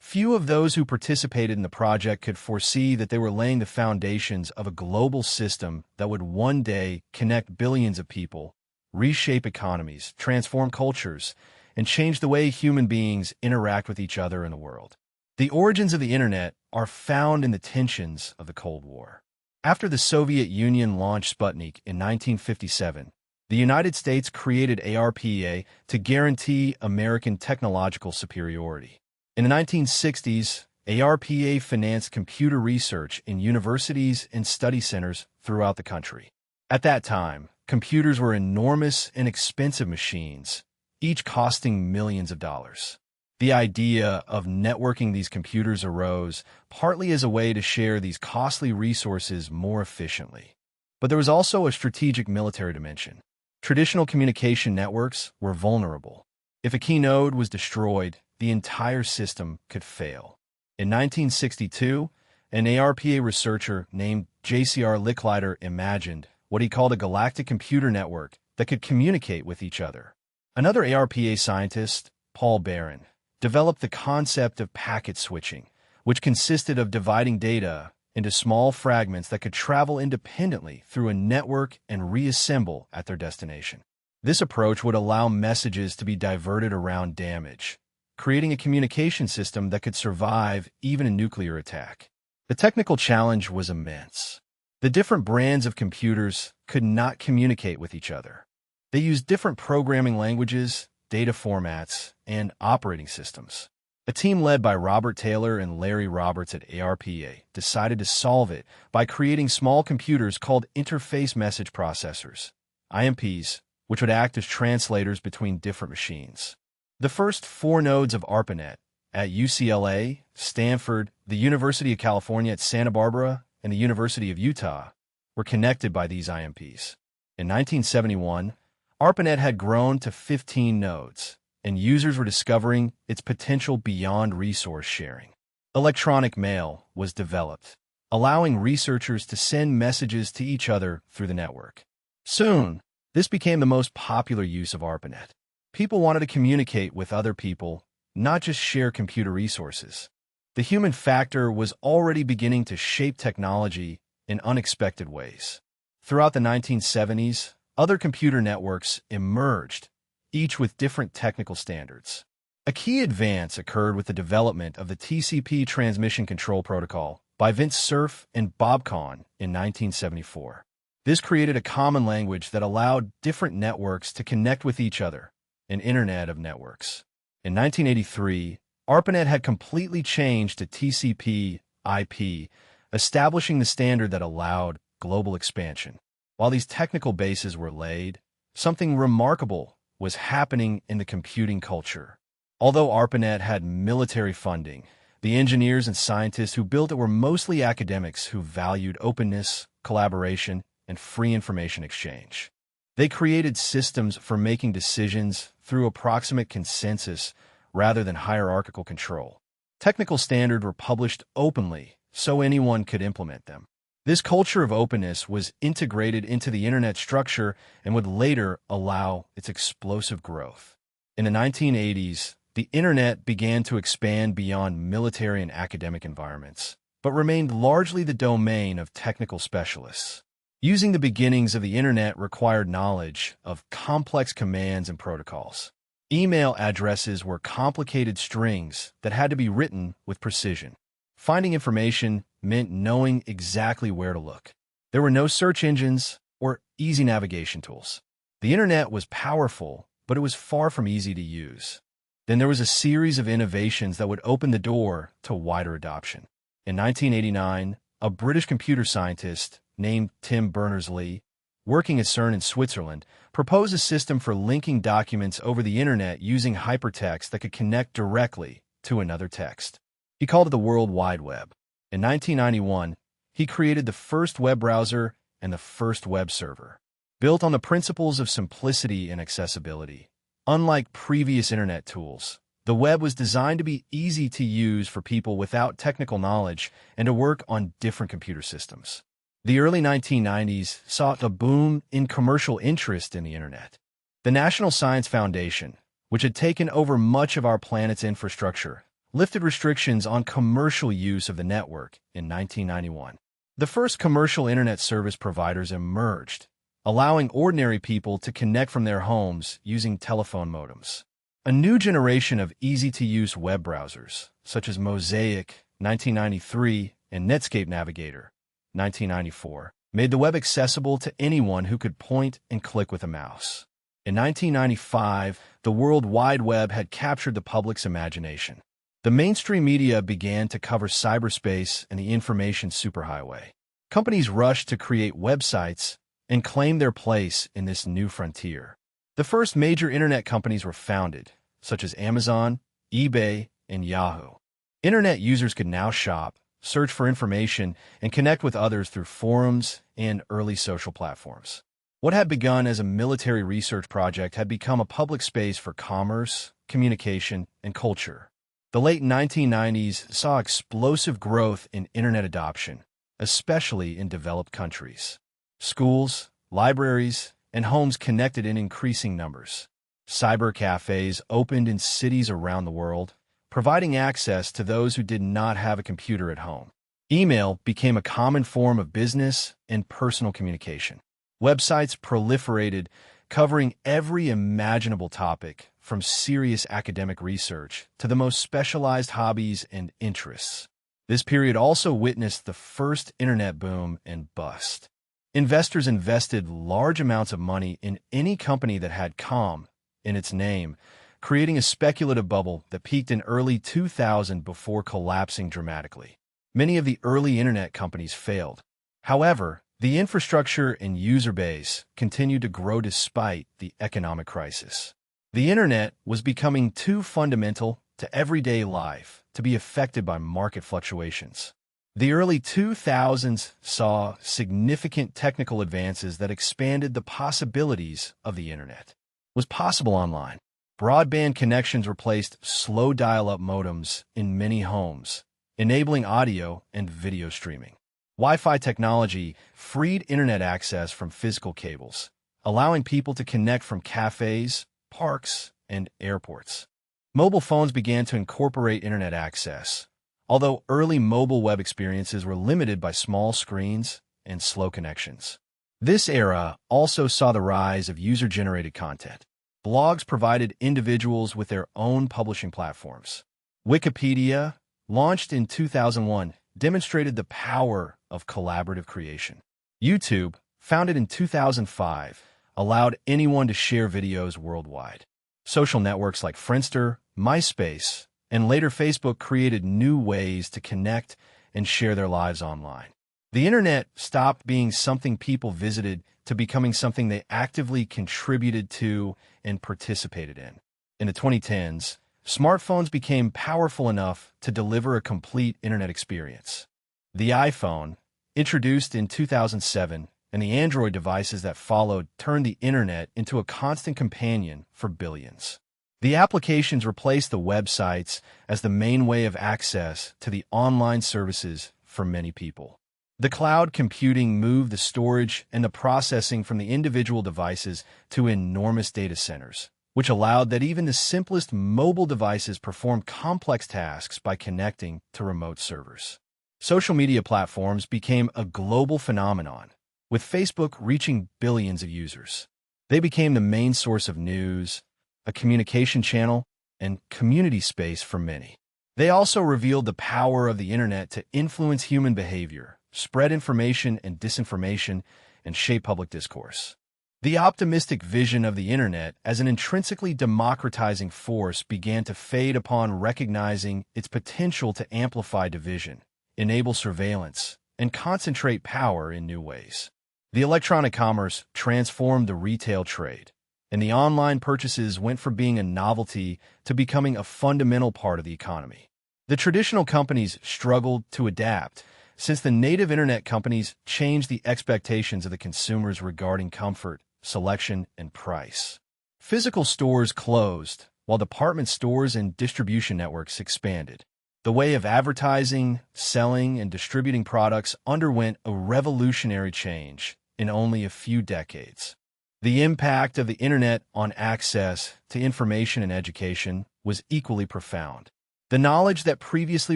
Few of those who participated in the project could foresee that they were laying the foundations of a global system that would one day connect billions of people, reshape economies, transform cultures, and change the way human beings interact with each other in the world. The origins of the Internet are found in the tensions of the Cold War. After the Soviet Union launched Sputnik in 1957, the United States created ARPA to guarantee American technological superiority. In the 1960s, ARPA financed computer research in universities and study centers throughout the country. At that time, computers were enormous and expensive machines, each costing millions of dollars. The idea of networking these computers arose partly as a way to share these costly resources more efficiently. But there was also a strategic military dimension. Traditional communication networks were vulnerable. If a key node was destroyed, the entire system could fail. In 1962, an ARPA researcher named J.C.R. Licklider imagined what he called a galactic computer network that could communicate with each other. Another ARPA scientist, Paul Barron, developed the concept of packet switching, which consisted of dividing data into small fragments that could travel independently through a network and reassemble at their destination. This approach would allow messages to be diverted around damage, creating a communication system that could survive even a nuclear attack. The technical challenge was immense. The different brands of computers could not communicate with each other. They used different programming languages, data formats, and operating systems. A team led by Robert Taylor and Larry Roberts at ARPA decided to solve it by creating small computers called interface message processors, IMPs, which would act as translators between different machines. The first 4 nodes of ARPANET at UCLA, Stanford, the University of California at Santa Barbara, and the University of Utah were connected by these IMPs. In 1971, ARPANET had grown to 15 nodes, and users were discovering its potential beyond resource sharing. Electronic mail was developed, allowing researchers to send messages to each other through the network. Soon, this became the most popular use of ARPANET. People wanted to communicate with other people, not just share computer resources. The human factor was already beginning to shape technology in unexpected ways. Throughout the 1970s, other computer networks emerged, each with different technical standards. A key advance occurred with the development of the TCP transmission control protocol by Vint Cerf and Bob Kahn in 1974. This created a common language that allowed different networks to connect with each other, an Internet of Networks. In 1983, ARPANET had completely changed to TCP/IP, establishing the standard that allowed global expansion. While these technical bases were laid, something remarkable was happening in the computing culture. Although ARPANET had military funding, the engineers and scientists who built it were mostly academics who valued openness, collaboration, and free information exchange. They created systems for making decisions through approximate consensus rather than hierarchical control. Technical standards were published openly so anyone could implement them. This culture of openness was integrated into the Internet structure and would later allow its explosive growth. In the 1980s, the Internet began to expand beyond military and academic environments, but remained largely the domain of technical specialists. Using the beginnings of the Internet required knowledge of complex commands and protocols. Email addresses were complicated strings that had to be written with precision. Finding information meant knowing exactly where to look. There were no search engines or easy navigation tools. The Internet was powerful, but it was far from easy to use. Then there was a series of innovations that would open the door to wider adoption. In 1989, a British computer scientist named Tim Berners-Lee, working at CERN in Switzerland, proposed a system for linking documents over the Internet using hypertext that could connect directly to another text. He called it the World Wide Web. In 1991, he created the first web browser and the first web server. Built on the principles of simplicity and accessibility, unlike previous Internet tools, the web was designed to be easy to use for people without technical knowledge and to work on different computer systems. The early 1990s saw a boom in commercial interest in the Internet. The National Science Foundation, which had taken over much of our planet's infrastructure, lifted restrictions on commercial use of the network in 1991. The first commercial internet service providers emerged, allowing ordinary people to connect from their homes using telephone modems. A new generation of easy-to-use web browsers, such as Mosaic, 1993, and Netscape Navigator, 1994, made the web accessible to anyone who could point and click with a mouse. In 1995, the World Wide Web had captured the public's imagination. The mainstream media began to cover cyberspace and the information superhighway. Companies rushed to create websites and claim their place in this new frontier. The first major internet companies were founded, such as Amazon, eBay, and Yahoo. Internet users could now shop, search for information, and connect with others through forums and early social platforms. What had begun as a military research project had become a public space for commerce, communication, and culture. The late 1990s saw explosive growth in internet adoption, especially in developed countries. Schools, libraries, and homes connected in increasing numbers. Cyber cafes opened in cities around the world, providing access to those who did not have a computer at home. Email became a common form of business and personal communication. Websites proliferated, covering every imaginable topic, from serious academic research to the most specialized hobbies and interests. This period also witnessed the first internet boom and bust. Investors invested large amounts of money in any company that had "com" in its name, creating a speculative bubble that peaked in early 2000 before collapsing dramatically. Many of the early internet companies failed. However, the infrastructure and user base continued to grow despite the economic crisis. The internet was becoming too fundamental to everyday life to be affected by market fluctuations. The early 2000s saw significant technical advances that expanded the possibilities of the internet. It was possible online. Broadband connections replaced slow dial-up modems in many homes, enabling audio and video streaming. Wi-Fi technology freed internet access from physical cables, allowing people to connect from cafes, parks, and airports. Mobile phones began to incorporate internet access, although early mobile web experiences were limited by small screens and slow connections. This era also saw the rise of user-generated content. Blogs provided individuals with their own publishing platforms. Wikipedia, launched in 2001, demonstrated the power of collaborative creation. YouTube, founded in 2005, allowed anyone to share videos worldwide. Social networks like Friendster, MySpace, and later Facebook created new ways to connect and share their lives online. The internet stopped being something people visited to becoming something they actively contributed to and participated in. In the 2010s, smartphones became powerful enough to deliver a complete internet experience. The iPhone, introduced in 2007, and the Android devices that followed turned the internet into a constant companion for billions. The applications replaced the websites as the main way of access to the online services for many people. The cloud computing moved the storage and the processing from the individual devices to enormous data centers, which allowed that even the simplest mobile devices perform complex tasks by connecting to remote servers. Social media platforms became a global phenomenon, with Facebook reaching billions of users. They became the main source of news, a communication channel, and community space for many. They also revealed the power of the internet to influence human behavior, spread information and disinformation, and shape public discourse. The optimistic vision of the internet as an intrinsically democratizing force began to fade upon recognizing its potential to amplify division, enable surveillance, and concentrate power in new ways. The electronic commerce transformed the retail trade, and the online purchases went from being a novelty to becoming a fundamental part of the economy. The traditional companies struggled to adapt, since the native internet companies changed the expectations of the consumers regarding comfort, selection, and price. Physical stores closed, while department stores and distribution networks expanded. The way of advertising, selling, and distributing products underwent a revolutionary change in only a few decades. The impact of the internet on access to information and education was equally profound. The knowledge that previously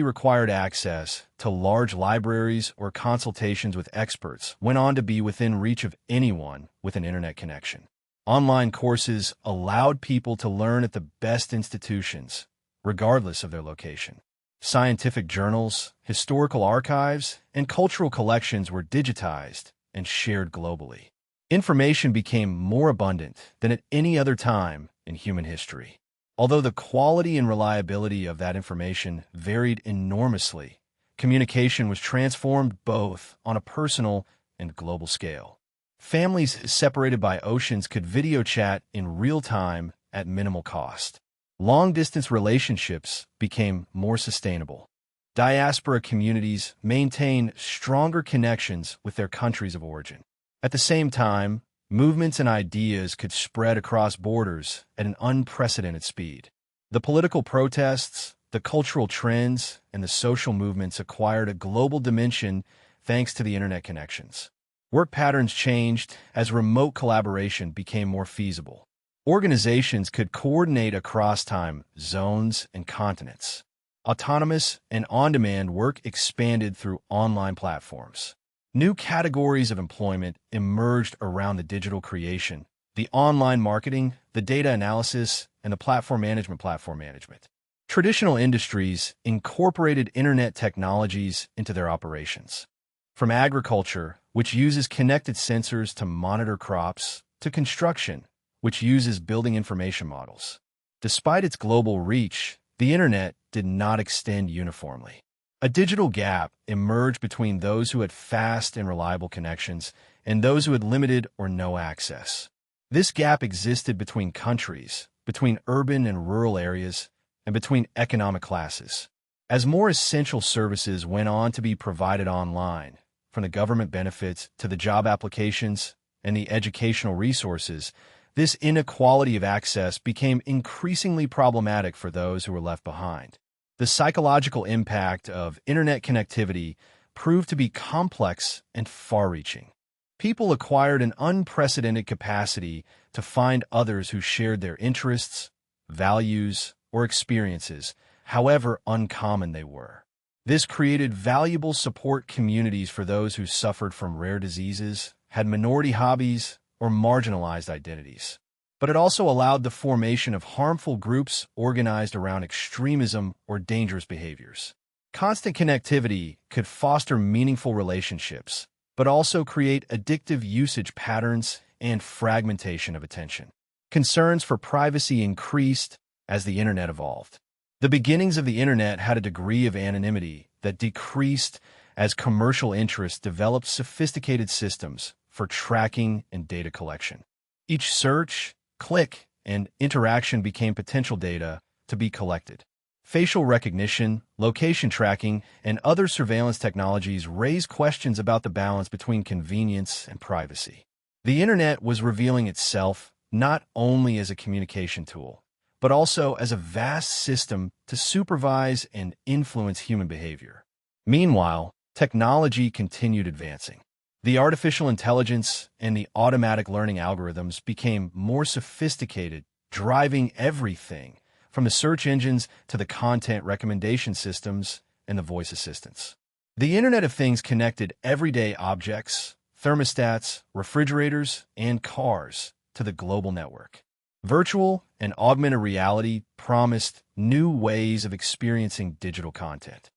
required access to large libraries or consultations with experts went on to be within reach of anyone with an internet connection. Online courses allowed people to learn at the best institutions, regardless of their location. Scientific journals, historical archives, and cultural collections were digitized and shared globally. Information became more abundant than at any other time in human history. Although the quality and reliability of that information varied enormously, communication was transformed both on a personal and global scale. Families separated by oceans could video chat in real time at minimal cost. Long-distance relationships became more sustainable. Diaspora communities maintained stronger connections with their countries of origin. At the same time, movements and ideas could spread across borders at an unprecedented speed. The political protests, the cultural trends, and the social movements acquired a global dimension thanks to the internet connections. Work patterns changed as remote collaboration became more feasible. Organizations could coordinate across time zones and continents. Autonomous and on-demand work expanded through online platforms. New categories of employment emerged around the digital creation, the online marketing, the data analysis, and the platform management. Traditional industries incorporated internet technologies into their operations. From agriculture, which uses connected sensors to monitor crops, to construction, which uses building information models. Despite its global reach, the internet did not extend uniformly. A digital gap emerged between those who had fast and reliable connections and those who had limited or no access. This gap existed between countries, between urban and rural areas, and between economic classes. As more essential services went on to be provided online, from the government benefits to the job applications and the educational resources, this inequality of access became increasingly problematic for those who were left behind. The psychological impact of internet connectivity proved to be complex and far-reaching. People acquired an unprecedented capacity to find others who shared their interests, values, or experiences, however uncommon they were. This created valuable support communities for those who suffered from rare diseases, had minority hobbies, or marginalized identities. But it also allowed the formation of harmful groups organized around extremism or dangerous behaviors. Constant connectivity could foster meaningful relationships, but also create addictive usage patterns and fragmentation of attention. Concerns for privacy increased as the internet evolved. The beginnings of the internet had a degree of anonymity that decreased as commercial interests developed sophisticated systems for tracking and data collection. Each search, click, and interaction became potential data to be collected. Facial recognition, location tracking, and other surveillance technologies raise questions about the balance between convenience and privacy. The internet was revealing itself not only as a communication tool, but also as a vast system to supervise and influence human behavior. Meanwhile, technology continued advancing. The artificial intelligence and the automatic learning algorithms became more sophisticated, driving everything from the search engines to the content recommendation systems and the voice assistants. The Internet of Things connected everyday objects, thermostats, refrigerators, and cars to the global network. Virtual and augmented reality promised new ways of experiencing digital content.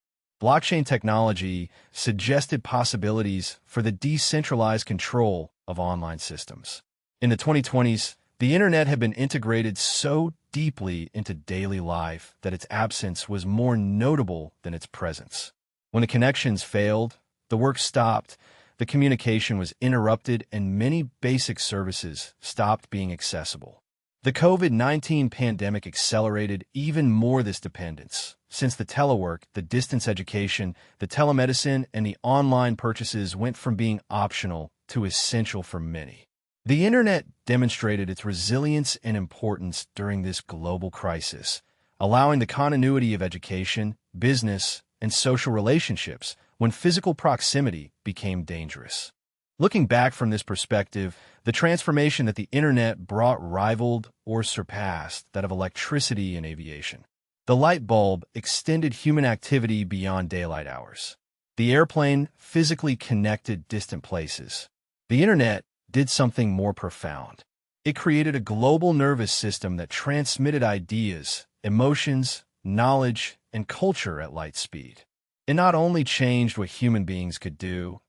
Blockchain technology suggested possibilities for the decentralized control of online systems. In the 2020s, the internet had been integrated so deeply into daily life that its absence was more notable than its presence. When the connections failed, the work stopped, the communication was interrupted, and many basic services stopped being accessible. The COVID-19 pandemic accelerated even more this dependence, since the telework, the distance education, the telemedicine, and the online purchases went from being optional to essential for many. The internet demonstrated its resilience and importance during this global crisis, allowing the continuity of education, business, and social relationships when physical proximity became dangerous. Looking back from this perspective, the transformation that the internet brought rivaled or surpassed that of electricity and aviation. The light bulb extended human activity beyond daylight hours. The airplane physically connected distant places. The internet did something more profound. It created a global nervous system that transmitted ideas, emotions, knowledge, and culture at light speed. It not only changed what human beings could do,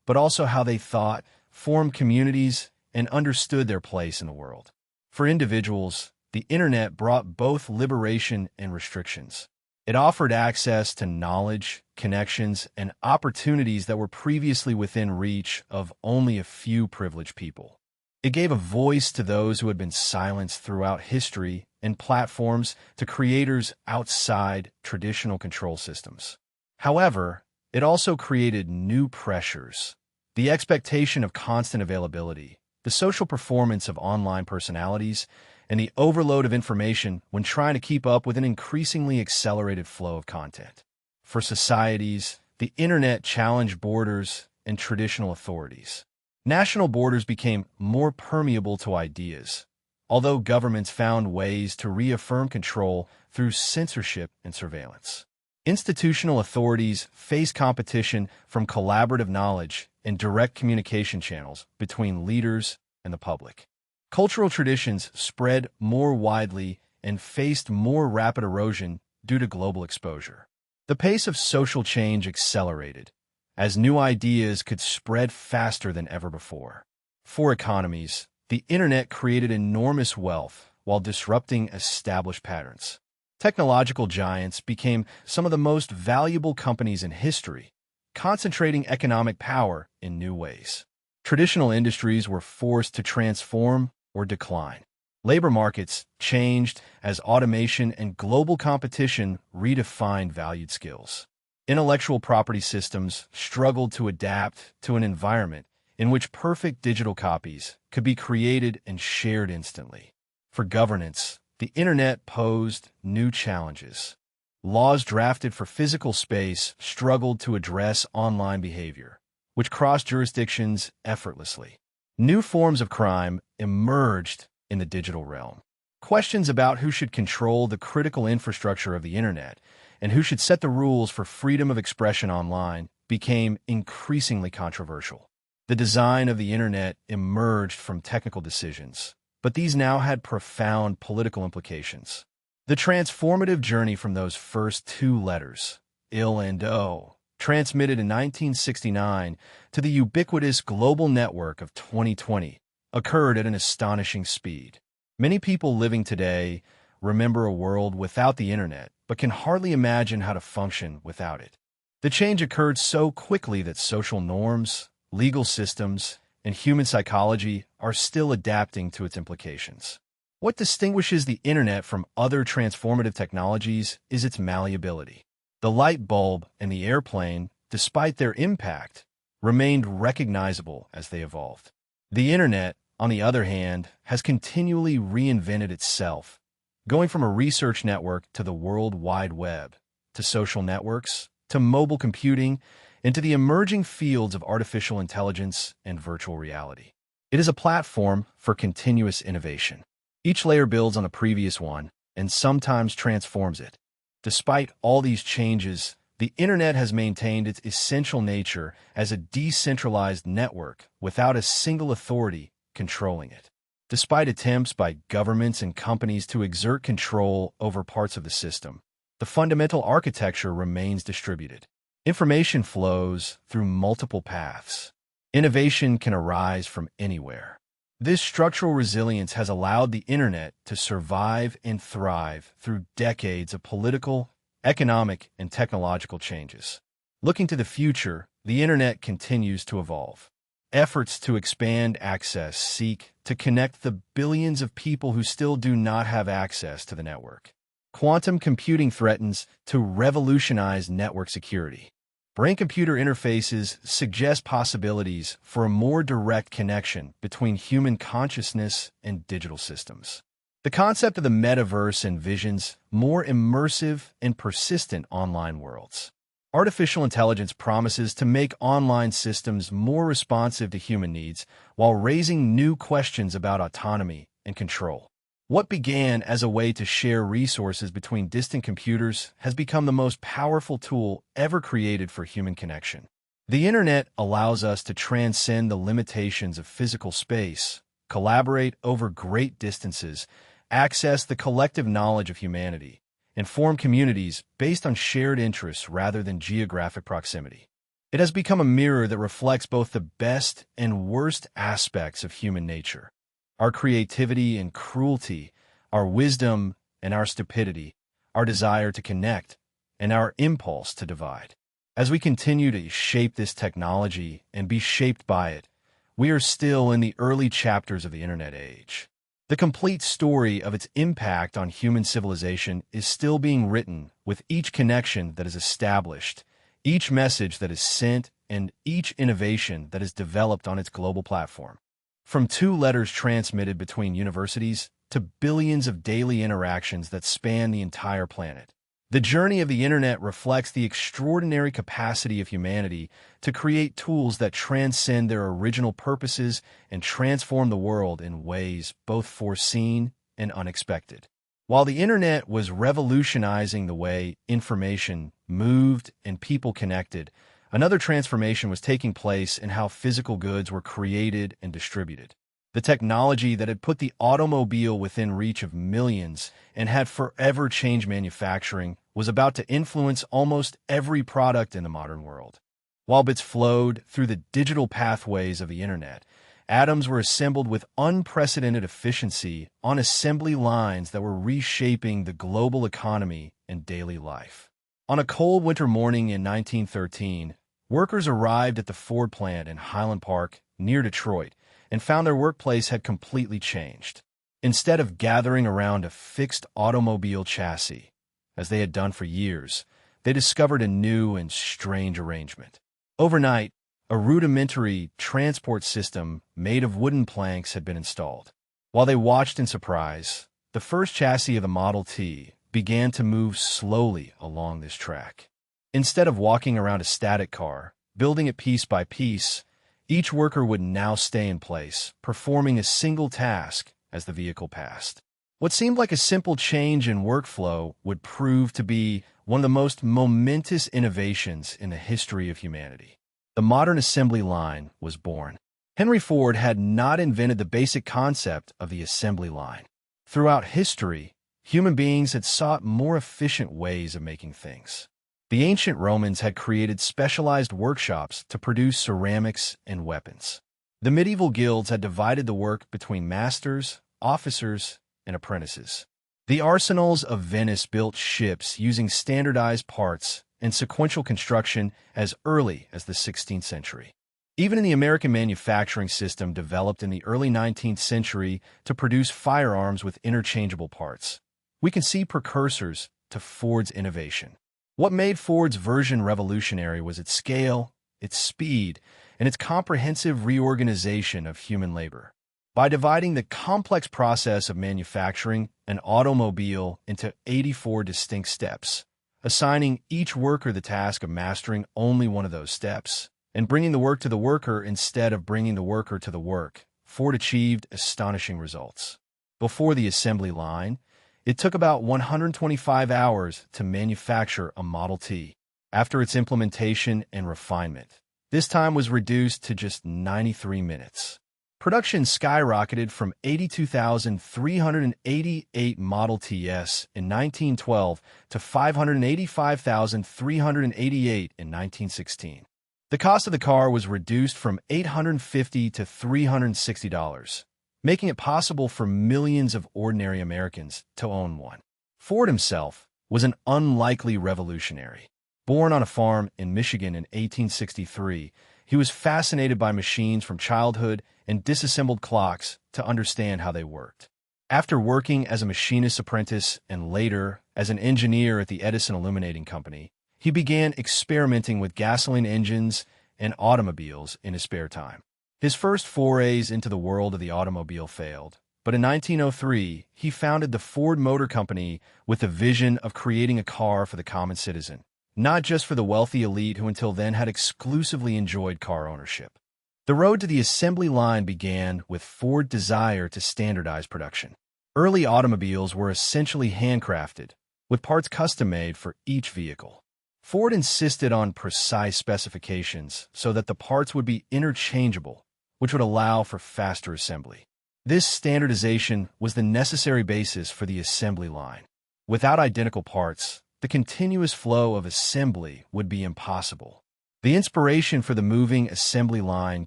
but also how they thought, formed communities, and understood their place in the world. For individuals, the internet brought both liberation and restrictions. It offered access to knowledge, connections, and opportunities that were previously within reach of only a few privileged people. It gave a voice to those who had been silenced throughout history and platforms to creators outside traditional control systems. However, it also created new pressures. The expectation of constant availability, the social performance of online personalities, and the overload of information when trying to keep up with an increasingly accelerated flow of content. For societies, the internet challenged borders and traditional authorities. National borders became more permeable to ideas, although governments found ways to reaffirm control through censorship and surveillance. Institutional authorities faced competition from collaborative knowledge and direct communication channels between leaders and the public. Cultural traditions spread more widely and faced more rapid erosion due to global exposure. The pace of social change accelerated, as new ideas could spread faster than ever before. For economies, the internet created enormous wealth while disrupting established patterns. Technological giants became some of the most valuable companies in history, concentrating economic power in new ways. Traditional industries were forced to transform or decline. Labor markets changed as automation and global competition redefined valued skills. Intellectual property systems struggled to adapt to an environment in which perfect digital copies could be created and shared instantly. For governance, the internet posed new challenges. Laws drafted for physical space struggled to address online behavior, which crossed jurisdictions effortlessly. New forms of crime emerged in the digital realm. Questions about who should control the critical infrastructure of the internet and who should set the rules for freedom of expression online became increasingly controversial. The design of the internet emerged from technical decisions, but these now had profound political implications. The transformative journey from those first two letters, IL and O, transmitted in 1969 to the ubiquitous global network of 2020, occurred at an astonishing speed. Many people living today remember a world without the internet, but can hardly imagine how to function without it. The change occurred so quickly that social norms, legal systems, and human psychology are still adapting to its implications. What distinguishes the internet from other transformative technologies is its malleability. The light bulb and the airplane, despite their impact, remained recognizable as they evolved. The internet, on the other hand, has continually reinvented itself, going from a research network to the World Wide Web, to social networks, to mobile computing, and to the emerging fields of artificial intelligence and virtual reality. It is a platform for continuous innovation. Each layer builds on the previous one and sometimes transforms it. Despite all these changes, the internet has maintained its essential nature as a decentralized network without a single authority controlling it. Despite attempts by governments and companies to exert control over parts of the system, the fundamental architecture remains distributed. Information flows through multiple paths. Innovation can arise from anywhere. This structural resilience has allowed the internet to survive and thrive through decades of political, economic, and technological changes. Looking to the future, the internet continues to evolve. Efforts to expand access seek to connect the billions of people who still do not have access to the network. Quantum computing threatens to revolutionize network security. Brain-computer interfaces suggest possibilities for a more direct connection between human consciousness and digital systems. The concept of the metaverse envisions more immersive and persistent online worlds. Artificial intelligence promises to make online systems more responsive to human needs while raising new questions about autonomy and control. What began as a way to share resources between distant computers has become the most powerful tool ever created for human connection. The internet allows us to transcend the limitations of physical space, collaborate over great distances, access the collective knowledge of humanity, and form communities based on shared interests rather than geographic proximity. It has become a mirror that reflects both the best and worst aspects of human nature. Our creativity and cruelty, our wisdom and our stupidity, our desire to connect, and our impulse to divide. As we continue to shape this technology and be shaped by it, we are still in the early chapters of the internet age. The complete story of its impact on human civilization is still being written, with each connection that is established, each message that is sent, and each innovation that is developed on its global platform. From 2 letters transmitted between universities to billions of daily interactions that span the entire planet. The journey of the internet reflects the extraordinary capacity of humanity to create tools that transcend their original purposes and transform the world in ways both foreseen and unexpected. While the internet was revolutionizing the way information moved and people connected, another transformation was taking place in how physical goods were created and distributed. The technology that had put the automobile within reach of millions and had forever changed manufacturing was about to influence almost every product in the modern world. While bits flowed through the digital pathways of the internet, atoms were assembled with unprecedented efficiency on assembly lines that were reshaping the global economy and daily life. On a cold winter morning in 1913, workers arrived at the Ford plant in Highland Park, near Detroit, and found their workplace had completely changed. Instead of gathering around a fixed automobile chassis, as they had done for years, they discovered a new and strange arrangement. Overnight, a rudimentary transport system made of wooden planks had been installed. While they watched in surprise, the first chassis of the Model T began to move slowly along this track. Instead of walking around a static car, building it piece by piece, each worker would now stay in place, performing a single task as the vehicle passed. What seemed like a simple change in workflow would prove to be one of the most momentous innovations in the history of humanity. The modern assembly line was born. Henry Ford had not invented the basic concept of the assembly line. Throughout history, human beings had sought more efficient ways of making things. The ancient Romans had created specialized workshops to produce ceramics and weapons. The medieval guilds had divided the work between masters, officers, and apprentices. The arsenals of Venice built ships using standardized parts and sequential construction as early as the 16th century. Even in the American manufacturing system developed in the early 19th century to produce firearms with interchangeable parts, we can see precursors to Ford's innovation. What made Ford's version revolutionary was its scale, its speed, and its comprehensive reorganization of human labor. By dividing the complex process of manufacturing an automobile into 84 distinct steps, assigning each worker the task of mastering only one of those steps, and bringing the work to the worker instead of bringing the worker to the work, Ford achieved astonishing results. Before the assembly line, it took about 125 hours to manufacture a Model T. After its implementation and refinement, this time was reduced to just 93 minutes. Production skyrocketed from 82,388 Model Ts in 1912 to 585,388 in 1916. The cost of the car was reduced from $850 to $360, making it possible for millions of ordinary Americans to own one. Ford himself was an unlikely revolutionary. Born on a farm in Michigan in 1863, he was fascinated by machines from childhood and disassembled clocks to understand how they worked. After working as a machinist apprentice and later as an engineer at the Edison Illuminating Company, he began experimenting with gasoline engines and automobiles in his spare time. His first forays into the world of the automobile failed, but in 1903, he founded the Ford Motor Company with the vision of creating a car for the common citizen, not just for the wealthy elite who until then had exclusively enjoyed car ownership. The road to the assembly line began with Ford's desire to standardize production. Early automobiles were essentially handcrafted, with parts custom-made for each vehicle. Ford insisted on precise specifications so that the parts would be interchangeable, which would allow for faster assembly. This standardization was the necessary basis for the assembly line. Without identical parts, the continuous flow of assembly would be impossible. The inspiration for the moving assembly line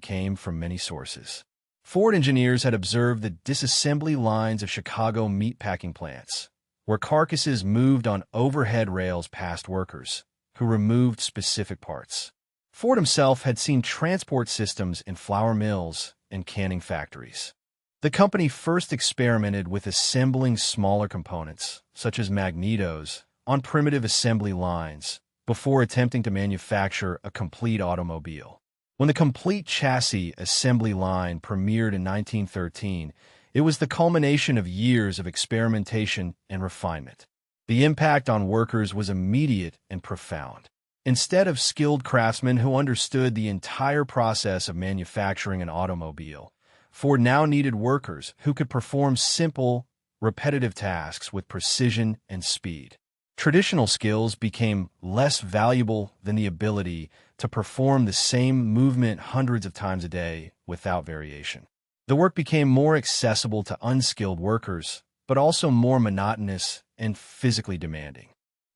came from many sources. Ford engineers had observed the disassembly lines of Chicago meatpacking plants, where carcasses moved on overhead rails past workers, who removed specific parts. Ford himself had seen transport systems in flour mills and canning factories. The company first experimented with assembling smaller components, such as magnetos, on primitive assembly lines, before attempting to manufacture a complete automobile. When the complete chassis assembly line premiered in 1913, it was the culmination of years of experimentation and refinement. The impact on workers was immediate and profound. Instead of skilled craftsmen who understood the entire process of manufacturing an automobile, Ford now needed workers who could perform simple, repetitive tasks with precision and speed. Traditional skills became less valuable than the ability to perform the same movement hundreds of times a day without variation. The work became more accessible to unskilled workers, but also more monotonous and physically demanding.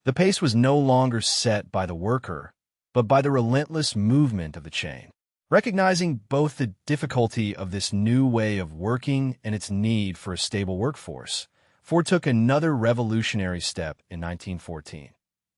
The pace was no longer set by the worker, but by the relentless movement of the chain. Recognizing both the difficulty of this new way of working and its need for a stable workforce, Ford took another revolutionary step in 1914.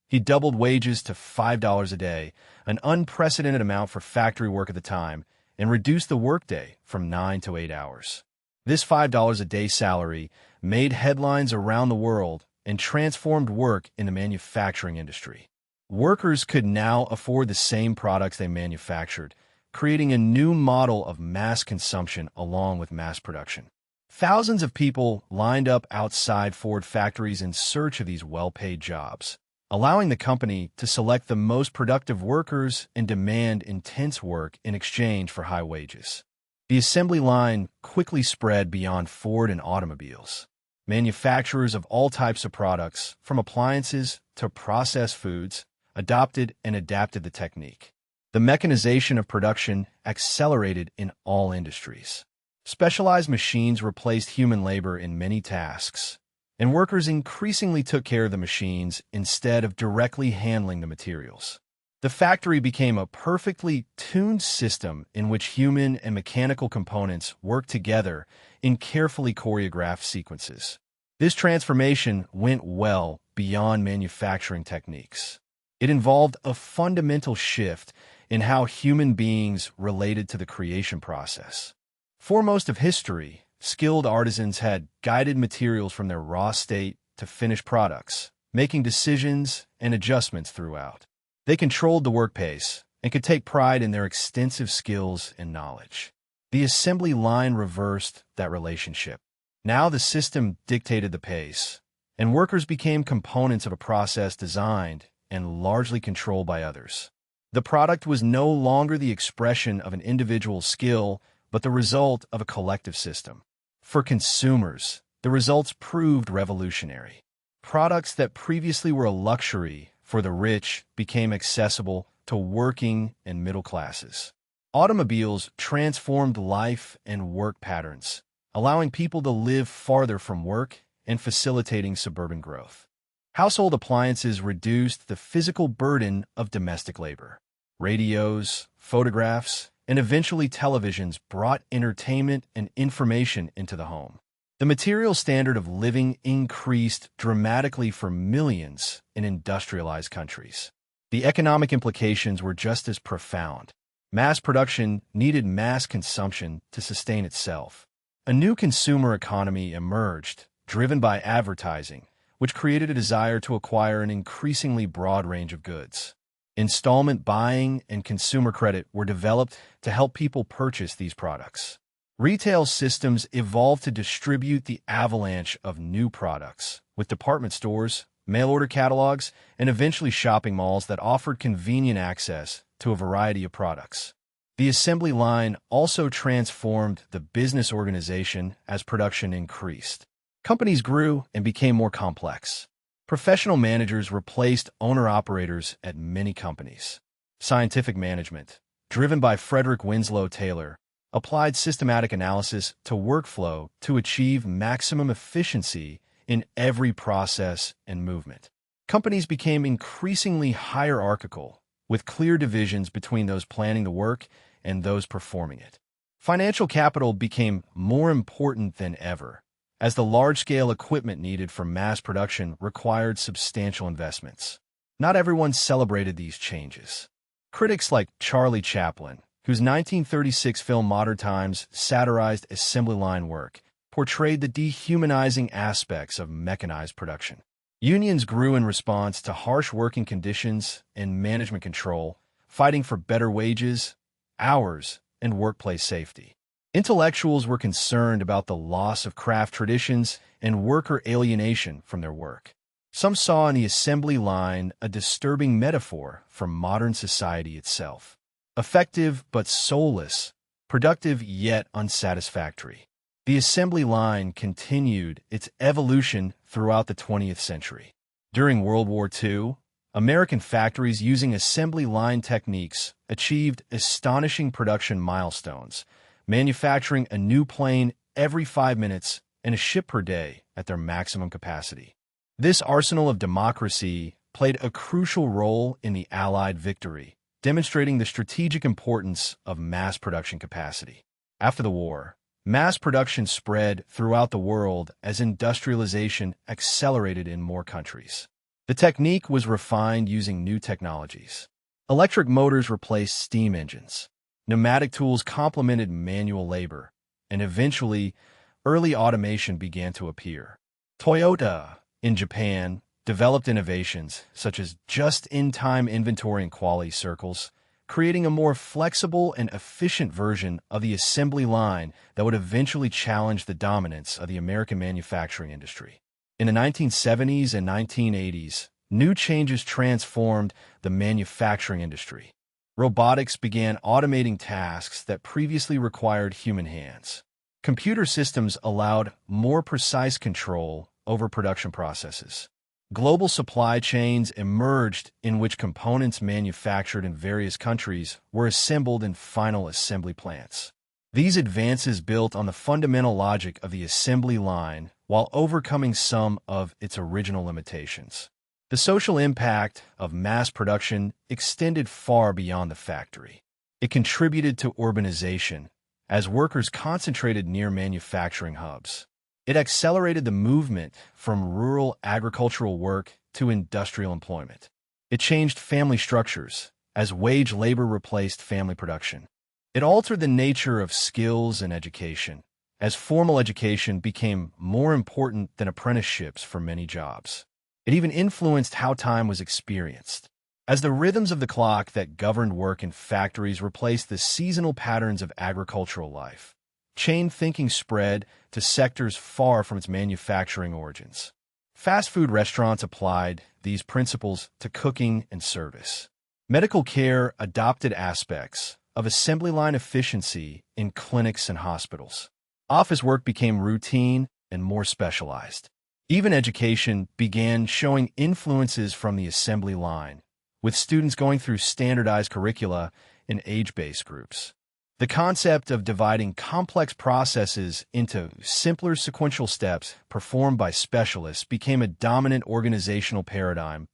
He doubled wages to $5 a day, an unprecedented amount for factory work at the time, and reduced the workday from 9 to 8 hours. This $5 a day salary made headlines around the world and transformed work in the manufacturing industry. Workers could now afford the same products they manufactured, creating a new model of mass consumption along with mass production. Thousands of people lined up outside Ford factories in search of these well-paid jobs, allowing the company to select the most productive workers and demand intense work in exchange for high wages. The assembly line quickly spread beyond Ford and automobiles. Manufacturers of all types of products, from appliances to processed foods, adopted and adapted the technique. The mechanization of production accelerated in all industries. Specialized machines replaced human labor in many tasks, and workers increasingly took care of the machines instead of directly handling the materials. The factory became a perfectly tuned system in which human and mechanical components worked together in carefully choreographed sequences. This transformation went well beyond manufacturing techniques. It involved a fundamental shift in how human beings related to the creation process. For most of history, skilled artisans had guided materials from their raw state to finished products, making decisions and adjustments throughout. They controlled the work pace and could take pride in their extensive skills and knowledge. The assembly line reversed that relationship. Now the system dictated the pace, and workers became components of a process designed and largely controlled by others. The product was no longer the expression of an individual's skill, but the result of a collective system. For consumers, the results proved revolutionary. Products that previously were a luxury for the rich became accessible to working and middle classes. Automobiles transformed life and work patterns, allowing people to live farther from work and facilitating suburban growth. Household appliances reduced the physical burden of domestic labor. Radios, photographs, and eventually televisions brought entertainment and information into the home. The material standard of living increased dramatically for millions in industrialized countries. The economic implications were just as profound. Mass production needed mass consumption to sustain itself. A new consumer economy emerged, driven by advertising, which created a desire to acquire an increasingly broad range of goods. Installment buying and consumer credit were developed to help people purchase these products. Retail systems evolved to distribute the avalanche of new products, with department stores, mail-order catalogs, and eventually shopping malls that offered convenient access to a variety of products. The assembly line also transformed the business organization as production increased. Companies grew and became more complex. Professional managers replaced owner-operators at many companies. Scientific management, driven by Frederick Winslow Taylor, applied systematic analysis to workflow to achieve maximum efficiency in every process and movement. Companies became increasingly hierarchical, with clear divisions between those planning the work and those performing it. Financial capital became more important than ever, as the large-scale equipment needed for mass production required substantial investments. Not everyone celebrated these changes. Critics like Charlie Chaplin, whose 1936 film Modern Times satirized assembly line work, portrayed the dehumanizing aspects of mechanized production. Unions grew in response to harsh working conditions and management control, fighting for better wages, hours, and workplace safety. Intellectuals were concerned about the loss of craft traditions and worker alienation from their work. Some saw in the assembly line a disturbing metaphor for modern society itself. Effective but soulless, productive yet unsatisfactory. The assembly line continued its evolution throughout the 20th century. During World War II, American factories using assembly line techniques achieved astonishing production milestones, manufacturing a new plane every 5 minutes and a ship per day at their maximum capacity. This arsenal of democracy played a crucial role in the Allied victory, demonstrating the strategic importance of mass production capacity. After the war, mass production spread throughout the world as industrialization accelerated in more countries. The technique was refined using new technologies. Electric motors replaced steam engines. Pneumatic tools complemented manual labor, and eventually, early automation began to appear. Toyota, in Japan, developed innovations such as just-in-time inventory and quality circles, creating a more flexible and efficient version of the assembly line that would eventually challenge the dominance of the American manufacturing industry. In the 1970s and 1980s, new changes transformed the manufacturing industry. Robotics began automating tasks that previously required human hands. Computer systems allowed more precise control over production processes. Global supply chains emerged in which components manufactured in various countries were assembled in final assembly plants. These advances built on the fundamental logic of the assembly line while overcoming some of its original limitations. The social impact of mass production extended far beyond the factory. It contributed to urbanization, as workers concentrated near manufacturing hubs. It accelerated the movement from rural agricultural work to industrial employment. It changed family structures, as wage labor replaced family production. It altered the nature of skills and education, as formal education became more important than apprenticeships for many jobs. It even influenced how time was experienced, as the rhythms of the clock that governed work in factories replaced the seasonal patterns of agricultural life. Chain thinking spread to sectors far from its manufacturing origins. Fast food restaurants applied these principles to cooking and service. Medical care adopted aspects of assembly line efficiency in clinics and hospitals. Office work became routine and more specialized. Even education began showing influences from the assembly line, with students going through standardized curricula in age-based groups. The concept of dividing complex processes into simpler sequential steps performed by specialists became a dominant organizational paradigm.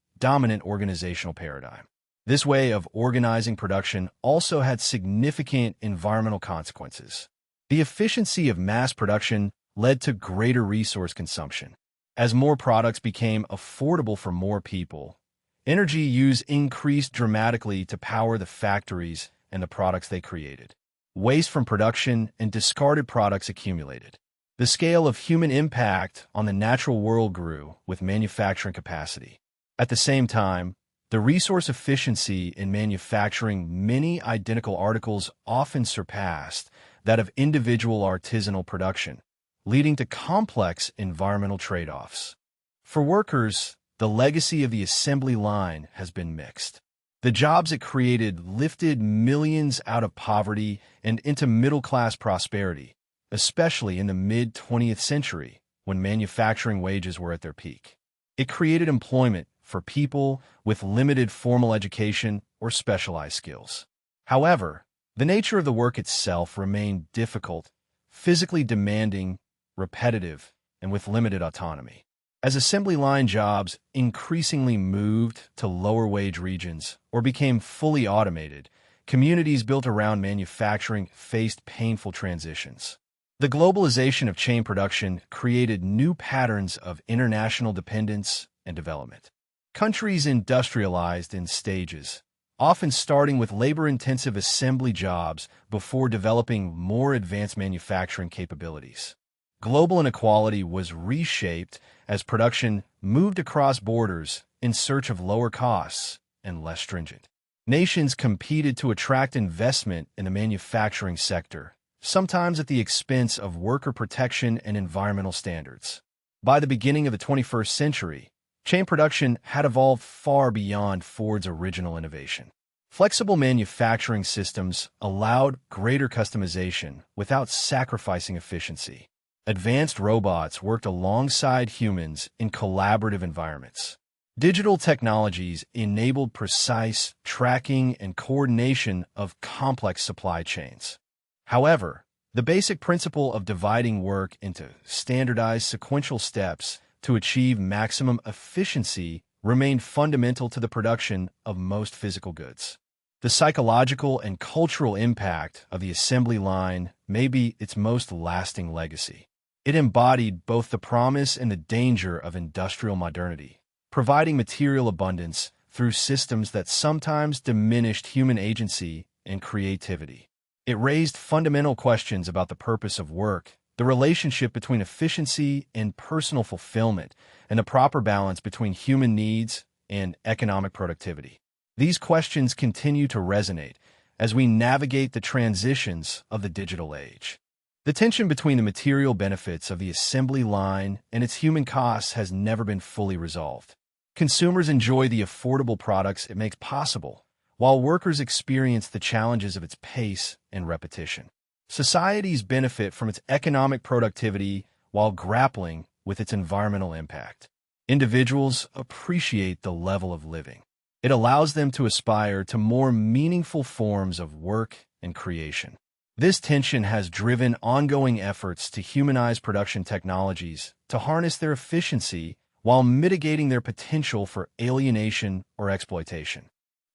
This way of organizing production also had significant environmental consequences. The efficiency of mass production led to greater resource consumption. As more products became affordable for more people, energy use increased dramatically to power the factories and the products they created. Waste from production and discarded products accumulated. The scale of human impact on the natural world grew with manufacturing capacity. At the same time, the resource efficiency in manufacturing many identical articles often surpassed that of individual artisanal production, leading to complex environmental trade-offs. For workers, the legacy of the assembly line has been mixed. The jobs it created lifted millions out of poverty and into middle-class prosperity, especially in the mid-20th century, when manufacturing wages were at their peak. It created employment for people with limited formal education or specialized skills. However, the nature of the work itself remained difficult, physically demanding, repetitive, and with limited autonomy. As assembly line jobs increasingly moved to lower-wage regions or became fully automated, communities built around manufacturing faced painful transitions. The globalization of chain production created new patterns of international dependence and development. Countries industrialized in stages, often starting with labor-intensive assembly jobs before developing more advanced manufacturing capabilities. Global inequality was reshaped as production moved across borders in search of lower costs and less stringent. Nations competed to attract investment in the manufacturing sector, sometimes at the expense of worker protection and environmental standards. By the beginning of the 21st century, chain production had evolved far beyond Ford's original innovation. Flexible manufacturing systems allowed greater customization without sacrificing efficiency. Advanced robots worked alongside humans in collaborative environments. Digital technologies enabled precise tracking and coordination of complex supply chains. However, the basic principle of dividing work into standardized sequential steps to achieve maximum efficiency remained fundamental to the production of most physical goods. The psychological and cultural impact of the assembly line may be its most lasting legacy. It embodied both the promise and the danger of industrial modernity, providing material abundance through systems that sometimes diminished human agency and creativity. It raised fundamental questions about the purpose of work, the relationship between efficiency and personal fulfillment, and the proper balance between human needs and economic productivity. These questions continue to resonate as we navigate the transitions of the digital age. The tension between the material benefits of the assembly line and its human costs has never been fully resolved. Consumers enjoy the affordable products it makes possible, while workers experience the challenges of its pace and repetition. Societies benefit from its economic productivity while grappling with its environmental impact. Individuals appreciate the level of living. It allows them to aspire to more meaningful forms of work and creation. This tension has driven ongoing efforts to humanize production technologies to harness their efficiency while mitigating their potential for alienation or exploitation.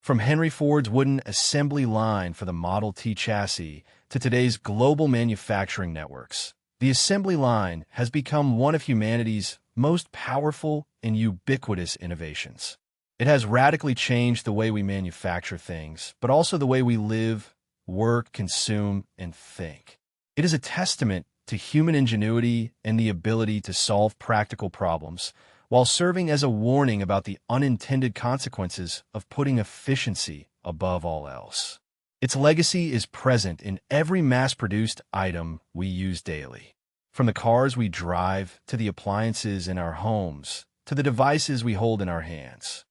From Henry Ford's wooden assembly line for the Model T chassis to today's global manufacturing networks, the assembly line has become one of humanity's most powerful and ubiquitous innovations. It has radically changed the way we manufacture things, but also the way we live, work, consume, and think. It is a testament to human ingenuity and the ability to solve practical problems, while serving as a warning about the unintended consequences of putting efficiency above all else. Its legacy is present in every mass-produced item we use daily. From the cars we drive, to the appliances in our homes, to the devices we hold in our hands.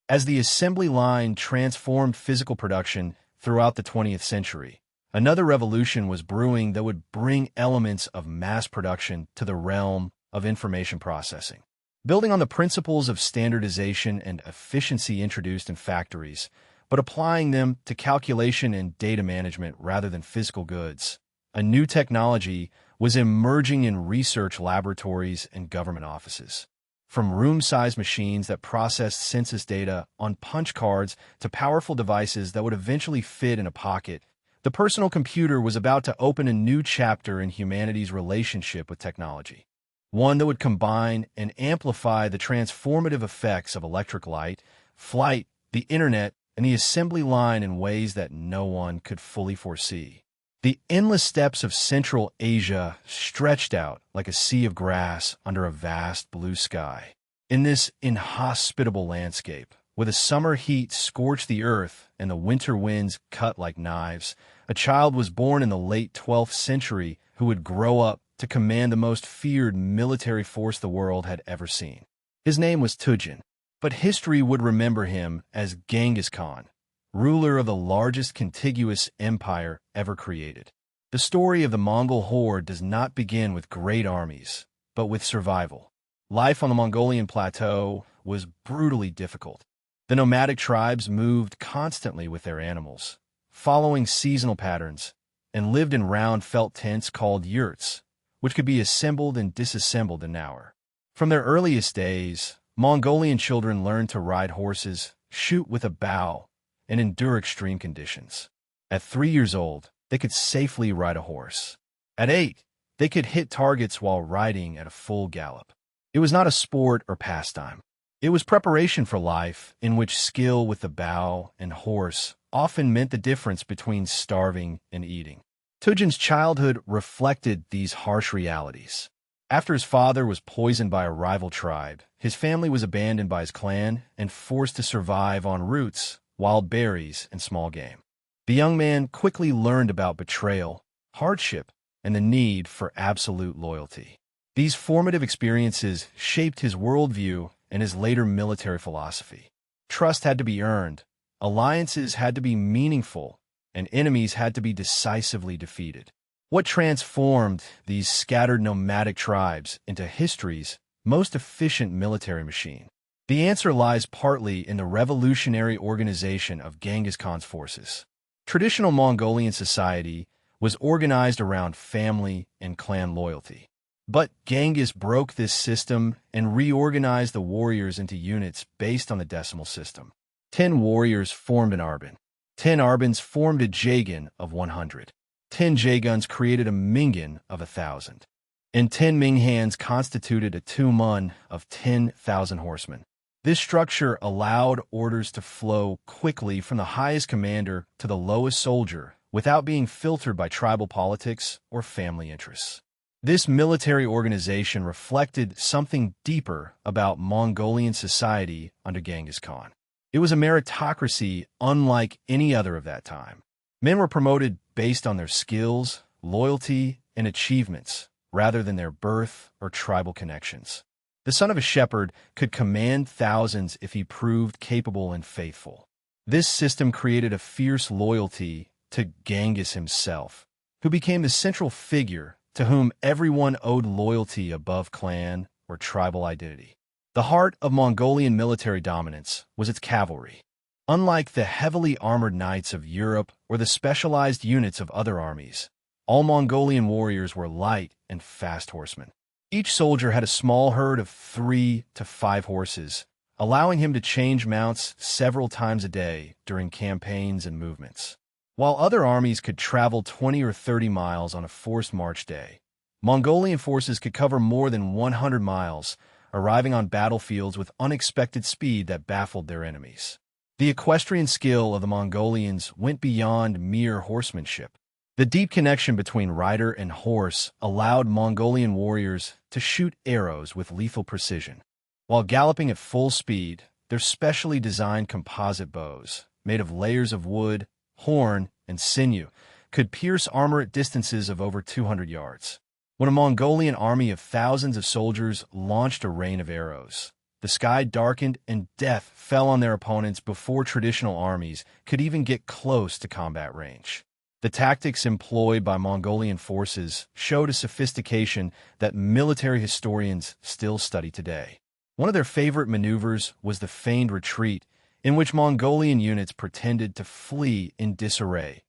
As the assembly line transformed physical production throughout the 20th century, another revolution was brewing that would bring elements of mass production to the realm of information processing. Building on the principles of standardization and efficiency introduced in factories, but applying them to calculation and data management rather than physical goods, a new technology was emerging in research laboratories and government offices. From room-sized machines that processed census data on punch cards to powerful devices that would eventually fit in a pocket, the personal computer was about to open a new chapter in humanity's relationship with technology. One that would combine and amplify the transformative effects of electric light, flight, the internet, and the assembly line in ways that no one could fully foresee. The endless steppes of Central Asia stretched out like a sea of grass under a vast blue sky. In this inhospitable landscape, where the summer heat scorched the earth and the winter winds cut like knives, a child was born in the late 12th century who would grow up to command the most feared military force the world had ever seen. His name was Tujin, but history would remember him as Genghis Khan, ruler of the largest contiguous empire ever created. The story of the Mongol horde does not begin with great armies, but with survival. Life on the Mongolian plateau was brutally difficult. The nomadic tribes moved constantly with their animals, following seasonal patterns, and lived in round felt tents called yurts, which could be assembled and disassembled in an hour. From their earliest days, Mongolian children learned to ride horses, shoot with a bow, and endure extreme conditions. At 3 years old, they could safely ride a horse. At 8, they could hit targets while riding at a full gallop. It was not a sport or pastime. It was preparation for life, in which skill with the bow and horse often meant the difference between starving and eating. Tujin's childhood reflected these harsh realities. After his father was poisoned by a rival tribe, his family was abandoned by his clan and forced to survive on roots, wild berries, and small game. The young man quickly learned about betrayal, hardship, and the need for absolute loyalty. These formative experiences shaped his worldview and his later military philosophy. Trust had to be earned, alliances had to be meaningful, and enemies had to be decisively defeated. What transformed these scattered nomadic tribes into history's most efficient military machine? The answer lies partly in the revolutionary organization of Genghis Khan's forces. Traditional Mongolian society was organized around family and clan loyalty. But Genghis broke this system and reorganized the warriors into units based on the decimal system. 10 warriors formed an arban. 10 arbans formed a jagan of 100. 10 jagans created a mingan of 1,000. And 10 minghans constituted a tumun of 10,000 horsemen. This structure allowed orders to flow quickly from the highest commander to the lowest soldier without being filtered by tribal politics or family interests. This military organization reflected something deeper about Mongolian society under Genghis Khan. It was a meritocracy unlike any other of that time. Men were promoted based on their skills, loyalty, and achievements, rather than their birth or tribal connections. The son of a shepherd could command thousands if he proved capable and faithful. This system created a fierce loyalty to Genghis himself, who became the central figure to whom everyone owed loyalty above clan or tribal identity. The heart of Mongolian military dominance was its cavalry. Unlike the heavily armored knights of Europe or the specialized units of other armies, all Mongolian warriors were light and fast horsemen. Each soldier had a small herd of 3 to 5 horses, allowing him to change mounts several times a day during campaigns and movements. While other armies could travel 20 or 30 miles on a forced march day, Mongolian forces could cover more than 100 miles, arriving on battlefields with unexpected speed that baffled their enemies. The equestrian skill of the Mongolians went beyond mere horsemanship. The deep connection between rider and horse allowed Mongolian warriors to shoot arrows with lethal precision. While galloping at full speed, their specially designed composite bows, made of layers of wood, horn, and sinew, could pierce armor at distances of over 200 yards. When a Mongolian army of thousands of soldiers launched a rain of arrows, the sky darkened and death fell on their opponents before traditional armies could even get close to combat range. The tactics employed by Mongolian forces showed a sophistication that military historians still study today. One of their favorite maneuvers was the feigned retreat, in which Mongolian units pretended to flee in disarray,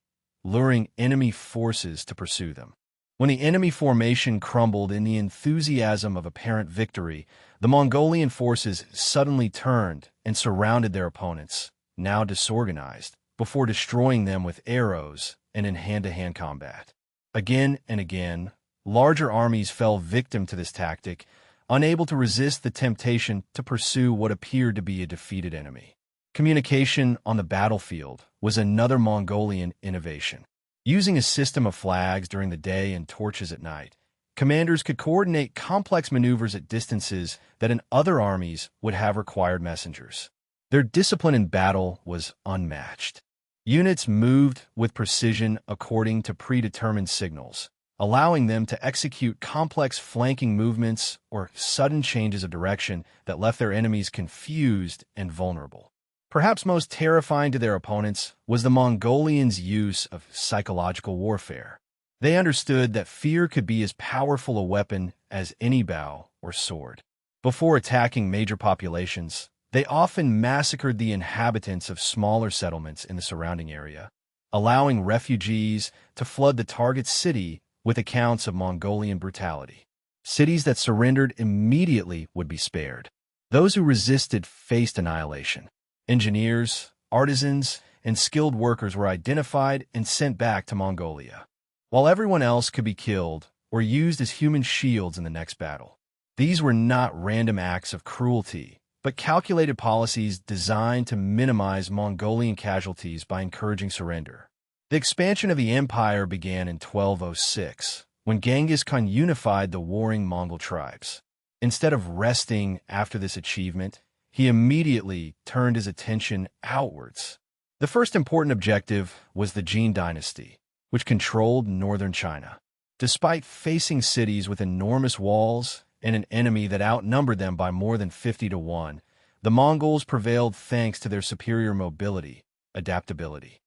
luring enemy forces to pursue them. When the enemy formation crumbled in the enthusiasm of apparent victory, the Mongolian forces suddenly turned and surrounded their opponents, now disorganized, before destroying them with arrows and in hand-to-hand combat. Again and again, larger armies fell victim to this tactic, unable to resist the temptation to pursue what appeared to be a defeated enemy. Communication on the battlefield was another Mongolian innovation. Using a system of flags during the day and torches at night, commanders could coordinate complex maneuvers at distances that in other armies would have required messengers. Their discipline in battle was unmatched. Units moved with precision according to predetermined signals, allowing them to execute complex flanking movements or sudden changes of direction that left their enemies confused and vulnerable. Perhaps most terrifying to their opponents was the Mongolians' use of psychological warfare. They understood that fear could be as powerful a weapon as any bow or sword. Before attacking major populations, they often massacred the inhabitants of smaller settlements in the surrounding area, allowing refugees to flood the target city with accounts of Mongolian brutality. Cities that surrendered immediately would be spared. Those who resisted faced annihilation. Engineers, artisans, and skilled workers were identified and sent back to Mongolia, while everyone else could be killed or used as human shields in the next battle. These were not random acts of cruelty, but calculated policies designed to minimize Mongolian casualties by encouraging surrender. The expansion of the empire began in 1206, when Genghis Khan unified the warring Mongol tribes. Instead of resting after this achievement, he immediately turned his attention outwards. The first important objective was the Jin dynasty, which controlled northern China. Despite facing cities with enormous walls and an enemy that outnumbered them by more than 50 to 1, the Mongols prevailed thanks to their superior mobility, adaptability,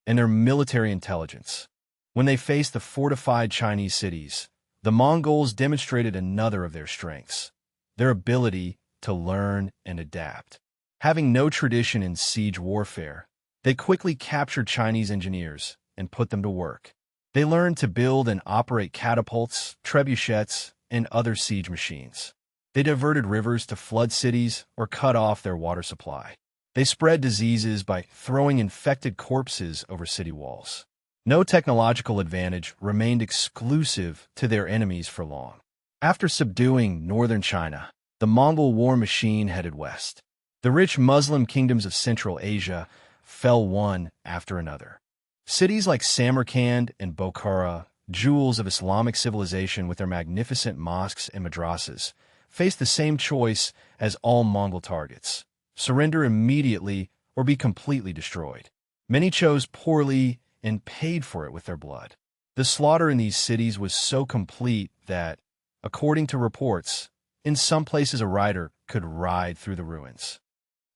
and their military intelligence. When they faced the fortified Chinese cities, the Mongols demonstrated another of their strengths, their ability to learn and adapt. Having no tradition in siege warfare, they quickly captured Chinese engineers and put them to work. They learned to build and operate catapults, trebuchets, and other siege machines. They diverted rivers to flood cities or cut off their water supply. They spread diseases by throwing infected corpses over city walls. No technological advantage remained exclusive to their enemies for long. After subduing northern China, the Mongol war machine headed west. The rich Muslim kingdoms of Central Asia fell one after another. Cities like Samarkand and Bokhara, jewels of Islamic civilization with their magnificent mosques and madrasas, faced the same choice as all Mongol targets: surrender immediately or be completely destroyed. Many chose poorly and paid for it with their blood. The slaughter in these cities was so complete that, according to reports, in some places a rider could ride through the ruins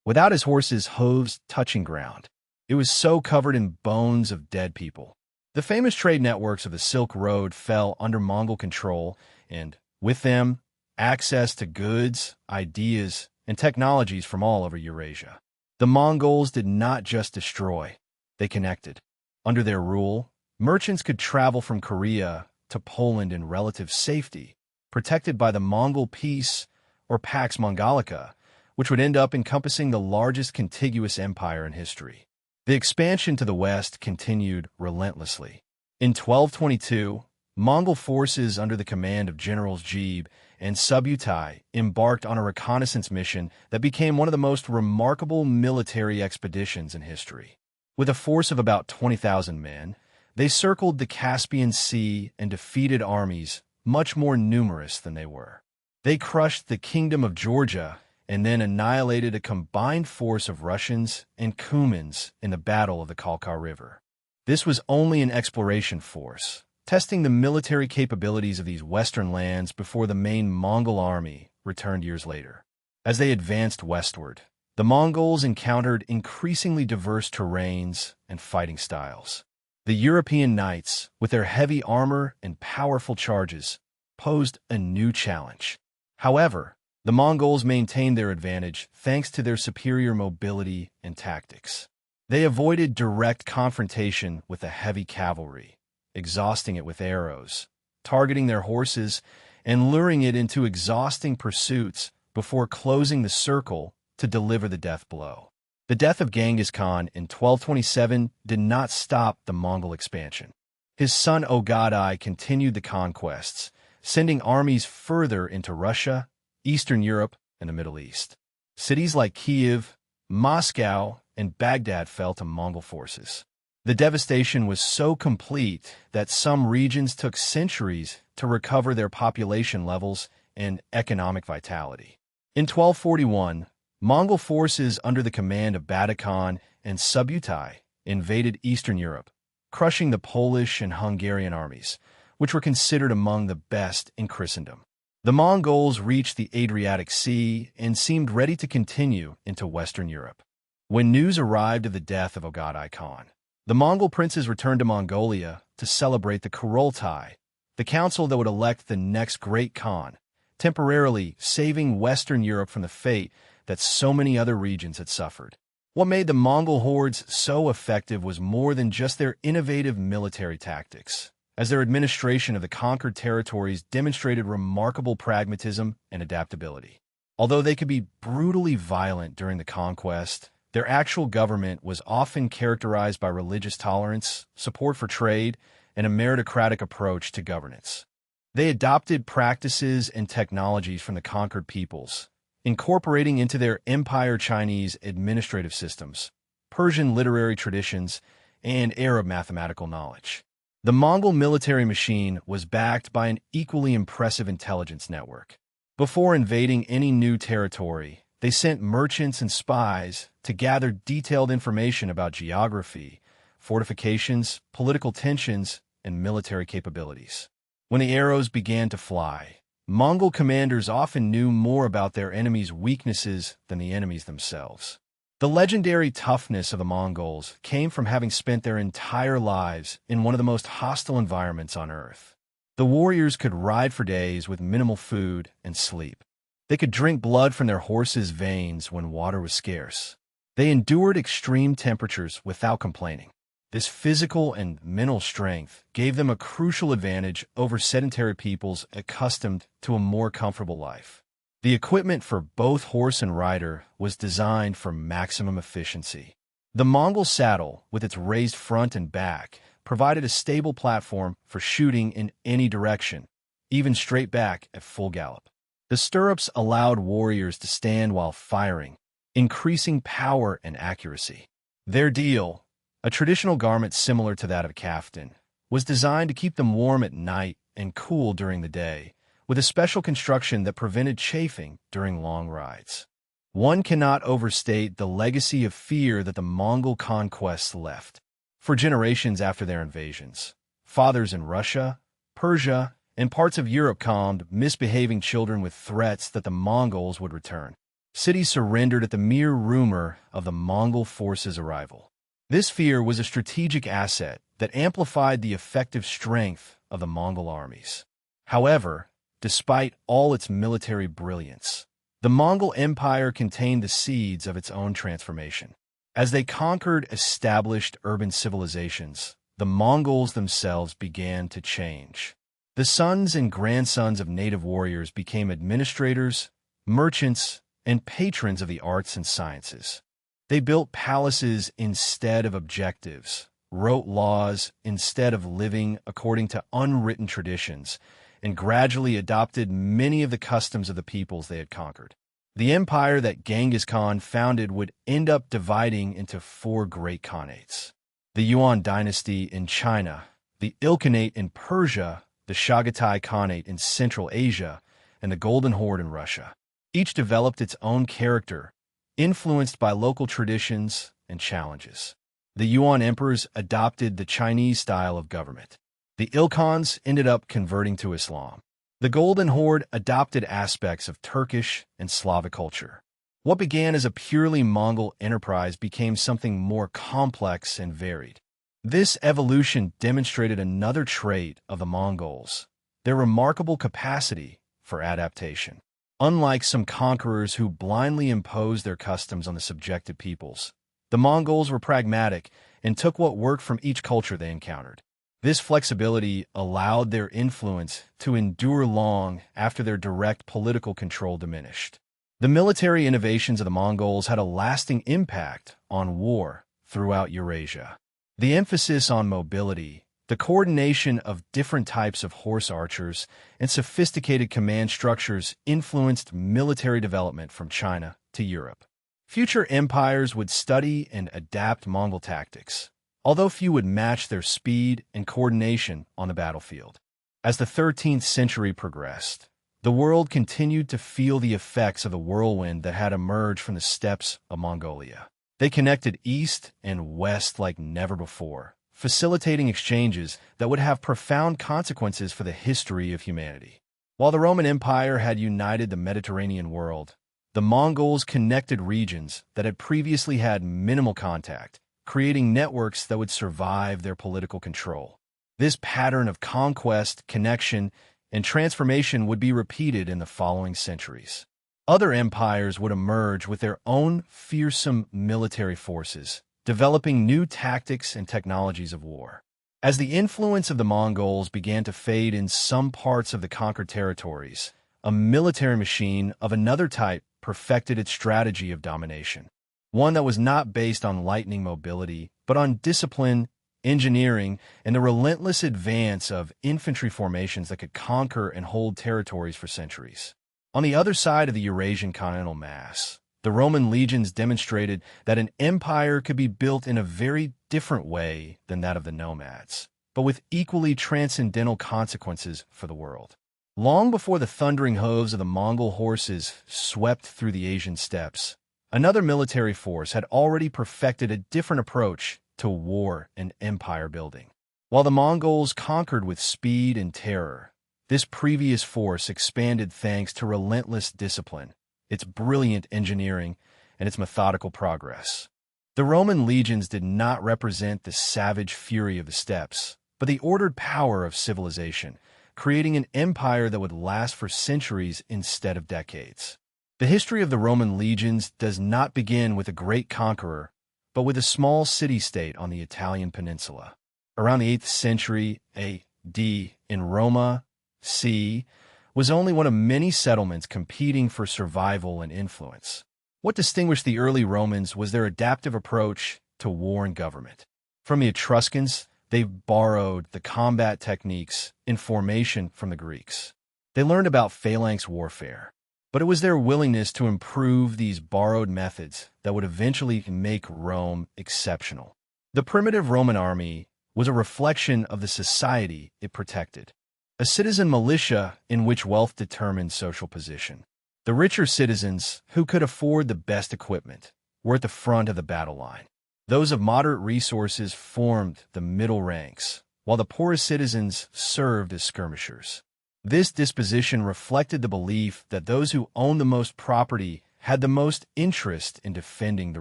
without his horse's hooves touching ground. It was so covered in bones of dead people. The famous trade networks of the Silk Road fell under Mongol control, and, with them, access to goods, ideas, and technologies from all over Eurasia. The Mongols did not just destroy, they connected. Under their rule, merchants could travel from Korea to Poland in relative safety, protected by the Mongol Peace or Pax Mongolica, which would end up encompassing the largest contiguous empire in history. The expansion to the west continued relentlessly. In 1222, Mongol forces under the command of Generals Jebe and Subutai embarked on a reconnaissance mission that became one of the most remarkable military expeditions in history. With a force of about 20,000 men, they circled the Caspian Sea and defeated armies much more numerous than they were. They crushed the Kingdom of Georgia and then annihilated a combined force of Russians and Cumans in the Battle of the Khalkha River. This was only an exploration force, testing the military capabilities of these western lands before the main Mongol army returned years later. As they advanced westward, the Mongols encountered increasingly diverse terrains and fighting styles. The European knights, with their heavy armor and powerful charges, posed a new challenge. However, the Mongols maintained their advantage thanks to their superior mobility and tactics. They avoided direct confrontation with the heavy cavalry, exhausting it with arrows, targeting their horses, and luring it into exhausting pursuits before closing the circle to deliver the death blow. The death of Genghis Khan in 1227 did not stop the Mongol expansion. His son Ogadai continued the conquests, sending armies further into Russia, Eastern Europe, and the Middle East. Cities like Kiev, Moscow, and Baghdad fell to Mongol forces. The devastation was so complete that some regions took centuries to recover their population levels and economic vitality. In 1241, Mongol forces under the command of Bada Khan and Subutai invaded Eastern Europe, crushing the Polish and Hungarian armies, which were considered among the best in Christendom. The Mongols reached the Adriatic Sea and seemed ready to continue into Western Europe. When news arrived of the death of Ogadai Khan, the Mongol princes returned to Mongolia to celebrate the Kurultai, the council that would elect the next great Khan, temporarily saving Western Europe from the fate that so many other regions had suffered. What made the Mongol hordes so effective was more than just their innovative military tactics, as their administration of the conquered territories demonstrated remarkable pragmatism and adaptability. Although they could be brutally violent during the conquest, their actual government was often characterized by religious tolerance, support for trade, and a meritocratic approach to governance. They adopted practices and technologies from the conquered peoples, incorporating into their empire Chinese administrative systems, Persian literary traditions, and Arab mathematical knowledge. The Mongol military machine was backed by an equally impressive intelligence network. Before invading any new territory, they sent merchants and spies to gather detailed information about geography, fortifications, political tensions, and military capabilities. When the arrows began to fly, Mongol commanders often knew more about their enemies' weaknesses than the enemies themselves. The legendary toughness of the Mongols came from having spent their entire lives in one of the most hostile environments on Earth. The warriors could ride for days with minimal food and sleep. They could drink blood from their horses' veins when water was scarce. They endured extreme temperatures without complaining. This physical and mental strength gave them a crucial advantage over sedentary peoples accustomed to a more comfortable life. The equipment for both horse and rider was designed for maximum efficiency. The Mongol saddle, with its raised front and back, provided a stable platform for shooting in any direction, even straight back at full gallop. The stirrups allowed warriors to stand while firing, increasing power and accuracy. Their deal, a traditional garment similar to that of a kaftan, was designed to keep them warm at night and cool during the day, with a special construction that prevented chafing during long rides. One cannot overstate the legacy of fear that the Mongol conquests left. For generations after their invasions, fathers in Russia, Persia, and parts of Europe calmed misbehaving children with threats that the Mongols would return. Cities surrendered at the mere rumor of the Mongol forces' arrival. This fear was a strategic asset that amplified the effective strength of the Mongol armies. However, despite all its military brilliance, the Mongol Empire contained the seeds of its own transformation. As they conquered established urban civilizations, the Mongols themselves began to change. The sons and grandsons of native warriors became administrators, merchants, and patrons of the arts and sciences. They built palaces instead of objectives, wrote laws instead of living according to unwritten traditions, and gradually adopted many of the customs of the peoples they had conquered. The empire that Genghis Khan founded would end up dividing into 4 great khanates: the Yuan dynasty in China, the Ilkhanate in Persia, the Chagatai Khanate in Central Asia, and the Golden Horde in Russia. Each developed its own character, influenced by local traditions and challenges. The Yuan emperors adopted the Chinese style of government. The Ilkhans ended up converting to Islam. The Golden Horde adopted aspects of Turkish and Slavic culture. What began as a purely Mongol enterprise became something more complex and varied. This evolution demonstrated another trait of the Mongols: their remarkable capacity for adaptation. Unlike some conquerors who blindly imposed their customs on the subjected peoples, the Mongols were pragmatic and took what worked from each culture they encountered. This flexibility allowed their influence to endure long after their direct political control diminished. The military innovations of the Mongols had a lasting impact on war throughout Eurasia. The emphasis on mobility, the coordination of different types of horse archers, and sophisticated command structures influenced military development from China to Europe. Future empires would study and adapt Mongol tactics, although few would match their speed and coordination on the battlefield. As the 13th century progressed, the world continued to feel the effects of the whirlwind that had emerged from the steppes of Mongolia. They connected east and west like never before, facilitating exchanges that would have profound consequences for the history of humanity. While the Roman Empire had united the Mediterranean world, the Mongols connected regions that had previously had minimal contact, creating networks that would survive their political control. This pattern of conquest, connection, and transformation would be repeated in the following centuries. Other empires would emerge with their own fearsome military forces, developing new tactics and technologies of war. As the influence of the Mongols began to fade in some parts of the conquered territories, a military machine of another type perfected its strategy of domination, one that was not based on lightning mobility, but on discipline, engineering, and the relentless advance of infantry formations that could conquer and hold territories for centuries. On the other side of the Eurasian continental mass, the Roman legions demonstrated that an empire could be built in a very different way than that of the nomads, but with equally transcendental consequences for the world. Long before the thundering hooves of the Mongol horses swept through the Asian steppes, another military force had already perfected a different approach to war and empire building. While the Mongols conquered with speed and terror, this previous force expanded thanks to relentless discipline, its brilliant engineering, and its methodical progress. The Roman legions did not represent the savage fury of the steppes, but the ordered power of civilization, creating an empire that would last for centuries instead of decades. The history of the Roman legions does not begin with a great conqueror, but with a small city-state on the Italian peninsula. Around the 8th century A.D. in Roma, C. was only one of many settlements competing for survival and influence. What distinguished the early Romans was their adaptive approach to war and government. From the Etruscans, they borrowed the combat techniques in formation from the Greeks. They learned about phalanx warfare, but it was their willingness to improve these borrowed methods that would eventually make Rome exceptional. The primitive Roman army was a reflection of the society it protected, a citizen militia in which wealth determined social position. The richer citizens, who could afford the best equipment, were at the front of the battle line. Those of moderate resources formed the middle ranks, while the poorest citizens served as skirmishers. This disposition reflected the belief that those who owned the most property had the most interest in defending the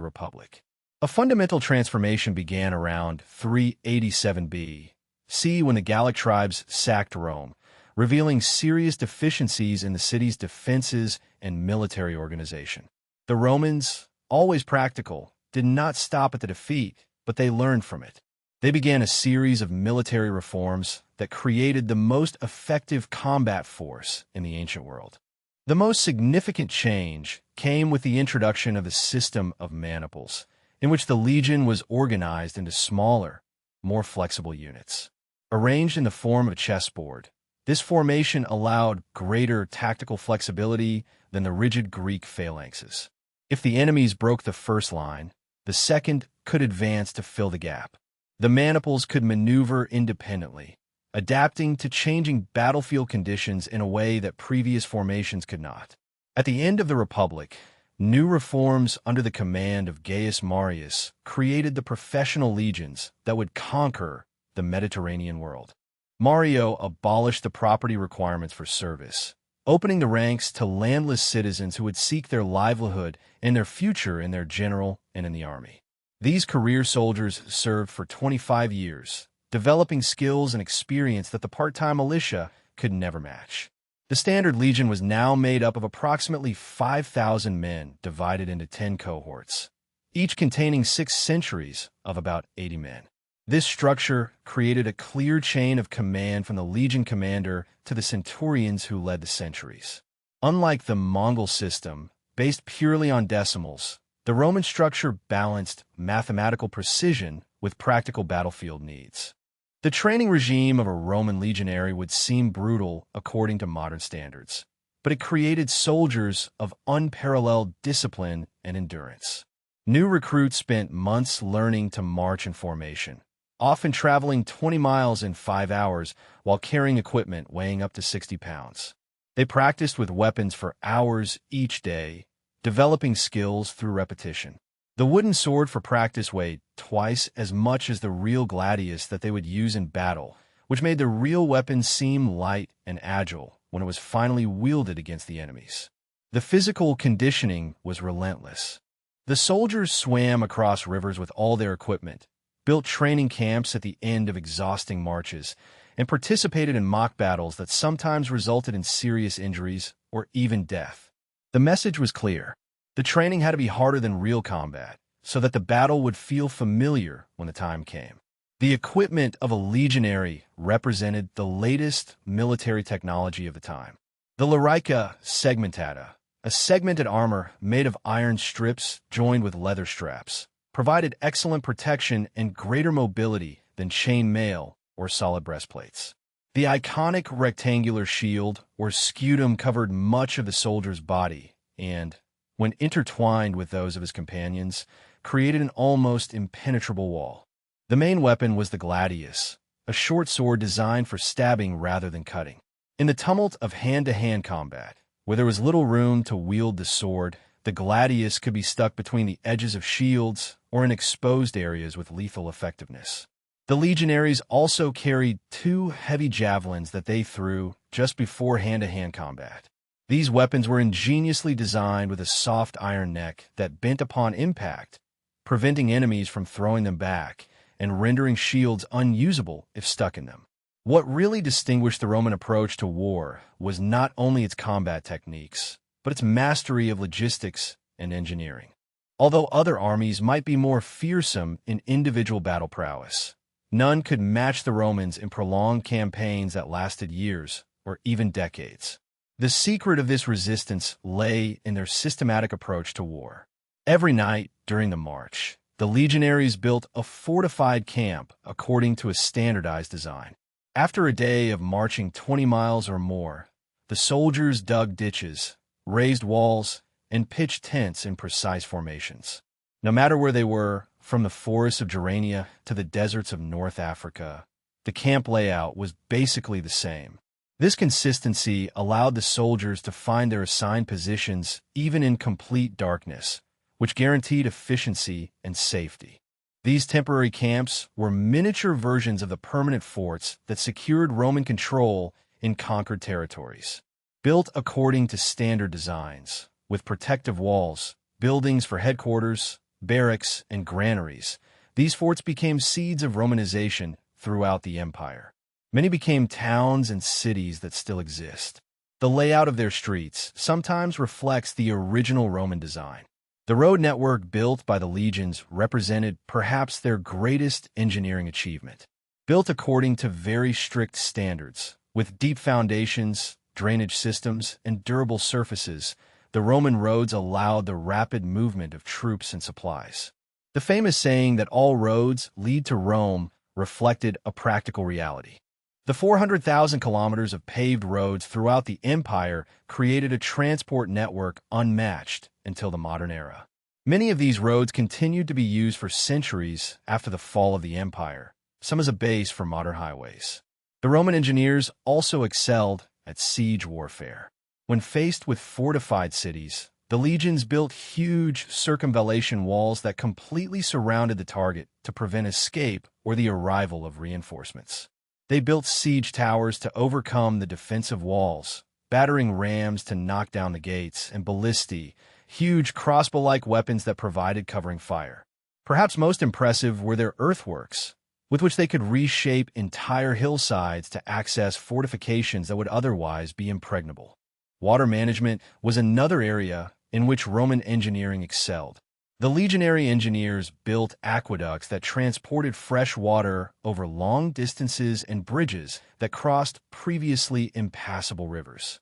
Republic. A fundamental transformation began around 387 B.C. when the Gallic tribes sacked Rome, revealing serious deficiencies in the city's defenses and military organization. The Romans, always practical, did not stop at the defeat, but they learned from it. They began a series of military reforms that created the most effective combat force in the ancient world. The most significant change came with the introduction of the system of maniples, in which the legion was organized into smaller, more flexible units. Arranged in the form of a chessboard, this formation allowed greater tactical flexibility than the rigid Greek phalanxes. If the enemies broke the first line, the second could advance to fill the gap. The maniples could maneuver independently, adapting to changing battlefield conditions in a way that previous formations could not. At the end of the Republic, new reforms under the command of Gaius Marius created the professional legions that would conquer the Mediterranean world. Mario abolished the property requirements for service, opening the ranks to landless citizens who would seek their livelihood and their future in their general and in the army. These career soldiers served for 25 years, developing skills and experience that the part-time militia could never match. The standard legion was now made up of approximately 5,000 men divided into 10 cohorts, each containing 6 centuries of about 80 men. This structure created a clear chain of command from the legion commander to the centurions who led the centuries. Unlike the Mongol system, based purely on decimals, the Roman structure balanced mathematical precision with practical battlefield needs. The training regime of a Roman legionary would seem brutal according to modern standards, but it created soldiers of unparalleled discipline and endurance. New recruits spent months learning to march in formation, often traveling 20 miles in 5 hours while carrying equipment weighing up to 60 pounds. They practiced with weapons for hours each day, developing skills through repetition. The wooden sword for practice weighed twice as much as the real gladius that they would use in battle, which made the real weapon seem light and agile when it was finally wielded against the enemies. The physical conditioning was relentless. The soldiers swam across rivers with all their equipment, built training camps at the end of exhausting marches, and participated in mock battles that sometimes resulted in serious injuries or even death. The message was clear. The training had to be harder than real combat, so that the battle would feel familiar when the time came. The equipment of a legionary represented the latest military technology of the time. The larica segmentata, a segmented armor made of iron strips joined with leather straps, provided excellent protection and greater mobility than chain mail or solid breastplates. The iconic rectangular shield or scutum covered much of the soldier's body and, when intertwined with those of his companions, created an almost impenetrable wall. The main weapon was the gladius, a short sword designed for stabbing rather than cutting. In the tumult of hand-to-hand combat, where there was little room to wield the sword, the gladius could be stuck between the edges of shields or in exposed areas with lethal effectiveness. The legionaries also carried 2 heavy javelins that they threw just before hand-to-hand combat. These weapons were ingeniously designed with a soft iron neck that bent upon impact, preventing enemies from throwing them back and rendering shields unusable if stuck in them. What really distinguished the Roman approach to war was not only its combat techniques, but its mastery of logistics and engineering. Although other armies might be more fearsome in individual battle prowess, none could match the Romans in prolonged campaigns that lasted years or even decades. The secret of this resistance lay in their systematic approach to war. Every night during the march, the legionaries built a fortified camp according to a standardized design. After a day of marching 20 miles or more, the soldiers dug ditches, raised walls, and pitched tents in precise formations. No matter where they were, from the forests of Germania to the deserts of North Africa, the camp layout was basically the same. This consistency allowed the soldiers to find their assigned positions even in complete darkness, which guaranteed efficiency and safety. These temporary camps were miniature versions of the permanent forts that secured Roman control in conquered territories. Built according to standard designs, with protective walls, buildings for headquarters, barracks, and granaries, these forts became seeds of Romanization throughout the empire. Many became towns and cities that still exist. The layout of their streets sometimes reflects the original Roman design. The road network built by the legions represented perhaps their greatest engineering achievement. Built according to very strict standards, with deep foundations, drainage systems, and durable surfaces, the Roman roads allowed the rapid movement of troops and supplies. The famous saying that all roads lead to Rome reflected a practical reality. The 400,000 kilometers of paved roads throughout the empire created a transport network unmatched until the modern era. Many of these roads continued to be used for centuries after the fall of the empire, some as a base for modern highways. The Roman engineers also excelled at siege warfare. When faced with fortified cities, the legions built huge circumvallation walls that completely surrounded the target to prevent escape or the arrival of reinforcements. They built siege towers to overcome the defensive walls, battering rams to knock down the gates, and ballistae, huge crossbow-like weapons that provided covering fire. Perhaps most impressive were their earthworks, with which they could reshape entire hillsides to access fortifications that would otherwise be impregnable. Water management was another area in which Roman engineering excelled. The legionary engineers built aqueducts that transported fresh water over long distances and bridges that crossed previously impassable rivers.